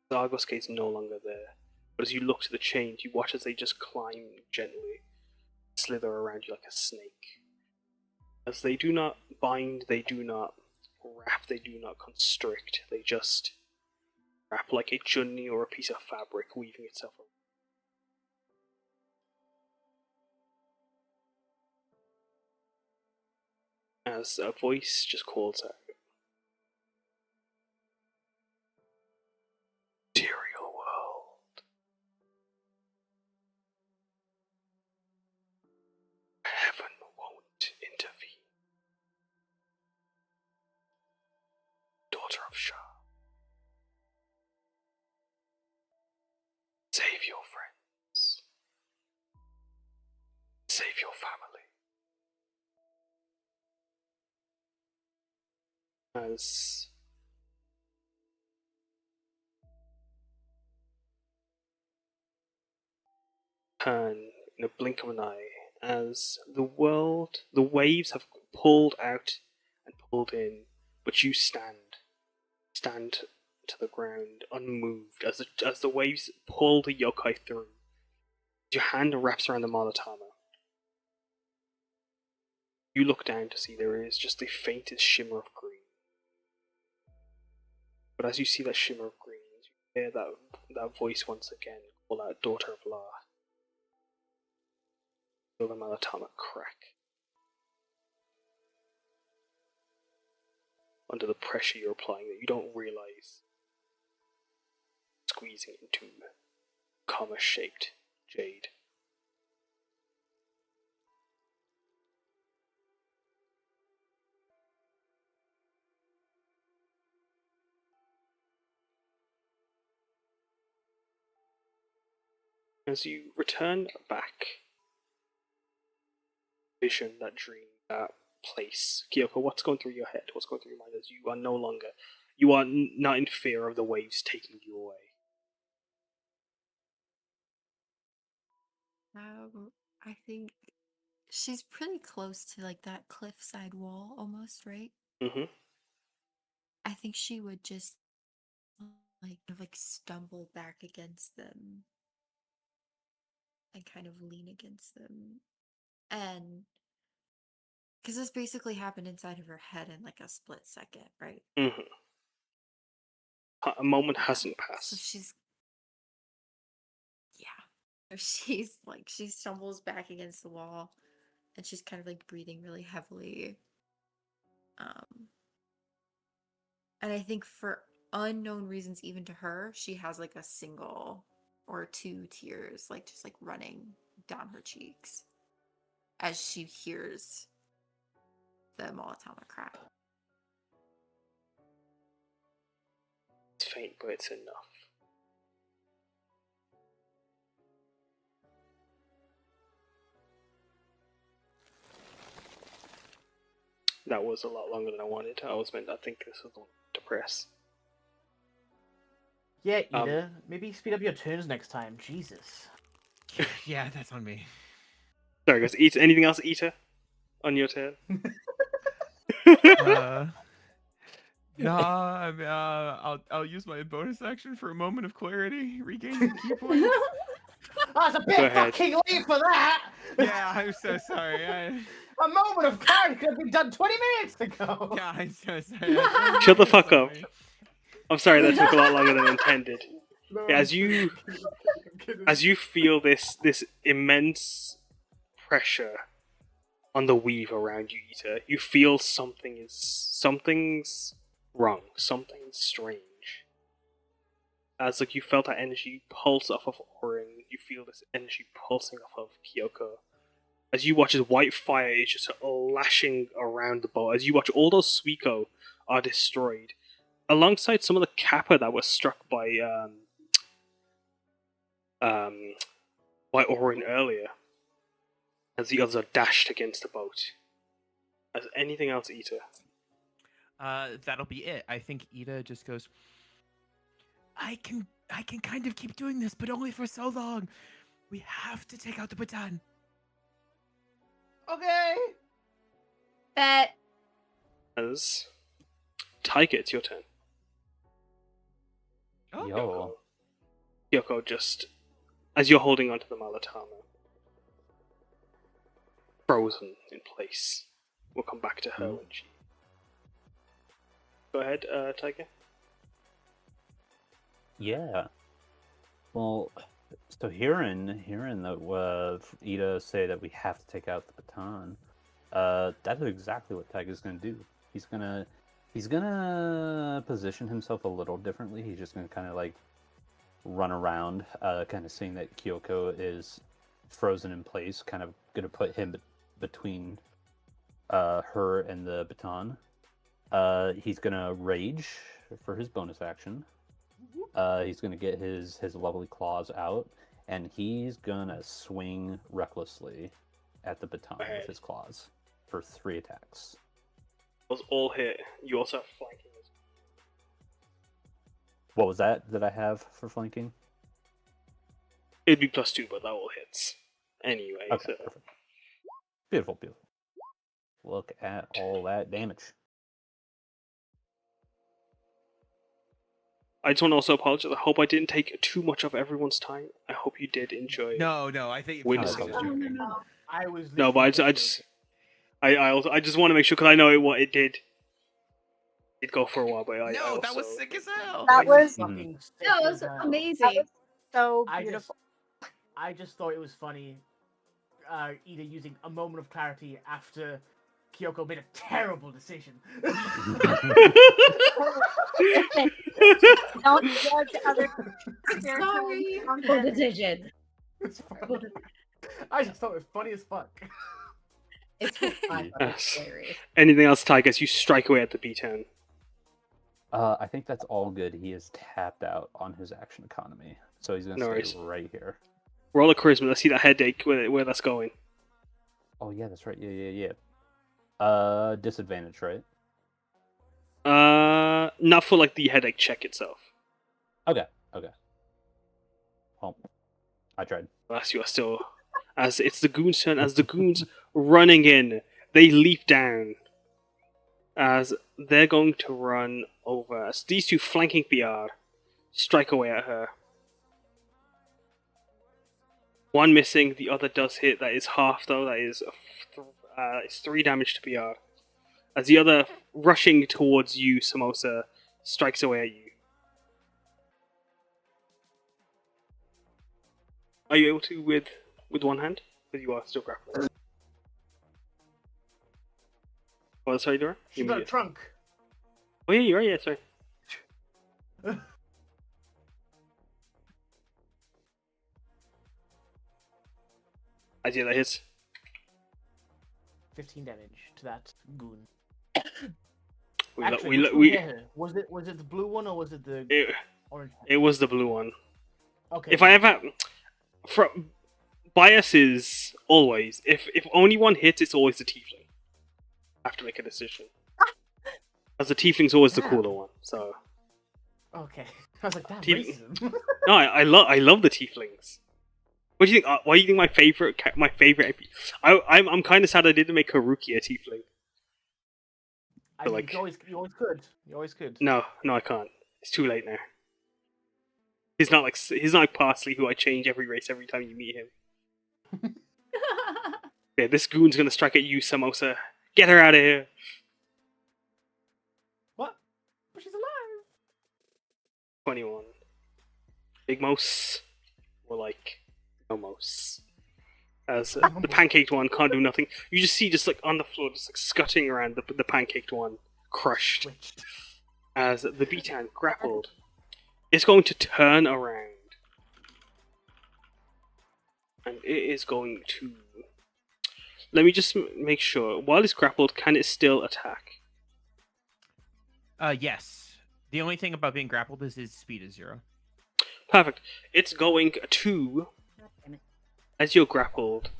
[SPEAKER 2] The Argos gate is no longer there, but as you look to the chains, you watch as they just climb gently, slither around you like a snake. As they do not bind, they do not wrap, they do not constrict, they just wrap like a chunni or a piece of fabric weaving itself around. As a voice just calls out, "Material world. Heaven won't intervene. Daughter of Shah. Save your friends. Save your family." As turn in a blink of an eye, as the waves have pulled out and pulled in, but you stand to the ground, unmoved, as the waves pull the yokai through. Your hand wraps around the Malatama. You look down to see there is just the faintest shimmer of green. But as you see that shimmer of green, you hear that voice once again call out, "Daughter of La." Feel the Malatama crack under the pressure you're applying that you don't realize, squeezing into comma-shaped jade. As you return back, vision, that dream, that place, Kyuko, what's going through your head? What's going through your mind as you are no longer, you are not in fear of the waves taking you away?
[SPEAKER 5] I think she's pretty close to like that cliffside wall almost, right?
[SPEAKER 2] Mm-hmm.
[SPEAKER 5] I think she would just like stumble back against them and kind of lean against them. And because this basically happened inside of her head in like a split second, right?
[SPEAKER 2] Mm-hmm. A moment
[SPEAKER 5] Yeah.
[SPEAKER 2] hasn't
[SPEAKER 5] So
[SPEAKER 2] passed.
[SPEAKER 5] she's she's like she stumbles back against the wall and she's kind of like breathing really heavily. And I think for unknown reasons, even to her, she has like a single or two tears, like just like running down her cheeks as she hears the Molotov crack.
[SPEAKER 2] It's faint, but it's enough. That was a lot longer than I wanted. I think this was the one to press.
[SPEAKER 4] Yeah, Ida, maybe speed up your turns next time. Jesus.
[SPEAKER 6] Yeah, that's on me.
[SPEAKER 2] Sorry, guys. Anything else, Ita, on your turn?
[SPEAKER 6] I'll use my bonus action for a moment of clarity, regain key points.
[SPEAKER 4] That's a bit fucking late for that!
[SPEAKER 6] Yeah, I'm so sorry.
[SPEAKER 4] A moment of clarity could have been done 20 minutes ago!
[SPEAKER 6] Yeah, I'm so sorry.
[SPEAKER 2] Shut the fuck up. I'm sorry, that took a lot longer than intended.
[SPEAKER 4] No,
[SPEAKER 2] Yeah,
[SPEAKER 4] I'm
[SPEAKER 2] as you
[SPEAKER 4] kidding.
[SPEAKER 2] feel this immense pressure on the weave around you, Ita, you feel something's wrong, something's strange. As like you felt that energy pulse off of Oryn, you feel this energy pulsing off of Kyuko. As you watch as white fire is just lashing around the boat, as you watch all those Suiko are destroyed, alongside some of the Kappa that was struck by Oryn earlier, as the others are dashed against the boat. As anything else, Ita?
[SPEAKER 6] That'll be it. I think Ida just goes, I can kind of keep doing this, but only for so long. We have to take out the baton.
[SPEAKER 4] Okay.
[SPEAKER 1] Bet.
[SPEAKER 2] As Taiga, it's your turn.
[SPEAKER 6] Oh.
[SPEAKER 3] Yo.
[SPEAKER 2] Kyuko, just as you're holding onto the Malatama, frozen in place. We'll come back to her when she. Go ahead, Taiga.
[SPEAKER 3] Yeah. Well, so hearing that Ida say that we have to take out the baton, that is exactly what Taiga's gonna do. He's gonna position himself a little differently. He's just gonna kind of like run around, kind of seeing that Kyuko is frozen in place, kind of gonna put him between her and the baton. He's gonna rage for his bonus action. He's gonna get his lovely claws out, and he's gonna swing recklessly at the baton with his claws for 3 attacks.
[SPEAKER 2] Those all hit. You also have flanking.
[SPEAKER 3] What was that I have for flanking?
[SPEAKER 2] It'd be +2, but that all hits. Anyway,
[SPEAKER 3] Okay,
[SPEAKER 2] so.
[SPEAKER 3] perfect. Beautiful. Look at all that damage.
[SPEAKER 2] I just want to also apologize. I hope I didn't take too much of everyone's time. I hope you did enjoy.
[SPEAKER 6] No, I think
[SPEAKER 2] Witnessing
[SPEAKER 6] was joking.
[SPEAKER 4] I was.
[SPEAKER 2] No, but I just want to make sure because I know it did. It go for a while, but I
[SPEAKER 6] No, that
[SPEAKER 2] also,
[SPEAKER 6] was sick as hell.
[SPEAKER 7] That was
[SPEAKER 4] fucking sick
[SPEAKER 1] That
[SPEAKER 4] as
[SPEAKER 1] was
[SPEAKER 4] hell.
[SPEAKER 1] amazing.
[SPEAKER 7] so
[SPEAKER 4] I
[SPEAKER 7] beautiful.
[SPEAKER 4] I just thought it was funny, Ida using a moment of clarity after Kyuko made a terrible decision.
[SPEAKER 7] Don't judge other spiritual
[SPEAKER 5] Sorry.
[SPEAKER 1] Horrible decision.
[SPEAKER 4] It's funny. I just thought it was funny as fuck.
[SPEAKER 1] It's fine, but it's
[SPEAKER 2] Yes.
[SPEAKER 1] hilarious.
[SPEAKER 2] Anything else, Tigers? You strike away at the B10.
[SPEAKER 3] I think that's all good. He is tapped out on his action economy, so he's gonna
[SPEAKER 2] No
[SPEAKER 3] stay
[SPEAKER 2] worries.
[SPEAKER 3] right here.
[SPEAKER 2] Roll a charisma. Let's see that headache where that's going.
[SPEAKER 3] Oh yeah, that's right. Yeah. Disadvantage, right?
[SPEAKER 2] Not for like the headache check itself.
[SPEAKER 3] Okay. Well, I tried.
[SPEAKER 2] As you are still, as it's the goons' turn. As the goons running in, they leap down. As they're going to run over. As these two flanking Piyar strike away at her. One missing, the other does hit. That is half though. That is it's 3 damage to Piyar. As the other rushing towards you, Samosa, strikes away at you. Are you able to with one hand? Because you are still grappling. What else are you doing?
[SPEAKER 4] She got a trunk.
[SPEAKER 2] Oh yeah, you're right. Yeah, sorry. I see that hits.
[SPEAKER 4] 15 damage to that goon.
[SPEAKER 2] We
[SPEAKER 4] Was it the blue one or was it the orange one?
[SPEAKER 2] it was the blue one.
[SPEAKER 4] Okay.
[SPEAKER 2] If I ever from bias is always if only one hits, it's always the tiefling. I have to make a decision. As the tiefling's always the cooler one, so.
[SPEAKER 4] Okay. I was like, damn,
[SPEAKER 2] Tiefling.
[SPEAKER 4] racism.
[SPEAKER 2] No, I love the tieflings. What do you think? Why do you think my favorite? I'm kind of sad I didn't make Haruki a tiefling.
[SPEAKER 4] I
[SPEAKER 2] But,
[SPEAKER 4] mean,
[SPEAKER 2] like-
[SPEAKER 4] you always could.
[SPEAKER 2] No, I can't. It's too late now. He's not like Parsley, who I change every race every time you meet him. Yeah, this goon's gonna strike at you, Samosa. Get her out of here.
[SPEAKER 4] What? But she's alive.
[SPEAKER 2] 21. Big Mose, or like no Mose. As the pancaked one can't do nothing. You just see just like on the floor, just like scuttling around the pancaked one, crushed.
[SPEAKER 4] Switched.
[SPEAKER 2] As the B-10 grappled, it's going to turn around. And it is going to... Let me just make sure. While it's grappled, can it still attack?
[SPEAKER 6] Yes. The only thing about being grappled is his speed is 0.
[SPEAKER 2] Perfect. It's going to...
[SPEAKER 1] God damn it.
[SPEAKER 2] As you're grappled,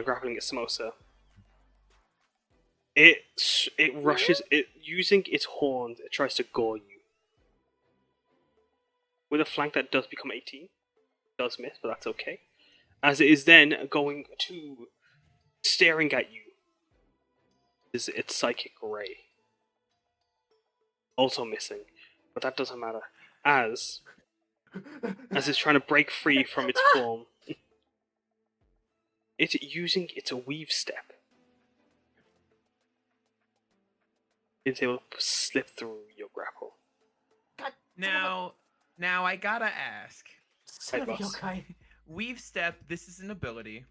[SPEAKER 2] grappling at Samosa, it rushes, using its horns, it tries to gore you. With a flank that does become 18. Does miss, but that's okay. as it is then going to staring at you. Is its psychic ray also missing? But that doesn't matter, as it's trying to break free from its form. It's using its weave step. It's able to slip through your grapple.
[SPEAKER 6] Now I gotta ask.
[SPEAKER 4] Son of a
[SPEAKER 2] boss.
[SPEAKER 4] yokai.
[SPEAKER 6] Weave step, this is an ability,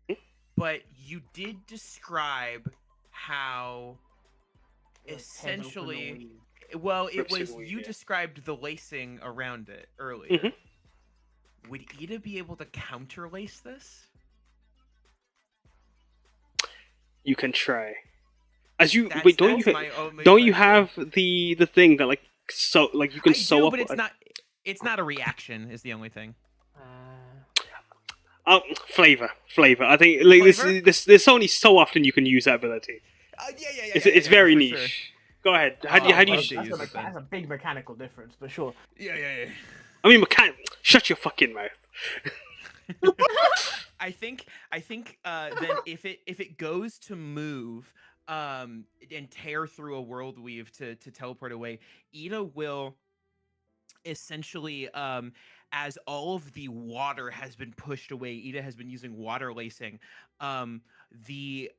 [SPEAKER 2] Hmm?
[SPEAKER 6] but you did describe how essentially, well, it
[SPEAKER 2] Rips
[SPEAKER 6] was
[SPEAKER 2] your weave,
[SPEAKER 6] you
[SPEAKER 2] yeah.
[SPEAKER 6] described the lacing around it earlier.
[SPEAKER 2] Mhm.
[SPEAKER 6] Would Ida be able to counterlace this?
[SPEAKER 2] You can try. As you
[SPEAKER 6] That's,
[SPEAKER 2] wait, don't you
[SPEAKER 6] my only
[SPEAKER 2] don't you
[SPEAKER 6] question.
[SPEAKER 2] have the thing that like you can
[SPEAKER 6] I
[SPEAKER 2] sew
[SPEAKER 6] do,
[SPEAKER 2] up?
[SPEAKER 6] but it's not a reaction. Is the only thing.
[SPEAKER 2] Oh, flavor. I think like
[SPEAKER 6] Flavor?
[SPEAKER 2] this only so often you can use that ability.
[SPEAKER 6] Yeah.
[SPEAKER 2] It's very
[SPEAKER 6] for
[SPEAKER 2] niche.
[SPEAKER 6] sure.
[SPEAKER 2] Go ahead. How do you
[SPEAKER 6] I'll
[SPEAKER 2] sh-
[SPEAKER 6] do use it then.
[SPEAKER 4] That's a big mechanical difference, but sure.
[SPEAKER 6] Yeah.
[SPEAKER 2] I mean, shut your fucking mouth.
[SPEAKER 6] I think then if it goes to move and tear through a world weave to teleport away, Ida will essentially as all of the water has been pushed away, Ida has been using water lacing, the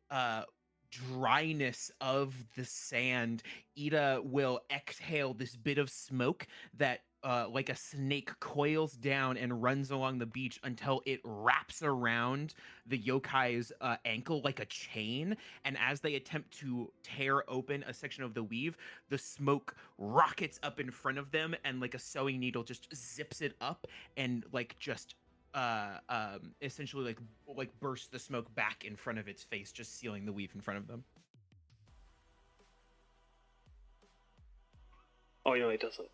[SPEAKER 6] dryness of the sand, Ida will exhale this bit of smoke that like a snake coils down and runs along the beach until it wraps around the yokai's ankle like a chain. And as they attempt to tear open a section of the weave, the smoke rockets up in front of them, and like a sewing needle just zips it up and like just essentially like burst the smoke back in front of its face, just sealing the weave in front of them.
[SPEAKER 2] Oh, no, it doesn't.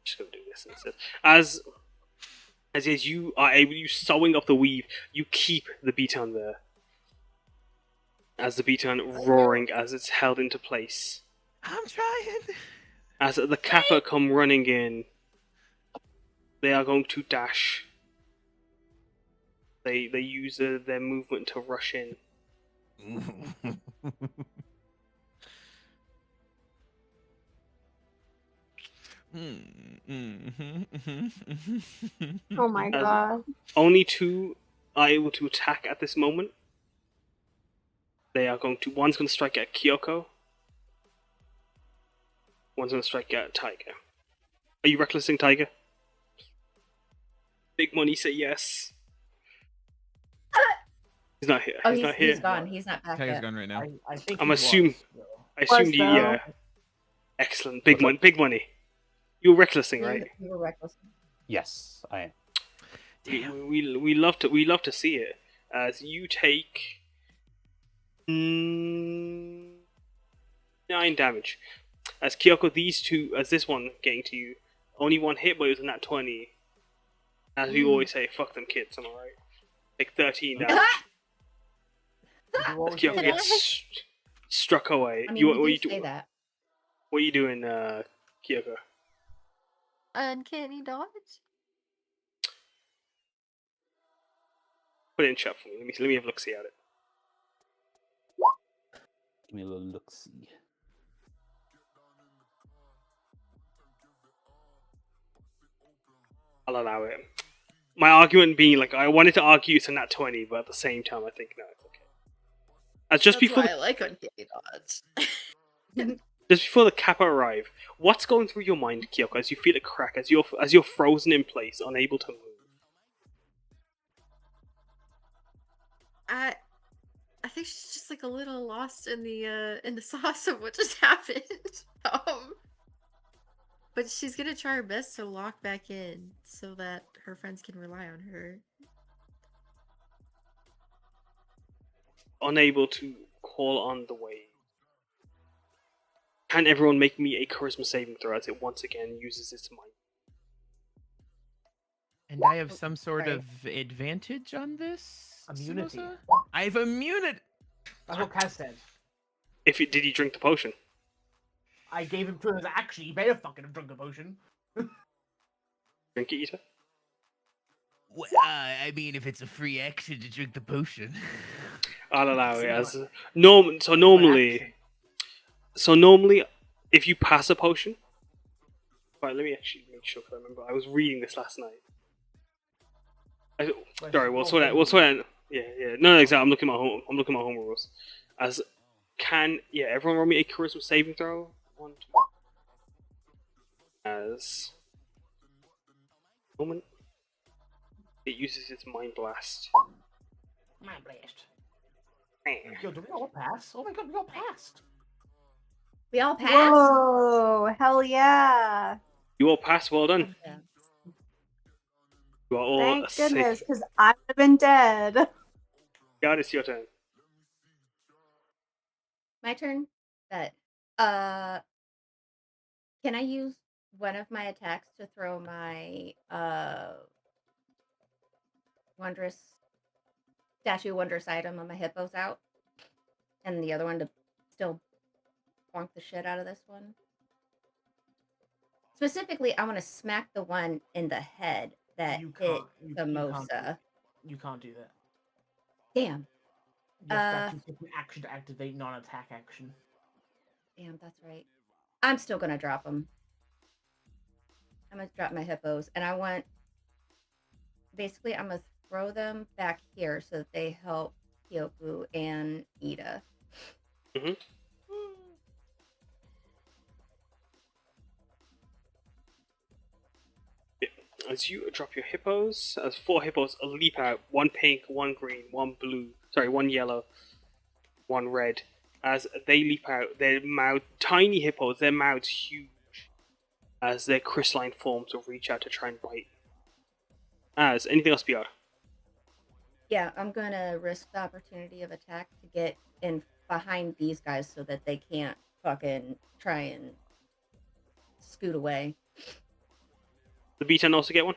[SPEAKER 2] Just gonna do this instead. As you are able, you sewing up the weave, you keep the beaton there. As the beaton roaring as it's held into place.
[SPEAKER 6] I'm trying.
[SPEAKER 2] As the Kappa come running in, they are going to dash. They use their movement to rush in.
[SPEAKER 7] Oh my
[SPEAKER 2] As
[SPEAKER 7] god.
[SPEAKER 2] only two are able to attack at this moment. They are going to. One's going to strike at Kyuko. One's going to strike at Taiga. Are you recklessing Taiga? Big money, say yes. He's not here.
[SPEAKER 1] Oh,
[SPEAKER 2] he's not here.
[SPEAKER 1] He's gone. He's not back
[SPEAKER 6] Tiger's
[SPEAKER 1] yet.
[SPEAKER 6] gone right now.
[SPEAKER 4] I think
[SPEAKER 2] I'm
[SPEAKER 4] he
[SPEAKER 2] assuming.
[SPEAKER 4] was,
[SPEAKER 2] I assumed you.
[SPEAKER 7] though.
[SPEAKER 2] Yeah. Excellent. Big money. Big money. You were recklessing, right?
[SPEAKER 1] You were reckless.
[SPEAKER 3] Yes, I am.
[SPEAKER 2] We love to see it. As you take 9 damage. As Kyoko, this one getting to you, only one hit, but it was a nat 20. As we always say, fuck them kids. Am I right? Take 13 damage. As Kyoko gets struck away.
[SPEAKER 1] I mean,
[SPEAKER 2] what
[SPEAKER 1] we
[SPEAKER 2] you
[SPEAKER 1] do say
[SPEAKER 2] do?
[SPEAKER 1] that.
[SPEAKER 2] What are you doing, Kyoko?
[SPEAKER 5] Uncanny dodge?
[SPEAKER 2] Put it in chat for me. Let me have a look see at it.
[SPEAKER 3] Give me a little look-see.
[SPEAKER 2] I'll allow it. My argument being like I wanted to argue it's a nat 20, but at the same time I think no, it's okay. As just
[SPEAKER 5] That's
[SPEAKER 2] before
[SPEAKER 5] why I like uncanny dodge.
[SPEAKER 2] just before the Kappa arrive, what's going through your mind, Kyoko, as you feel it crack, as you're frozen in place, unable to move?
[SPEAKER 5] I think she's just like a little lost in the sauce of what just happened. But she's gonna try her best to lock back in so that her friends can rely on her.
[SPEAKER 2] Unable to call on the wave. Can everyone make me a charisma saving throw as it once again uses its might?
[SPEAKER 6] And I have some sort
[SPEAKER 1] Right.
[SPEAKER 6] of advantage on this.
[SPEAKER 4] Immunity.
[SPEAKER 6] Samosa? I have immunity.
[SPEAKER 4] That's what Kaz said.
[SPEAKER 2] Did he drink the potion?
[SPEAKER 4] I gave him 2 of his action. He better fucking have drunk the potion.
[SPEAKER 2] Drink it, Ita?
[SPEAKER 9] I mean, if it's a free action to drink the potion.
[SPEAKER 2] I'll allow it
[SPEAKER 4] It's
[SPEAKER 2] as norm. So
[SPEAKER 4] an
[SPEAKER 2] normally,
[SPEAKER 4] action.
[SPEAKER 2] if you pass a potion, right? Let me actually make sure. 'Cause I remember I was reading this last night. Sorry, we'll sort out. We'll sort out. Yeah. No, exactly. I'm looking at my home. I'm looking at my home rules. As everyone roll me a charisma saving throw. 1, 2. As moment, it uses its mind blast.
[SPEAKER 4] My blast. Yo, do we all pass? Oh my god, we all passed.
[SPEAKER 1] We all passed.
[SPEAKER 7] Whoa, hell yeah.
[SPEAKER 2] You all pass. Well done.
[SPEAKER 1] Yeah.
[SPEAKER 2] You are all
[SPEAKER 7] Thank
[SPEAKER 2] safe.
[SPEAKER 7] goodness, because I would have been dead.
[SPEAKER 2] God, it's your turn.
[SPEAKER 1] My turn. Bet. Can I use one of my attacks to throw my wondrous wondrous item on my hippos out, and the other one to still bonk the shit out of this one? Specifically, I want to smack the one in the head that
[SPEAKER 4] You
[SPEAKER 1] hit
[SPEAKER 4] can't.
[SPEAKER 1] Samosa.
[SPEAKER 4] You can't do that.
[SPEAKER 1] Damn.
[SPEAKER 4] You have to actually take an action to activate non-attack action.
[SPEAKER 1] Damn, that's right. I'm still gonna drop them. I'm gonna drop my hippos, and I want. Basically, I'm gonna throw them back here so that they help Kyuko and Ida.
[SPEAKER 2] Mhm. As you drop your hippos, as 4 hippos leap out, 1 pink, 1 green, 1 blue, sorry, 1 yellow, 1 red. As they leap out, their mouth, tiny hippos, their mouths huge, as their crystalline forms will reach out to try and bite. As anything else, Piyar?
[SPEAKER 1] Yeah, I'm gonna risk the opportunity of attack to get in behind these guys so that they can't fucking try and scoot away.
[SPEAKER 2] The B10 also get one?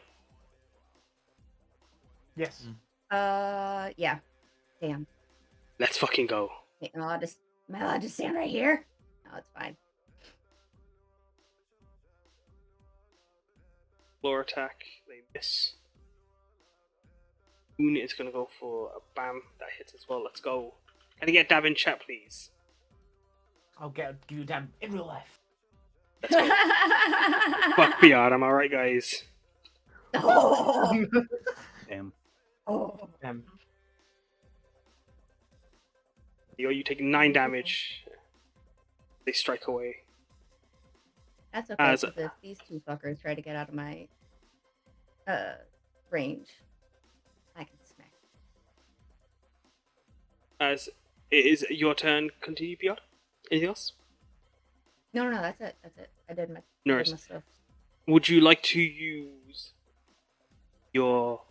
[SPEAKER 4] Yes.
[SPEAKER 1] Yeah. Damn.
[SPEAKER 2] Let's fucking go.
[SPEAKER 1] Wait, am I allowed to stand right here? No, it's fine.
[SPEAKER 2] Floor attack, they miss. Moon is gonna go for a bam, that hits as well, let's go. Can I get a dab in chat, please?
[SPEAKER 4] I'll give you a dab in real life.
[SPEAKER 2] Let's go. Fuck Piyar, am I right, guys?
[SPEAKER 1] Oh.
[SPEAKER 3] Damn.
[SPEAKER 1] Oh.
[SPEAKER 2] You take 9 damage. They strike away.
[SPEAKER 1] That's okay, because if these two fuckers try to get out of my range, I can smack.
[SPEAKER 2] As it is your turn, continue, Piyar. Anything else?
[SPEAKER 1] No, that's it. That's it. I did my stuff.
[SPEAKER 2] Would you like to use your...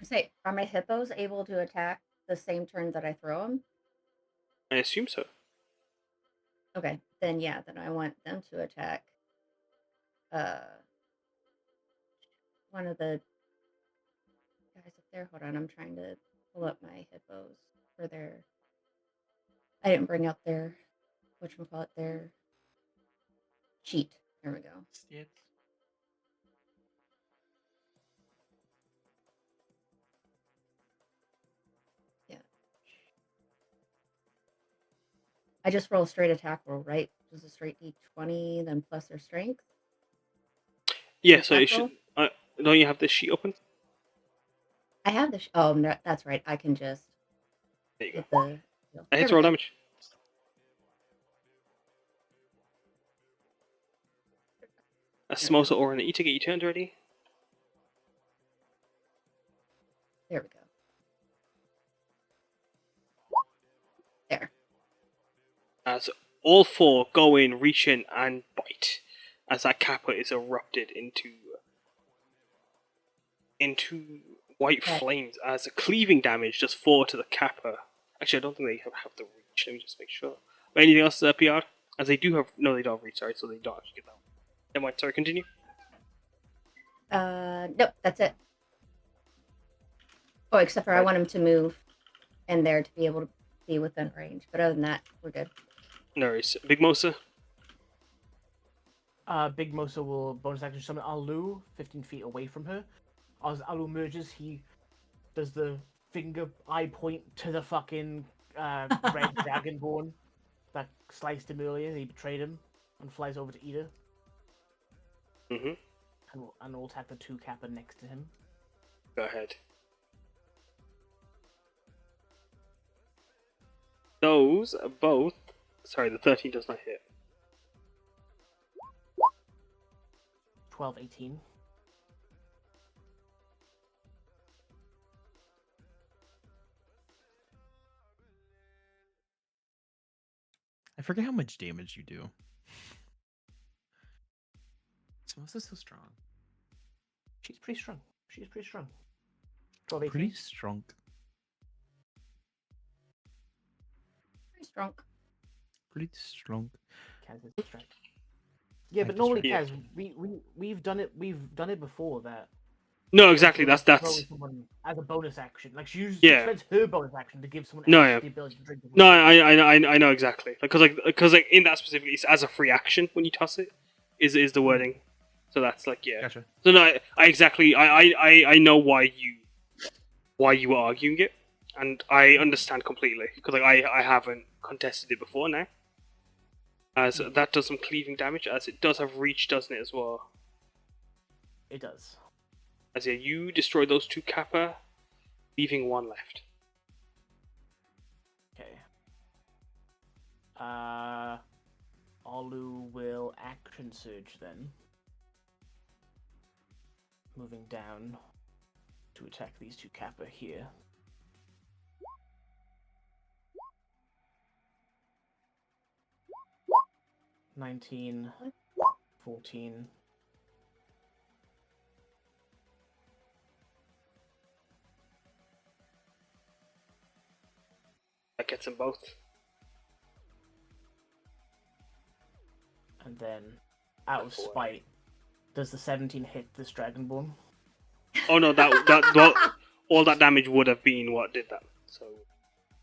[SPEAKER 1] Say, are my hippos able to attack the same turn that I throw them?
[SPEAKER 2] I assume so.
[SPEAKER 1] Okay, then yeah, then I want them to attack one of the guys up there. Hold on, I'm trying to pull up my hippos for their... I didn't bring up their, whatchamacallit, their sheet. There we go.
[SPEAKER 9] Shit.
[SPEAKER 1] Yeah. I just roll a straight attack roll, right? Just a straight D20, then plus their strength.
[SPEAKER 2] Yeah, so it should... don't you have this sheet open?
[SPEAKER 1] I have the... oh, no, that's right. I can just...
[SPEAKER 2] There you
[SPEAKER 1] go.
[SPEAKER 2] I hit roll damage. Samosa, Oryn, you take it, you turned already?
[SPEAKER 1] There we go. There.
[SPEAKER 2] As all 4 go in, reach in, and bite. As that kappa is erupted into white flames. As a cleaving damage does 4 to the kappa. Actually, I don't think they have the reach. Let me just make sure. But anything else, Piyar? As they do have... no, they don't have reach, sorry, so they don't actually get that one. Never mind, sorry, continue.
[SPEAKER 1] Nope, that's it. Oh, except for I want him to move in there to be able to be within range. But other than that, we're good.
[SPEAKER 2] No worries. Big Mosa?
[SPEAKER 4] Big Mosa will bonus action summon Alu 15 feet away from her. As Alu merges, he does the finger eye point to the fucking red dragonborn that sliced him earlier. He betrayed him and flies over to Ida.
[SPEAKER 2] Mhm.
[SPEAKER 4] And we'll attack the 2 Kappa next to him.
[SPEAKER 2] Go ahead. Those are both. Sorry, the 13 does not hit.
[SPEAKER 4] 12, 18.
[SPEAKER 6] I forget how much damage you do. Samosa's so strong.
[SPEAKER 4] She's pretty strong. 12, 18.
[SPEAKER 6] Pretty strong.
[SPEAKER 1] Pretty strong.
[SPEAKER 6] Pretty strong.
[SPEAKER 4] Kaz is distracted. Yeah,
[SPEAKER 6] I
[SPEAKER 4] but normally,
[SPEAKER 2] distract-
[SPEAKER 4] Kaz, we've done it before that.
[SPEAKER 2] No, exactly.
[SPEAKER 4] Someone
[SPEAKER 2] That's.
[SPEAKER 4] throws someone as a bonus action. Like she
[SPEAKER 2] Yeah.
[SPEAKER 4] spends her bonus action to give someone
[SPEAKER 2] No,
[SPEAKER 4] else
[SPEAKER 2] yeah.
[SPEAKER 4] the ability to drink. The
[SPEAKER 2] No,
[SPEAKER 4] water.
[SPEAKER 2] I know exactly. Because in that specifically, it's as a free action when you toss it. Is the wording? So that's like yeah.
[SPEAKER 6] Gotcha.
[SPEAKER 2] So no, I know why you were arguing it, and I understand completely because like I haven't contested it before now. As that does some cleaving damage, as it does have reach, doesn't it as well?
[SPEAKER 4] It does.
[SPEAKER 2] As yeah, you destroy those 2 Kappa, leaving 1 left.
[SPEAKER 4] Okay. Alu will action surge then. Moving down to attack these 2 Kappa here. $19, 14.
[SPEAKER 2] That gets them both.
[SPEAKER 4] And then, out of spite, does the 17 hit this Dragonborn?
[SPEAKER 2] Oh no, well, all that damage would have been what did that. So.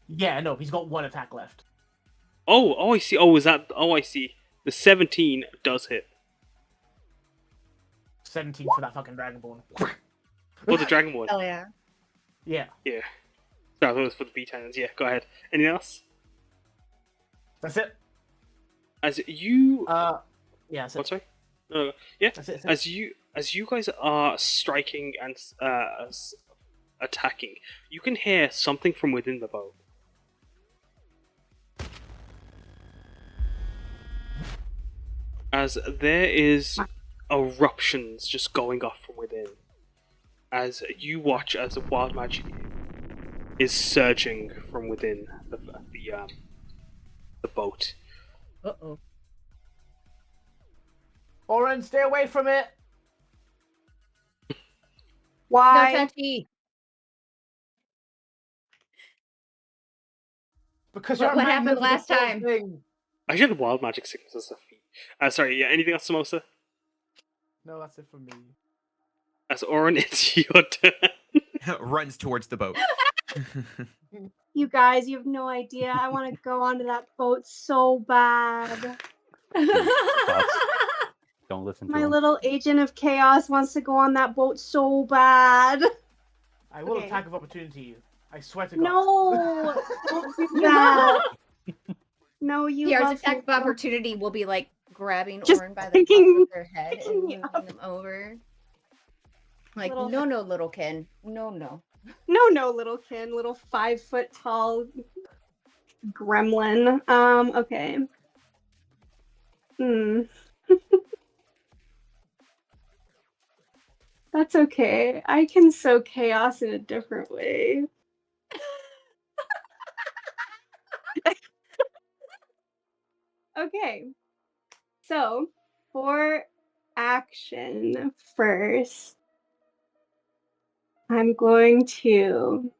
[SPEAKER 4] Yeah, no, he's got 1 attack left.
[SPEAKER 2] Oh, I see. Oh, is that? Oh, I see. The 17 does hit.
[SPEAKER 4] 17 for that fucking Dragonborn.
[SPEAKER 2] Oh, the dragon one.
[SPEAKER 1] Oh yeah.
[SPEAKER 4] Yeah,
[SPEAKER 2] Yeah. Sorry, I thought it was for the B-Titans. Yeah, go ahead. Anything else?
[SPEAKER 4] that's it.
[SPEAKER 2] As you.
[SPEAKER 4] Yeah, that's it.
[SPEAKER 2] What? Sorry. No. Yeah.
[SPEAKER 4] That's it.
[SPEAKER 2] As you guys are striking and attacking, you can hear something from within the boat. As there is eruptions just going off from within. As you watch as the wild magic is surging from within the boat.
[SPEAKER 1] Uh-oh.
[SPEAKER 4] Oryn, stay away from it!
[SPEAKER 1] No
[SPEAKER 7] Why?
[SPEAKER 1] touchy.
[SPEAKER 4] Because
[SPEAKER 1] What
[SPEAKER 4] you're
[SPEAKER 1] happened last time?
[SPEAKER 4] Thing.
[SPEAKER 2] I should have wild magic sickness as a feat. Sorry, yeah, anything else, Samosa?
[SPEAKER 4] No, that's it for me.
[SPEAKER 2] As Oryn, it's your turn.
[SPEAKER 6] Runs towards the boat.
[SPEAKER 7] You guys, you have no idea. I want to go onto that boat so bad.
[SPEAKER 3] Don't listen to
[SPEAKER 7] My
[SPEAKER 3] him.
[SPEAKER 7] little agent of chaos wants to go on that boat so bad.
[SPEAKER 4] I will
[SPEAKER 7] Okay.
[SPEAKER 4] attack of opportunity you. I swear to God.
[SPEAKER 7] No, don't do that. No, you
[SPEAKER 1] Piyar's
[SPEAKER 7] love
[SPEAKER 1] attack of
[SPEAKER 7] me.
[SPEAKER 1] opportunity will be like grabbing
[SPEAKER 7] Just
[SPEAKER 1] Oryn by the top
[SPEAKER 7] picking-
[SPEAKER 1] of their head
[SPEAKER 7] picking
[SPEAKER 1] and
[SPEAKER 7] me
[SPEAKER 1] moving
[SPEAKER 7] up.
[SPEAKER 1] them over. Like,
[SPEAKER 7] Little-
[SPEAKER 1] no, littlekin. No.
[SPEAKER 7] No, little kin, little 5 foot tall gremlin. Okay. That's okay. I can sow chaos in a different way. Okay. So, for action first, I'm going to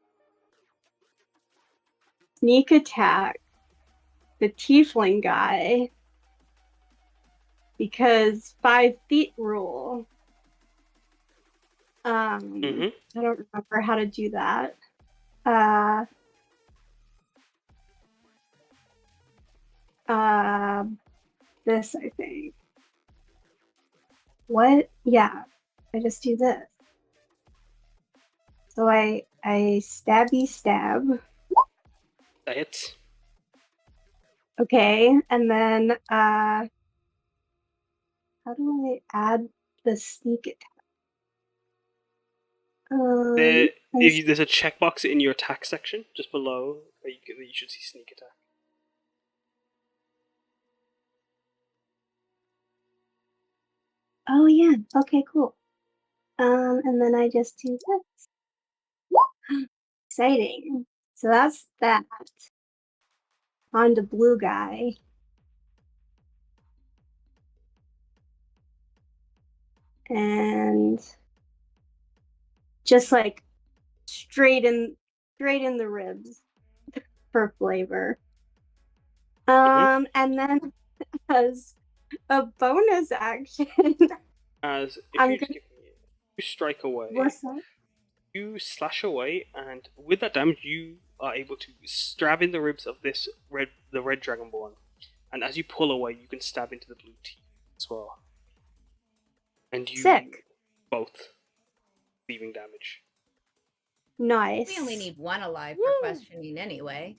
[SPEAKER 7] sneak attack the tiefling guy because 5 feet rule.
[SPEAKER 2] Mm-hmm.
[SPEAKER 7] I don't remember how to do that. This, I think. What? Yeah, I just do this. So I stabby stab.
[SPEAKER 2] That hits.
[SPEAKER 7] Okay, and then how do I add the sneak attack?
[SPEAKER 2] There's a checkbox in your attack section just below where you should see sneak attack.
[SPEAKER 7] Oh yeah. Okay, cool. And then I just do this. Exciting. So that's that. On to blue guy. And just like straight in the ribs for flavor. And then as a bonus action,
[SPEAKER 2] As if
[SPEAKER 7] I'm
[SPEAKER 2] you just
[SPEAKER 7] gonna.
[SPEAKER 2] you strike away,
[SPEAKER 7] What's that?
[SPEAKER 2] you slash away, and with that damage, you are able to stab in the ribs of the red dragonborn. And as you pull away, you can stab into the blue teeth as well. And you
[SPEAKER 7] Sick.
[SPEAKER 2] both leaving damage.
[SPEAKER 7] Nice.
[SPEAKER 1] We only need one alive
[SPEAKER 7] Woo.
[SPEAKER 1] for questioning anyway.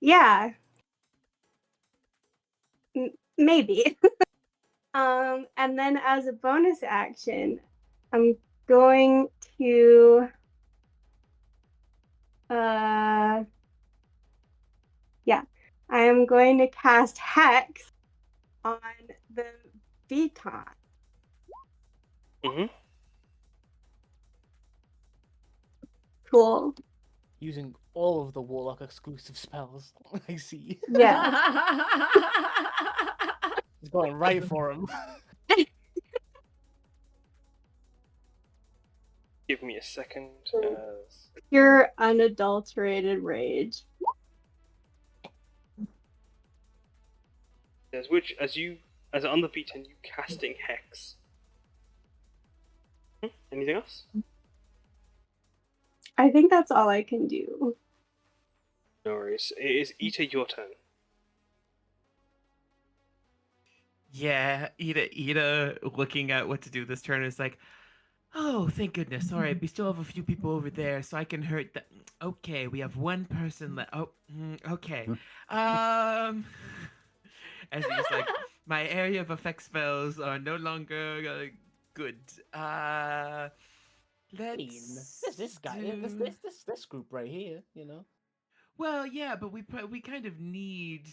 [SPEAKER 7] Yeah. Maybe. And then as a bonus action, I'm going to I am going to cast Hex on the Beacon.
[SPEAKER 2] Mm-hmm.
[SPEAKER 7] Cool.
[SPEAKER 4] Using all of the Warlock exclusive spells. I see.
[SPEAKER 7] Yeah.
[SPEAKER 4] He's going right for him.
[SPEAKER 2] Give me a second.
[SPEAKER 7] Pure unadulterated rage.
[SPEAKER 2] There's which as on the beacon, you casting Hex. Anything else?
[SPEAKER 7] I think that's all I can do.
[SPEAKER 2] No worries. It is Ita, your turn.
[SPEAKER 6] Yeah, Ida, looking at what to do this turn is like, oh, thank goodness. All right, we still have a few people over there, so I can hurt that. Okay, we have one person left. Oh, okay. As he's like, my area of effect spells are no longer good. Let's
[SPEAKER 4] this guy, this group right here, you know.
[SPEAKER 6] Well, yeah, but we kind of need.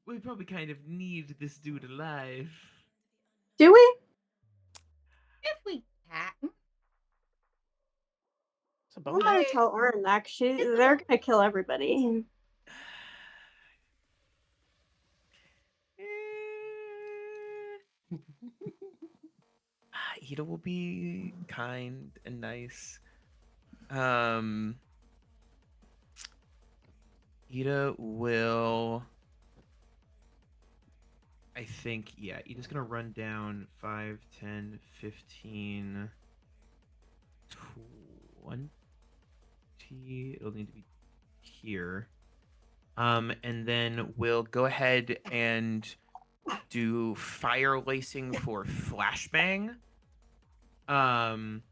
[SPEAKER 6] We probably kind of need this dude alive.
[SPEAKER 7] Do we?
[SPEAKER 1] If we can.
[SPEAKER 7] I'm gonna tell Oryn actually they're gonna kill everybody.
[SPEAKER 6] Ida will be kind and nice. Ida will. I think, yeah, Ida's gonna run down 5, 10, 15, 20. It'll need to be here. And then we'll go ahead and do fire lacing for flashbang. And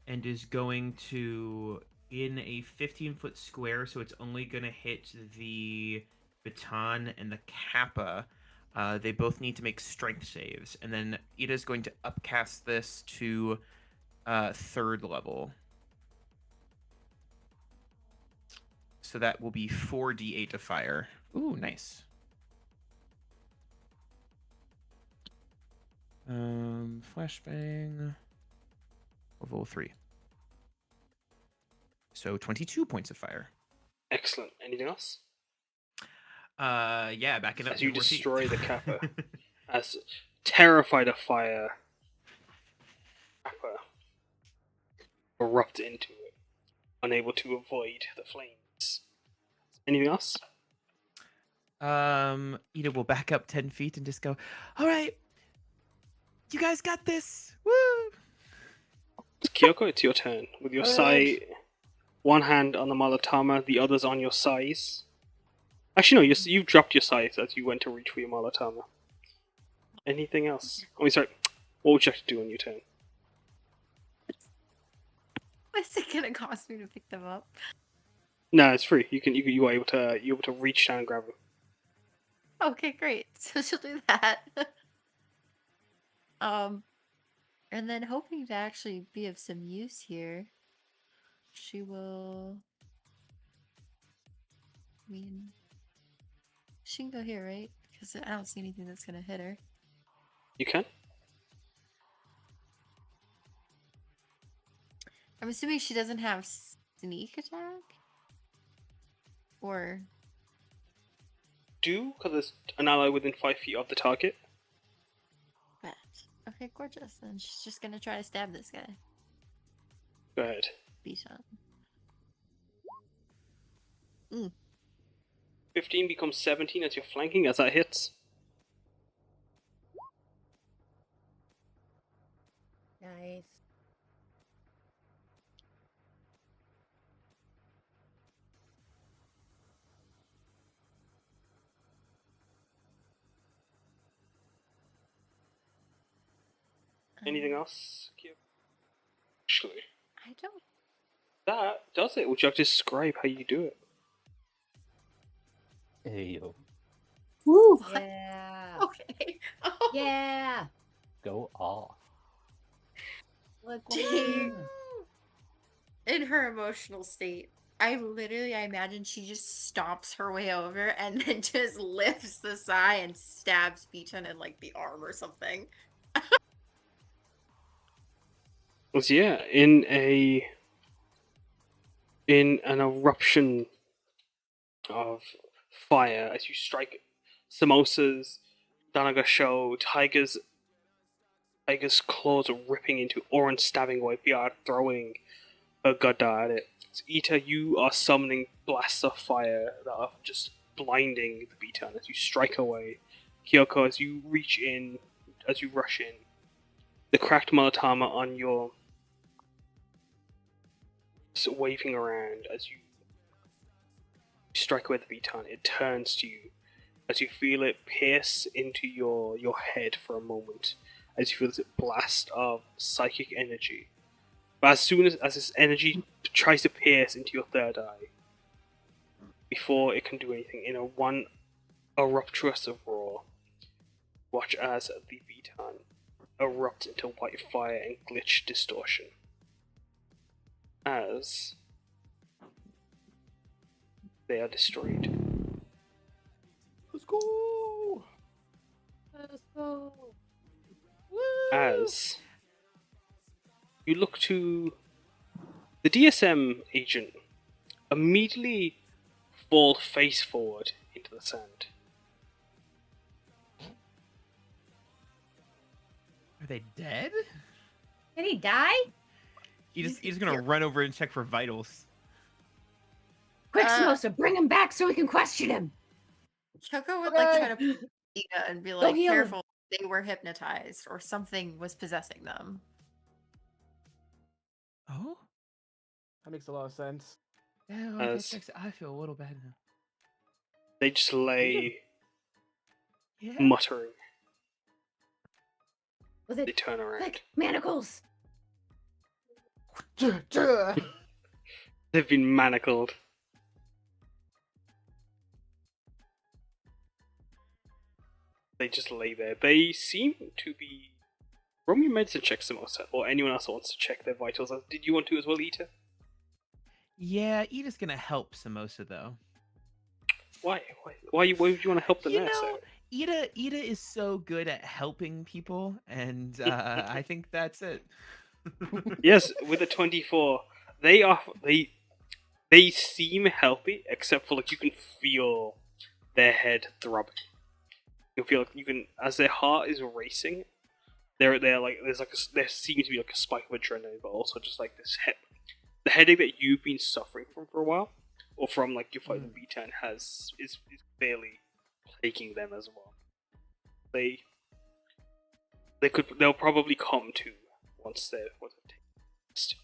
[SPEAKER 6] is going to in a 15-foot square, so it's only gonna hit the baton and the kappa. They both need to make strength saves, and then Ida's going to upcast this to 3rd level. So that will be 4d8 of fire. Ooh, nice. Flashbang. Level 3. So 22 points of fire.
[SPEAKER 2] Excellent. Anything else?
[SPEAKER 6] Yeah, back it up.
[SPEAKER 2] As you
[SPEAKER 6] 10 more feet.
[SPEAKER 2] destroy the kappa. As terrified of fire, kappa erupt into it, unable to avoid the flames. Anything else?
[SPEAKER 6] Ida will back up 10 feet and just go, all right, you guys got this. Woo!
[SPEAKER 2] Kyuko, it's your turn. With your sai, one hand on the Malatama, the other's on your sais. Actually, no, you've dropped your sais as you went to reach for your Malatama. Anything else? Oh, sorry. What would you like to do on your turn?
[SPEAKER 5] What's it gonna cost me to pick them up?
[SPEAKER 2] No, it's free. You are able to reach down and grab them.
[SPEAKER 5] Okay, great. So she'll do that. And then hoping to actually be of some use here, she will. I mean, she can go here, right? Because I don't see anything that's gonna hit her.
[SPEAKER 2] You can.
[SPEAKER 5] I'm assuming she doesn't have sneak attack? Or...
[SPEAKER 2] Do, because there's an ally within 5 feet of the target.
[SPEAKER 5] Bet. Okay, gorgeous. And she's just gonna try to stab this guy.
[SPEAKER 2] Go ahead.
[SPEAKER 5] Bichon.
[SPEAKER 2] 15 becomes 17 as you're flanking, as that hits.
[SPEAKER 1] Nice.
[SPEAKER 2] Anything else? Actually,
[SPEAKER 5] I don't...
[SPEAKER 2] that does it. Would you like to describe how you do it?
[SPEAKER 3] Hey, yo,
[SPEAKER 7] Woo.
[SPEAKER 1] Yeah.
[SPEAKER 5] Okay.
[SPEAKER 1] Yeah.
[SPEAKER 3] go off.
[SPEAKER 1] Look.
[SPEAKER 5] Dang. In her emotional state, I imagine she just stomps her way over and then just lifts the sai and stabs Bichon in like the arm or something.
[SPEAKER 2] So yeah, in an eruption of fire, as you strike Samosa's Danaga show, Taiga's claws are ripping into Oryn, stabbing away, Piyar throwing her gada at it. So Ita, you are summoning blasts of fire that are just blinding the Bichon as you strike away. Kyuko, as you rush in, the cracked Malatama on your waving around as you strike away the Bichon. It turns to you as you feel it pierce into your head for a moment, as you feel this blast of psychic energy. But as soon as this energy tries to pierce into your third eye, before it can do anything, in one eruptuous roar, watch as the Bichon erupts into white fire and glitch distortion. As they are destroyed.
[SPEAKER 9] Let's go.
[SPEAKER 1] Let's go.
[SPEAKER 2] As you look to the DSM agent immediately fall face forward into the sand.
[SPEAKER 6] Are they dead?
[SPEAKER 1] Did he die?
[SPEAKER 6] He's gonna run over and check for vitals.
[SPEAKER 1] Quick, Samosa, bring him back so we can question him.
[SPEAKER 5] Kyuko would like try to put Ida and be like,
[SPEAKER 1] heal him.
[SPEAKER 5] careful, they were hypnotized or something was possessing them.
[SPEAKER 6] Oh?
[SPEAKER 4] That makes a lot of sense.
[SPEAKER 6] Yeah, I feel a little bad now.
[SPEAKER 2] They just lay
[SPEAKER 6] Yeah.
[SPEAKER 2] muttering.
[SPEAKER 1] Was
[SPEAKER 2] They
[SPEAKER 1] it
[SPEAKER 2] turn around.
[SPEAKER 1] like manacles?
[SPEAKER 2] They've been manacled. They just lay there. They seem to be... Roll me a medicine check, Samosa, or anyone else that wants to check their vitals. Did you want to as well, Ita?
[SPEAKER 6] Yeah, Ida's gonna help Samosa though.
[SPEAKER 2] Why? Why would you want to help the nurse?
[SPEAKER 6] Ida is so good at helping people, and I think that's it.
[SPEAKER 2] Yes, with a 24, they seem healthy, except for like you can feel their head throbbing. You can feel as their heart is racing. They're like there seems to be like a spike of adrenaline, but also just like this the headache that you've been suffering from for a while, or from like your fight with B10 is barely plaguing them as well. They'll probably come to once they've taken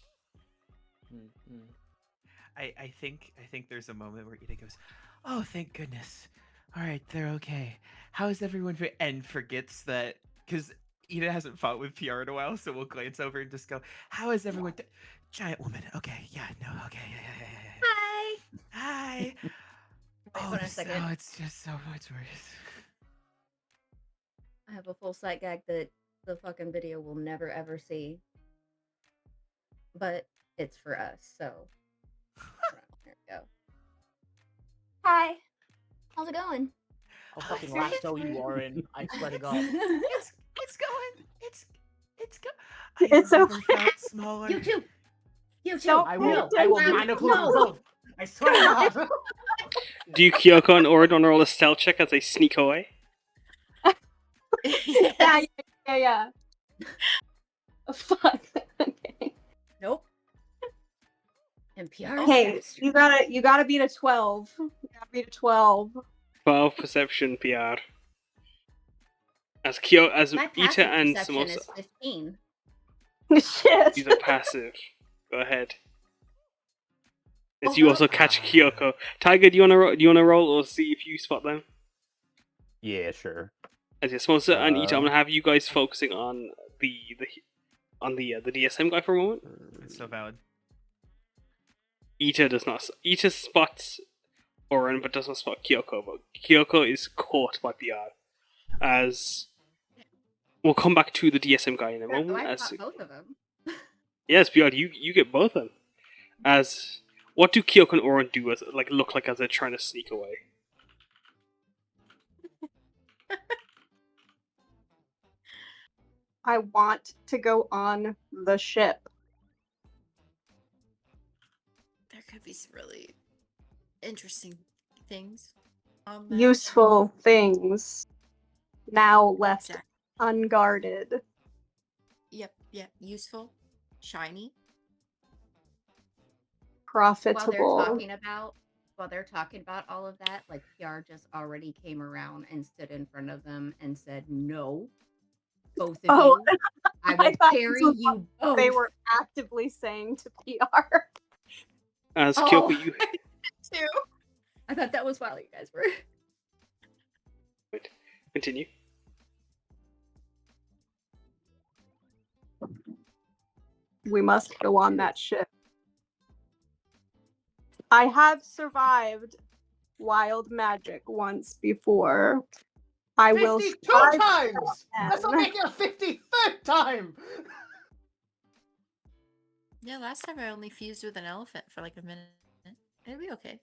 [SPEAKER 2] it.
[SPEAKER 6] I think there's a moment where Ida goes, "Oh, thank goodness! All right, they're okay. How is everyone?" And forgets that because Ida hasn't fought with Piyar in a while, so we'll glance over and just go, "How is everyone?"
[SPEAKER 9] Giant woman. Okay, yeah, no, okay, yeah.
[SPEAKER 1] Hi.
[SPEAKER 9] Hi.
[SPEAKER 1] Wait,
[SPEAKER 9] Oh,
[SPEAKER 1] hold on a second.
[SPEAKER 9] it's just so much worse.
[SPEAKER 1] I have a full sight gag that the fucking video will never ever see. But it's for us, so hold on, here we go. Hi. How's it going?
[SPEAKER 4] I'll fucking lasso you, Oryn. I swear to God.
[SPEAKER 9] It's going. It's go.
[SPEAKER 7] It's
[SPEAKER 9] I've never
[SPEAKER 7] okay.
[SPEAKER 9] felt smaller.
[SPEAKER 1] You too. You too.
[SPEAKER 7] Don't
[SPEAKER 4] I
[SPEAKER 7] pay
[SPEAKER 4] will. I will
[SPEAKER 7] attention.
[SPEAKER 4] manacle you
[SPEAKER 1] No.
[SPEAKER 4] both. I swear to God.
[SPEAKER 2] Do Kyuko and Oryn want to roll a stealth check as they sneak away?
[SPEAKER 7] Yeah. Fuck. Okay.
[SPEAKER 1] Nope. And Piyar.
[SPEAKER 7] Hey, you gotta beat a 12. You gotta beat a 12.
[SPEAKER 2] 12 perception PR. As
[SPEAKER 1] My
[SPEAKER 2] Ita
[SPEAKER 1] passive
[SPEAKER 2] and
[SPEAKER 1] perception
[SPEAKER 2] Samosa.
[SPEAKER 1] is 15.
[SPEAKER 7] Shit.
[SPEAKER 2] These are passive. Go ahead. As you also catch Kyuko. Taiga, do you wanna roll or see if you spot them?
[SPEAKER 3] Yeah, sure.
[SPEAKER 2] As your Samosa and Ita, I'm
[SPEAKER 3] Uh,
[SPEAKER 2] gonna have you guys focusing on the DSM guy for a moment.
[SPEAKER 9] It's so valid.
[SPEAKER 2] Ita does not. Ita spots Oryn, but does not spot Kyuko. But Kyuko is caught by Piyar. As we'll come back to the DSM guy in a moment.
[SPEAKER 1] I
[SPEAKER 2] As
[SPEAKER 1] caught both of them.
[SPEAKER 2] yes, Piyar, you get both of them. As what do Kyuko and Oryn do as look like as they're trying to sneak away?
[SPEAKER 7] I want to go on the ship.
[SPEAKER 5] There could be some really interesting things on that.
[SPEAKER 7] Useful things now left
[SPEAKER 5] Exactly.
[SPEAKER 7] unguarded.
[SPEAKER 5] Yep. Useful, shiny.
[SPEAKER 7] Profitable.
[SPEAKER 1] While they're talking about all of that, like Piyar just already came around and stood in front of them and said, "No, both of
[SPEAKER 7] Oh,
[SPEAKER 1] you, I will
[SPEAKER 7] thought
[SPEAKER 1] carry
[SPEAKER 7] this was
[SPEAKER 1] you both."
[SPEAKER 7] They were actively saying to PR.
[SPEAKER 2] As
[SPEAKER 1] Oh.
[SPEAKER 2] Kyuko, you
[SPEAKER 5] Too.
[SPEAKER 1] I thought that was while you guys were.
[SPEAKER 2] continue.
[SPEAKER 7] We must go on that ship. I have survived wild magic once before. I will
[SPEAKER 4] 52
[SPEAKER 7] survive
[SPEAKER 4] times!
[SPEAKER 7] again.
[SPEAKER 4] That's not making a 53rd time!
[SPEAKER 5] Yeah, last time I only fused with an elephant for like a minute. It'll be okay.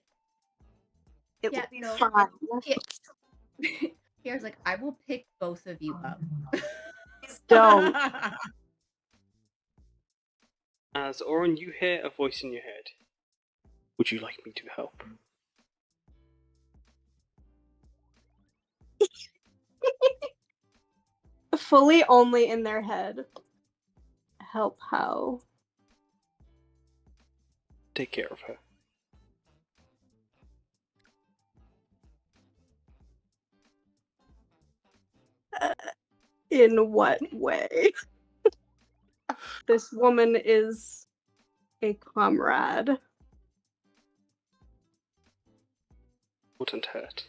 [SPEAKER 7] It
[SPEAKER 1] Yeah,
[SPEAKER 7] will be
[SPEAKER 1] no,
[SPEAKER 7] fine.
[SPEAKER 1] Piyar's like, "I will pick both of you up."
[SPEAKER 7] Don't.
[SPEAKER 2] As Oryn, you hear a voice in your head. Would you like me to help?
[SPEAKER 7] Fully only in their head. Help how?
[SPEAKER 2] Take care of her.
[SPEAKER 7] In what way? This woman is a comrade.
[SPEAKER 2] Wouldn't hurt.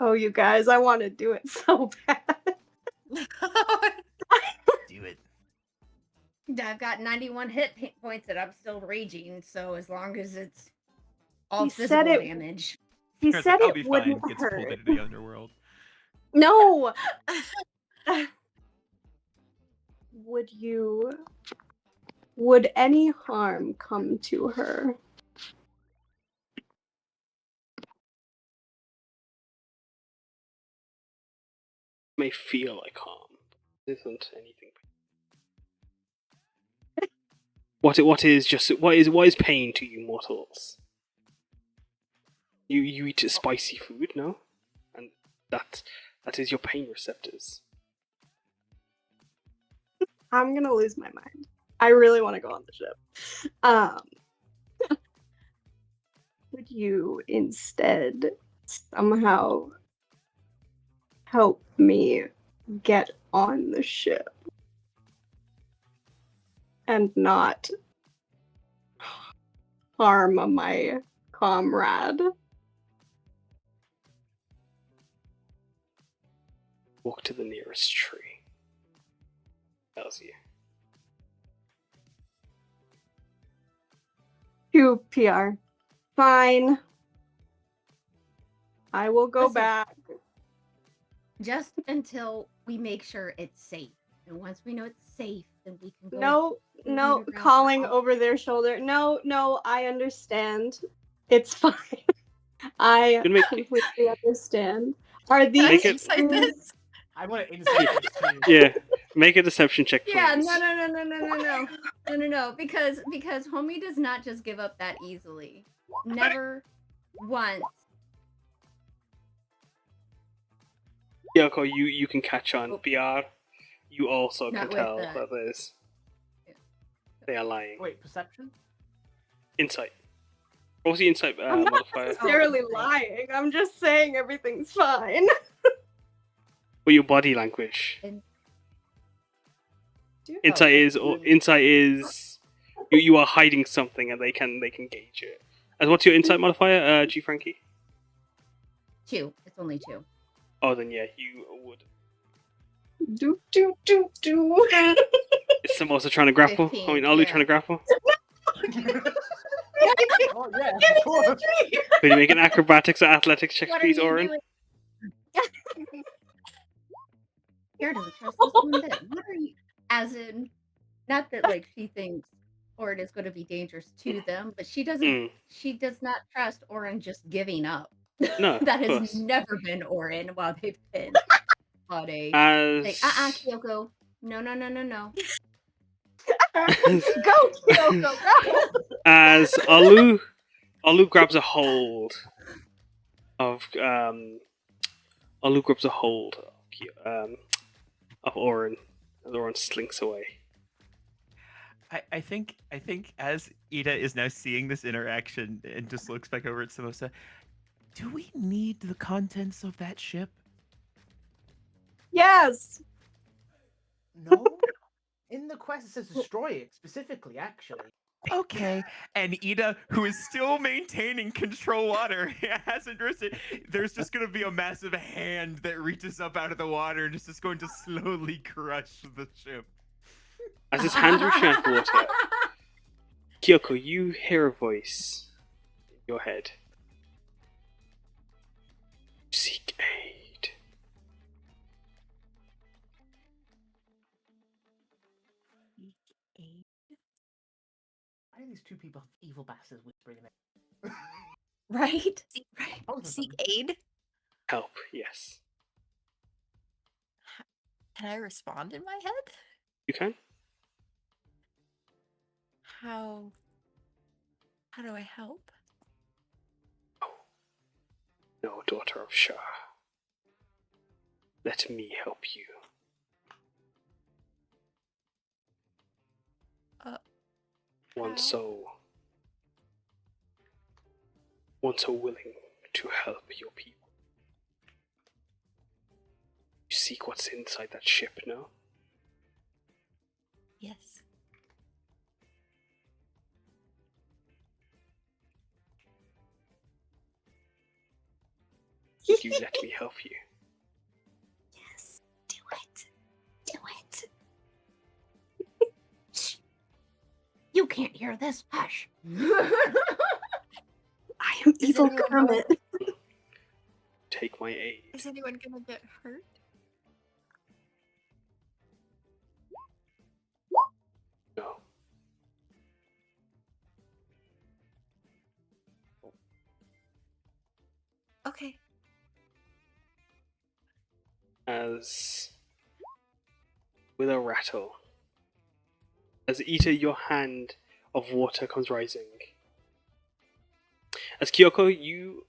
[SPEAKER 7] Oh, you guys, I want to do it so bad.
[SPEAKER 9] Do it.
[SPEAKER 1] I've got 91 hit points and I'm still raging, so as long as it's all
[SPEAKER 7] He said
[SPEAKER 1] physical
[SPEAKER 7] it-
[SPEAKER 1] damage.
[SPEAKER 7] He
[SPEAKER 9] Kara's
[SPEAKER 7] said
[SPEAKER 9] like, I'll
[SPEAKER 7] it
[SPEAKER 9] be fine.
[SPEAKER 7] wouldn't
[SPEAKER 9] Gets pulled
[SPEAKER 7] hurt.
[SPEAKER 9] into the underworld.
[SPEAKER 7] No! Would any harm come to her?
[SPEAKER 2] May feel like harm. Isn't anything. What is pain to you mortals? You eat spicy food, no? And that is your pain receptors.
[SPEAKER 7] I'm gonna lose my mind. I really want to go on the ship. Would you instead somehow help me get on the ship and not harm my comrade?
[SPEAKER 2] Walk to the nearest tree. Tells you.
[SPEAKER 7] To PR. Fine. I will go
[SPEAKER 1] Listen.
[SPEAKER 7] back.
[SPEAKER 1] Just until we make sure it's safe. And once we know it's safe, then we can go.
[SPEAKER 7] No,
[SPEAKER 1] underground
[SPEAKER 7] calling
[SPEAKER 1] for all-
[SPEAKER 7] over their shoulder. No, I understand. It's fine. I
[SPEAKER 2] Gonna make-
[SPEAKER 7] completely understand. Are
[SPEAKER 5] Can I
[SPEAKER 2] Make
[SPEAKER 7] these
[SPEAKER 2] it-
[SPEAKER 5] insight this?
[SPEAKER 4] I want to insight this too.
[SPEAKER 2] Yeah, make a deception check, please.
[SPEAKER 1] Yeah, no. Because homie does not just give up that easily. Never once.
[SPEAKER 2] Kyuko, you can catch on.
[SPEAKER 1] Oh.
[SPEAKER 2] Piyar, you also
[SPEAKER 1] Not
[SPEAKER 2] can
[SPEAKER 1] with
[SPEAKER 2] tell
[SPEAKER 1] that.
[SPEAKER 2] that they are lying.
[SPEAKER 4] Wait, perception?
[SPEAKER 2] Insight. What was the insight
[SPEAKER 7] I'm not
[SPEAKER 2] modifier?
[SPEAKER 7] necessarily lying. I'm just saying everything's fine.
[SPEAKER 2] Or your body language. Insight is you are hiding something and they can gauge it. And what's your insight modifier, G Frankie?
[SPEAKER 1] 2. It's only 2.
[SPEAKER 2] Oh, then yeah, you would.
[SPEAKER 7] Do.
[SPEAKER 2] Is Samosa trying to grapple?
[SPEAKER 1] 15,
[SPEAKER 2] I mean, Olu
[SPEAKER 1] yeah.
[SPEAKER 2] trying to grapple?
[SPEAKER 4] Oh yeah, of course.
[SPEAKER 2] Could you make an acrobatics or athletics check,
[SPEAKER 1] What are
[SPEAKER 2] please,
[SPEAKER 1] you
[SPEAKER 2] Oryn?
[SPEAKER 1] doing? Piyar doesn't trust this one bit. What are you? As in, not that like she thinks Oryn is going to be dangerous to them, but she doesn't.
[SPEAKER 2] Mm.
[SPEAKER 1] She does not trust Oryn just giving up.
[SPEAKER 2] No,
[SPEAKER 1] That
[SPEAKER 2] of
[SPEAKER 1] has
[SPEAKER 2] course.
[SPEAKER 1] never been Oryn while they've been on a
[SPEAKER 2] As
[SPEAKER 1] like. Kyoko. No.
[SPEAKER 7] Go, Kyoko, go!
[SPEAKER 2] as Olu grabs a hold of of Oryn, and Oryn slinks away.
[SPEAKER 6] I think as Ida is now seeing this interaction and just looks back over at Samosa, do we need the contents of that ship?
[SPEAKER 7] Yes.
[SPEAKER 4] No. In the quest, it says destroy it specifically. Actually.
[SPEAKER 6] Okay. And Ida, who is still maintaining control water, hasn't risen. There's just going to be a massive hand that reaches up out of the water and is just going to slowly crush the ship.
[SPEAKER 2] As his hands reach out for water, Kyoko, you hear a voice in your head. Seek aid.
[SPEAKER 4] Why are these two people evil bastards whispering in it?
[SPEAKER 1] Right?
[SPEAKER 4] Both of
[SPEAKER 5] Seek
[SPEAKER 4] them.
[SPEAKER 5] aid?
[SPEAKER 2] Help, yes.
[SPEAKER 5] Can I respond in my head?
[SPEAKER 2] You can?
[SPEAKER 5] How do I help?
[SPEAKER 2] No, daughter of Shah. Let me help you. One
[SPEAKER 5] How?
[SPEAKER 2] so willing to help your people. You seek what's inside that ship, no?
[SPEAKER 5] Yes.
[SPEAKER 2] You let me help you.
[SPEAKER 5] Yes. Do it. Do it.
[SPEAKER 1] You can't hear this. Hush.
[SPEAKER 7] I am
[SPEAKER 5] Is
[SPEAKER 7] evil
[SPEAKER 5] anyone
[SPEAKER 7] Kermit.
[SPEAKER 2] Take my aid.
[SPEAKER 5] Is anyone gonna get hurt?
[SPEAKER 2] No.
[SPEAKER 5] Okay.
[SPEAKER 2] As with a rattle, as Ita, your hand of water comes rising. As Kyoko, you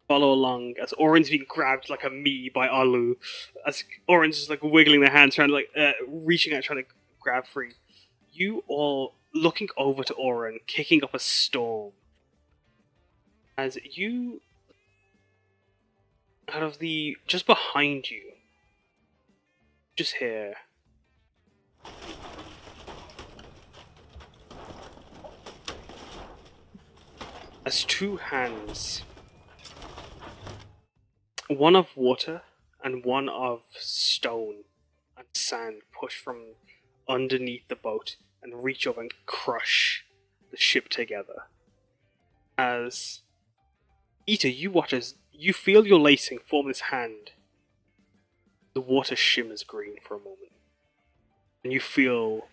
[SPEAKER 2] follow along as Oryn's being grabbed like a me by Alu. As Oryn's just like wiggling their hands, trying to reaching out, trying to grab free. You all looking over to Oryn, kicking up a storm. As you, out of the just behind you, just hear. As two hands, one of water and one of stone and sand push from underneath the boat and reach up and crush the ship together. As Ita, you watch as you feel your lacing form this hand. The water shimmers green for a moment, and you feel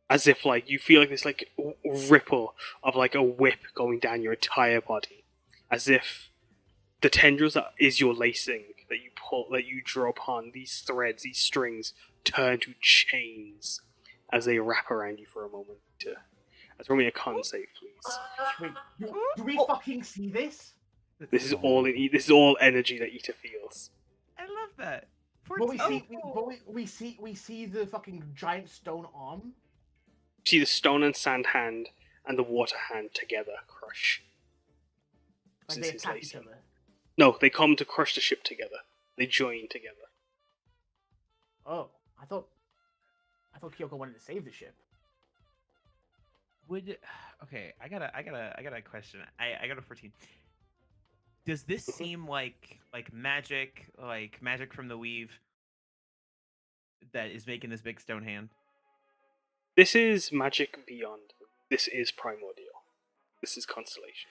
[SPEAKER 2] as if you feel like this ripple of like a whip going down your entire body, as if the tendrils that is your lacing that you pull, that you draw upon, these threads, these strings, turn to chains as they wrap around you for a moment. That's probably a con save, please.
[SPEAKER 4] Wait, do we fucking see this?
[SPEAKER 2] This is all this is all energy that Ita feels.
[SPEAKER 6] I love that.
[SPEAKER 4] But we
[SPEAKER 6] 14.
[SPEAKER 4] see, we see the fucking giant stone arm.
[SPEAKER 2] You see the stone and sand hand and the water hand together crush.
[SPEAKER 4] Like
[SPEAKER 2] This
[SPEAKER 4] they
[SPEAKER 2] is
[SPEAKER 4] attack
[SPEAKER 2] lacing.
[SPEAKER 4] each other.
[SPEAKER 2] No, they come to crush the ship together. They join together.
[SPEAKER 4] Oh, I thought Kyuko wanted to save the ship.
[SPEAKER 6] Okay, I got a question. I got a 14. Does this seem like magic, like magic from the weave that is making this big stone hand?
[SPEAKER 2] This is magic beyond. This is primordial. This is constellation.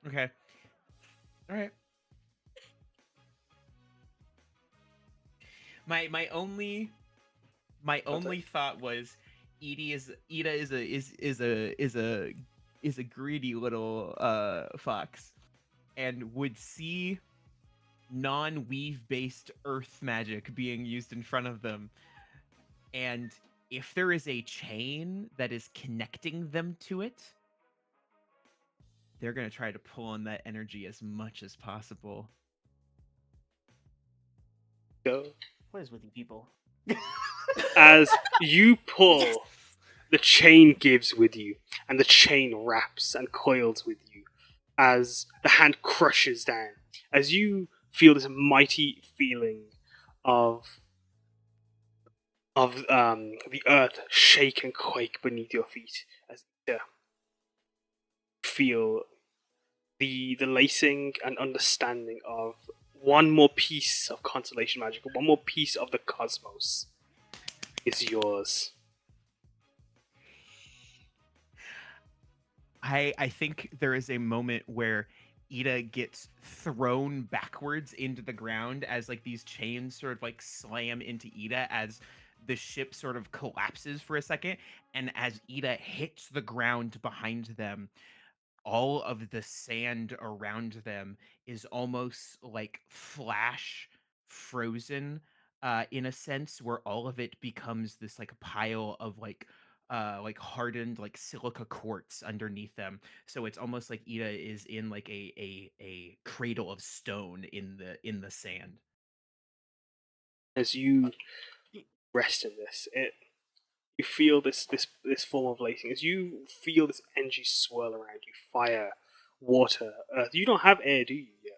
[SPEAKER 6] Okay. All right. My only thought was Ida is a greedy little fox, and would see non-weave based earth magic being used in front of them, and if there is a chain that is connecting them to it, they're gonna try to pull on that energy as much as possible.
[SPEAKER 2] Go.
[SPEAKER 4] What is with you people?
[SPEAKER 2] As you pull, the chain gives with you, and the chain wraps and coils with you as the hand crushes down. As you feel this mighty feeling of the earth shake and quake beneath your feet, as you feel the lacing and understanding of one more piece of constellation magic, one more piece of the cosmos is yours.
[SPEAKER 6] I think there is a moment where Ida gets thrown backwards into the ground as like these chains sort of like slam into Ida as the ship sort of collapses for a second, and as Ida hits the ground behind them, all of the sand around them is almost like flash frozen, in a sense, where all of it becomes this like pile of like hardened like silica quartz underneath them. So it's almost like Ida is in like a cradle of stone in the sand.
[SPEAKER 2] As you rest in this, you feel this form of lacing. As you feel this energy swirl around you, fire, water, earth. You don't have air, do you? Yeah.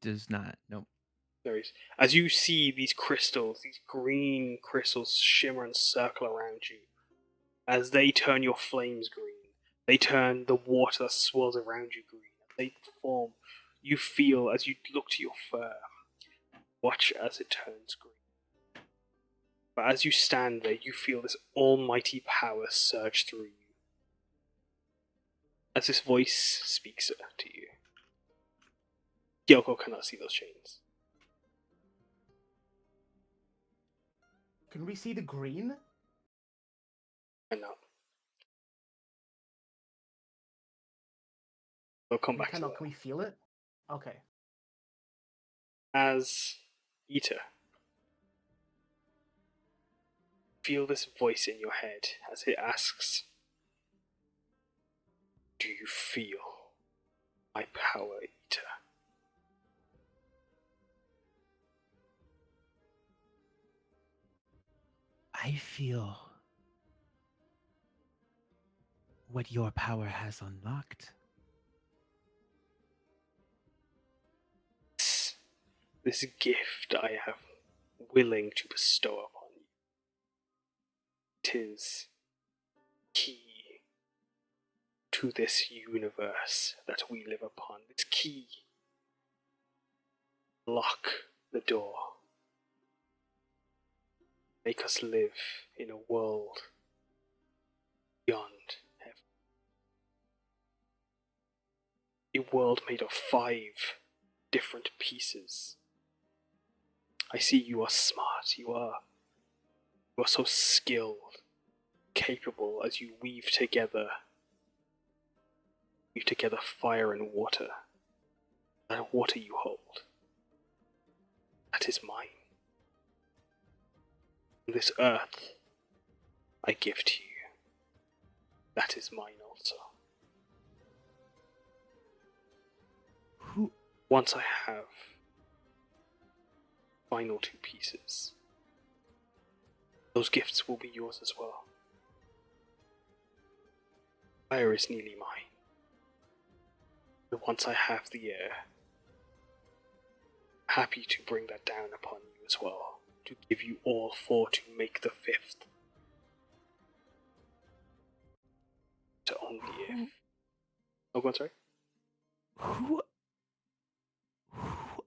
[SPEAKER 6] Does not. Nope.
[SPEAKER 2] There is. As you see these crystals, these green crystals shimmer and circle around you, as they turn your flames green, they turn the water that swirls around you green. They form. You feel as you look to your fur. Watch as it turns green. But as you stand there, you feel this almighty power surge through you. As this voice speaks to you. Kyuko cannot see those chains.
[SPEAKER 4] Can we see the green?
[SPEAKER 2] And now. We'll come
[SPEAKER 4] We
[SPEAKER 2] back to
[SPEAKER 4] cannot.
[SPEAKER 2] that.
[SPEAKER 4] Can we feel it? Okay.
[SPEAKER 2] As Ita, feel this voice in your head as it asks, do you feel my power, Ita?
[SPEAKER 6] I feel what your power has unlocked.
[SPEAKER 2] This gift I am willing to bestow upon you. 'Tis key to to this universe that we live upon. This key. Lock the door. Make us live in a world beyond heaven. A world made of 5 different pieces. I see you are smart, you are so skilled, capable as you weave together fire and water. That water you hold, that is mine. This earth I give to you, that is mine also.
[SPEAKER 6] Who?
[SPEAKER 2] Once I have final 2 pieces, those gifts will be yours as well. Fire is nearly mine. And once I have the air, happy to bring that down upon you as well, to give you all 4 to make the 5th. To only if. Oh, go on, sorry.
[SPEAKER 6] Who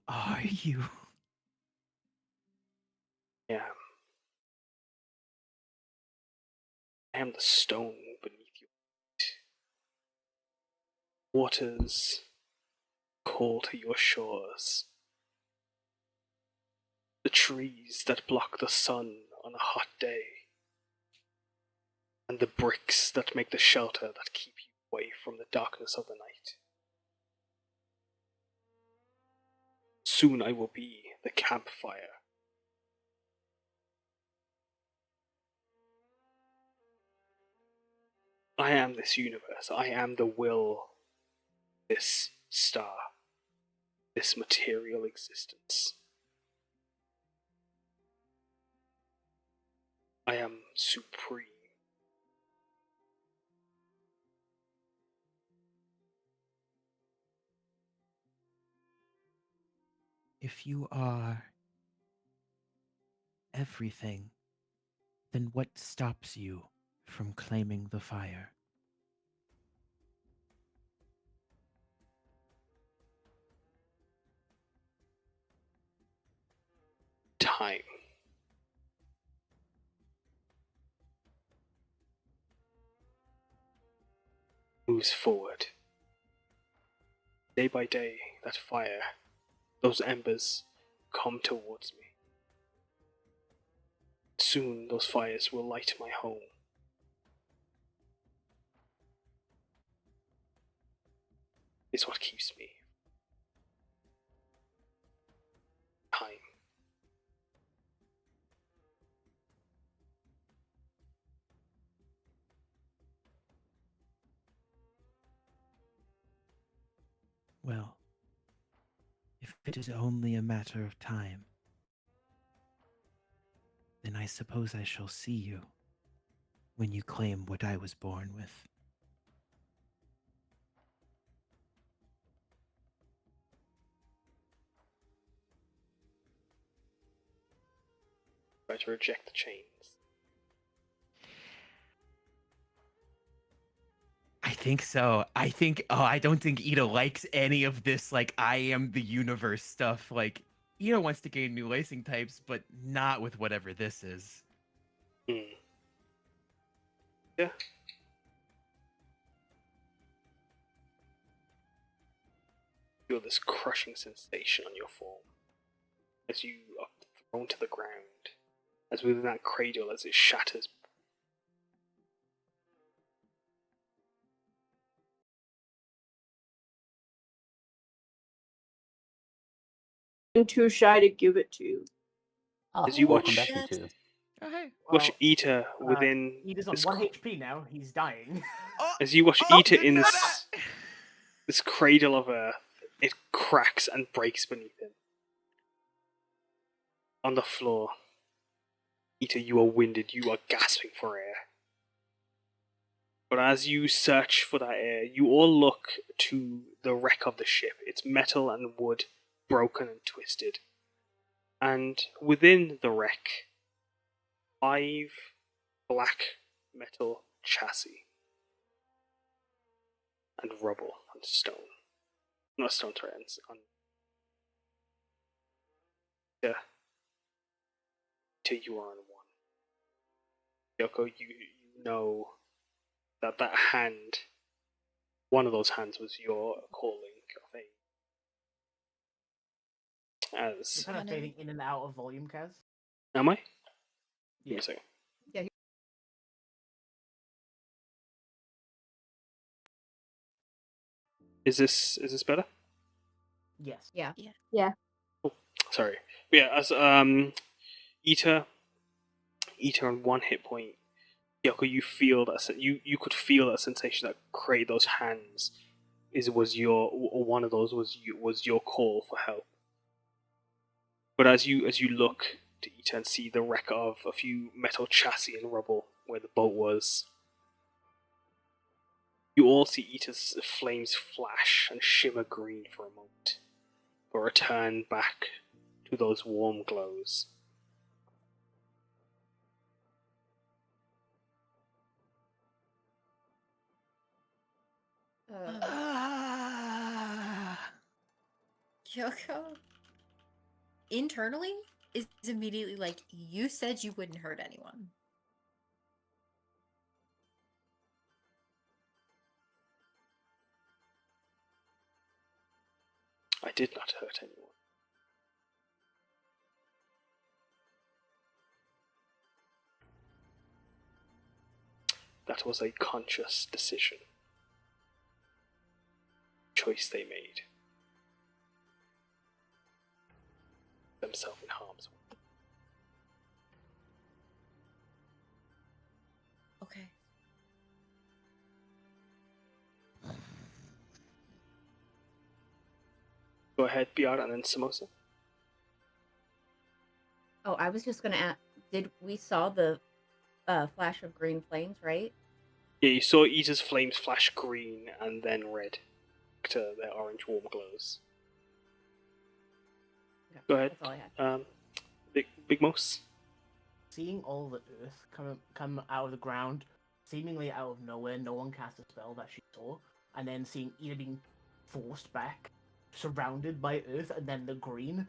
[SPEAKER 6] are you?
[SPEAKER 2] I am the stone beneath your feet. Waters call to your shores. The trees that block the sun on a hot day. And the bricks that make the shelter that keep you away from the darkness of the night. Soon I will be the campfire. I am this universe. I am the will, this star, this material existence. I am supreme.
[SPEAKER 6] If you are everything, then what stops you from claiming the fire?
[SPEAKER 2] Time. Moves forward. Day by day, that fire, those embers, come towards me. Soon those fires will light my home. It's what keeps me. Time.
[SPEAKER 6] Well, if it is only a matter of time, then I suppose I shall see you when you claim what I was born with.
[SPEAKER 2] Try to reject the chains.
[SPEAKER 6] I think so. I don't think Ida likes any of this, like, I am the universe stuff. Like, Ida wants to gain new lacing types, but not with whatever this is.
[SPEAKER 2] Yeah. Feel this crushing sensation on your form as you are thrown to the ground, as within that cradle as it shatters.
[SPEAKER 10] Too shy to give it to you.
[SPEAKER 2] As you
[SPEAKER 3] Welcome
[SPEAKER 2] watch,
[SPEAKER 3] back, you two.
[SPEAKER 6] Oh, hey.
[SPEAKER 2] watch Ita within
[SPEAKER 4] Ita's on
[SPEAKER 2] this
[SPEAKER 4] 1 HP now. He's dying.
[SPEAKER 2] as you watch
[SPEAKER 6] Oh,
[SPEAKER 2] Ita
[SPEAKER 6] didn't
[SPEAKER 2] in
[SPEAKER 6] know
[SPEAKER 2] this
[SPEAKER 6] that!
[SPEAKER 2] this cradle of earth, it cracks and breaks beneath him. On the floor, Ita, you are winded, you are gasping for air. But as you search for that air, you all look to the wreck of the ship. It's metal and wood, broken and twisted. And within the wreck, 5 black metal chassis. and rubble and stone. Not stone, sorry, and yeah. Till you are on one. Kyuko, you know that hand, one of those hands was your calling of a
[SPEAKER 4] You're
[SPEAKER 2] as.
[SPEAKER 4] kind of fading in and out of volume, Kaz.
[SPEAKER 2] Am I? Give me
[SPEAKER 4] Yeah.
[SPEAKER 2] a second.
[SPEAKER 1] Yeah.
[SPEAKER 2] Is this better?
[SPEAKER 4] Yes.
[SPEAKER 1] Yeah.
[SPEAKER 2] Sorry. But yeah, as Eater on one hit point, Kyuko, you feel that you could feel that sensation that created those hands. Was one of those was your call for help. But as you look to Eater and see the wreck of a few metal chassis and rubble where the boat was, you all see Eater's flames flash and shimmer green for a moment, but return back to those warm glows.
[SPEAKER 5] Kyoko internally is immediately like, you said you wouldn't hurt anyone.
[SPEAKER 2] I did not hurt anyone. That was a conscious decision. Choice they made. Themselves in harm's way.
[SPEAKER 5] Okay.
[SPEAKER 2] Go ahead, Piyar, and then Samosa.
[SPEAKER 1] Oh, I was just gonna ask. Did we saw the flash of green flames, right?
[SPEAKER 2] Yeah, you saw Eater's flames flash green and then red to their orange warm glows.
[SPEAKER 1] Okay,
[SPEAKER 2] Go ahead.
[SPEAKER 1] That's all I had.
[SPEAKER 2] Big Mos.
[SPEAKER 4] Seeing all the earth come out of the ground, seemingly out of nowhere, no one cast a spell that she saw, and then seeing Ida being forced back, surrounded by earth, and then the green.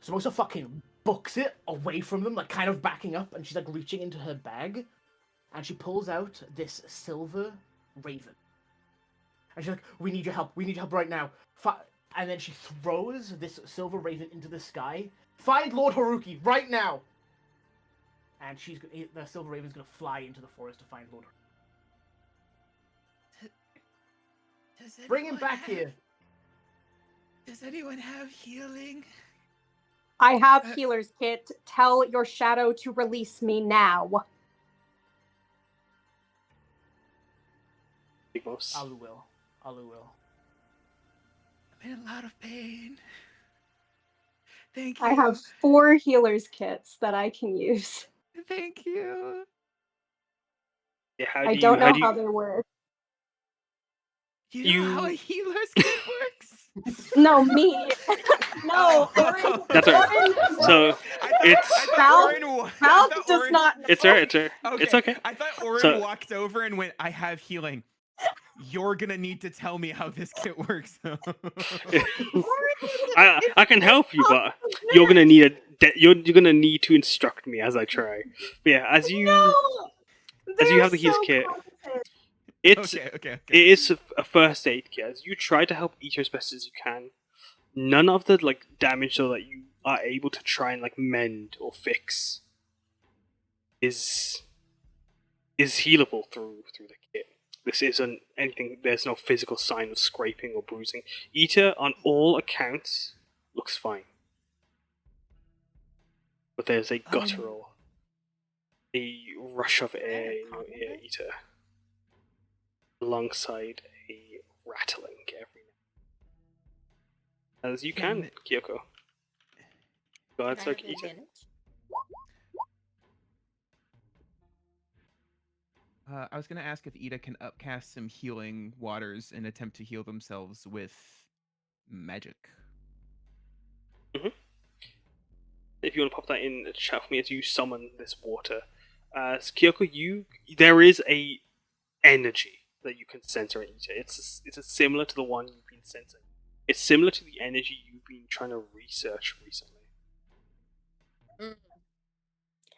[SPEAKER 4] Samosa fucking books it away from them, like kind of backing up, and she's like reaching into her bag, and she pulls out this silver raven. And she's like, we need your help right now. And then she throws this silver raven into the sky. Find Lord Haruki right now! And the silver raven's gonna fly into the forest to find Lord Haruki. Bring him back here!
[SPEAKER 9] Does anyone have healing?
[SPEAKER 7] I have healer's kit. Tell your shadow to release me now.
[SPEAKER 2] Big Mos.
[SPEAKER 4] Alu will.
[SPEAKER 9] I'm in a lot of pain. Thank you.
[SPEAKER 7] I have 4 healer's kits that I can use.
[SPEAKER 9] Thank you.
[SPEAKER 2] Yeah,
[SPEAKER 7] I don't know how they work.
[SPEAKER 9] You know how a healer's kit works?
[SPEAKER 7] No, me. No, Oryn.
[SPEAKER 2] That's right. So
[SPEAKER 7] Valk does not know.
[SPEAKER 2] It's alright. It's okay.
[SPEAKER 9] I thought Oryn walked over and went, I have healing. You're gonna need to tell me how this kit works.
[SPEAKER 2] I can help you, but you're gonna need you're gonna need to instruct me as I try. But yeah, as you have the healer's kit, it is a first aid kit. As you try to help Eater as best as you can, none of the damage so that you are able to try and mend or fix is healable through the kit. This isn't anything. There's no physical sign of scraping or bruising. Eater, on all accounts, looks fine, but there's a guttural, a rush of air in your ear, Eater, alongside a rattling every now. As you can, Kyuko. Go ahead, start Eater.
[SPEAKER 6] I was going to ask if Ida can upcast some healing waters and attempt to heal themselves with magic.
[SPEAKER 2] Mm-hmm. If you want to pop that in the chat for me as you summon this water. Kyuko, there is a energy that you can sense around Ita. It's similar to the one you've been sensing. It's similar to the energy you've been trying to research recently.
[SPEAKER 5] Mm.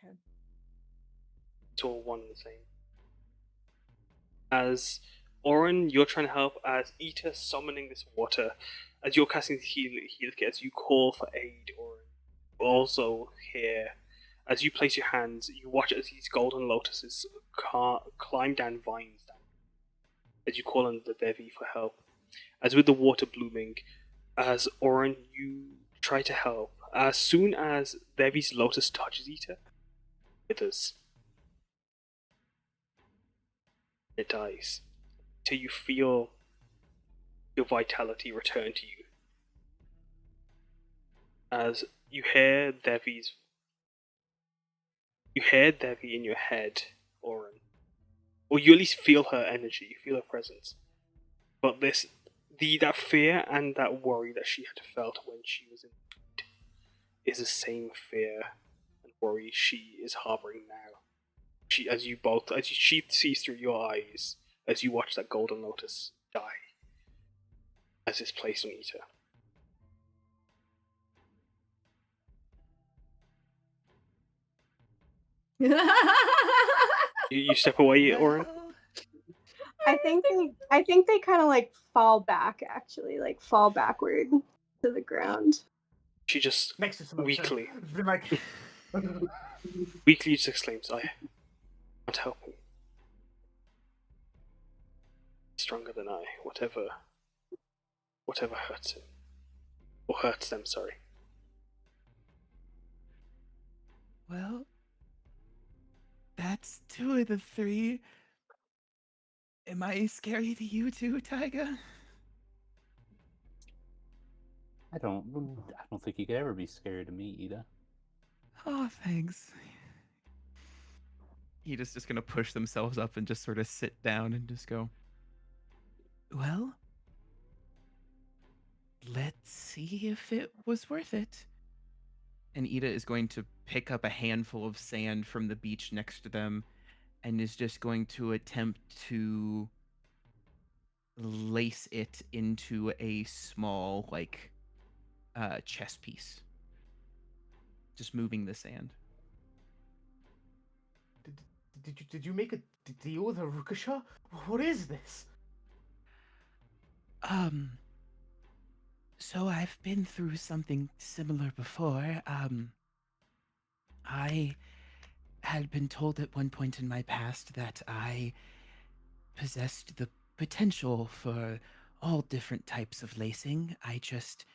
[SPEAKER 5] Okay.
[SPEAKER 2] It's all one and the same. As Oryn, you're trying to help as Ita summoning this water. As you're casting the heal kit, as you call for aid, Oryn, also here, as you place your hands, you watch as these golden lotuses climb down vines down, as you call on the Devi for help. As with the water blooming, as Oryn, you try to help. As soon as Devi's lotus touches Ita, it withers. It dies. Till you feel your vitality return to you. As you hear Devi in your head, Oryn. Or you at least feel her energy, you feel her presence. But that fear and that worry that she had felt when she was in is the same fear and worry she is harboring now. She sees through your eyes as you watch that golden lotus die as it's placed on Ita. You step away, Oryn?
[SPEAKER 7] I think they kind of like fall back, actually, like fall backward to the ground.
[SPEAKER 2] She just
[SPEAKER 4] Next to Samosa.
[SPEAKER 2] weakly
[SPEAKER 4] Been like,
[SPEAKER 2] weakly just exclaims, "I can't help him. Stronger than I. Whatever hurts him. Or hurts them, sorry."
[SPEAKER 6] Well, that's 2 of the 3. Am I scary to you too, Taiga?
[SPEAKER 3] I don't think you could ever be scary to me, Ida.
[SPEAKER 6] Oh, thanks. Ida's just gonna push themselves up and just sort of sit down and just go, well, let's see if it was worth it. And Ida is going to pick up a handful of sand from the beach next to them and is just going to attempt to lace it into a small, like, chess piece. Just moving the sand.
[SPEAKER 4] did you make a deal with Harukasha? What is this?
[SPEAKER 6] So I've been through something similar before. I had been told at one point in my past that I possessed the potential for all different types of lacing. I just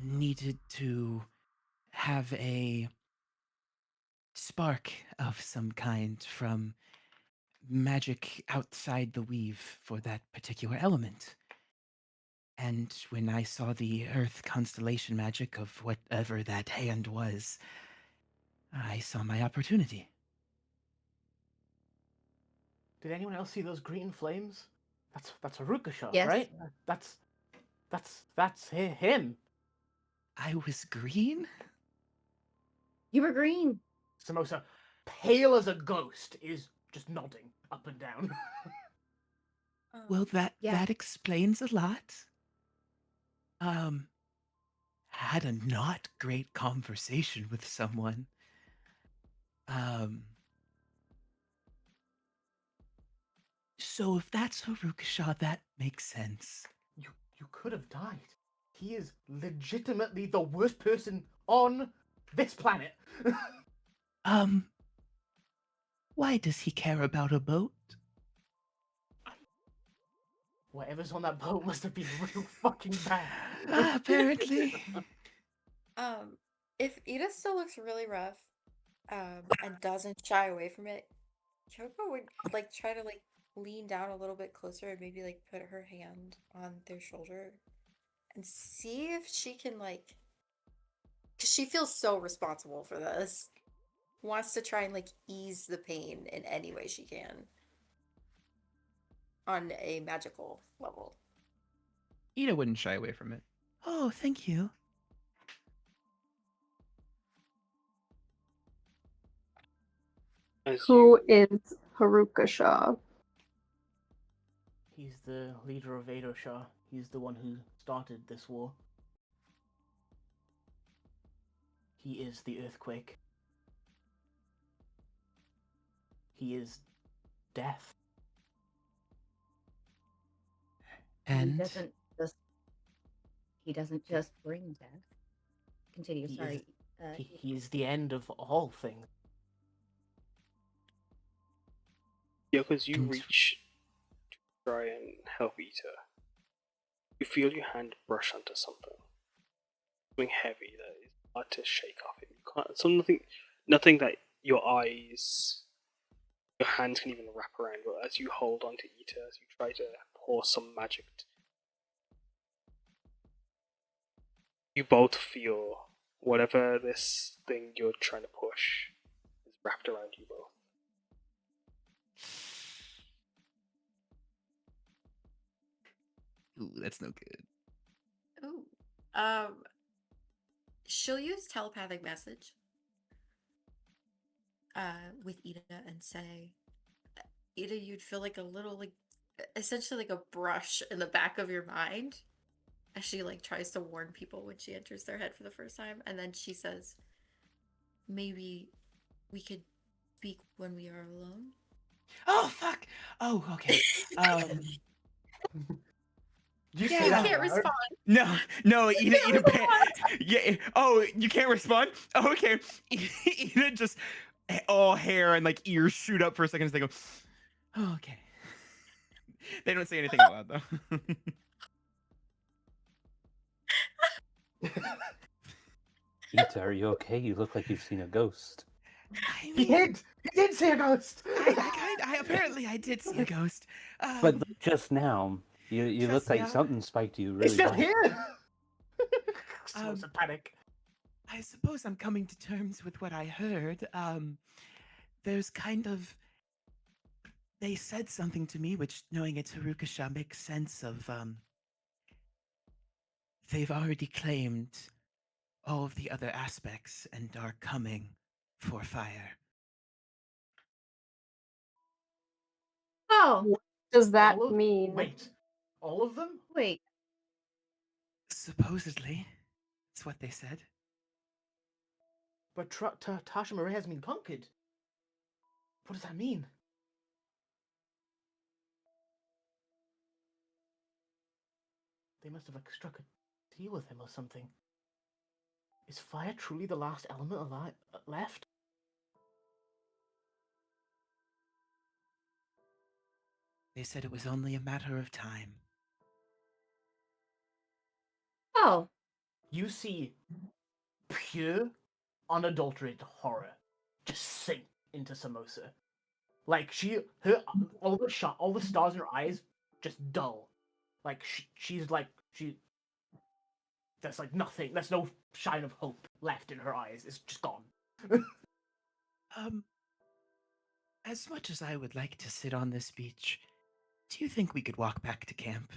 [SPEAKER 6] needed to have a spark of some kind from magic outside the weave for that particular element. And when I saw the Earth constellation magic of whatever that hand was, I saw my opportunity.
[SPEAKER 4] Did anyone else see those green flames? That's Harukasha,
[SPEAKER 1] Yes.
[SPEAKER 4] right? That's him.
[SPEAKER 6] I was green?
[SPEAKER 1] You were green.
[SPEAKER 4] Samosa, pale as a ghost, is just nodding up and down.
[SPEAKER 6] Well, that
[SPEAKER 1] Yeah.
[SPEAKER 6] explains a lot. Had a not great conversation with someone. So if that's Harukasha, that makes sense.
[SPEAKER 4] You could have died. He is legitimately the worst person on this planet.
[SPEAKER 6] Why does he care about a boat?
[SPEAKER 4] Whatever's on that boat must have been real fucking bad.
[SPEAKER 6] Apparently.
[SPEAKER 5] If Ida still looks really rough, and doesn't shy away from it, Kyoko would like try to like lean down a little bit closer and maybe like put her hand on their shoulder and see if she can like, because she feels so responsible for this, wants to try and like ease the pain in any way she can on a magical level.
[SPEAKER 6] Ida wouldn't shy away from it. Oh, thank you.
[SPEAKER 10] Who is Harukasha?
[SPEAKER 4] He's the leader of Shah. He's the one who started this war. He is the earthquake. He is death.
[SPEAKER 6] And
[SPEAKER 1] he doesn't just bring death. Continue.
[SPEAKER 4] He
[SPEAKER 1] Sorry.
[SPEAKER 4] He is the end of all things.
[SPEAKER 2] Yeah, because you reach to try and help Ita. You feel your hand brush onto something heavy that is hard to shake off him. You can't. Nothing that your hands can even wrap around. But as you hold onto Ita, as you try to pour some magic, you both feel whatever this thing you're trying to push is wrapped around you both.
[SPEAKER 6] Ooh, that's no good.
[SPEAKER 5] Ooh. She'll use telepathic message with Ida and say, Ida, you'd feel like a little, like, essentially like a brush in the back of your mind as she, like, tries to warn people when she enters their head for the first time. And then she says, maybe we could speak when we are alone.
[SPEAKER 6] Oh, fuck! Oh, okay.
[SPEAKER 4] You
[SPEAKER 5] can't respond.
[SPEAKER 6] No, Ida yeah. Oh, you can't respond? Oh, okay. Ida just all hair and like ears shoot up for a second as they go, oh, okay. They don't say anything out loud though.
[SPEAKER 3] Ita, are you okay? You look like you've seen a ghost.
[SPEAKER 6] I
[SPEAKER 4] He
[SPEAKER 6] mean,
[SPEAKER 4] did see a ghost.
[SPEAKER 6] apparently I did see a ghost.
[SPEAKER 3] But just now, you
[SPEAKER 6] just
[SPEAKER 3] look like
[SPEAKER 6] now.
[SPEAKER 3] something spiked you really
[SPEAKER 4] He's still
[SPEAKER 3] bad.
[SPEAKER 4] here. It's a panic.
[SPEAKER 6] I suppose I'm coming to terms with what I heard. There's kind of... They said something to me, which, knowing it's Haruka, makes sense of, they've already claimed all of the other aspects and are coming for fire.
[SPEAKER 1] Oh,
[SPEAKER 10] What does that mean?
[SPEAKER 4] Wait, all of them?
[SPEAKER 1] wait.
[SPEAKER 6] Supposedly, that's what they said.
[SPEAKER 4] But Tajima has been conquered. What does that mean? They must have like struck a deal with him or something. Is fire truly the last element alive left?
[SPEAKER 6] They said it was only a matter of time.
[SPEAKER 1] Oh,
[SPEAKER 4] You see pure, unadulterated horror just sink into Samosa. Like all the stars in her eyes just dull. Like she's like there's like nothing. There's no shine of hope left in her eyes. It's just gone.
[SPEAKER 6] As much as I would like to sit on this beach, do you think we could walk back to camp?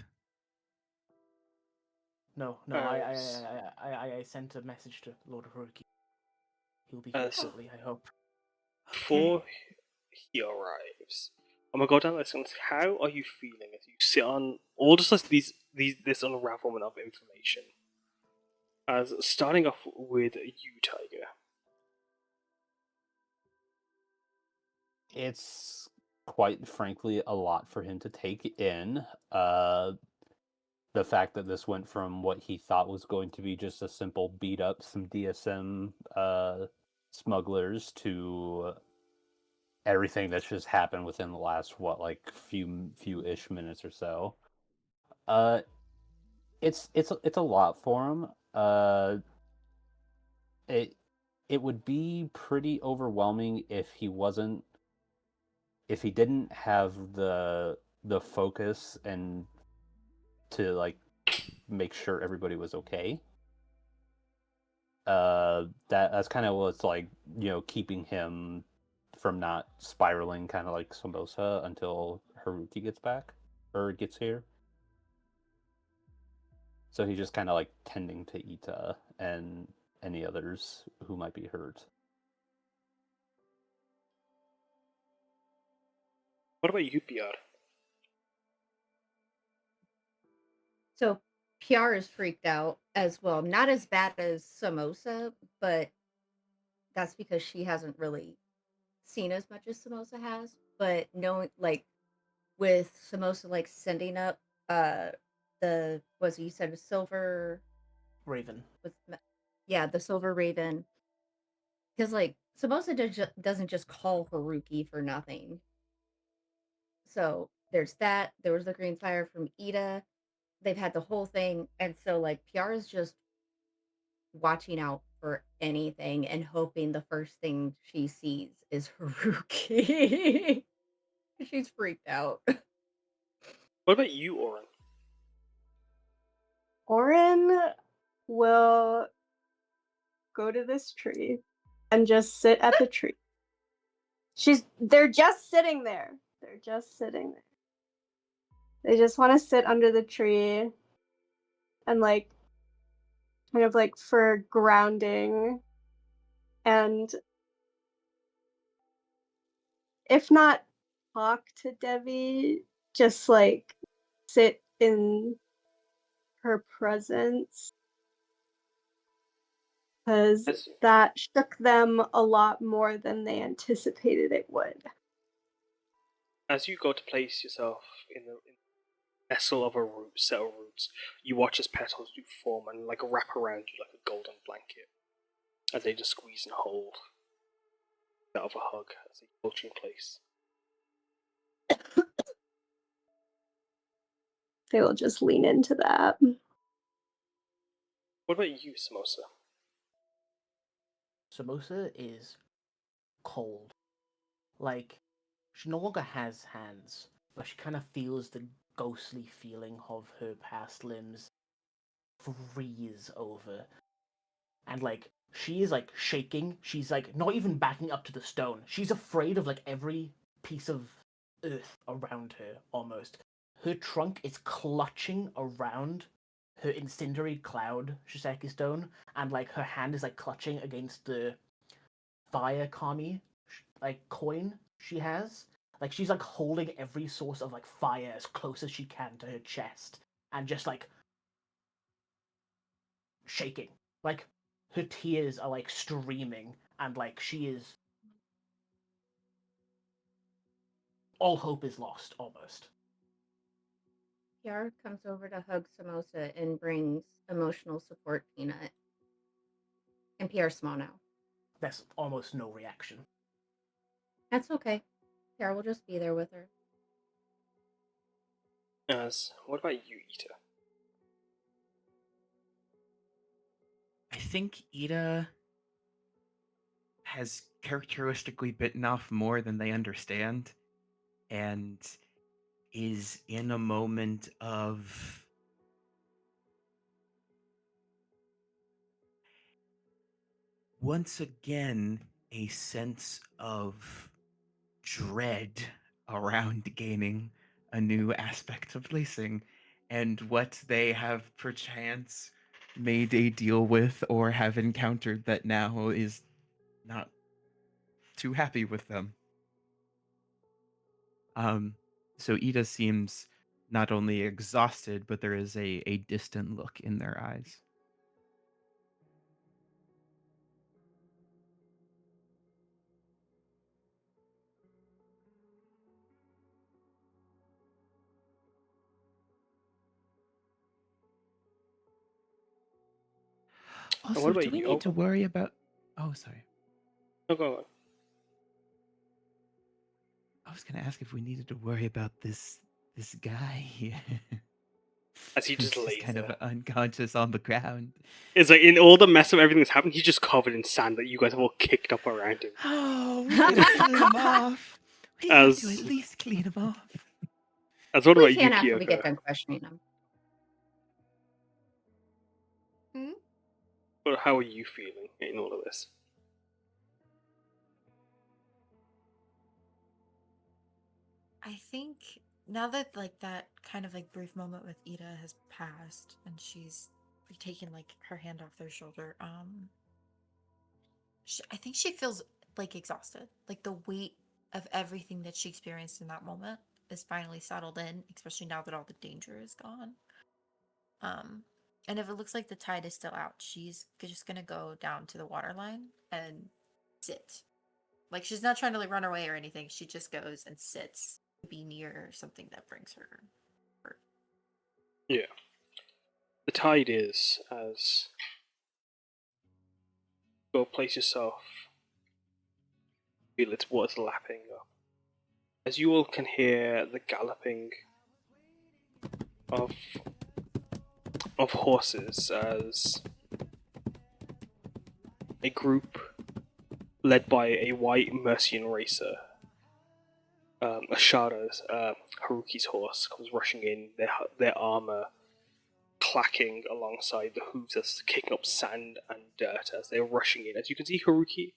[SPEAKER 4] No. I sent a message to Lord Haruki. He'll be here shortly, I hope.
[SPEAKER 2] Before he arrives, I'm gonna go down the list and how are you feeling as you sit on all just like this unravelment of information? As starting off with you, Taiga.
[SPEAKER 3] It's quite frankly a lot for him to take in. The fact that this went from what he thought was going to be just a simple beat up some DSM smugglers to everything that's just happened within the last few-ish minutes or so. It's a lot for him. It would be pretty overwhelming if he didn't have the focus and to like make sure everybody was okay. That's kind of what's like, keeping him from not spiraling kind of like Samosa until Haruki gets back or gets here. So he's just kind of like tending to Ita and any others who might be hurt.
[SPEAKER 2] What about you, Piyar?
[SPEAKER 1] So Piyar is freaked out as well. Not as bad as Samosa, but that's because she hasn't really seen as much as Samosa has. But knowing, like, with Samosa, like, sending up the, was you said a silver
[SPEAKER 4] Raven.
[SPEAKER 1] with, yeah, the silver raven. Because, like, Samosa doesn't just call Haruki for nothing. So there's that. There was the green fire from Ida. They've had the whole thing. And so, like, Piyar is just watching out for anything and hoping the first thing she sees is Haruki. She's freaked out.
[SPEAKER 2] What about you, Oryn?
[SPEAKER 10] Oryn will go to this tree and just sit at the tree. They're just sitting there. They're just sitting there. They just want to sit under the tree and like kind of like for grounding, and if not talk to Devi, just like sit in her presence, because that shook them a lot more than they anticipated it would.
[SPEAKER 2] As you go to place yourself in the vessel of a set of roots, you watch as petals do form and like wrap around you like a golden blanket, as they just squeeze and hold out of a hug as they hold you in place.
[SPEAKER 10] They will just lean into that.
[SPEAKER 2] What about you, Samosa?
[SPEAKER 4] Samosa is cold. Like, she no longer has hands, but she kind of feels the ghostly feeling of her past limbs freeze over. And, like, she is, like, shaking. She's, like, not even backing up to the stone. She's afraid of, like, every piece of earth around her, almost. Her trunk is clutching around her incendiary cloud Shiseki stone, and, like, her hand is, like, clutching against the fire kami, like, coin she has. Like, she's, like, holding every source of, like, fire as close as she can to her chest, and just, like, shaking. Like, her tears are, like, streaming, and, like, she is... all hope is lost, almost.
[SPEAKER 1] Piyar comes over to hug Samosa and brings emotional support Peanut. And Piyar's small now.
[SPEAKER 4] There's almost no reaction.
[SPEAKER 1] That's okay. Piyar will just be there with her.
[SPEAKER 2] What about you, Ita?
[SPEAKER 6] I think Ida has characteristically bitten off more than they understand, and is in a moment of once again a sense of dread around gaining a new aspect of lacing, and what they have perchance made a deal with or have encountered that now is not too happy with them. So Ida seems not only exhausted, but there is a distant look in their eyes. Also,
[SPEAKER 2] what about
[SPEAKER 6] do we
[SPEAKER 2] you?
[SPEAKER 6] need to worry about... Oh, sorry.
[SPEAKER 2] No, go on.
[SPEAKER 6] I was going to ask if we needed to worry about this guy here.
[SPEAKER 2] As he just
[SPEAKER 6] Who's
[SPEAKER 2] lays
[SPEAKER 6] kind
[SPEAKER 2] there.
[SPEAKER 6] of unconscious on the ground.
[SPEAKER 2] It's like in all the mess of everything that's happened, he's just covered in sand that you guys have all kicked up around him.
[SPEAKER 6] Oh, we gotta clean him off. We have to at least clean him off.
[SPEAKER 2] As what
[SPEAKER 1] We
[SPEAKER 2] about you,
[SPEAKER 1] can after we get
[SPEAKER 2] Kyuko?
[SPEAKER 1] done questioning him.
[SPEAKER 2] But how are you feeling in all of this?
[SPEAKER 5] I think now that like that kind of like brief moment with Ida has passed and she's taken like her hand off their shoulder, I think she feels like exhausted. Like the weight of everything that she experienced in that moment is finally settled in, especially now that all the danger is gone. And if it looks like the tide is still out, she's just gonna go down to the waterline and sit. Like she's not trying to like run away or anything. She just goes and sits to be near something that brings her hurt.
[SPEAKER 2] Yeah. The tide is as go place yourself. Feel its waters lapping up. As you all can hear the galloping of horses as a group led by a white Mercian racer, Ashara's Haruki's horse, comes rushing in, their armor clacking alongside the hooves as kicking up sand and dirt as they're rushing in. As you can see, Haruki,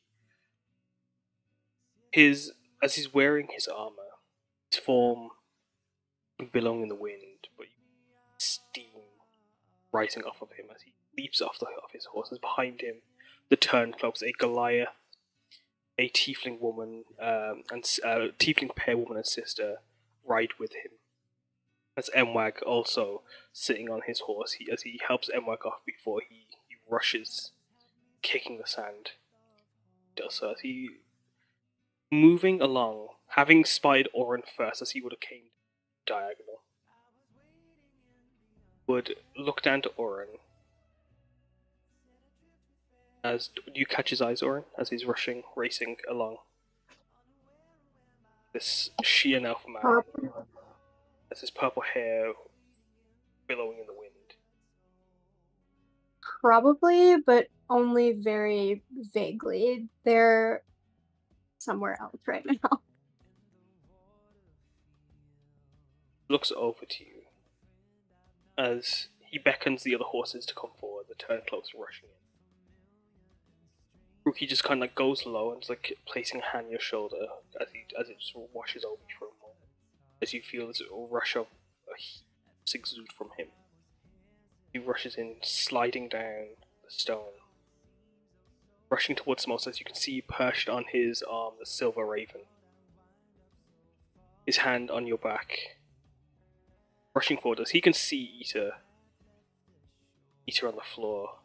[SPEAKER 2] as he's wearing his armor, his form billowing in the wind, but steam rising off of him as he leaps off his horse. As behind him, the turncloaks, a Goliath, a tiefling woman, and tiefling pair woman and sister ride with him. As Mwag also sitting on his horse, as he helps Mwag off before he rushes, kicking the sand. Does so as he moving along, having spied Oryn first, as he would have came diagonal, would look down to Oryn. As you catch his eyes, Oryn, as he's racing along. This Shian elf man has his purple hair billowing in the wind.
[SPEAKER 10] Probably, but only very vaguely. They're somewhere else right now.
[SPEAKER 2] Looks over to you as he beckons the other horses to come forward. The turncloaks rushing in. Haruki just kind of like goes low and is like placing a hand on your shoulder as it just washes over you for a moment. As you feel this rush of heat exude from him. He rushes in, sliding down the stone. Rushing towards Samosa, as you can see perched on his arm the silver raven. His hand on your back. Rushing forward as he can see Ita on the floor.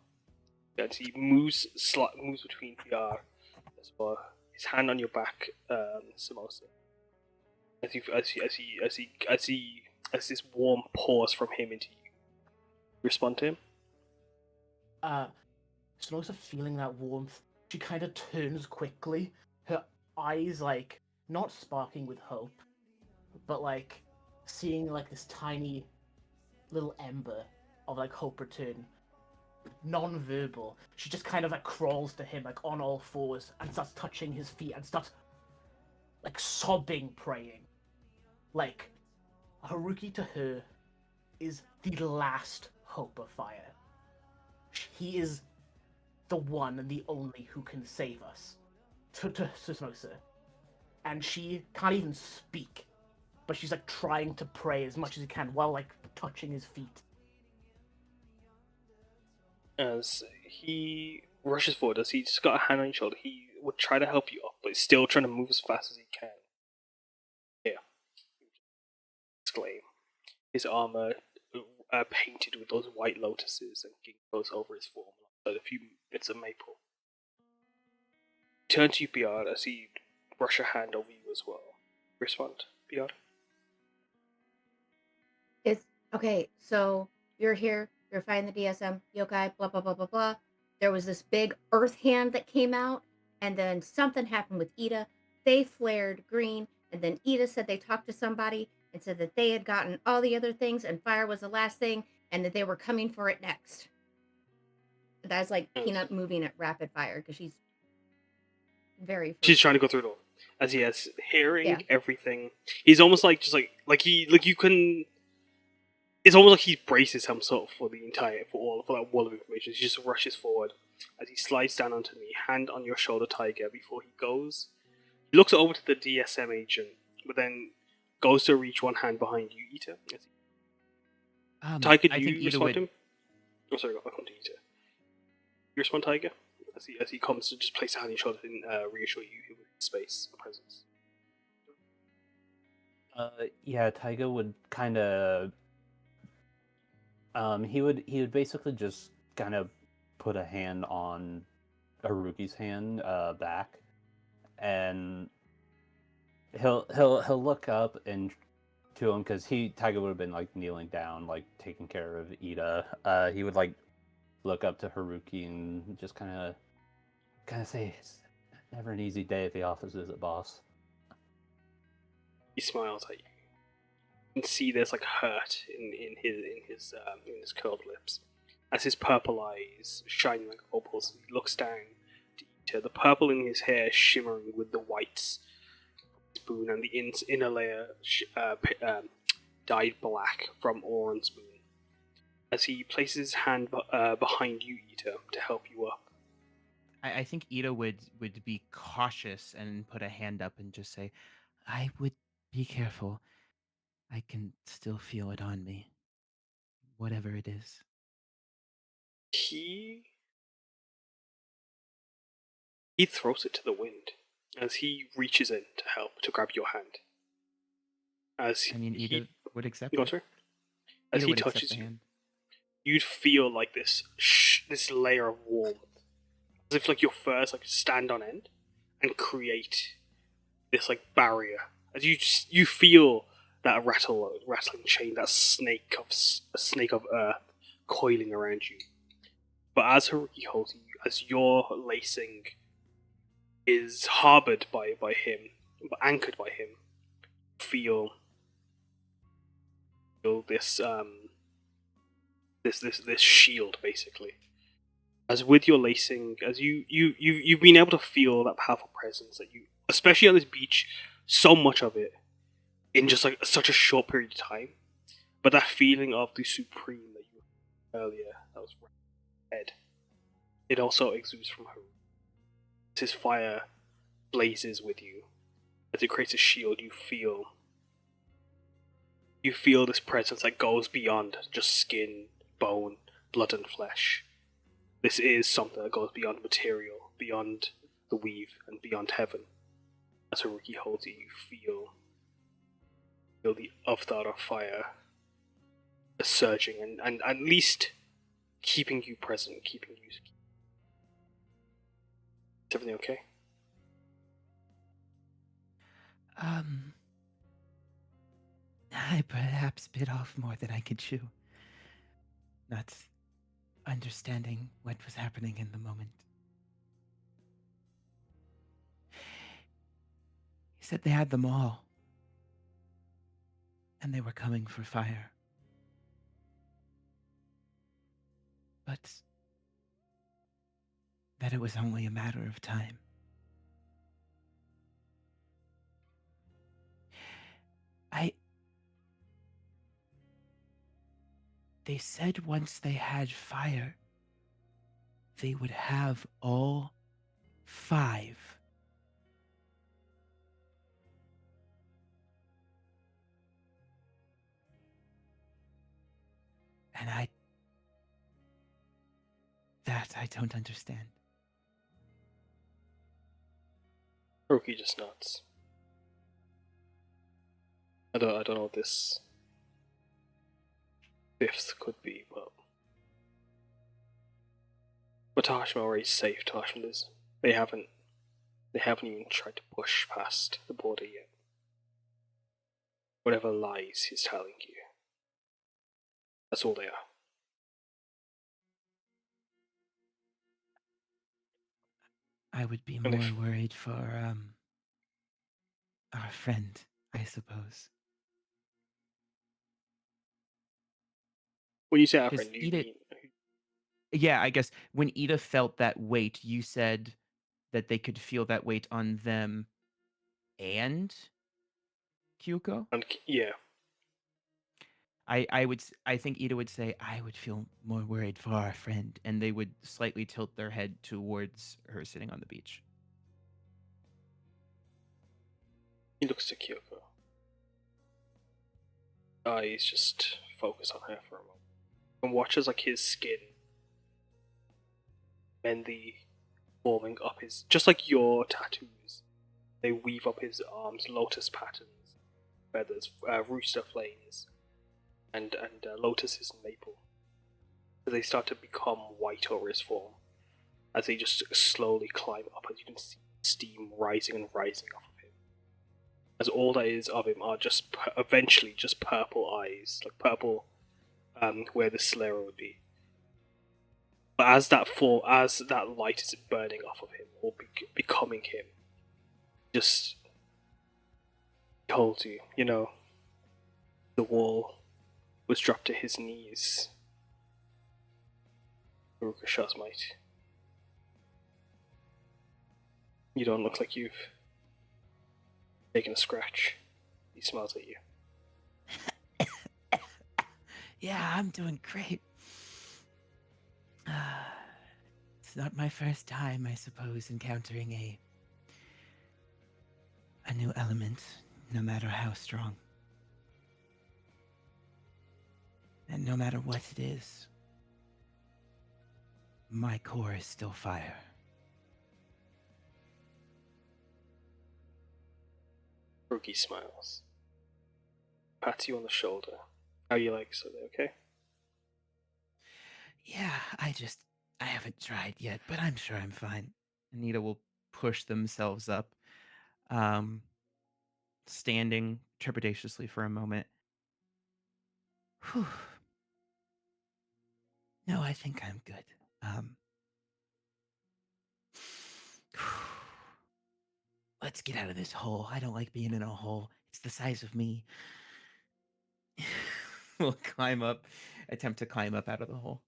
[SPEAKER 2] As he moves between Piyar as well. His hand on your back, Samosa. As this warm pours from him into you. Respond to him?
[SPEAKER 4] Samosa feeling that warmth, she kind of turns quickly, her eyes like not sparking with hope, but like seeing like this tiny little ember of like hope return. Non-verbal, she just kind of like crawls to him like on all fours and starts touching his feet and starts like sobbing, praying. Like Haruki to her is the last hope of fire. He is the one and the only who can save us. To Samosa. And she can't even speak, but she's like trying to pray as much as she can while like touching his feet.
[SPEAKER 2] As he rushes forward, as he's got a hand on your shoulder, he would try to help you up, but he's still trying to move as fast as he can. Yeah. Exclaim. His armor painted with those white lotuses and ginkgos over his form, alongside a few bits of maple. Turn to you, Piyar, as he brush a hand over you as well. Respond, Piyar?
[SPEAKER 1] It's okay, so you're here, you're fighting the DSM, yokai, blah, blah, blah, blah, blah. There was this big earth hand that came out, and then something happened with Ida. They flared green, and then Ida said they talked to somebody and said that they had gotten all the other things, and fire was the last thing, and that they were coming for it next. That's like Peanut moving at rapid fire, because she's very...
[SPEAKER 2] She's trying to go through it all. As he has hearing everything. He's almost like, just like you can... It's almost like he braces himself for that wall of information. He just rushes forward as he slides down onto me, hand on your shoulder, Taiga, before he goes. He looks over to the DSM agent, but then goes to reach one hand behind you, Ita. Taiga, do you respond to him? Oh, sorry, I'll come to Ita. You respond, Taiga? As he comes to just place a hand on your shoulder and reassure you with his space presence.
[SPEAKER 3] Yeah, Taiga would kind of He would basically just kind of put a hand on Haruki's hand back, and he'll look up and to him because Taiga would have been like kneeling down, like taking care of Ida. He would like look up to Haruki and just kind of say, "It's never an easy day at the office, is it, boss?"
[SPEAKER 2] He smiles at you. You can see there's like hurt in his curled lips, as his purple eyes shining like opals. He looks down to Ita, the purple in his hair shimmering with the whites spoon, and the inner layer dyed black from Oryn's spoon. As he places his hand behind you, Ita, to help you up.
[SPEAKER 6] I think Ida would be cautious and put a hand up and just say, "I would be careful. I can still feel it on me. Whatever it is."
[SPEAKER 2] He throws it to the wind as he reaches in to help to grab your hand. As
[SPEAKER 6] Ida would accept
[SPEAKER 2] it.
[SPEAKER 6] it.
[SPEAKER 2] Sorry? As
[SPEAKER 6] Ida
[SPEAKER 2] he
[SPEAKER 6] would accept
[SPEAKER 2] touches
[SPEAKER 6] the
[SPEAKER 2] you,
[SPEAKER 6] hand.
[SPEAKER 2] you'd feel like this layer of warmth, as if like your furs like stand on end and create this like barrier. As you feel that rattling chain, that snake of earth coiling around you. But as Haruki holds you, as your lacing is harbored by him, anchored by him, feel this this shield basically. As with your lacing, as you've been able to feel that powerful presence that you, especially on this beach, so much of it in just like such a short period of time. But that feeling of the supreme that you were earlier, that was red, it also exudes from her. As his fire blazes with you, as it creates a shield, you feel this presence that goes beyond just skin, bone, blood, and flesh. This is something that goes beyond material, beyond the weave, and beyond heaven. As Haruki holds you, you feel the avatar of fire surging and at least keeping you present, keeping you. Is everything okay?
[SPEAKER 6] I perhaps bit off more than I could chew. Not understanding what was happening in the moment. He said they had them all. And they were coming for fire. But that it was only a matter of time. They said once they had fire, they would have all 5. And I don't understand.
[SPEAKER 2] Haruki just nods. I don't know what this 5th could be, but Tajima already safe. Tajima they haven't even tried to push past the border yet. Whatever lies he's telling you, that's all they are.
[SPEAKER 6] I would be more worried for our friend, I suppose.
[SPEAKER 2] When you say our friend, you mean...
[SPEAKER 6] Yeah, I guess when Ida felt that weight, you said that they could feel that weight on them and Kyuko?
[SPEAKER 2] Yeah.
[SPEAKER 6] I think Ida would say, I would feel more worried for our friend, and they would slightly tilt their head towards her sitting on the beach.
[SPEAKER 2] He looks to Kyuko. Eyes just focus on her for a moment. And watches like his skin and the forming up his, just like your tattoos, they weave up his arms, lotus patterns, feathers, rooster flames, and lotuses and maple. as they start to become white over his form, as they just slowly climb up, as you can see steam rising and rising off of him. As all that is of him are just eventually just purple eyes, like purple, where the Slayer would be. But as that light is burning off of him, or becoming him, just told you, the wall was dropped to his knees. Haruka Shazmite. You don't look like you've taken a scratch. He smiles at you.
[SPEAKER 6] Yeah, I'm doing great. It's not my first time, I suppose, encountering a new element, no matter how strong. And no matter what it is, my core is still fire.
[SPEAKER 2] Haruki smiles. Pats you on the shoulder. How you like, so they okay?
[SPEAKER 6] Yeah, I haven't tried yet, but I'm sure I'm fine. Anita will push themselves up, standing trepidatiously for a moment. Whew. No, I think I'm good. Let's get out of this hole. I don't like being in a hole. It's the size of me. We'll attempt to climb up out of the hole.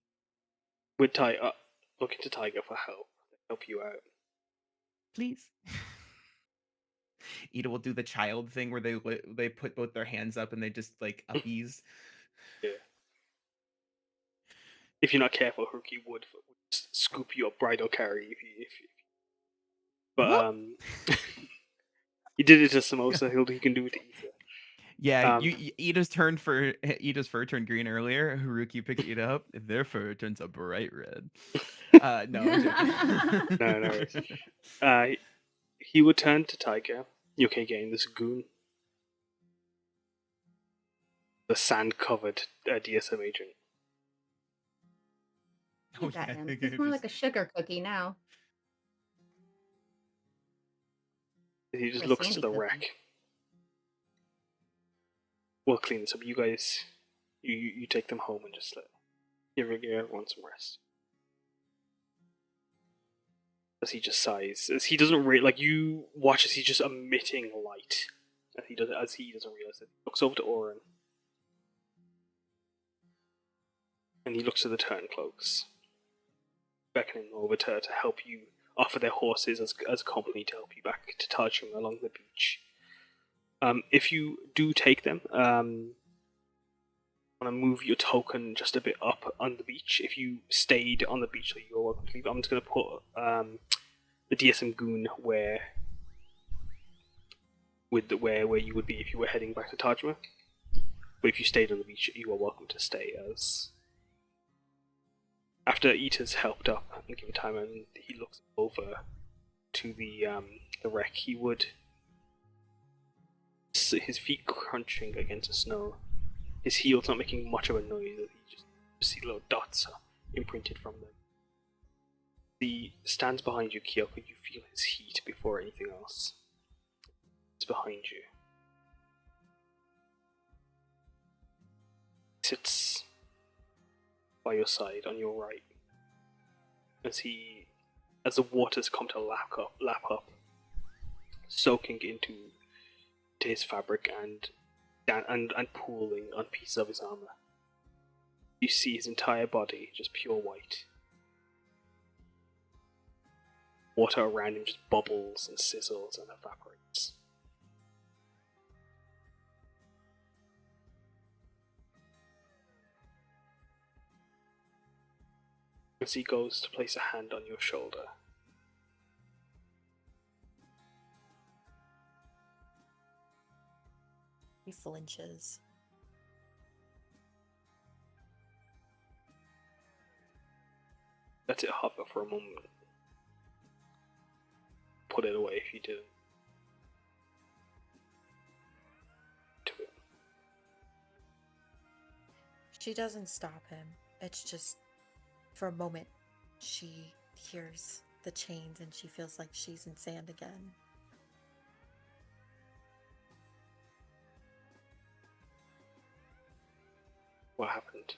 [SPEAKER 2] With looking to Taiga for help you out.
[SPEAKER 6] Please. Ida will do the child thing where they put both their hands up and they just like uppies.
[SPEAKER 2] Yeah. If you're not careful, Haruki would scoop you up bridal carry if you. But he did it to Samosa. He can do it to Ida.
[SPEAKER 6] Yeah, Ida's fur turned green earlier. Haruki picked Ida up. Their fur turns a bright red. No, I'm joking.
[SPEAKER 2] No. He would turn to Taiga. You okay getting this goon? The sand-covered DSM agent.
[SPEAKER 1] Look at him. He's more like a sugar cookie now.
[SPEAKER 2] He just looks to the wreck. We'll clean this up. You guys, you take them home and just let everyone some rest. As he just sighs, as he doesn't you watch as he's just emitting light, as he doesn't realize it. He looks over to Oryn, and he looks at the turncloaks, beckoning over to help you offer their horses as a company to help you back to Tajima along the beach. If you do take them, want to move your token just a bit up on the beach. If you stayed on the beach, you're welcome to leave. I'm just going to put the DSM goon where you would be if you were heading back to Tajima. But if you stayed on the beach, you are welcome to stay. As after Ita's helped up and given time, and he looks over to the wreck, he would. His feet crunching against the snow, his heels not making much of a noise, you just see little dots imprinted from them. He stands behind you, Kyuko. You feel his heat before anything else. It's behind you. He sits by your side on your right as the waters come to lap up, soaking into his fabric and pooling on pieces of his armor. You see his entire body just pure white. Water around him just bubbles and sizzles and evaporates. As he goes to place a hand on your shoulder,
[SPEAKER 5] He flinches.
[SPEAKER 2] let it hover for a moment. Put it away if you didn't. To it.
[SPEAKER 5] She doesn't stop him. It's just For a moment, she hears the chains and she feels like she's in sand again.
[SPEAKER 2] What happened?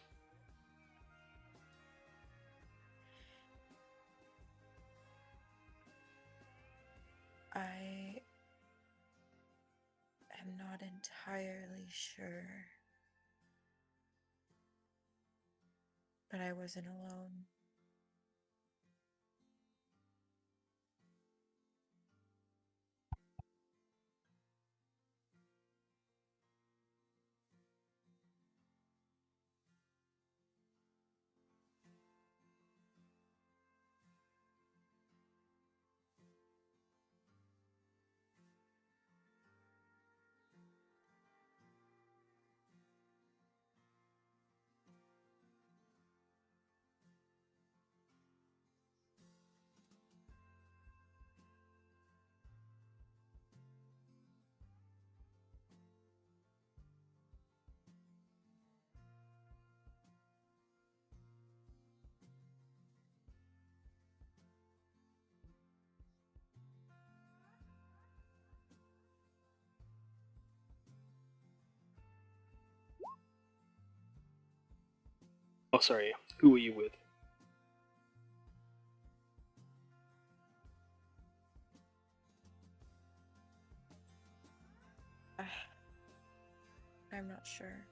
[SPEAKER 5] I am not entirely sure. But I wasn't alone.
[SPEAKER 2] Oh, sorry. Who were you with?
[SPEAKER 5] I'm not sure.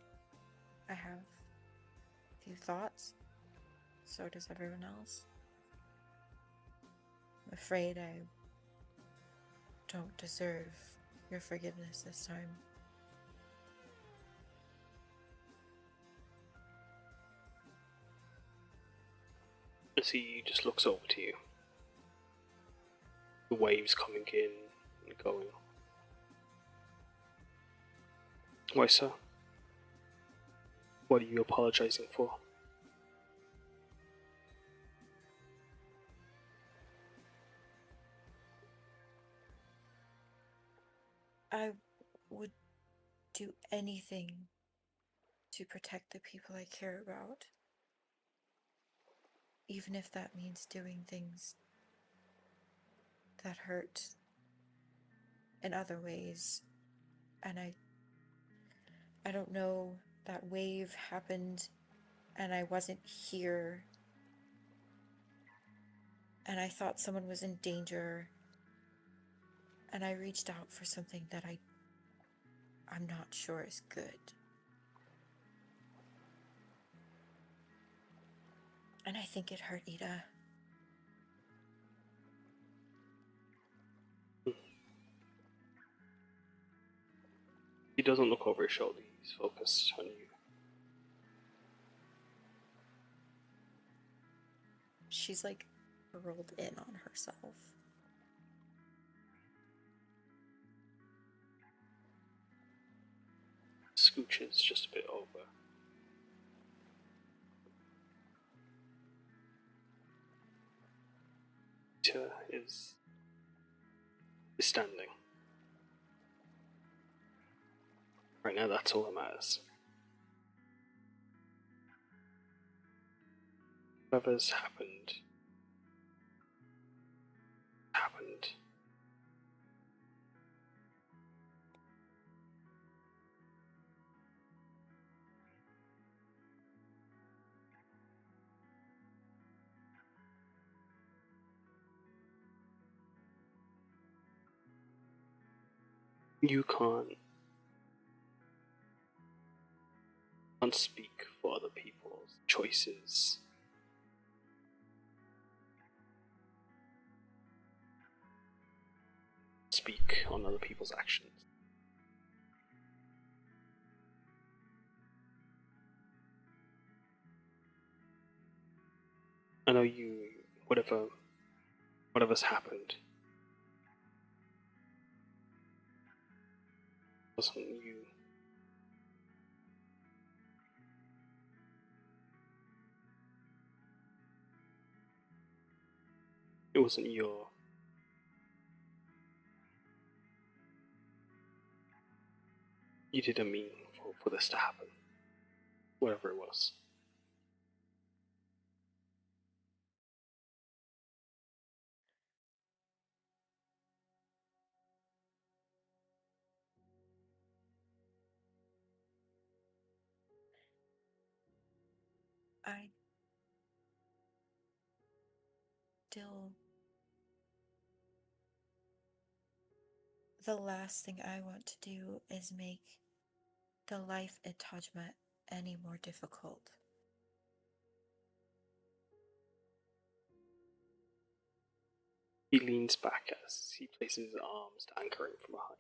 [SPEAKER 5] I have a few thoughts. So does everyone else. I'm afraid I don't deserve your forgiveness this time.
[SPEAKER 2] And he just looks over to you. The waves coming in and going. Why, sir? What are you apologizing for?
[SPEAKER 5] I would do anything to protect the people I care about. Even if that means doing things that hurt in other ways. And I don't know, that wave happened and I wasn't here. And I thought someone was in danger. And I reached out for something that I'm not sure is good. And I think it hurt Ida.
[SPEAKER 2] He doesn't look over his shoulder, he's focused on you.
[SPEAKER 5] She's like rolled in on herself.
[SPEAKER 2] Scooches just a bit over. Deter is standing. Right now, that's all that matters. Whatever's happened. Happened. You can't speak for other people's choices. Speak on other people's actions. I know you, whatever's happened, wasn't you. It wasn't your. You didn't mean for this to happen. Whatever it was.
[SPEAKER 5] I still. The last thing I want to do is make the life at Tajima any more difficult.
[SPEAKER 2] He leans back as he places his arms to anchor him from behind.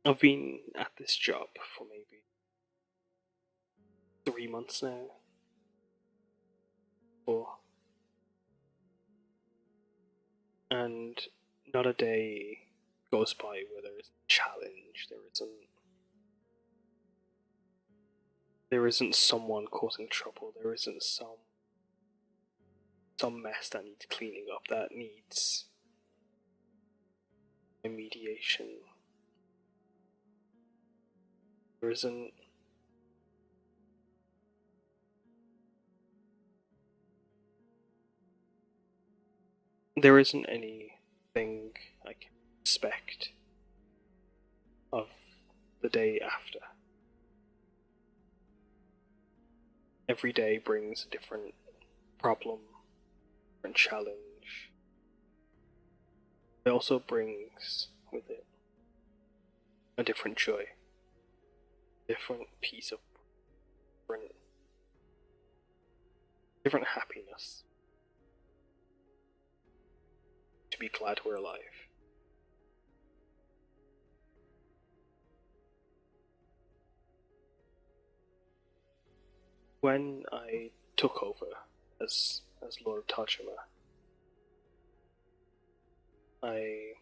[SPEAKER 2] I've been at this job for maybe 3 months now. 4. And not a day goes by where there isn't a challenge, there isn't someone causing trouble, there isn't some mess that needs cleaning up, that needs remediation. There isn't anything I can expect of the day after. Every day brings a different problem, different challenge. It also brings with it a different joy, different piece of different happiness. To be glad we're alive. When I took over as Lord of Tajima, I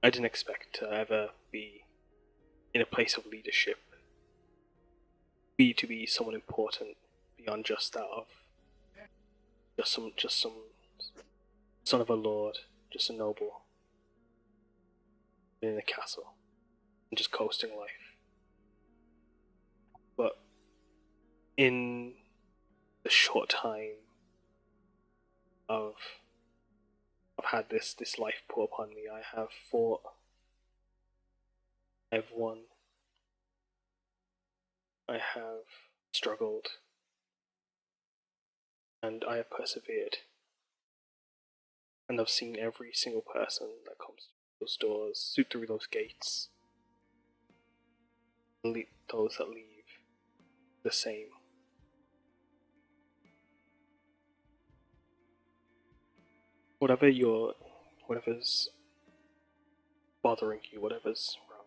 [SPEAKER 2] didn't expect to ever be in a place of leadership, to be someone important beyond just that of just some son of a lord, just a noble in a castle and just coasting life. But in the short time I've had this life put upon me, I have fought, I've won, I have struggled, and I have persevered. And I've seen every single person that comes through those doors, through those gates, and those that leave the same. Whatever's bothering you, whatever's wrong,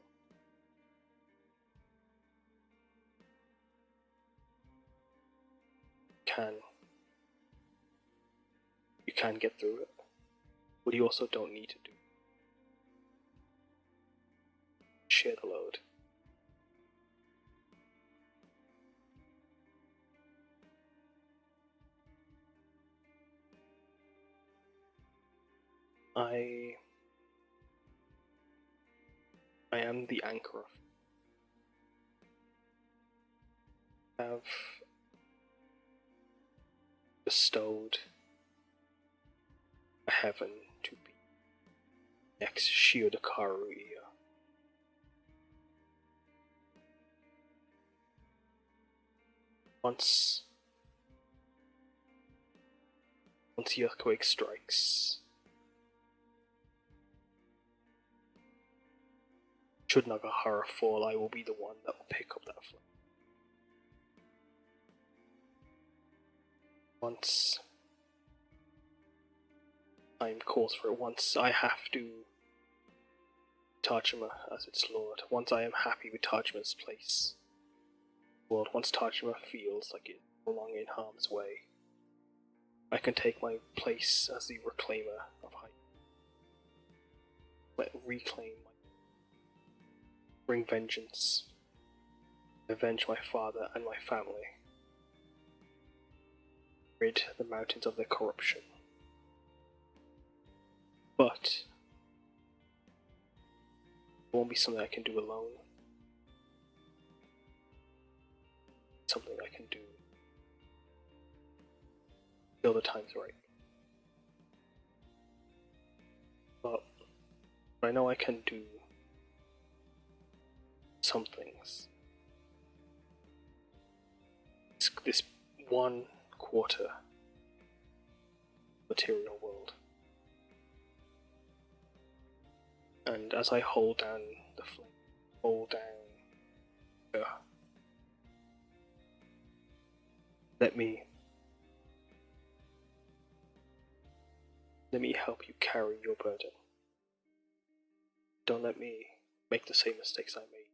[SPEAKER 2] you can get through it. But you also don't need to do. Share the load. I am the anchor. I have bestowed a heaven to be next Shiyodamaru. Once the earthquake strikes, should Nagahara fall, I will be the one that will pick up that flame. Once time calls for it, once I have to Tajima as its lord, once I am happy with Tajima's place, once Tajima feels like it's no longer in harm's way, I can take my place as the reclaimer of height. Reclaim, bring vengeance, avenge my father and my family, rid the mountains of their corruption. But it won't be something I can do alone. It's something I can do till the time's right. But I know I can do some things. This 1/4 material world. And as I hold down the flame, hold down her, let me help you carry your burden. Don't let me make the same mistakes I made.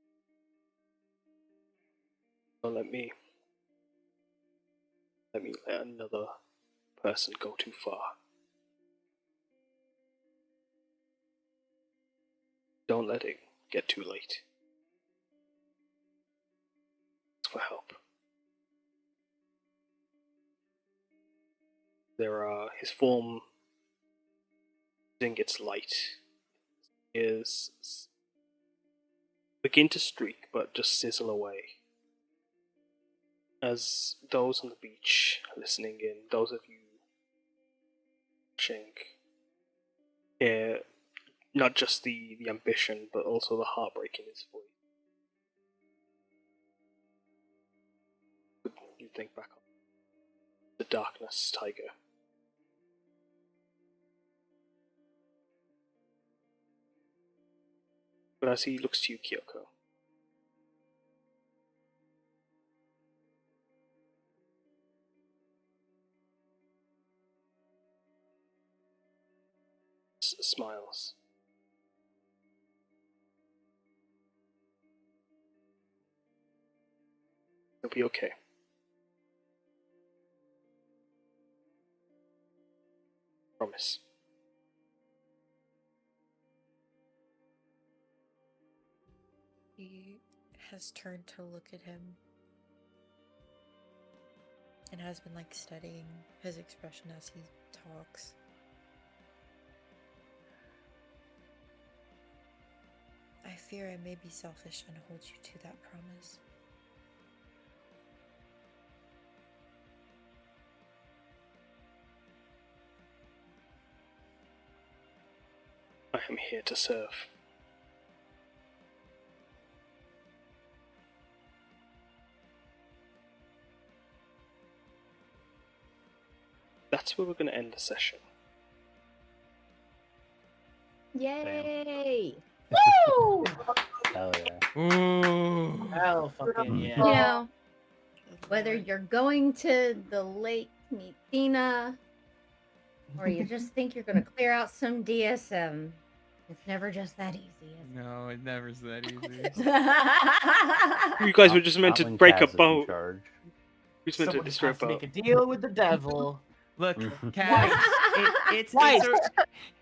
[SPEAKER 2] Don't let me let another person go too far. Don't let it get too late. Ask for help. His form its light is begin to streak but just sizzle away. As those on the beach listening in, those of you watching, hear not just the ambition but also the heartbreak in his voice. You think back on the darkness, Taiga. But as he looks to you, Kyuko, smiles. It'll be okay. Promise.
[SPEAKER 5] He has turned to look at him and has been like studying his expression as he talks. I fear I may be selfish and hold you to that promise.
[SPEAKER 2] I am here to serve. That's where we're going to end the session.
[SPEAKER 1] Yay!
[SPEAKER 10] Woo!
[SPEAKER 3] Hell yeah.
[SPEAKER 6] Ooh.
[SPEAKER 4] Hell fucking yeah.
[SPEAKER 1] You know, whether you're going to the lake to meet Tina, or you just think you're going to clear out some DSM, it's never just that easy, is it?
[SPEAKER 6] No, it never's that easy.
[SPEAKER 2] You guys were just meant
[SPEAKER 3] Not
[SPEAKER 2] to
[SPEAKER 3] when
[SPEAKER 2] break
[SPEAKER 3] Kaz
[SPEAKER 2] a
[SPEAKER 3] is in
[SPEAKER 2] boat.
[SPEAKER 3] charge.
[SPEAKER 2] We just meant to
[SPEAKER 4] Someone
[SPEAKER 2] destroy a
[SPEAKER 4] has to
[SPEAKER 2] boat.
[SPEAKER 4] make a deal with the devil.
[SPEAKER 6] Look,
[SPEAKER 3] Mhm.
[SPEAKER 6] Kaz,
[SPEAKER 4] Twice.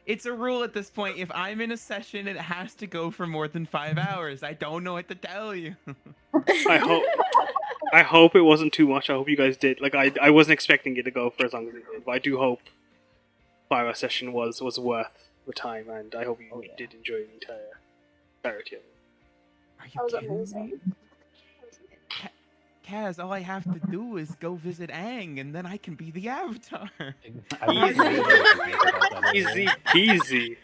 [SPEAKER 6] it's a rule at this point. If I'm in a session, it has to go for more than 5 hours. I don't know what to tell you.
[SPEAKER 2] I hope it wasn't too much. I hope you guys did. Like I wasn't expecting it to go for as long as it did, but I do hope 5-hour session was worth the time, and I hope you did enjoy the entirety of it.
[SPEAKER 6] Are
[SPEAKER 10] That was
[SPEAKER 6] you kidding
[SPEAKER 10] amazing.
[SPEAKER 6] me? Kaz, all I have to do is go visit Aang, and then I can be the Avatar.
[SPEAKER 2] Easy peasy.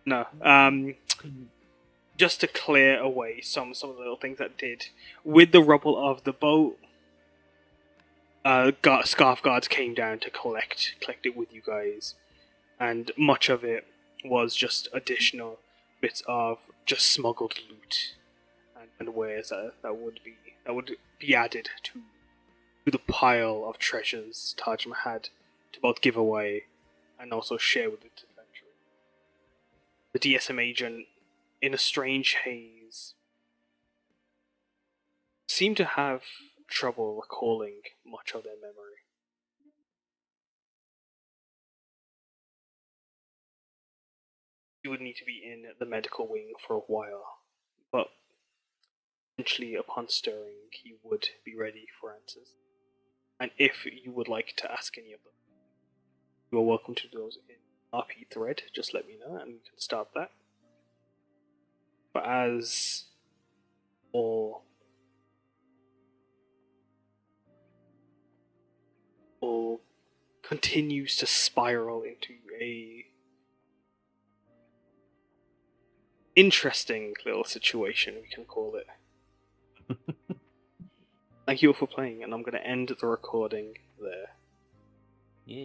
[SPEAKER 2] No, just to clear away some of the little things that did with the rubble of the boat. Scarf guards came down to collect it with you guys, and much of it was just additional bits of just smuggled loot and wares that would be added to the pile of treasures Tajima had to both give away and also share with its adventurers. The DSM agent, in a strange haze, seemed to have trouble recalling much of their memory. He would need to be in the medical wing for a while, but eventually, upon stirring, he would be ready for answers. And if you would like to ask any of them, you are welcome to do those in RP thread. Just let me know and we can start that. But as all continues to spiral into a interesting little situation, we can call it. Thank you all for playing, and I'm going to end the recording there.